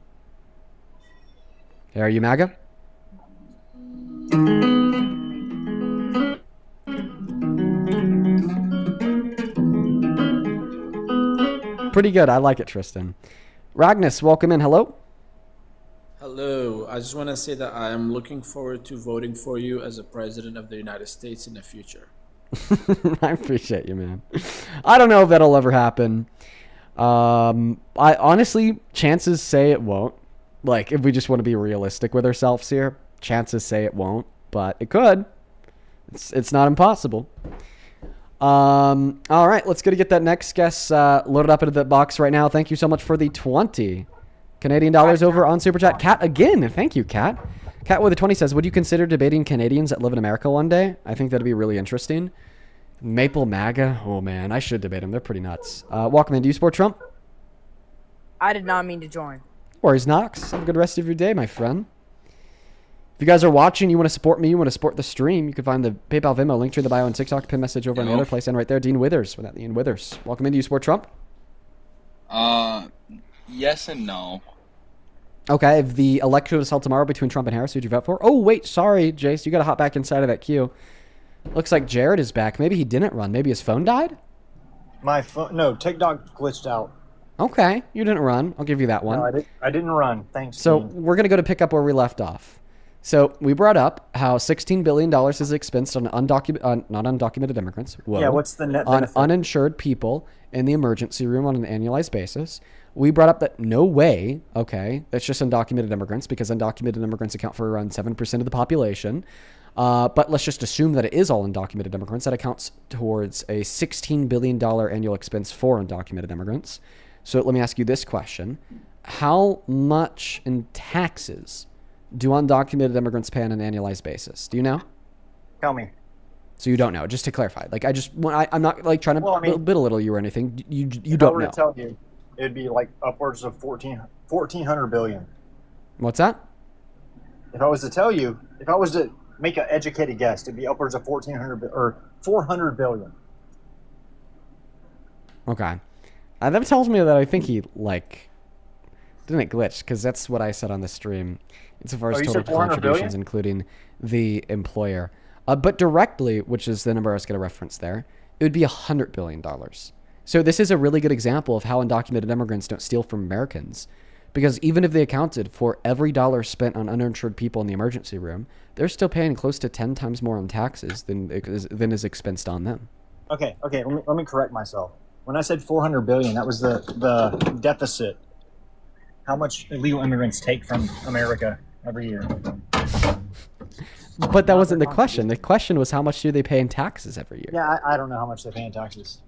Hey, are you MAGA?
Pretty good. I like it, Tristan. Ragnus, welcome in. Hello.
Hello. I just want to say that I am looking forward to voting for you as a president of the United States in the future.
I appreciate you, man. I don't know if that'll ever happen. I honestly, chances say it won't. Like, if we just want to be realistic with ourselves here, chances say it won't, but it could. It's not impossible. All right, let's go to get that next guest loaded up into the box right now. Thank you so much for the 20 Canadian dollars over on Super Chat. Kat, again, thank you, Kat. Kat with the 20 says, would you consider debating Canadians that live in America one day? I think that'd be really interesting. Maple MAGA? Oh, man, I should debate them. They're pretty nuts. Welcome in. Do you support Trump?
I did not mean to join.
Worries, Knox. Have a good rest of your day, my friend. If you guys are watching, you want to support me, you want to support the stream, you can find the PayPal Venmo link to the bio and TikTok pin message over on the other place, and right there, Dean Withers, without Dean Withers. Welcome in. Do you support Trump?
Yes and no.
Okay, if the election was held tomorrow between Trump and Harris, who'd you vote for? Oh, wait, sorry, Jace. You got to hop back inside of that queue. Looks like Jared is back. Maybe he didn't run. Maybe his phone died?
My phone, no, TikTok glitched out.
Okay, you didn't run. I'll give you that one.
No, I didn't run. Thanks.
So
Dean.
we're going to go to pick up where we left off. So we brought up how $16 billion is expensed on not undocumented immigrants. Whoa,
yeah, what's the net
on
benefit?
uninsured people in the emergency room on an annualized basis. We brought up that no way, okay, that's just undocumented immigrants because undocumented immigrants account for around 7% of the population. But let's just assume that it is all undocumented immigrants. That accounts towards a $16 billion annual expense for undocumented immigrants. So let me ask you this question. How much in taxes do undocumented immigrants pay on an annualized basis? Do you know?
Tell me.
So you don't know, just to clarify. Like, I'm not like trying to belittle you or anything. You don't know.
If I were to tell you, it'd be like upwards of 1,400 billion.
What's that?
If I was to tell you, if I was to make an educated guess, it'd be upwards of 1,400 or 400 billion.
Okay. That tells me that I think he, didn't glitch, because that's what I said on the stream, insofar as total contributions, including the employer. But directly, which is the number I was going to reference there, it would be $100 billion. So this is a really good example of how undocumented immigrants don't steal from Americans. Because even if they accounted for every dollar spent on uninsured people in the emergency room, they're still paying close to 10 times more on taxes than is expensed on them.
Okay. Let me correct myself. When I said 400 billion, that was the deficit. How much illegal immigrants take from America every year?
But that wasn't the question. The question was how much do they pay in taxes every year?
Yeah, I don't know how much they pay in taxes.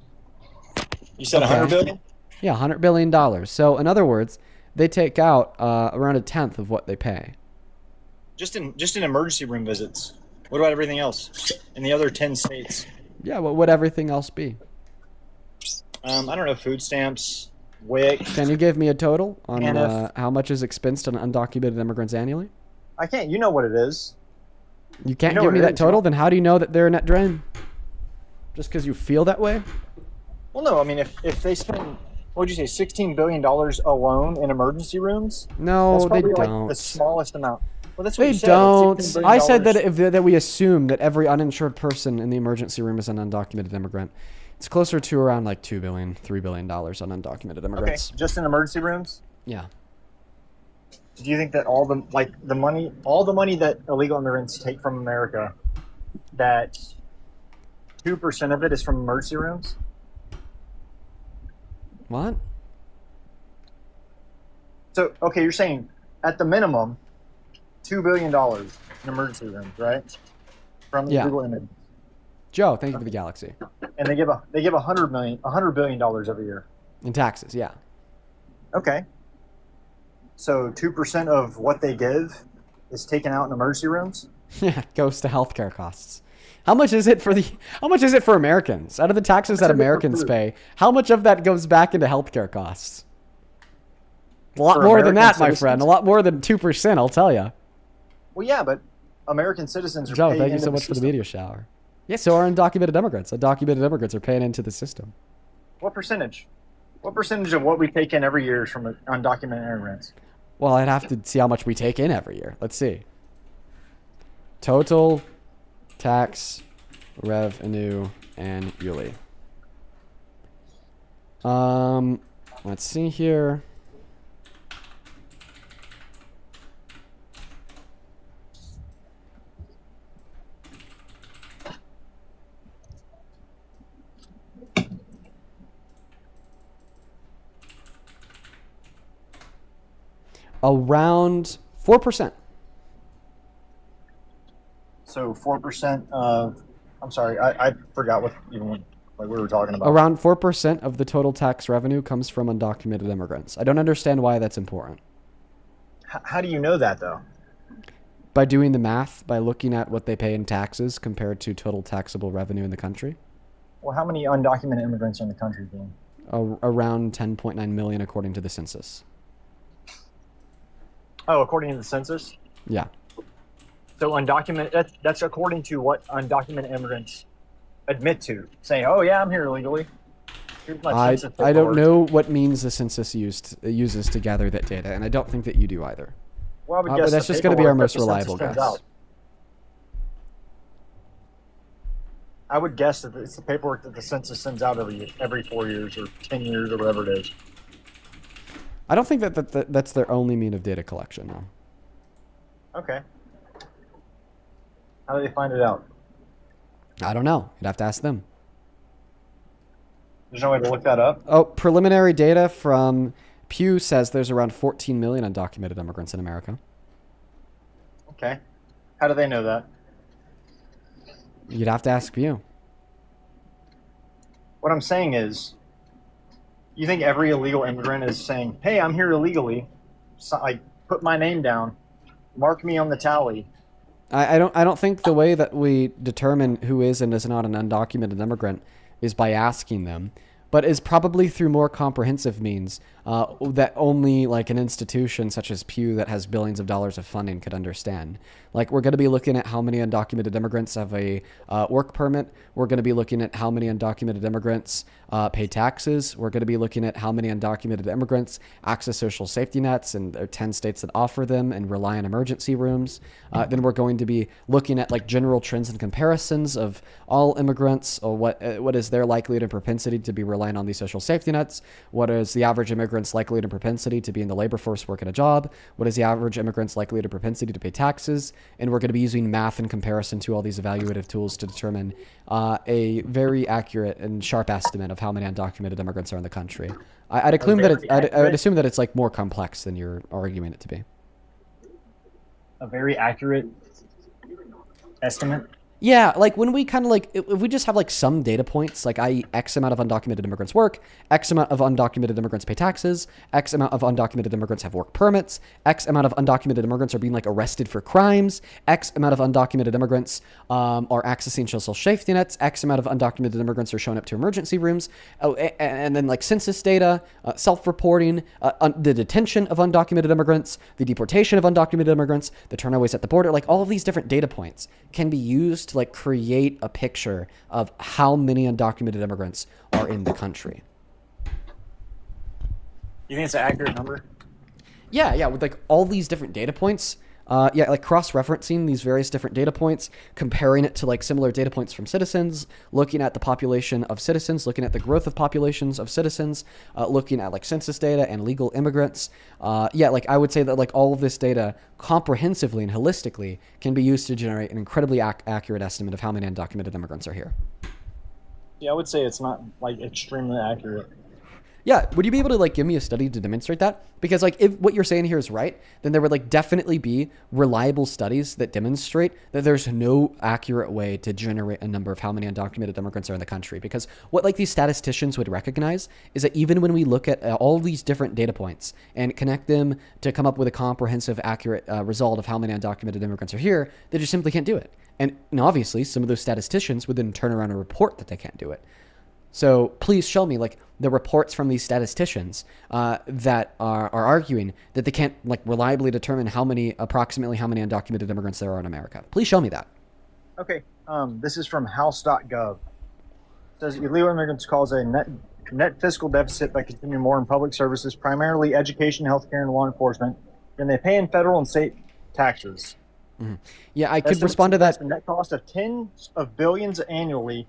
You said 100 billion?
Yeah, $100 billion. So in other words, they take out around a tenth of what they pay.
Just in emergency room visits. What about everything else in the other 10 states?
Yeah, what would everything else be?
I don't know, food stamps, WIC.
Can you give me a total on how much is expensed on undocumented immigrants annually?
I can't. You know what it is.
You can't give me that total? Then how do you know that they're a net drain? Just because you feel that way?
Well, no. I mean, if they spend, what would you say, $16 billion alone in emergency rooms?
No, they don't.
Like the smallest amount. Well, that's what
they
you said.
Don't. I said that we assume that every uninsured person in the emergency room is an undocumented immigrant. It's closer to around like $2 billion, $3 billion on undocumented immigrants.
Okay, just in emergency rooms?
Yeah.
Do you think that all the money that illegal immigrants take from America, that 2% of it is from emergency rooms?
What?
So, okay, you're saying at the minimum, $2 billion in emergency rooms, right? From illegal immigrants.
Joe, thank you for the galaxy.
And they give $100 billion every year
in taxes. Yeah.
Okay. So 2% of what they give is taken out in emergency rooms.
Yeah, goes to healthcare costs. How much is it for Americans? Out of the taxes that Americans pay, how much of that goes back into healthcare costs? A lot more than that, my friend. A lot more than 2%, I'll tell you.
Well, yeah, but American citizens are
Joe,
paying
thank you so much for the media shower. Yeah, so are undocumented immigrants. Undocumented immigrants are paying into the system.
What percentage? What percentage of what we take in every year is from undocumented immigrants?
Well, I'd have to see how much we take in every year. Let's see. Total tax revenue annually.
Let's see here. Around 4%.
So 4% of, I'm sorry, I forgot what even like we were talking about.
Around 4% of the total tax revenue comes from undocumented immigrants. I don't understand why that's important.
How do you know that though?
By doing the math, by looking at what they pay in taxes compared to total taxable revenue in the country.
Well, how many undocumented immigrants are in the country, Dean?
Around 10.9 million according to the census.
Oh, according to the census?
Yeah.
So undocumented, that's according to what undocumented immigrants admit to, saying, "Oh yeah, I'm here illegally." Here's my
I
census
don't
paperwork.
know what means the census uses to gather that data, and I don't think that you do either.
Well, I would
But
guess
that's
the
just going to be our
paperwork
most
that the census
reliable
sends
guess.
out. I would guess that it's the paperwork that the census sends out every 4 years or 10 years or whatever it is.
I don't think that's their only mean of data collection, though.
Okay. How do they find it out?
I don't know. You'd have to ask them.
There's no way to look that up?
Oh, preliminary data from Pew says there's around 14 million undocumented immigrants in America.
Okay. How do they know that?
You'd have to ask Pew.
What I'm saying is, you think every illegal immigrant is saying, "Hey, I'm here illegally. So I put my name down. Mark me on the tally."
I don't think the way that we determine who is and is not an undocumented immigrant is by asking them, but is probably through more comprehensive means that only like an institution such as Pew that has billions of dollars of funding could understand. Like we're going to be looking at how many undocumented immigrants have a work permit. We're going to be looking at how many undocumented immigrants pay taxes. We're going to be looking at how many undocumented immigrants access social safety nets, and there are 10 states that offer them and rely on emergency rooms. Then we're going to be looking at like general trends and comparisons of all immigrants, or what is their likelihood and propensity to be relying on these social safety nets. What is the average immigrant's likelihood and propensity to be in the labor force working a job? What is the average immigrant's likelihood and propensity to pay taxes? And we're going to be using math in comparison to all these evaluative tools to determine a very accurate and sharp estimate of how many undocumented immigrants are in the country. I'd assume that it's like more complex than you're arguing it to be.
A very accurate estimate?
Yeah, like when we kind of like, if we just have like some data points, like X amount of undocumented immigrants work, X amount of undocumented immigrants pay taxes, X amount of undocumented immigrants have work permits, X amount of undocumented immigrants are being like arrested for crimes, X amount of undocumented immigrants are accessing social safety nets, X amount of undocumented immigrants are showing up to emergency rooms, and then like census data, self-reporting, the detention of undocumented immigrants, the deportation of undocumented immigrants, the turnaways at the border, like all of these different data points can be used to like create a picture of how many undocumented immigrants are in the country.
You think it's an accurate number?
Yeah, with like all these different data points. Like cross-referencing these various different data points, comparing it to like similar data points from citizens, looking at the population of citizens, looking at the growth of populations of citizens, looking at like census data and legal immigrants. Like I would say that like all of this data comprehensively and holistically can be used to generate an incredibly accurate estimate of how many undocumented immigrants are here.
Yeah, I would say it's not like extremely accurate.
Yeah, would you be able to like give me a study to demonstrate that? Because like if what you're saying here is right, then there would like definitely be reliable studies that demonstrate that there's no accurate way to generate a number of how many undocumented immigrants are in the country. Because what like these statisticians would recognize is that even when we look at all these different data points and connect them to come up with a comprehensive, accurate result of how many undocumented immigrants are here, they just simply can't do it. And obviously some of those statisticians would then turn around and report that they can't do it. So please show me like the reports from these statisticians that are arguing that they can't like reliably determine approximately how many undocumented immigrants there are in America. Please show me that.
Okay, this is from house.gov. It says illegal immigrants cause a net fiscal deficit by consuming more in public services, primarily education, healthcare, and law enforcement, than they pay in federal and state taxes.
Mm-hmm. Yeah, I could respond to that.
The net cost of tens of billions annually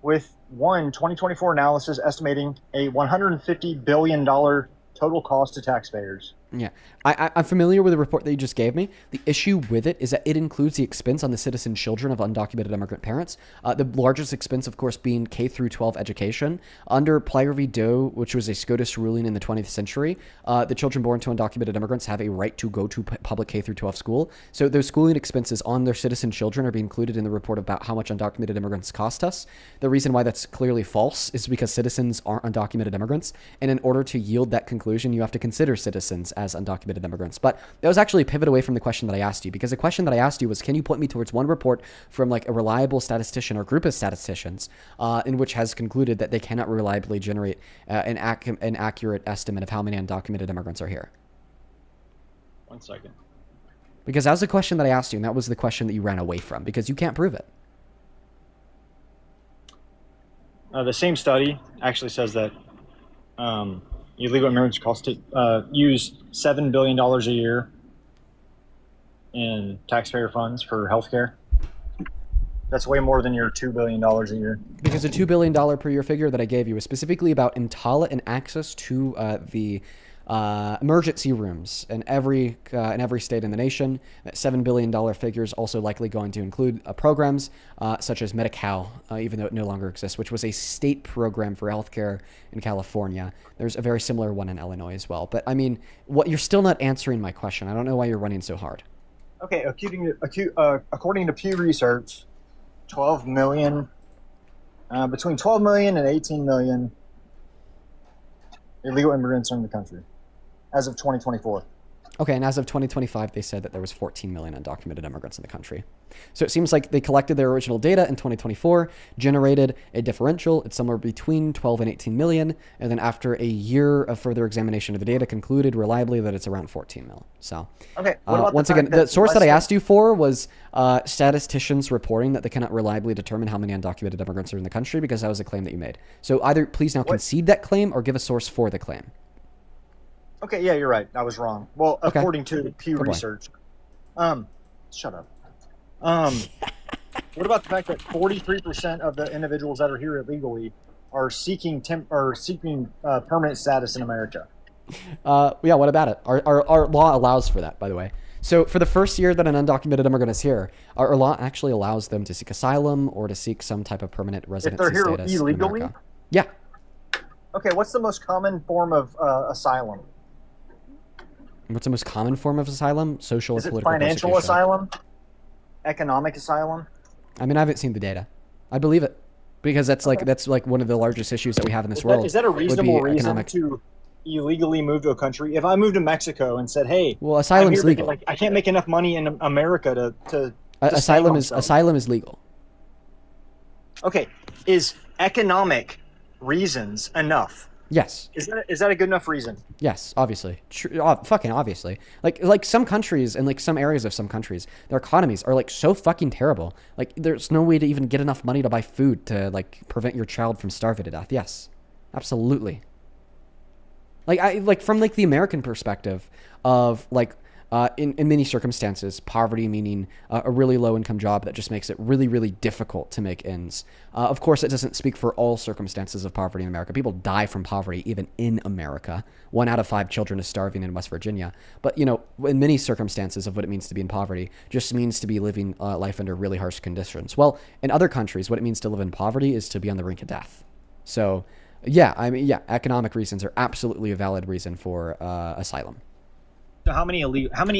with one 2024 analysis estimating a $150 billion total cost to taxpayers.
Yeah, I'm familiar with the report that you just gave me. The issue with it is that it includes the expense on the citizen children of undocumented immigrant parents. The largest expense, of course, being K through 12 education. Under Plyer v. Doe, which was a SCOTUS ruling in the 20th century, the children born to undocumented immigrants have a right to go to public K through 12 school. So those schooling expenses on their citizen children are being included in the report about how much undocumented immigrants cost us. The reason why that's clearly false is because citizens aren't undocumented immigrants, and in order to yield that conclusion, you have to consider citizens as undocumented immigrants. But that was actually a pivot away from the question that I asked you, because the question that I asked you was, can you point me towards one report from like a reliable statistician or group of statisticians in which has concluded that they cannot reliably generate an accurate estimate of how many undocumented immigrants are here?
1 second.
Because that was the question that I asked you, and that was the question that you ran away from, because you can't prove it.
The same study actually says that illegal immigrants use $7 billion a year in taxpayer funds for healthcare. That's way more than your $2 billion a year.
Because the $2 billion per year figure that I gave you was specifically about EMTALA and access to the emergency rooms in every state in the nation. That $7 billion figure is also likely going to include programs such as Medi-Cal, even though it no longer exists, which was a state program for healthcare in California. There's a very similar one in Illinois as well. But I mean, you're still not answering my question. I don't know why you're running so hard.
Okay, according to Pew Research, 12 million, between 12 million and 18 million illegal immigrants are in the country as of 2024.
Okay, and as of 2025, they said that there was 14 million undocumented immigrants in the country. So it seems like they collected their original data in 2024, generated a differential. It's somewhere between 12 and 18 million, and then after a year of further examination of the data, concluded reliably that it's around 14 mil. So,
okay.
Once again, the source that I asked you for was statisticians reporting that they cannot reliably determine how many undocumented immigrants are in the country, because that was a claim that you made. So either please now concede that claim or give a source for the claim.
Okay, yeah, you're right. I was wrong. Well,
Okay.
according to Pew Research. Shut up. What about the fact that 43% of the individuals that are here illegally are seeking permanent status in America?
Yeah, what about it? Our law allows for that, by the way. So for the first year that an undocumented immigrant is here, our law actually allows them to seek asylum or to seek some type of permanent residency
If they're here
status
illegally?
in America. Yeah.
Okay, what's the most common form of asylum?
What's the most common form of asylum? Social
Is
or
it
political
financial
persecution.
asylum? Economic asylum?
I mean, I haven't seen the data. I believe it, because that's like one of the largest issues that we have in this world.
Is that a
would be
reasonable reason
economic.
to illegally move to a country? If I moved to Mexico and said, "Hey,
Well, asylum's
I'm here,
legal.
but, I can't make enough money in America to
Asylum
sustain
asylum
myself."
is legal.
Okay, is economic reasons enough?
Yes.
Is that a good enough reason?
Yes, obviously. Fucking obviously. Like some countries and like some areas of some countries, their economies are like so fucking terrible. Like there's no way to even get enough money to buy food to like prevent your child from starving to death. Yes. Absolutely. Like from like the American perspective of like in many circumstances, poverty meaning a really low income job that just makes it really, really difficult to make ends. Of course, it doesn't speak for all circumstances of poverty in America. People die from poverty even in America. 1 out of 5 children is starving in West Virginia. But, you know, in many circumstances of what it means to be in poverty just means to be living life under really harsh conditions. Well, in other countries, what it means to live in poverty is to be on the brink of death. So, yeah, I mean, yeah, economic reasons are absolutely a valid reason for asylum.
So how many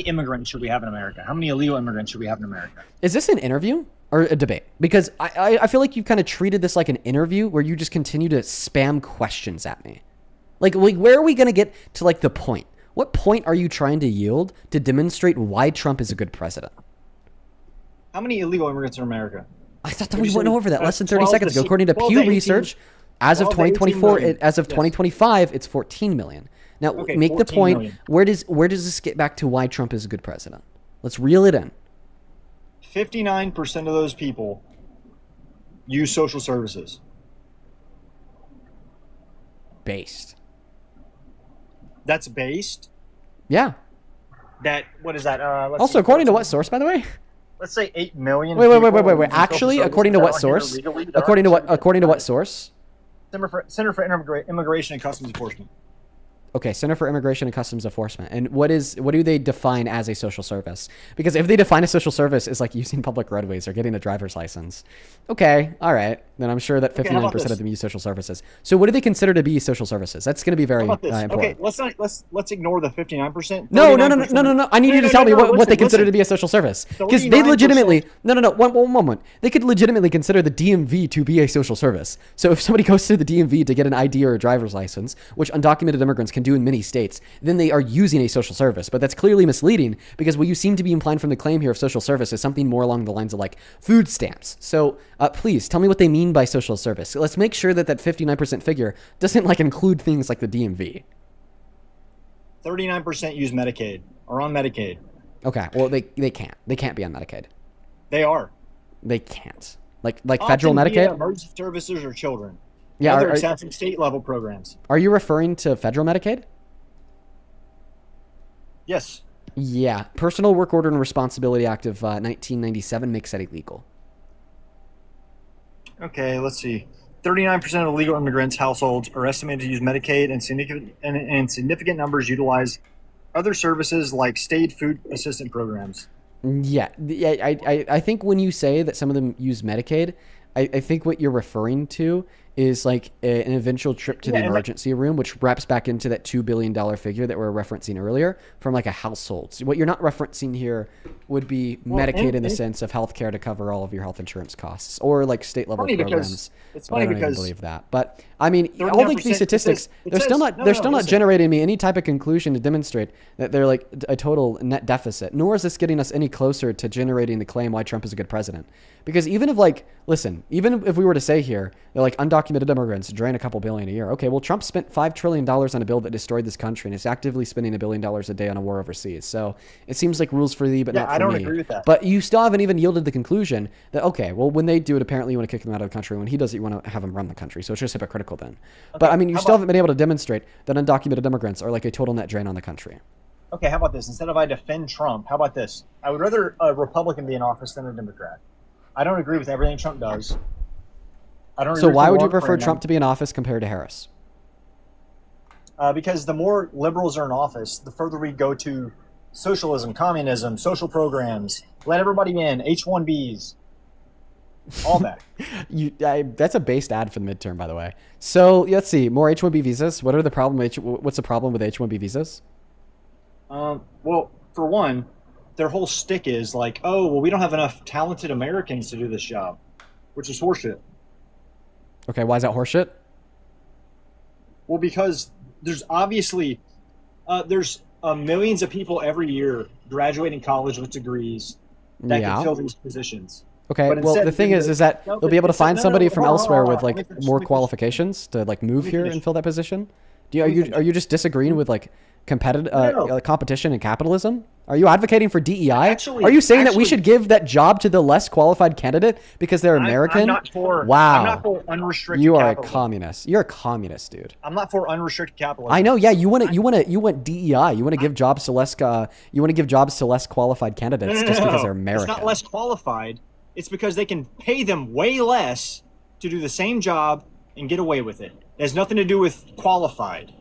immigrants should we have in America? How many illegal immigrants should we have in America?
Is this an interview or a debate? Because I feel like you've kind of treated this like an interview where you just continue to spam questions at me. Like where are we going to get to like the point? What point are you trying to yield to demonstrate why Trump is a good president?
How many illegal immigrants in America?
I thought that we went over that less than 30 seconds ago. According to
12
Pew
18,
Research, as of 2024, as of 2025, it's 14 million. Now,
Okay,
make the
14
point.
million.
Where does this get back to why Trump is a good president? Let's reel it in.
59% of those people use social services.
Based.
That's based?
Yeah.
What is that? Let's
Also,
see.
according to what source, by the way?
let's say 8 million.
Wait.
people in
Actually,
social
according to
services
what
that are here
source?
legally, that
According to
aren't
what source?
Center for Immigration and Customs Enforcement.
Okay, Center for Immigration and Customs Enforcement. And what do they define as a social service? Because if they define a social service as like using public roadways or getting a driver's license, okay, all right, then I'm sure that 59% of them use social services. So what do they consider to be social services? That's going to be very important.
Okay, let's ignore the 59%.
No. I need you to tell me what they consider to be a social service. Because they legitimately, one moment. They could legitimately consider the DMV to be a social service. So if somebody goes to the DMV to get an ID or a driver's license, which undocumented immigrants can do in many states, then they are using a social service. But that's clearly misleading because what you seem to be implying from the claim here of social service is something more along the lines of like food stamps. So please tell me what they mean by social service. Let's make sure that 59% figure doesn't like include things like the DMV.
39% use Medicaid or on Medicaid.
Okay, well they can't. They can't be on Medicaid.
They are.
They can't. Like federal Medicaid?
Emergency services or children.
Yeah,
Others have some state level programs.
Are you referring to federal Medicaid?
Yes.
Yeah. Personal Work Order and Responsibility Act of 1997 makes that illegal.
Okay, let's see. 39% of legal immigrants' households are estimated to use Medicaid, and significant numbers utilize other services like state food assistance programs.
Yeah. I think when you say that some of them use Medicaid, I think what you're referring to is like an eventual trip to the emergency room, which wraps back into that $2 billion figure that we were referencing earlier from like a household. So what you're not referencing here would be Medicaid in the sense of healthcare to cover all of your health insurance costs or like state level programs.
It's funny because I don't even
believe that. But I mean, all of these statistics, they're still not generating me any type of conclusion to demonstrate that they're like a total net deficit, nor is this getting us any closer to generating the claim why Trump is a good president. Because even if we were to say here, they're like undocumented immigrants drain a couple billion a year. Okay, well, Trump spent $5 trillion on a bill that destroyed this country and is actively spending $1 billion a day on a war overseas. So it seems like rules for thee, but not for me.
I don't agree with that.
But you still haven't even yielded the conclusion that, okay, well, when they do it, apparently you want to kick them out of the country. When he does it, you want to have him run the country. So it's just hypocritical then. Okay, but I mean, you still haven't been able to demonstrate that undocumented immigrants are like a total net drain on the country.
Okay, how about this? Instead of I defend Trump, how about this? I would rather a Republican be in office than a Democrat. I don't agree with everything Trump does.
So why would you prefer Trump to be in office compared to Harris?
Because the more liberals are in office, the further we go to socialism, communism, social programs, let everybody in, H-1Bs, all that.
That's a based ad for the midterm, by the way. So let's see, more H-1B visas. What's the problem with H-1B visas?
Well, for one, their whole stick is like, oh, well, we don't have enough talented Americans to do this job, which is horseshit.
Okay, why is that horseshit?
Well, because there's obviously millions of people every year graduating college with degrees that can fill these positions.
Okay, well, the thing is that they'll be able to find somebody from elsewhere with like more qualifications to like move here and fill that position. Are you just disagreeing with like competition and capitalism? Are you advocating for DEI? Are you saying that we should give that job to the less qualified candidate because they're American?
I'm not for unrestricted
You are
capitalism.
a communist. You're a communist, dude.
I'm not for unrestricted capitalism.
I know. Yeah, you want DEI. You want to give jobs to less qualified candidates just because they're American.
It's not less qualified. It's because they can pay them way less to do the same job and get away with it. It has nothing to do with qualified.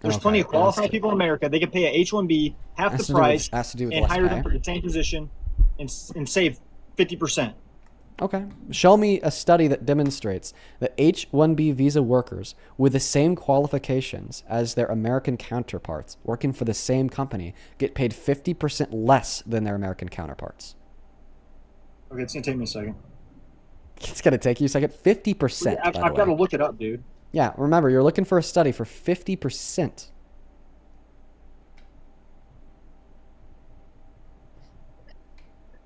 There's plenty of qualified people in America. They can pay a H-1B half the price and hire them for the same position and save 50%.
Okay. Show me a study that demonstrates that H-1B visa workers with the same qualifications as their American counterparts working for the same company get paid 50% less than their American counterparts.
Okay, it's going to take me a second.
It's going to take you a second. 50%.
I've got to look it up, dude.
Yeah, remember, you're looking for a study for 50%.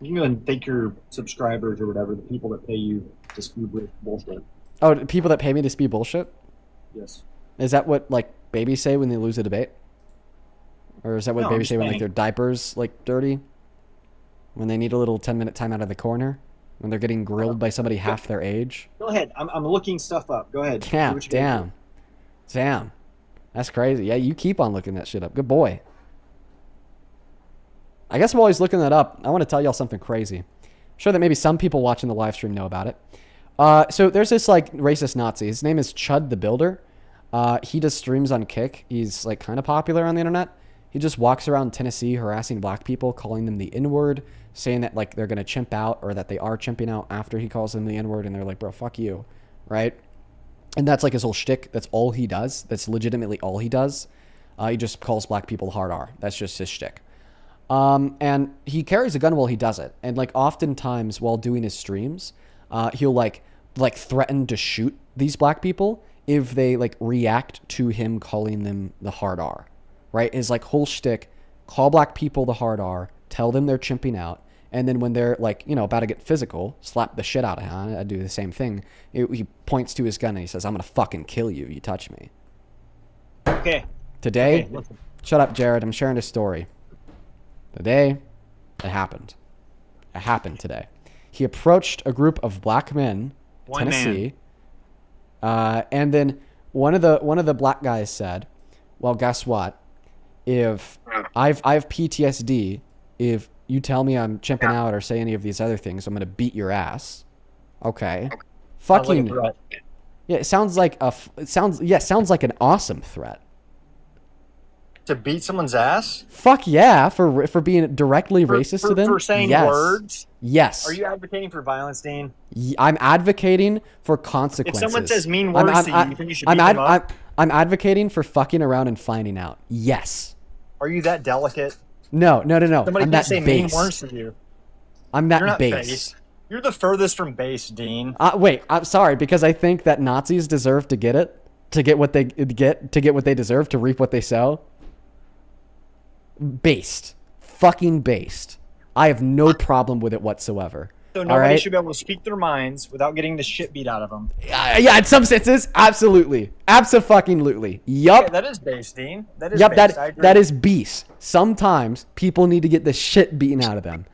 You can go and thank your subscribers or whatever, the people that pay you to spew bullshit.
Oh, people that pay me to spew bullshit?
Yes.
Is that what, like, babies say when they lose a debate? Or is that what babies say when, like, their diapers, like, dirty? When they need a little 10-minute time out of the corner? When they're getting grilled by somebody half their age?
Go ahead. I'm looking stuff up. Go ahead.
Yeah, damn. That's crazy. Yeah, you keep on looking that shit up. Good boy. I guess while he's looking that up, I want to tell y'all something crazy. sure that maybe some people watching the live stream know about it. So there's this like racist Nazi. His name is Chud the Builder. He does streams on Kick. He's like kind of popular on the internet. He just walks around Tennessee harassing black people, calling them the N-word, saying that like they're going to chimp out or that they are chimping out after he calls them the N-word. And they're like, bro, fuck you. Right. And that's like his whole shtick. That's all he does. That's legitimately all he does. He just calls black people hard R. That's just his shtick. And he carries a gun while he does it. And like oftentimes while doing his streams, he'll like threaten to shoot these black people if they like react to him calling them the hard R, right? His like whole shtick, call black people the hard R, tell them they're chimping out. And then when they're like, you know, about to get physical, slap the shit out of him. I do the same thing. He points to his gun and he says, I'm going to fucking kill you. You touch me.
Okay.
Today,
Okay,
shut up, Jared. I'm sharing a story. Today, it happened. It happened today. He approached a group of black men,
One
Tennessee, and then one of the black guys said, "Well, guess what? If I have PTSD, if you tell me I'm chimping out or say any of these other things, I'm gonna beat your ass." Okay. Fucking. Yeah, it sounds like sounds like an awesome threat.
To beat someone's ass?
Fuck yeah, for being directly racist to them.
For saying
yes.
words?
Yes.
Are you advocating for violence, Dean?
I'm advocating for consequences.
If someone says mean words to you, you think you should beat them up?
I'm advocating for fucking around and finding out. Yes.
Are you that delicate?
No.
Somebody
I'm
can
that
say
based.
mean words to you.
I'm that
You're not
based.
based. You're the furthest from base, Dean.
Wait, I'm sorry, because I think that Nazis deserve to get it, to get what they deserve, to reap what they sow. Based. Fucking based. I have no problem with it whatsoever.
So nobody should be able to speak their minds without getting the shit beat out of them.
Yeah, in some senses, absolutely. Abso-fucking-lutely. Yup.
Okay, that is based, Dean. That is
Yup,
based. I agree.
that is beast. Sometimes people need to get the shit beaten out of them.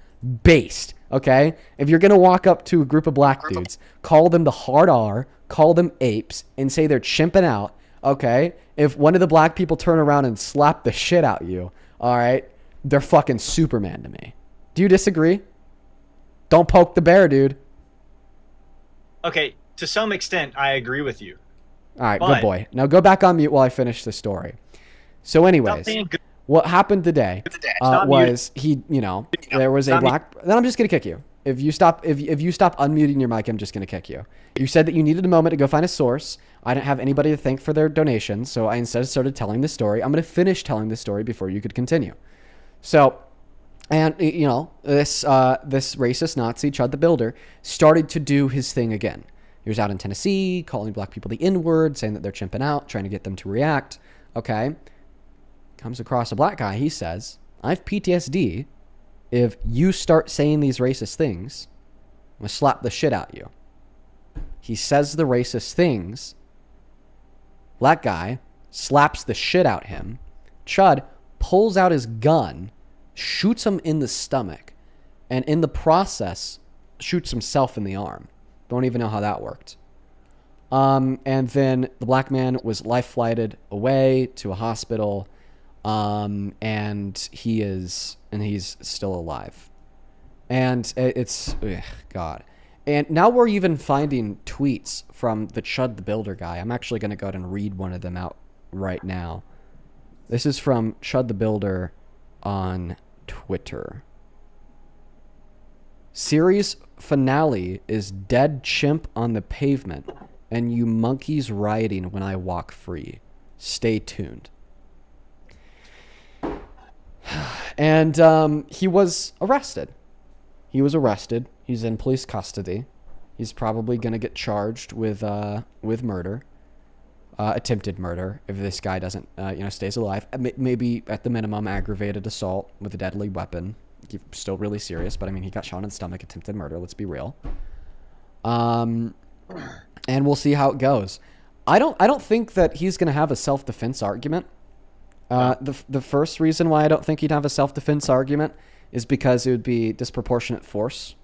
Based. Okay? If you're going to walk up to a group of black dudes, call them the hard R, call them apes, and say they're chimping out, okay? If one of the black people turn around and slap the shit out you, all right, they're fucking Superman to me. Do you disagree? Don't poke the bear, dude.
Okay, to some extent, I agree with you.
All right, good boy. Now go back on mute while I finish the story. So anyways, what happened today was there was a black... Then I'm just going to kick you. If you stop unmuting your mic, I'm just going to kick you. You said that you needed a moment to go find a source. I didn't have anybody to thank for their donations, so I instead started telling the story. I'm going to finish telling the story before you could continue. So, and this racist Nazi, Chud the Builder, started to do his thing again. He was out in Tennessee, calling black people the N-word, saying that they're chimping out, trying to get them to react. Okay. Comes across a black guy. He says, I have PTSD. If you start saying these racist things, I'm going to slap the shit out of you. He says the racist things. Black guy slaps the shit out him. Chud pulls out his gun, shoots him in the stomach, and in the process, shoots himself in the arm. Don't even know how that worked. And then the black man was life flighted away to a hospital, and he's still alive. And it's God. And now we're even finding tweets from the Chud the Builder guy. I'm actually going to go ahead and read one of them out right now. This is from Chud the Builder on Twitter. Series finale is dead chimp on the pavement and you monkeys rioting when I walk free. Stay tuned. And he was arrested. He's in police custody. He's probably going to get charged with murder. Attempted murder if this guy doesn't, stays alive. Maybe at the minimum aggravated assault with a deadly weapon. Still really serious, but I mean, he got shot in the stomach, attempted murder. Let's be real. And we'll see how it goes. I don't think that he's going to have a self-defense argument. The first reason why I don't think he'd have a self-defense argument is because it would be disproportionate force.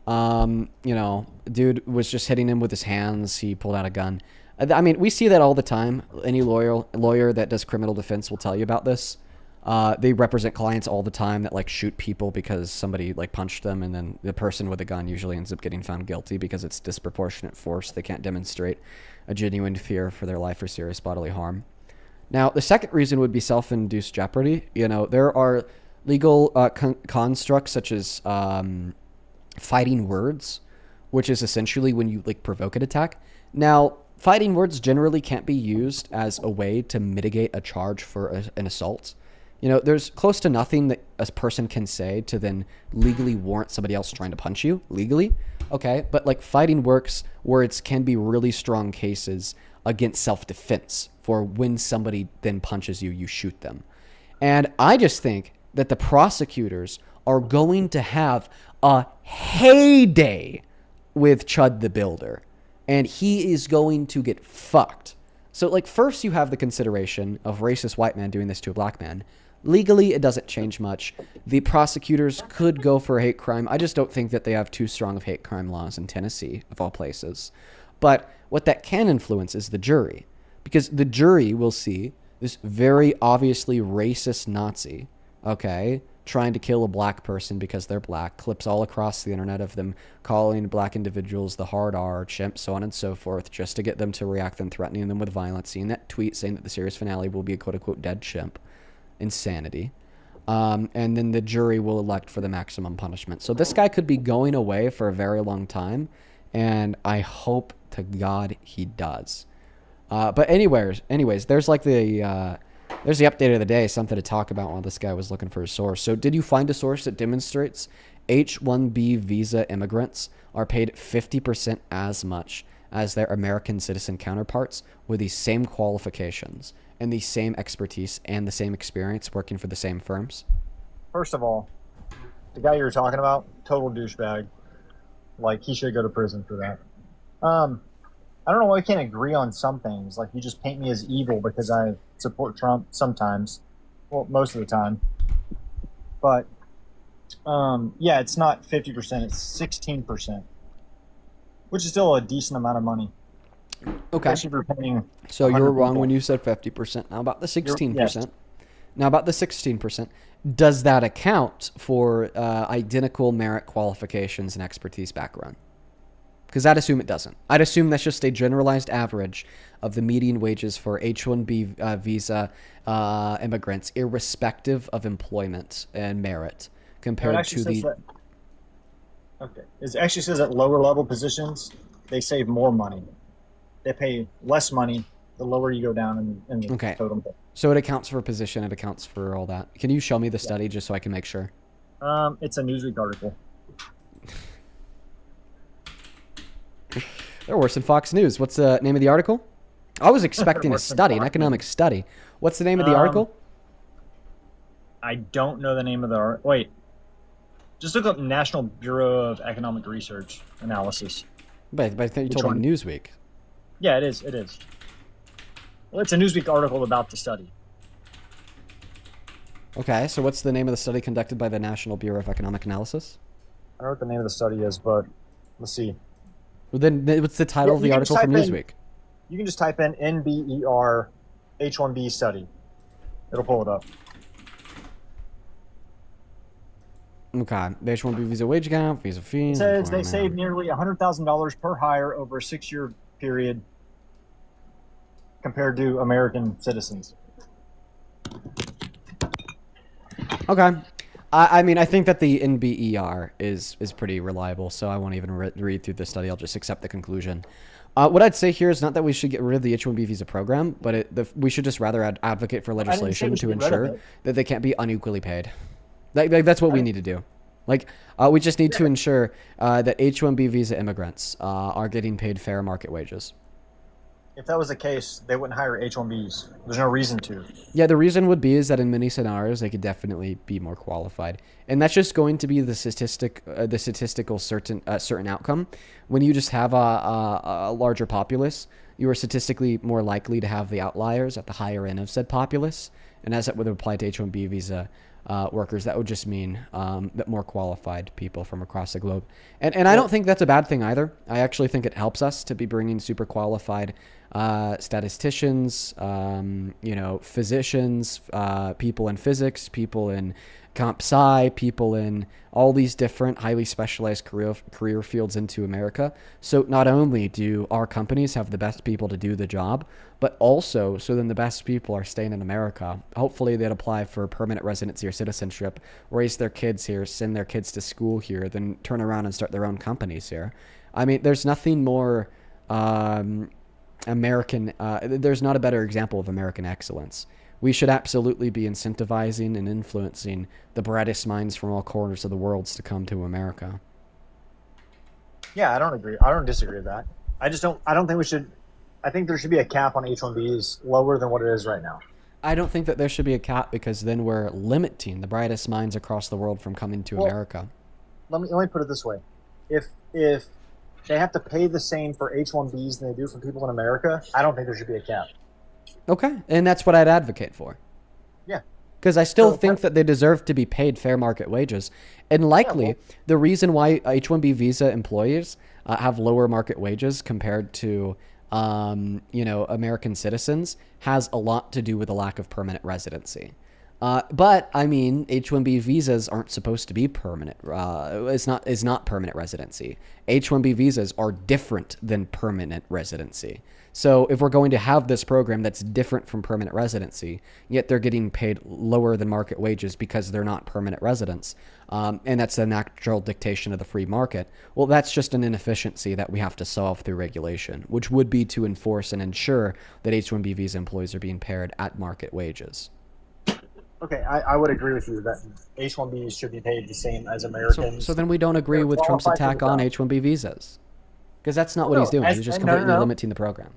Dude was just hitting him with his hands. He pulled out a gun. I mean, we see that all the time. Any lawyer that does criminal defense will tell you about this. They represent clients all the time that like shoot people because somebody like punched them, and then the person with a gun usually ends up getting found guilty because it's disproportionate force. They can't demonstrate a genuine fear for their life or serious bodily harm. Now, the second reason would be self-induced jeopardy. You know, there are legal constructs such as fighting words, which is essentially when you like provoke an attack. Now, fighting words generally can't be used as a way to mitigate a charge for an assault. You know, there's close to nothing that a person can say to then legally warrant somebody else trying to punch you legally. Okay, but like fighting words can be really strong cases against self-defense for when somebody then punches you, you shoot them. And I just think that the prosecutors are going to have a heyday with Chud the Builder, and he is going to get fucked. So, like, first you have the consideration of racist white man doing this to a black man. Legally, it doesn't change much. The prosecutors could go for a hate crime. I just don't think that they have too strong of hate crime laws in Tennessee, of all places. But what that can influence is the jury, because the jury will see this very obviously racist Nazi, okay, trying to kill a black person because they're black, clips all across the internet of them calling black individuals the hard R, chimp, so on and so forth, just to get them to react and threatening them with violence, seeing that tweet saying that the series finale will be a quote-unquote dead chimp. Insanity. And then the jury will elect for the maximum punishment. So this guy could be going away for a very long time, and I hope to God he does. But anyways, there's like there's the update of the day, something to talk about while this guy was looking for a source. So did you find a source that demonstrates H-1B visa immigrants are paid 50% as much as their American citizen counterparts with the same qualifications and the same expertise and the same experience working for the same firms?
First of all, the guy you were talking about, total douchebag. Like, he should go to prison for that. I don't know why we can't agree on some things. Like, you just paint me as evil because I support Trump sometimes. Well, most of the time. But, yeah, it's not 50%. It's 16%. Which is still a decent amount of money.
Okay.
Especially if you're paying
So you were wrong
people.
when you said 50%. Now about the 16%.
Yes.
Now about the 16%. Does that account for identical merit qualifications and expertise background? Because I'd assume it doesn't. I'd assume that's just a generalized average of the median wages for H-1B visa immigrants, irrespective of employment and merit, compared to the...
Okay. It actually says at lower level positions, they save more money. They pay less money the lower you go down in the totem pole.
So it accounts for position, it accounts for all that. Can you show me the study just so I can make sure?
It's a Newsweek article.
They're worse than Fox News. What's the name of the article? I was expecting a study, an economic study. What's the name of the article?
I don't know the name of the article. Wait. Just look up National Bureau of Economic Research Analysis.
But I think you told me Newsweek.
Yeah, it is. It is. Well, it's a Newsweek article about the study.
Okay, so what's the name of the study conducted by the National Bureau of Economic Analysis?
I don't know what the name of the study is, but let's see.
Well, then what's the title of the article from Newsweek?
You can just type in NBER H-1B study. It'll pull it up.
Okay, the H-1B visa wage gap, visa fees.
It says they save nearly $100,000 per hire over a 6-year period compared to American citizens.
Okay. I mean, I think that the NBER is pretty reliable, so I won't even read through the study. I'll just accept the conclusion. What I'd say here is not that we should get rid of the H-1B visa program, but we should just rather advocate for legislation to ensure that they can't be unequally paid. That's what we need to do. Like, we just need to ensure that H-1B visa immigrants are getting paid fair market wages.
If that was the case, they wouldn't hire H-1Bs. There's no reason to.
Yeah, the reason would be is that in many scenarios they could definitely be more qualified, and that's just going to be the statistical certain outcome. When you just have a larger populace, you are statistically more likely to have the outliers at the higher end of said populace, and as that would apply to H-1B visa workers. That would just mean that more qualified people from across the globe. And I don't think that's a bad thing either. I actually think it helps us to be bringing super qualified statisticians, physicians, people in physics, people in comp sci, people in all these different highly specialized career fields into America. So not only do our companies have the best people to do the job, but also so then the best people are staying in America. Hopefully they'd apply for permanent residency or citizenship, raise their kids here, send their kids to school here, then turn around and start their own companies here. I mean, there's nothing more American, there's not a better example of American excellence. We should absolutely be incentivizing and influencing the brightest minds from all corners of the world to come to America.
Yeah, I don't disagree with that. I don't think we should. I think there should be a cap on H-1Bs lower than what it is right now.
I don't think that there should be a cap, because then we're limiting the brightest minds across the world from coming to America.
Let me put it this way. If they have to pay the same for H-1Bs than they do for people in America, I don't think there should be a cap.
Okay, and that's what I'd advocate for.
Yeah.
Because I still think that they deserve to be paid fair market wages. And likely, the reason why H-1B visa employees have lower market wages compared to, American citizens has a lot to do with a lack of permanent residency. But I mean, H-1B visas aren't supposed to be permanent. It's not permanent residency. H-1B visas are different than permanent residency. So if we're going to have this program that's different from permanent residency, yet they're getting paid lower than market wages because they're not permanent residents, and that's a natural dictation of the free market, well, that's just an inefficiency that we have to solve through regulation, which would be to enforce and ensure that H-1B visa employees are being paid at market wages.
Okay, I would agree with you that H-1Bs should be paid the same as Americans.
So then we don't agree with Trump's attack on H-1B visas. Because that's not what he's doing. He's just completely limiting the program.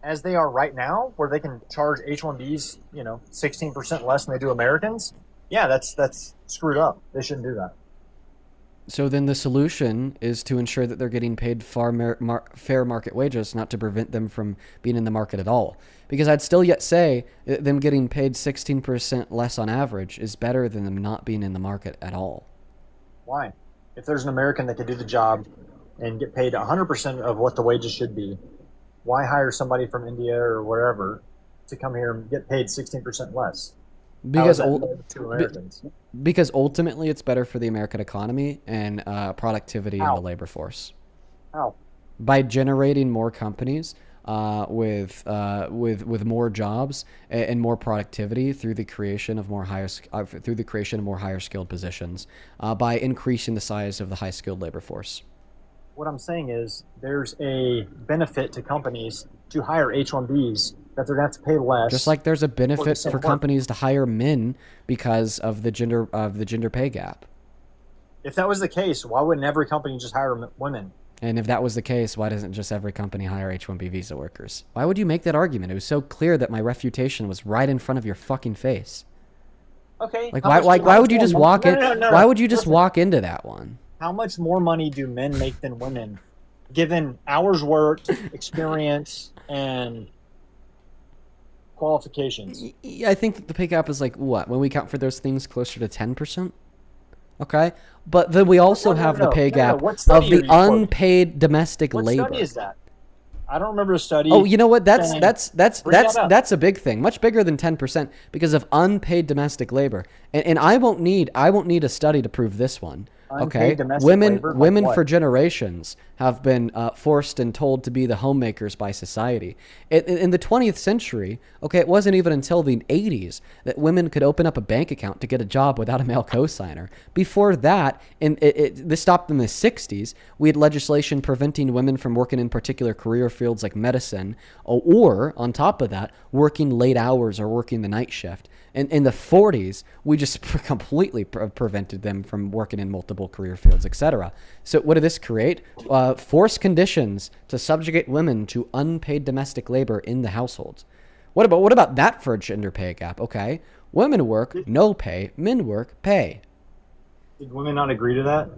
As they are right now, where they can charge H-1Bs, 16% less than they do Americans, yeah, that's screwed up. They shouldn't do that.
So then the solution is to ensure that they're getting paid fair market wages, not to prevent them from being in the market at all. Because I'd still yet say that them getting paid 16% less on average is better than them not being in the market at all.
Why? If there's an American that could do the job and get paid 100% of what the wages should be, why hire somebody from India or wherever to come here and get paid 16% less?
Because ultimately it's better for the American economy and productivity in the labor force.
How?
By generating more companies with more jobs and more productivity through the creation of more higher skilled positions, by increasing the size of the high skilled labor force.
What I'm saying is there's a benefit to companies to hire H-1Bs that they're going to have to pay less.
Just like there's a benefit for companies to hire men because of the gender pay gap.
If that was the case, why wouldn't every company just hire women?
And if that was the case, why doesn't just every company hire H-1B visa workers? Why would you make that argument? It was so clear that my refutation was right in front of your fucking face.
Okay.
Why would you just walk in? Why would you just walk into that one?
How much more money do men make than women, given hours worked, experience, and qualifications?
I think that the pay gap is like, what? When we count for those things, closer to 10%? Okay? But then we also have the pay gap of the unpaid domestic labor.
What study is that? I don't remember a study.
Oh, you know what? That's a big thing, much bigger than 10%, because of unpaid domestic labor. And I won't need a study to prove this one. Okay, women for generations have been forced and told to be the homemakers by society. In the 20th century, okay, it wasn't even until the 80s that women could open up a bank account to get a job without a male cosigner. Before that, this stopped in the 60s, we had legislation preventing women from working in particular career fields like medicine, or on top of that, working late hours or working the night shift. In the 40s, we just completely prevented them from working in multiple career fields, etc. So what did this create? Forced conditions to subjugate women to unpaid domestic labor in the households. What about that for a gender pay gap? Okay, women work, no pay. Men work, pay.
Did women not agree to that?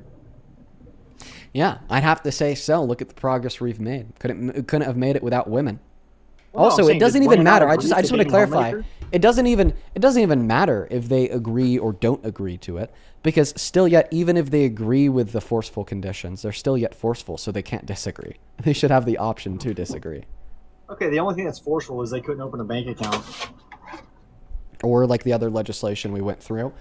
Yeah, I'd have to say so. Look at the progress we've made. Couldn't have made it without women.
Also, it doesn't even matter. I just want to clarify. It doesn't even matter if they agree or don't agree to it, because still yet, even if they agree with the forceful conditions, they're still yet forceful, so they can't disagree. They should have the option to disagree.
Okay, the only thing that's forceful is they couldn't open a bank account.
Or like the other legislation we went through,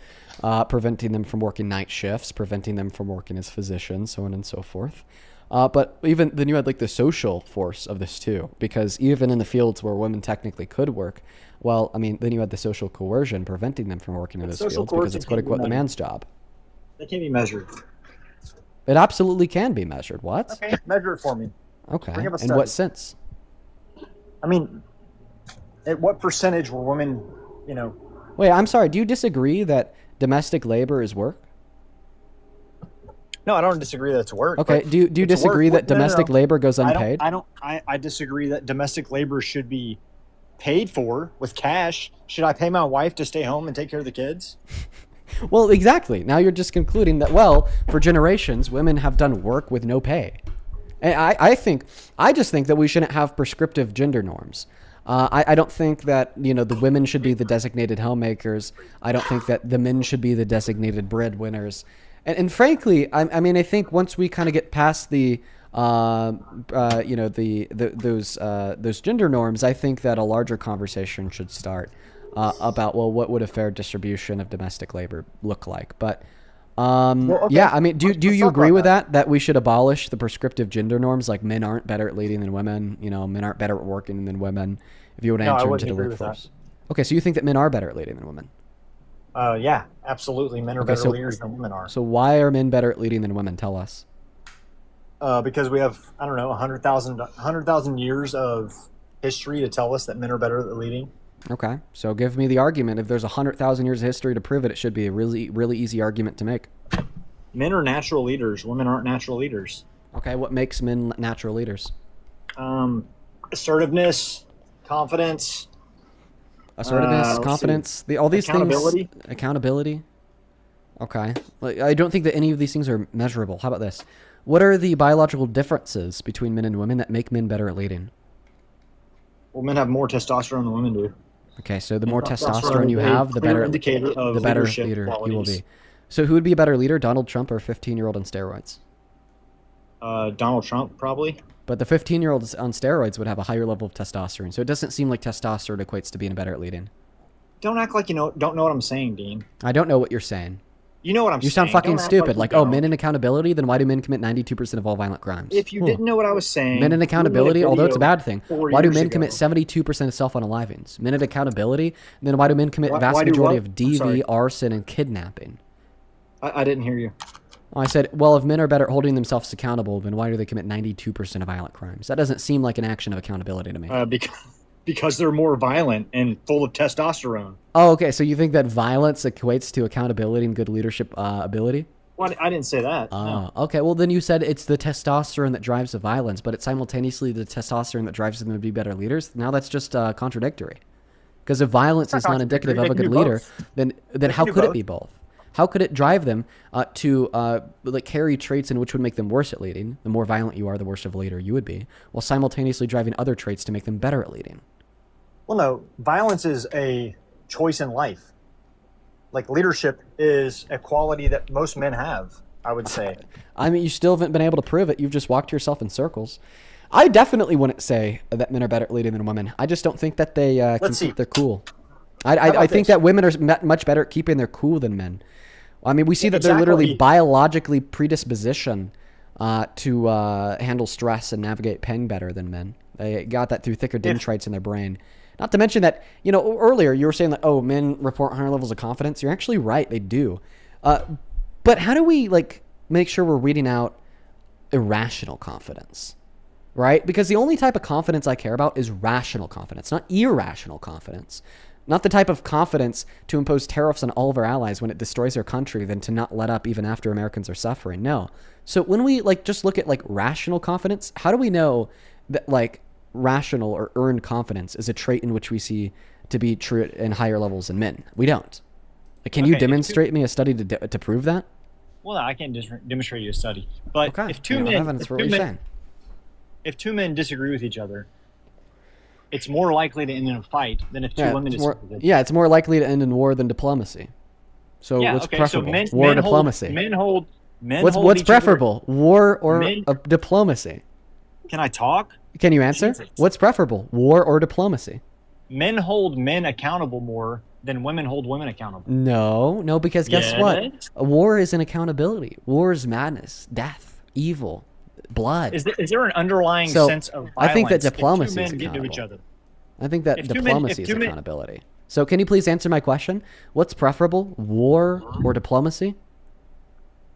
preventing them from working night shifts, preventing them from working as physicians, so on and so forth. But even then you had like the social force of this too, because even in the fields where women technically could work, well, I mean, then you had the social coercion preventing them from working in those fields because it's quote unquote the man's job.
They can't be measured.
It absolutely can be measured. What?
Okay, measure it for me.
Okay.
Bring up a
In
study.
what sense?
I mean, at what percentage were women,
Wait, I'm sorry. Do you disagree that domestic labor is work?
No, I don't disagree that it's work.
Okay.
but
Do you
it's
disagree
work.
that domestic labor goes unpaid?
I disagree that domestic labor should be paid for with cash. Should I pay my wife to stay home and take care of the kids?
Well, exactly. Now you're just concluding that, well, for generations, women have done work with no pay. And I just think that we shouldn't have prescriptive gender norms. I don't think that, the women should be the designated homemakers. I don't think that the men should be the designated breadwinners. And frankly, I mean, I think once we kind of get past the, those gender norms, I think that a larger conversation should start about, well, what would a fair distribution of domestic labor look like? But yeah, I mean, do you agree with that? That we should abolish the prescriptive gender norms, like men aren't better at leading than women, men aren't better at working than women, if you would enter into the workforce? Okay, so you think that men are better at leading than women?
Yeah, absolutely. Men are better leaders than women are.
So why are men better at leading than women? Tell us.
Because we have, 100,000 years of history to tell us that men are better at leading.
Okay, so give me the argument. If there's 100,000 years of history to prove it, it should be a really, really easy argument to make.
Men are natural leaders. Women aren't natural leaders.
Okay, what makes men natural leaders?
Assertiveness, confidence.
Assertiveness, confidence, all these
accountability.
things. Accountability. Okay. I don't think that any of these things are measurable. How about this? What are the biological differences between men and women that make men better at leading?
Well, men have more testosterone than women do.
Okay, so the more testosterone you have, the better
indicator of
the better
leadership
leader
qualities.
you will be. So who would be a better leader, Donald Trump or a 15-year-old on steroids?
Donald Trump, probably.
But the 15-year-old on steroids would have a higher level of testosterone, so it doesn't seem like testosterone equates to being better at leading.
Don't act like don't know what I'm saying, Dean.
I don't know what you're saying.
You know what I'm saying.
You sound fucking
Don't act
stupid.
like
Like,
you
men
don't.
in accountability, then why do men commit 92% of all violent crimes?
If you didn't know what I was saying,
Men in accountability,
you made a
although it's a
video
bad thing,
4
why do
years
men
ago.
commit 72% of self-unalivings? Men in accountability, then why do men commit
Why
vast
do
majority
what?
of
I'm
DV,
sorry.
arson, and kidnapping?
I didn't hear you.
Well, I said, well, if men are better at holding themselves accountable, then why do they commit 92% of violent crimes? That doesn't seem like an action of accountability to me.
Because they're more violent and full of testosterone.
Oh, okay. So you think that violence equates to accountability and good leadership ability?
Well, I didn't say that. No.
Okay. Well, then you said it's the testosterone that drives the violence, but it's simultaneously the testosterone that drives them to be better leaders. Now that's just contradictory. Because if violence is not indicative of a good leader, then how could it be both? How could it drive them to carry traits in which would make them worse at leading? The more violent you are, the worse of a leader you would be, while simultaneously driving other traits to make them better at leading.
Well, no. Violence is a choice in life. Like, leadership is a quality that most men have, I would say.
I mean, you still haven't been able to prove it. You've just walked yourself in circles. I definitely wouldn't say that men are better at leading than women. I just don't think that they can keep their cool. I think that women are much better at keeping their cool than men. I mean, we see that they're literally biologically predispositioned to handle stress and navigate pain better than men. They got that through thicker dendrites in their brain. Not to mention that, earlier you were saying that, oh, men report higher levels of confidence. You're actually right. They do. But how do we, make sure we're weeding out irrational confidence? Right? Because the only type of confidence I care about is rational confidence, not irrational confidence. Not the type of confidence to impose tariffs on all of our allies when it destroys our country than to not let up even after Americans are suffering. No. So when we just look at rational confidence, how do we know that rational or earned confidence is a trait in which we see to be true in higher levels in men? We don't. Can you demonstrate me a study to prove that?
Well, I can't demonstrate you a study. But if two men disagree with each other, it's more likely to end in a fight than if two women disagree with it.
It's more likely to end in war than diplomacy. So what's preferable? War or diplomacy? What's preferable? War or diplomacy?
Can I talk?
Can you answer? Jesus. What's preferable? War or diplomacy?
Men hold men accountable more than women hold women accountable.
No, because guess what? A war is an accountability. War is madness, death, evil, blood.
Is there an underlying sense of violence?
I think that diplomacy
if
is
two men get
accountable.
to each other?
I think that diplomacy is accountability. So can you please answer my question? What's preferable, war or diplomacy?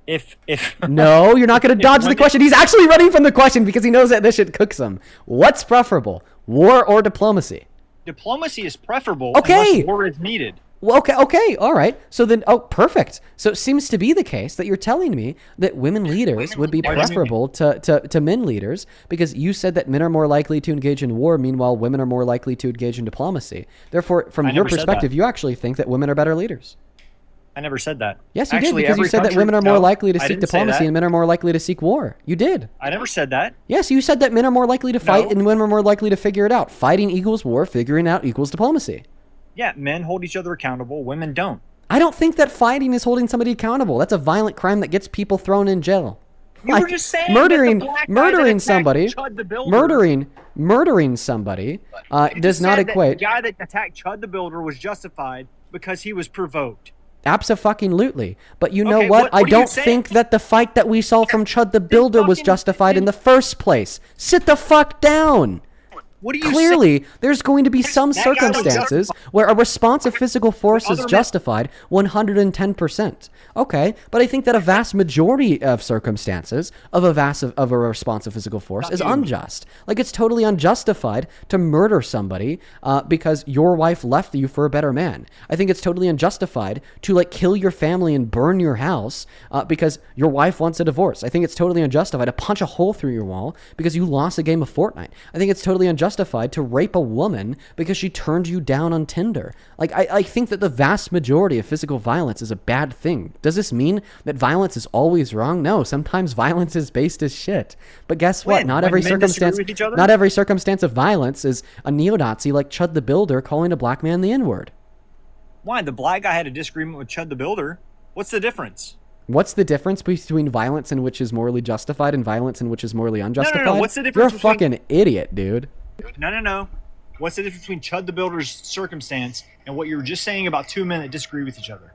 If
No, you're not going to dodge the question. He's actually running from the question because he knows that this shit cooks him. What's preferable, war or diplomacy?
Diplomacy is preferable
unless
war is needed.
Well, okay, all right. So then, perfect. So it seems to be the case that you're telling me that women leaders would be preferable to men leaders because you said that men are more likely to engage in war, meanwhile women are more likely to engage in diplomacy. Therefore, from your perspective, you actually think that women are better leaders.
I never said that.
Yes, you did, because you said that women are more likely to seek diplomacy and men are more likely to seek war. You did.
I never said that.
Yes, you said that men are more likely to fight and women are more likely to figure it out. Fighting equals war, figuring out equals diplomacy.
Yeah, men hold each other accountable, women don't.
I don't think that fighting is holding somebody accountable. That's a violent crime that gets people thrown in jail.
You were just saying
murdering
somebody
does not equate.
The guy that attacked Chud the Builder was justified because he was provoked.
Abso-fucking-lutely. But you know what? I don't think that the fight that we saw from Chud the Builder was justified in the first place. Sit the fuck down.
What do you
Clearly, there's going to be some circumstances where a response of physical force is justified 110%. Okay, but I think that a vast majority of circumstances of a response of physical force is unjust. Like, it's totally unjustified to murder somebody because your wife left you for a better man. I think it's totally unjustified to, like, kill your family and burn your house because your wife wants a divorce. I think it's totally unjustified to punch a hole through your wall because you lost a game of Fortnite. I think it's totally unjustified to rape a woman because she turned you down on Tinder. Like, I think that the vast majority of physical violence is a bad thing. Does this mean that violence is always wrong? No, sometimes violence is based as shit. But guess what? Not every circumstance of violence is a neo-Nazi like Chud the Builder calling a black man the N-word.
Why? The black guy had a disagreement with Chud the Builder. What's the difference?
What's the difference between violence in which is morally justified and violence in which is morally unjustified?
No. What's the difference?
You're a fucking idiot, dude.
No. What's the difference between Chud the Builder's circumstance and what you were just saying about two men that disagree with each other?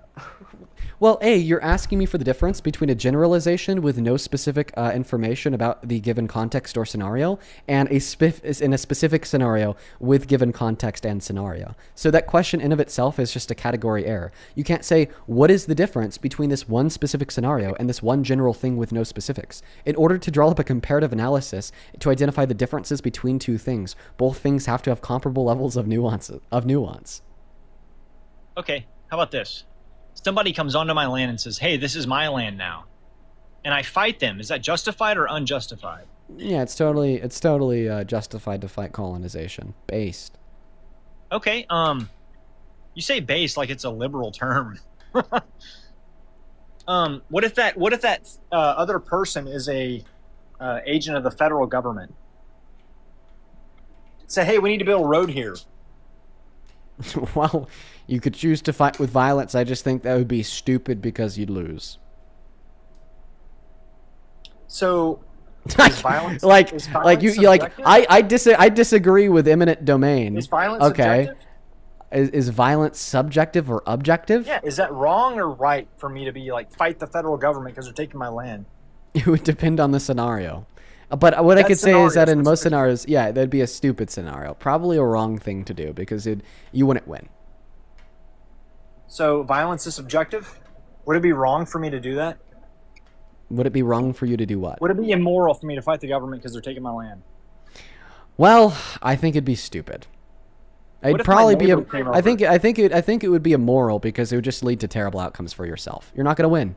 Well, A, you're asking me for the difference between a generalization with no specific information about the given context or scenario and in a specific scenario with given context and scenario. So that question in of itself is just a category error. You can't say, what is the difference between this one specific scenario and this one general thing with no specifics? In order to draw up a comparative analysis to identify the differences between two things, both things have to have comparable levels of nuance.
Okay, how about this? Somebody comes onto my land and says, hey, this is my land now. And I fight them. Is that justified or unjustified?
Yeah, it's totally justified to fight colonization. Based.
Okay, you say based like it's a liberal term. What if that other person is a agent of the federal government? Say, hey, we need to build a road here.
Well, you could choose to fight with violence. I just think that would be stupid because you'd lose.
So,
is violence, I disagree with eminent domain.
Is violence subjective?
Is violence subjective or objective?
Yeah, is that wrong or right for me to be like fight the federal government because they're taking my land?
It would depend on the scenario. But what I could say is that in most scenarios, yeah, that'd be a stupid scenario. Probably a wrong thing to do because you wouldn't win.
So violence is subjective? Would it be wrong for me to do that?
Would it be wrong for you to do what?
Would it be immoral for me to fight the government because they're taking my land?
Well, I think it'd be stupid. It'd probably be. I think it would be immoral because it would just lead to terrible outcomes for yourself. You're not going to win.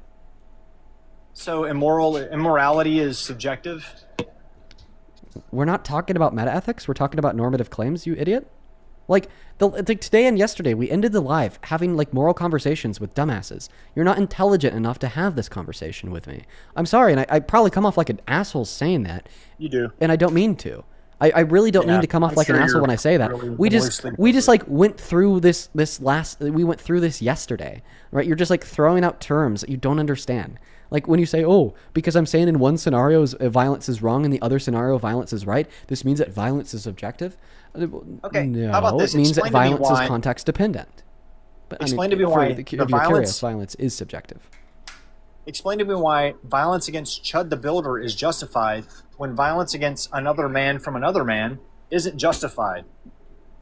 So immorality is subjective?
We're not talking about meta-ethics. We're talking about normative claims, you idiot. Like today and yesterday, we ended the live having like moral conversations with dumbasses. You're not intelligent enough to have this conversation with me. I'm sorry, and I probably come off like an asshole saying that.
You do.
And I don't mean to. I really don't
Yeah,
mean to come off
I'm
like an
sure
asshole
you're
when I say that.
really
We
loosely
just like went through this yesterday, right? You're just like throwing out terms that you don't understand. Like when you say, "Oh, because I'm saying in one scenario violence is wrong and the other scenario violence is right, this means that violence is objective."
Okay,
no,
how about this?
it means that
Explain to me
violence is
why-
context dependent. But
Explain to me
for
why
if
the
you're
violence-
curious, violence is subjective.
Explain to me why violence against Chud the Builder is justified when violence against another man from another man isn't justified.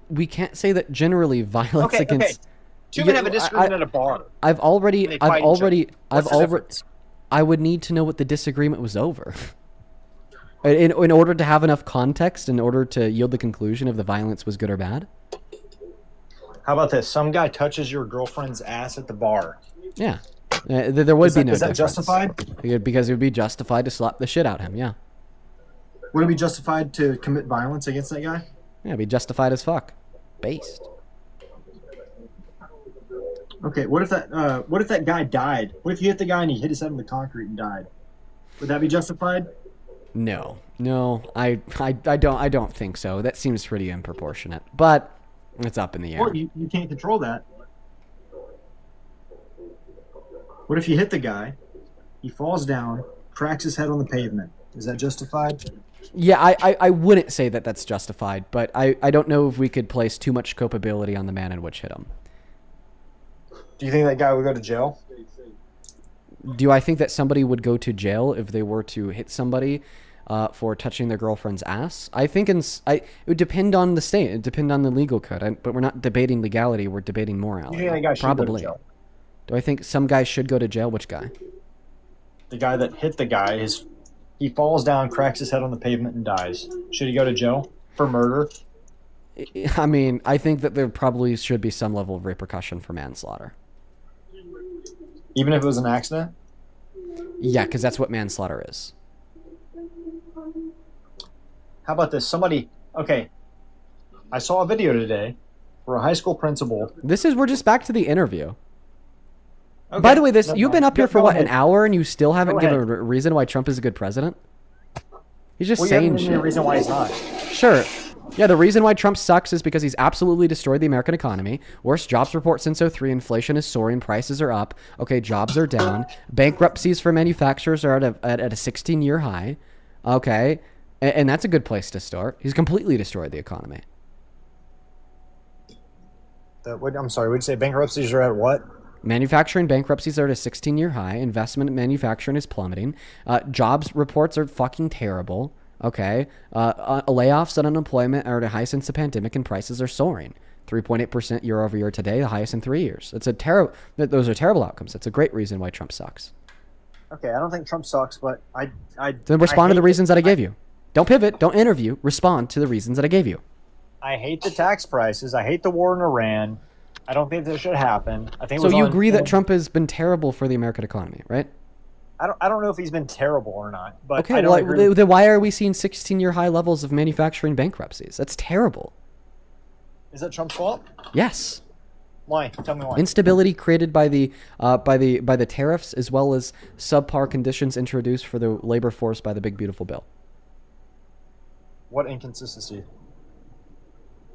We can't say that generally violence
Okay,
against.
Two men
Yeah,
have a disagreement at a bar.
I've already,
and they fight each other. What's the difference?
I would need to know what the disagreement was over. In order to have enough context, in order to yield the conclusion if the violence was good or bad.
How about this? Some guy touches your girlfriend's ass at the bar.
Yeah. There would be no
Is that
difference.
justified?
Because it would be justified to slap the shit out of him, yeah.
Would it be justified to commit violence against that guy?
Yeah, it'd be justified as fuck. Based.
Okay, what if that guy died? What if you hit the guy and he hit his head on the concrete and died? Would that be justified?
No, I don't think so. That seems pretty disproportionate, but it's up in the air.
Well, you can't control that. What if you hit the guy, he falls down, cracks his head on the pavement? Is that justified?
Yeah, I wouldn't say that that's justified, but I don't know if we could place too much culpability on the man in which hit him.
Do you think that guy would go to jail?
Do I think that somebody would go to jail if they were to hit somebody for touching their girlfriend's ass? I think it would depend on the state. It would depend on the legal code. But we're not debating legality. We're debating morality.
You think that guy should go to
Probably.
jail?
Do I think some guys should go to jail? Which guy?
The guy that hit the guy he falls down, cracks his head on the pavement, and dies. Should he go to jail for murder?
I mean, I think that there probably should be some level of repercussion for manslaughter.
Even if it was an accident?
Yeah, because that's what manslaughter is.
How about this? Okay, I saw a video today where a high school principal...
We're just back to the interview.
Okay,
By the way, you've been
fine.
up here for
Go
what,
ahead.
an hour, and you still haven't
Go
given
ahead.
a reason why Trump is a good president? He's just
Well, you haven't
saying
given me a
shit.
reason why he's not.
Sure. Yeah, the reason why Trump sucks is because he's absolutely destroyed the American economy. Worst jobs report since '03. Inflation is soaring. Prices are up. Okay, jobs are down. Bankruptcies for manufacturers are at a 16-year high. Okay, and that's a good place to start. He's completely destroyed the economy.
I'm sorry, would you say bankruptcies are at what?
Manufacturing bankruptcies are at a 16-year high. Investment in manufacturing is plummeting. Jobs reports are fucking terrible. Okay. Layoffs and unemployment are at a high since the pandemic, and prices are soaring. 3.8% year over year today, the highest in 3 years. Those are terrible outcomes. That's a great reason why Trump sucks.
Okay, I don't think Trump sucks, but
Then respond to the reasons that I gave you. Don't pivot. Don't interview. Respond to the reasons that I gave you.
I hate the tax prices. I hate the war in Iran. I don't think this should happen. I think.
So you agree that Trump has been terrible for the American economy, right?
I don't know if he's been terrible or not, but
Okay,
I don't agree.
then why are we seeing 16-year high levels of manufacturing bankruptcies? That's terrible.
Is that Trump's fault?
Yes.
Why? Tell me why.
Instability created by the tariffs, as well as subpar conditions introduced for the labor force by the big beautiful bill.
What inconsistency?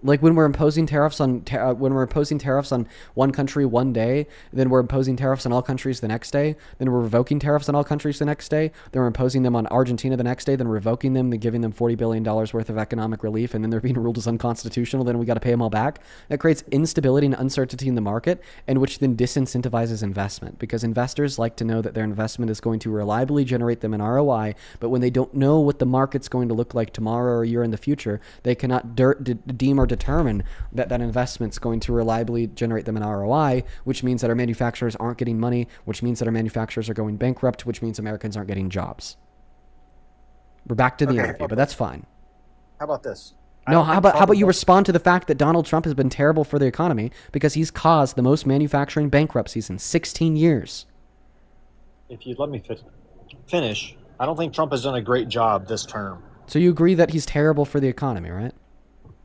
Like when we're imposing tariffs on one country one day, then we're imposing tariffs on all countries the next day, then we're revoking tariffs on all countries the next day, then we're imposing them on Argentina the next day, then revoking them, then giving them $40 billion worth of economic relief, and then they're being ruled as unconstitutional, then we got to pay them all back. That creates instability and uncertainty in the market, and which then disincentivizes investment, because investors like to know that their investment is going to reliably generate them an ROI, but when they don't know what the market's going to look like tomorrow or a year in the future, they cannot deem or determine that investment's going to reliably generate them an ROI, which means that our manufacturers aren't getting money, which means that our manufacturers are going bankrupt, which means Americans aren't getting jobs. We're back to the interview, but that's fine.
How about this?
No, how about you respond to the fact that Donald Trump has been terrible for the economy because he's caused the most manufacturing bankruptcies in 16 years.
If you'd let me finish, I don't think Trump has done a great job this term.
So you agree that he's terrible for the economy, right?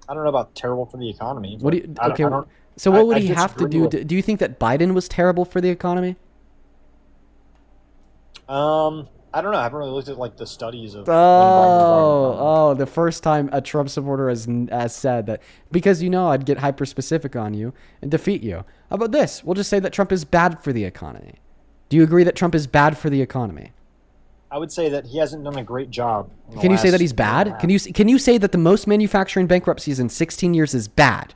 I don't know about terrible for the economy.
What do you,
I
okay,
don't-
so what would
I
he have to do?
disagree
Do you think that Biden was terrible for the economy?
I I don't know. I haven't really looked at like the studies of.
The first time a Trump supporter has said that, because I'd get hyper specific on you and defeat you. How about this? We'll just say that Trump is bad for the economy. Do you agree that Trump is bad for the economy?
I would say that he hasn't done a great job.
Can you say that he's bad? Can you say that the most manufacturing bankruptcies in 16 years is bad?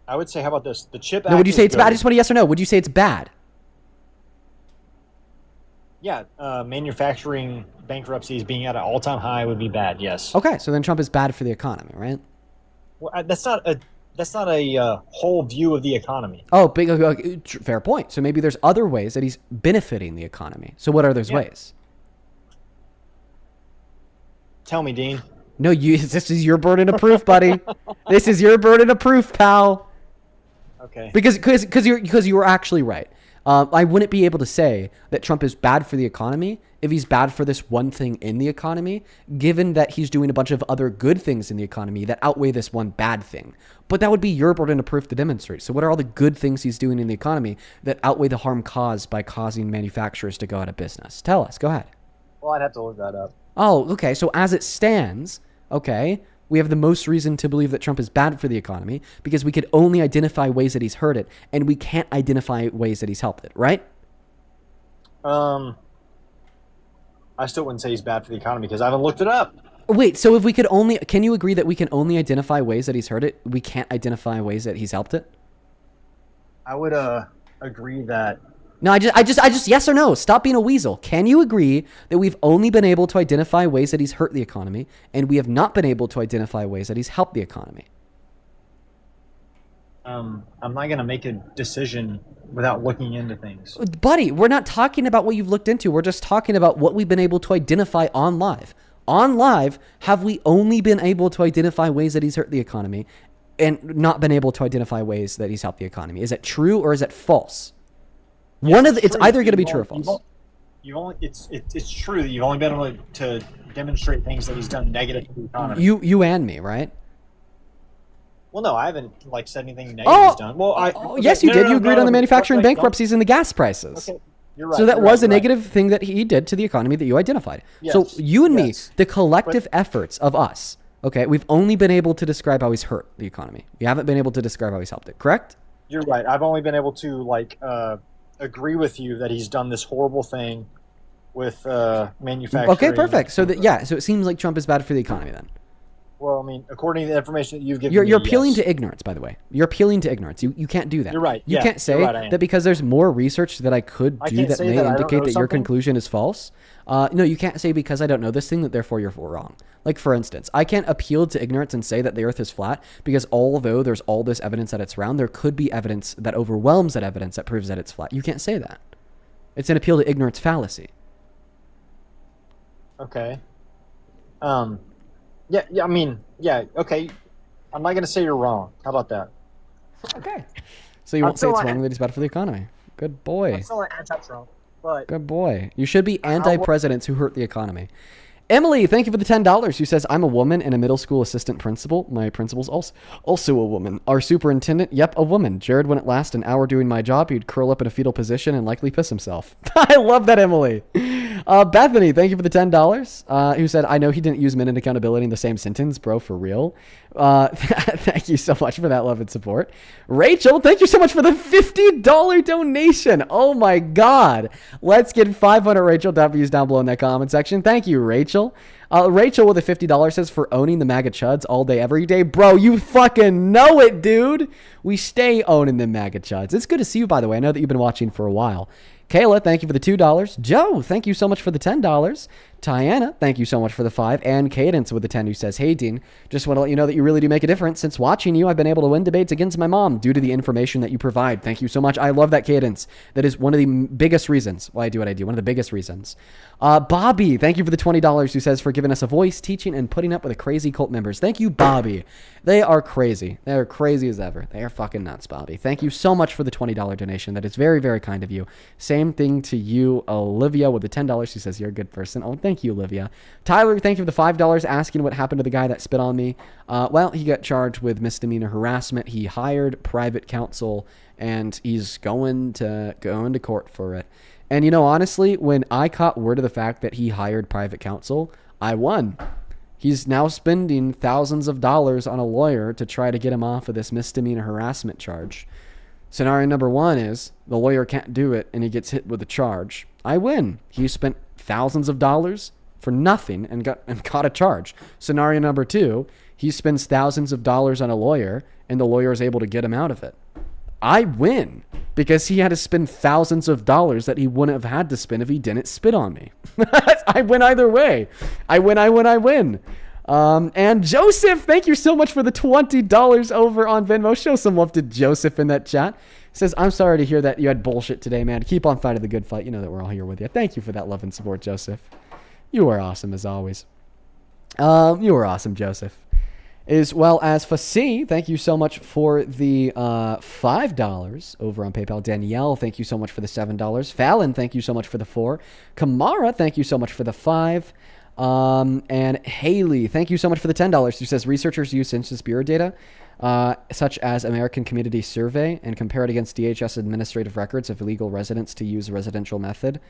I would say, how about this? The CHIP Act.
No, would you say it's
good.
bad? I just want a yes or no. Would you say it's bad?
Yeah, manufacturing bankruptcies being at an all-time high would be bad. Yes.
Okay, so then Trump is bad for the economy, right?
Well, that's not a whole view of the economy.
Oh, fair point. So maybe there's other ways that he's benefiting the economy. So what are those ways?
Tell me, Dean.
No, this is your burden of proof, buddy. This is your burden of proof, pal.
Okay.
Because you were actually right. I wouldn't be able to say that Trump is bad for the economy if he's bad for this one thing in the economy, given that he's doing a bunch of other good things in the economy that outweigh this one bad thing. But that would be your burden of proof to demonstrate. So what are all the good things he's doing in the economy that outweigh the harm caused by causing manufacturers to go out of business? Tell us. Go ahead.
Well, I'd have to look that up.
Oh, okay. So as it stands, okay, we have the most reason to believe that Trump is bad for the economy because we could only identify ways that he's hurt it, and we can't identify ways that he's helped it, right?
I still wouldn't say he's bad for the economy because I haven't looked it up.
Wait, so if we could only, can you agree that we can only identify ways that he's hurt it? We can't identify ways that he's helped it?
I would agree that.
No, I just yes or no. Stop being a weasel. Can you agree that we've only been able to identify ways that he's hurt the economy, and we have not been able to identify ways that he's helped the economy?
I'm not going to make a decision without looking into things.
Buddy, we're not talking about what you've looked into. We're just talking about what we've been able to identify on live. On live, have we only been able to identify ways that he's hurt the economy and not been able to identify ways that he's helped the economy? Is it true or is it false? It's either going to be true or false.
It's true that you've only been able to demonstrate things that he's done negative to the economy.
You and me, right?
Well, no, I haven't said anything negative he's done. Well,
yes, you did. You agreed on the manufacturing bankruptcies and the gas prices.
Okay, you're right.
So that was a negative thing that he did to the economy that you identified.
Yes,
so you and me, the collective efforts of us, okay, we've only been able to describe how he's hurt the economy. We haven't been able to describe how he's helped it, correct?
You're right. I've only been able to agree with you that he's done this horrible thing with manufacturing.
Okay, perfect. So so it seems like Trump is bad for the economy then.
Well, I mean, according to the information that you've given
you're
me,
appealing
yes.
to ignorance, by the way. You're appealing to ignorance. You can't do that.
You're right.
You can't say that because there's more research that I could do that may indicate that your conclusion is false. No, you can't say because I don't know this thing that therefore you're wrong. Like, for instance, I can't appeal to ignorance and say that the earth is flat because although there's all this evidence that it's round, there could be evidence that overwhelms that evidence that proves that it's flat. You can't say that. It's an appeal to ignorance fallacy.
Okay. Yeah, I mean, yeah, okay. I'm not going to say you're wrong. How about that?
Okay. So you won't say it's wrong that he's bad for the economy. Good boy.
I'm still like anti-Trump, but...
Good boy. You should be anti-presidents who hurt the economy. Emily, thank you for the $10. Who says, I'm a woman and a middle school assistant principal. My principal's also a woman. Our superintendent, yep, a woman. Jared wouldn't last an hour doing my job. He'd curl up in a fetal position and likely piss himself. I love that, Emily. Bethany, thank you for the $10. Who said, I know he didn't use men and accountability in the same sentence, bro, for real. Thank you so much for that love and support. Rachel, thank you so much for the $50 donation. Oh my God. Let's get 500 Rachel W's down below in that comment section. Thank you, Rachel. Rachel with a $50 says, for owning the MAGA chuds all day, every day. Bro, you fucking know it, dude. We stay owning the MAGA chuds. It's good to see you, by the way. I know that you've been watching for a while. Kayla, thank you for the $2. Joe, thank you so much for the $10. Tiana, thank you so much for the 5. And Cadence with the 10 who says, hey, Dean, just want to let you know that you really do make a difference. Since watching you, I've been able to win debates against my mom due to the information that you provide. Thank you so much. I love that, Cadence. That is one of the biggest reasons why I do what I do. One of the biggest reasons. Bobby, thank you for the $20 who says for giving us a voice, teaching, and putting up with the crazy cult members. Thank you, Bobby. They are crazy. They are crazy as ever. They are fucking nuts, Bobby. Thank you so much for the $20 donation. That is very, very kind of you. Same thing to you, Olivia, with the $10. She says you're a good person. Oh, thank you, Olivia. Tyler, thank you for the $5 asking what happened to the guy that spit on me. Well, he got charged with misdemeanor harassment. He hired private counsel, and he's going to court for it. And, honestly, when I caught word of the fact that he hired private counsel, I won. He's now spending thousands of dollars on a lawyer to try to get him off of this misdemeanor harassment charge. Scenario number 1 is the lawyer can't do it and he gets hit with a charge. I win. He spent thousands of dollars for nothing and got a charge. Scenario number 2, he spends thousands of dollars on a lawyer and the lawyer is able to get him out of it. I win because he had to spend thousands of dollars that he wouldn't have had to spend if he didn't spit on me. I win either way. I win. And Joseph, thank you so much for the $20 over on Venmo. Show some love to Joseph in that chat. He says, I'm sorry to hear that you had bullshit today, man. Keep on fighting the good fight. You know that we're all here with you. Thank you for that love and support, Joseph. You are awesome as always. You are awesome, Joseph. As well as Fasi, thank you so much for the $5 over on PayPal. Danielle, thank you so much for the $7. Fallon, thank you so much for the 4. Kamara, thank you so much for the 5. And Haley, thank you so much for the $10. Who says researchers use Census Bureau data, such as American Community Survey, and compare it against DHS administrative records of illegal residents to use a residual method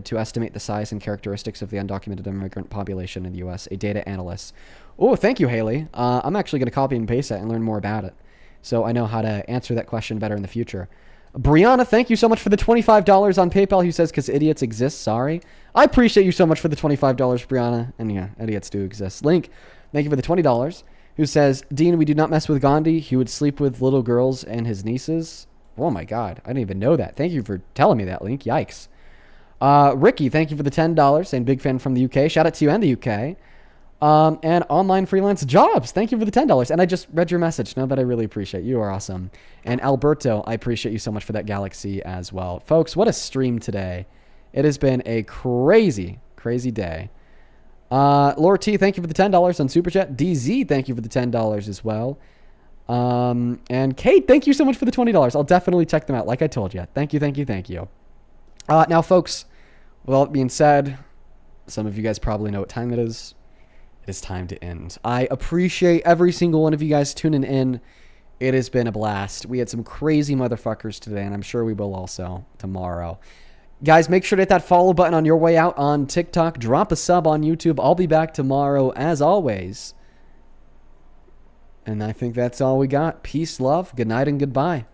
to estimate the size and characteristics of the undocumented immigrant population in the U.S. A data analyst. Oh, thank you, Haley. I'm actually going to copy and paste that and learn more about it, so I know how to answer that question better in the future. Brianna, thank you so much for the $25 on PayPal. Who says, because idiots exist, sorry. I appreciate you so much for the $25, Brianna. And yeah, idiots do exist. Link, thank you for the $20. Who says, Dean, we do not mess with Gandhi. He would sleep with little girls and his nieces. Oh my God, I didn't even know that. Thank you for telling me that, Link. Yikes. Ricky, thank you for the $10. Saying big fan from the UK. Shout out to you and the UK. And online freelance jobs. Thank you for the $10. And I just read your message. Know that I really appreciate you. You are awesome. And Alberto, I appreciate you so much for that galaxy as well. Folks, what a stream today. It has been a crazy, crazy day. Laura T, thank you for the $10 on Super Chat. DZ, thank you for the $10 as well. And Kate, thank you so much for the $20. I'll definitely check them out, like I told you. Thank you. Now, folks, with all that being said, some of you guys probably know what time it is. It is time to end. I appreciate every single one of you guys tuning in. It has been a blast. We had some crazy motherfuckers today, and I'm sure we will also tomorrow. Guys, make sure to hit that follow button on your way out on TikTok. Drop a sub on YouTube. I'll be back tomorrow, as always. And I think that's all we got. Peace, love, good night, and goodbye.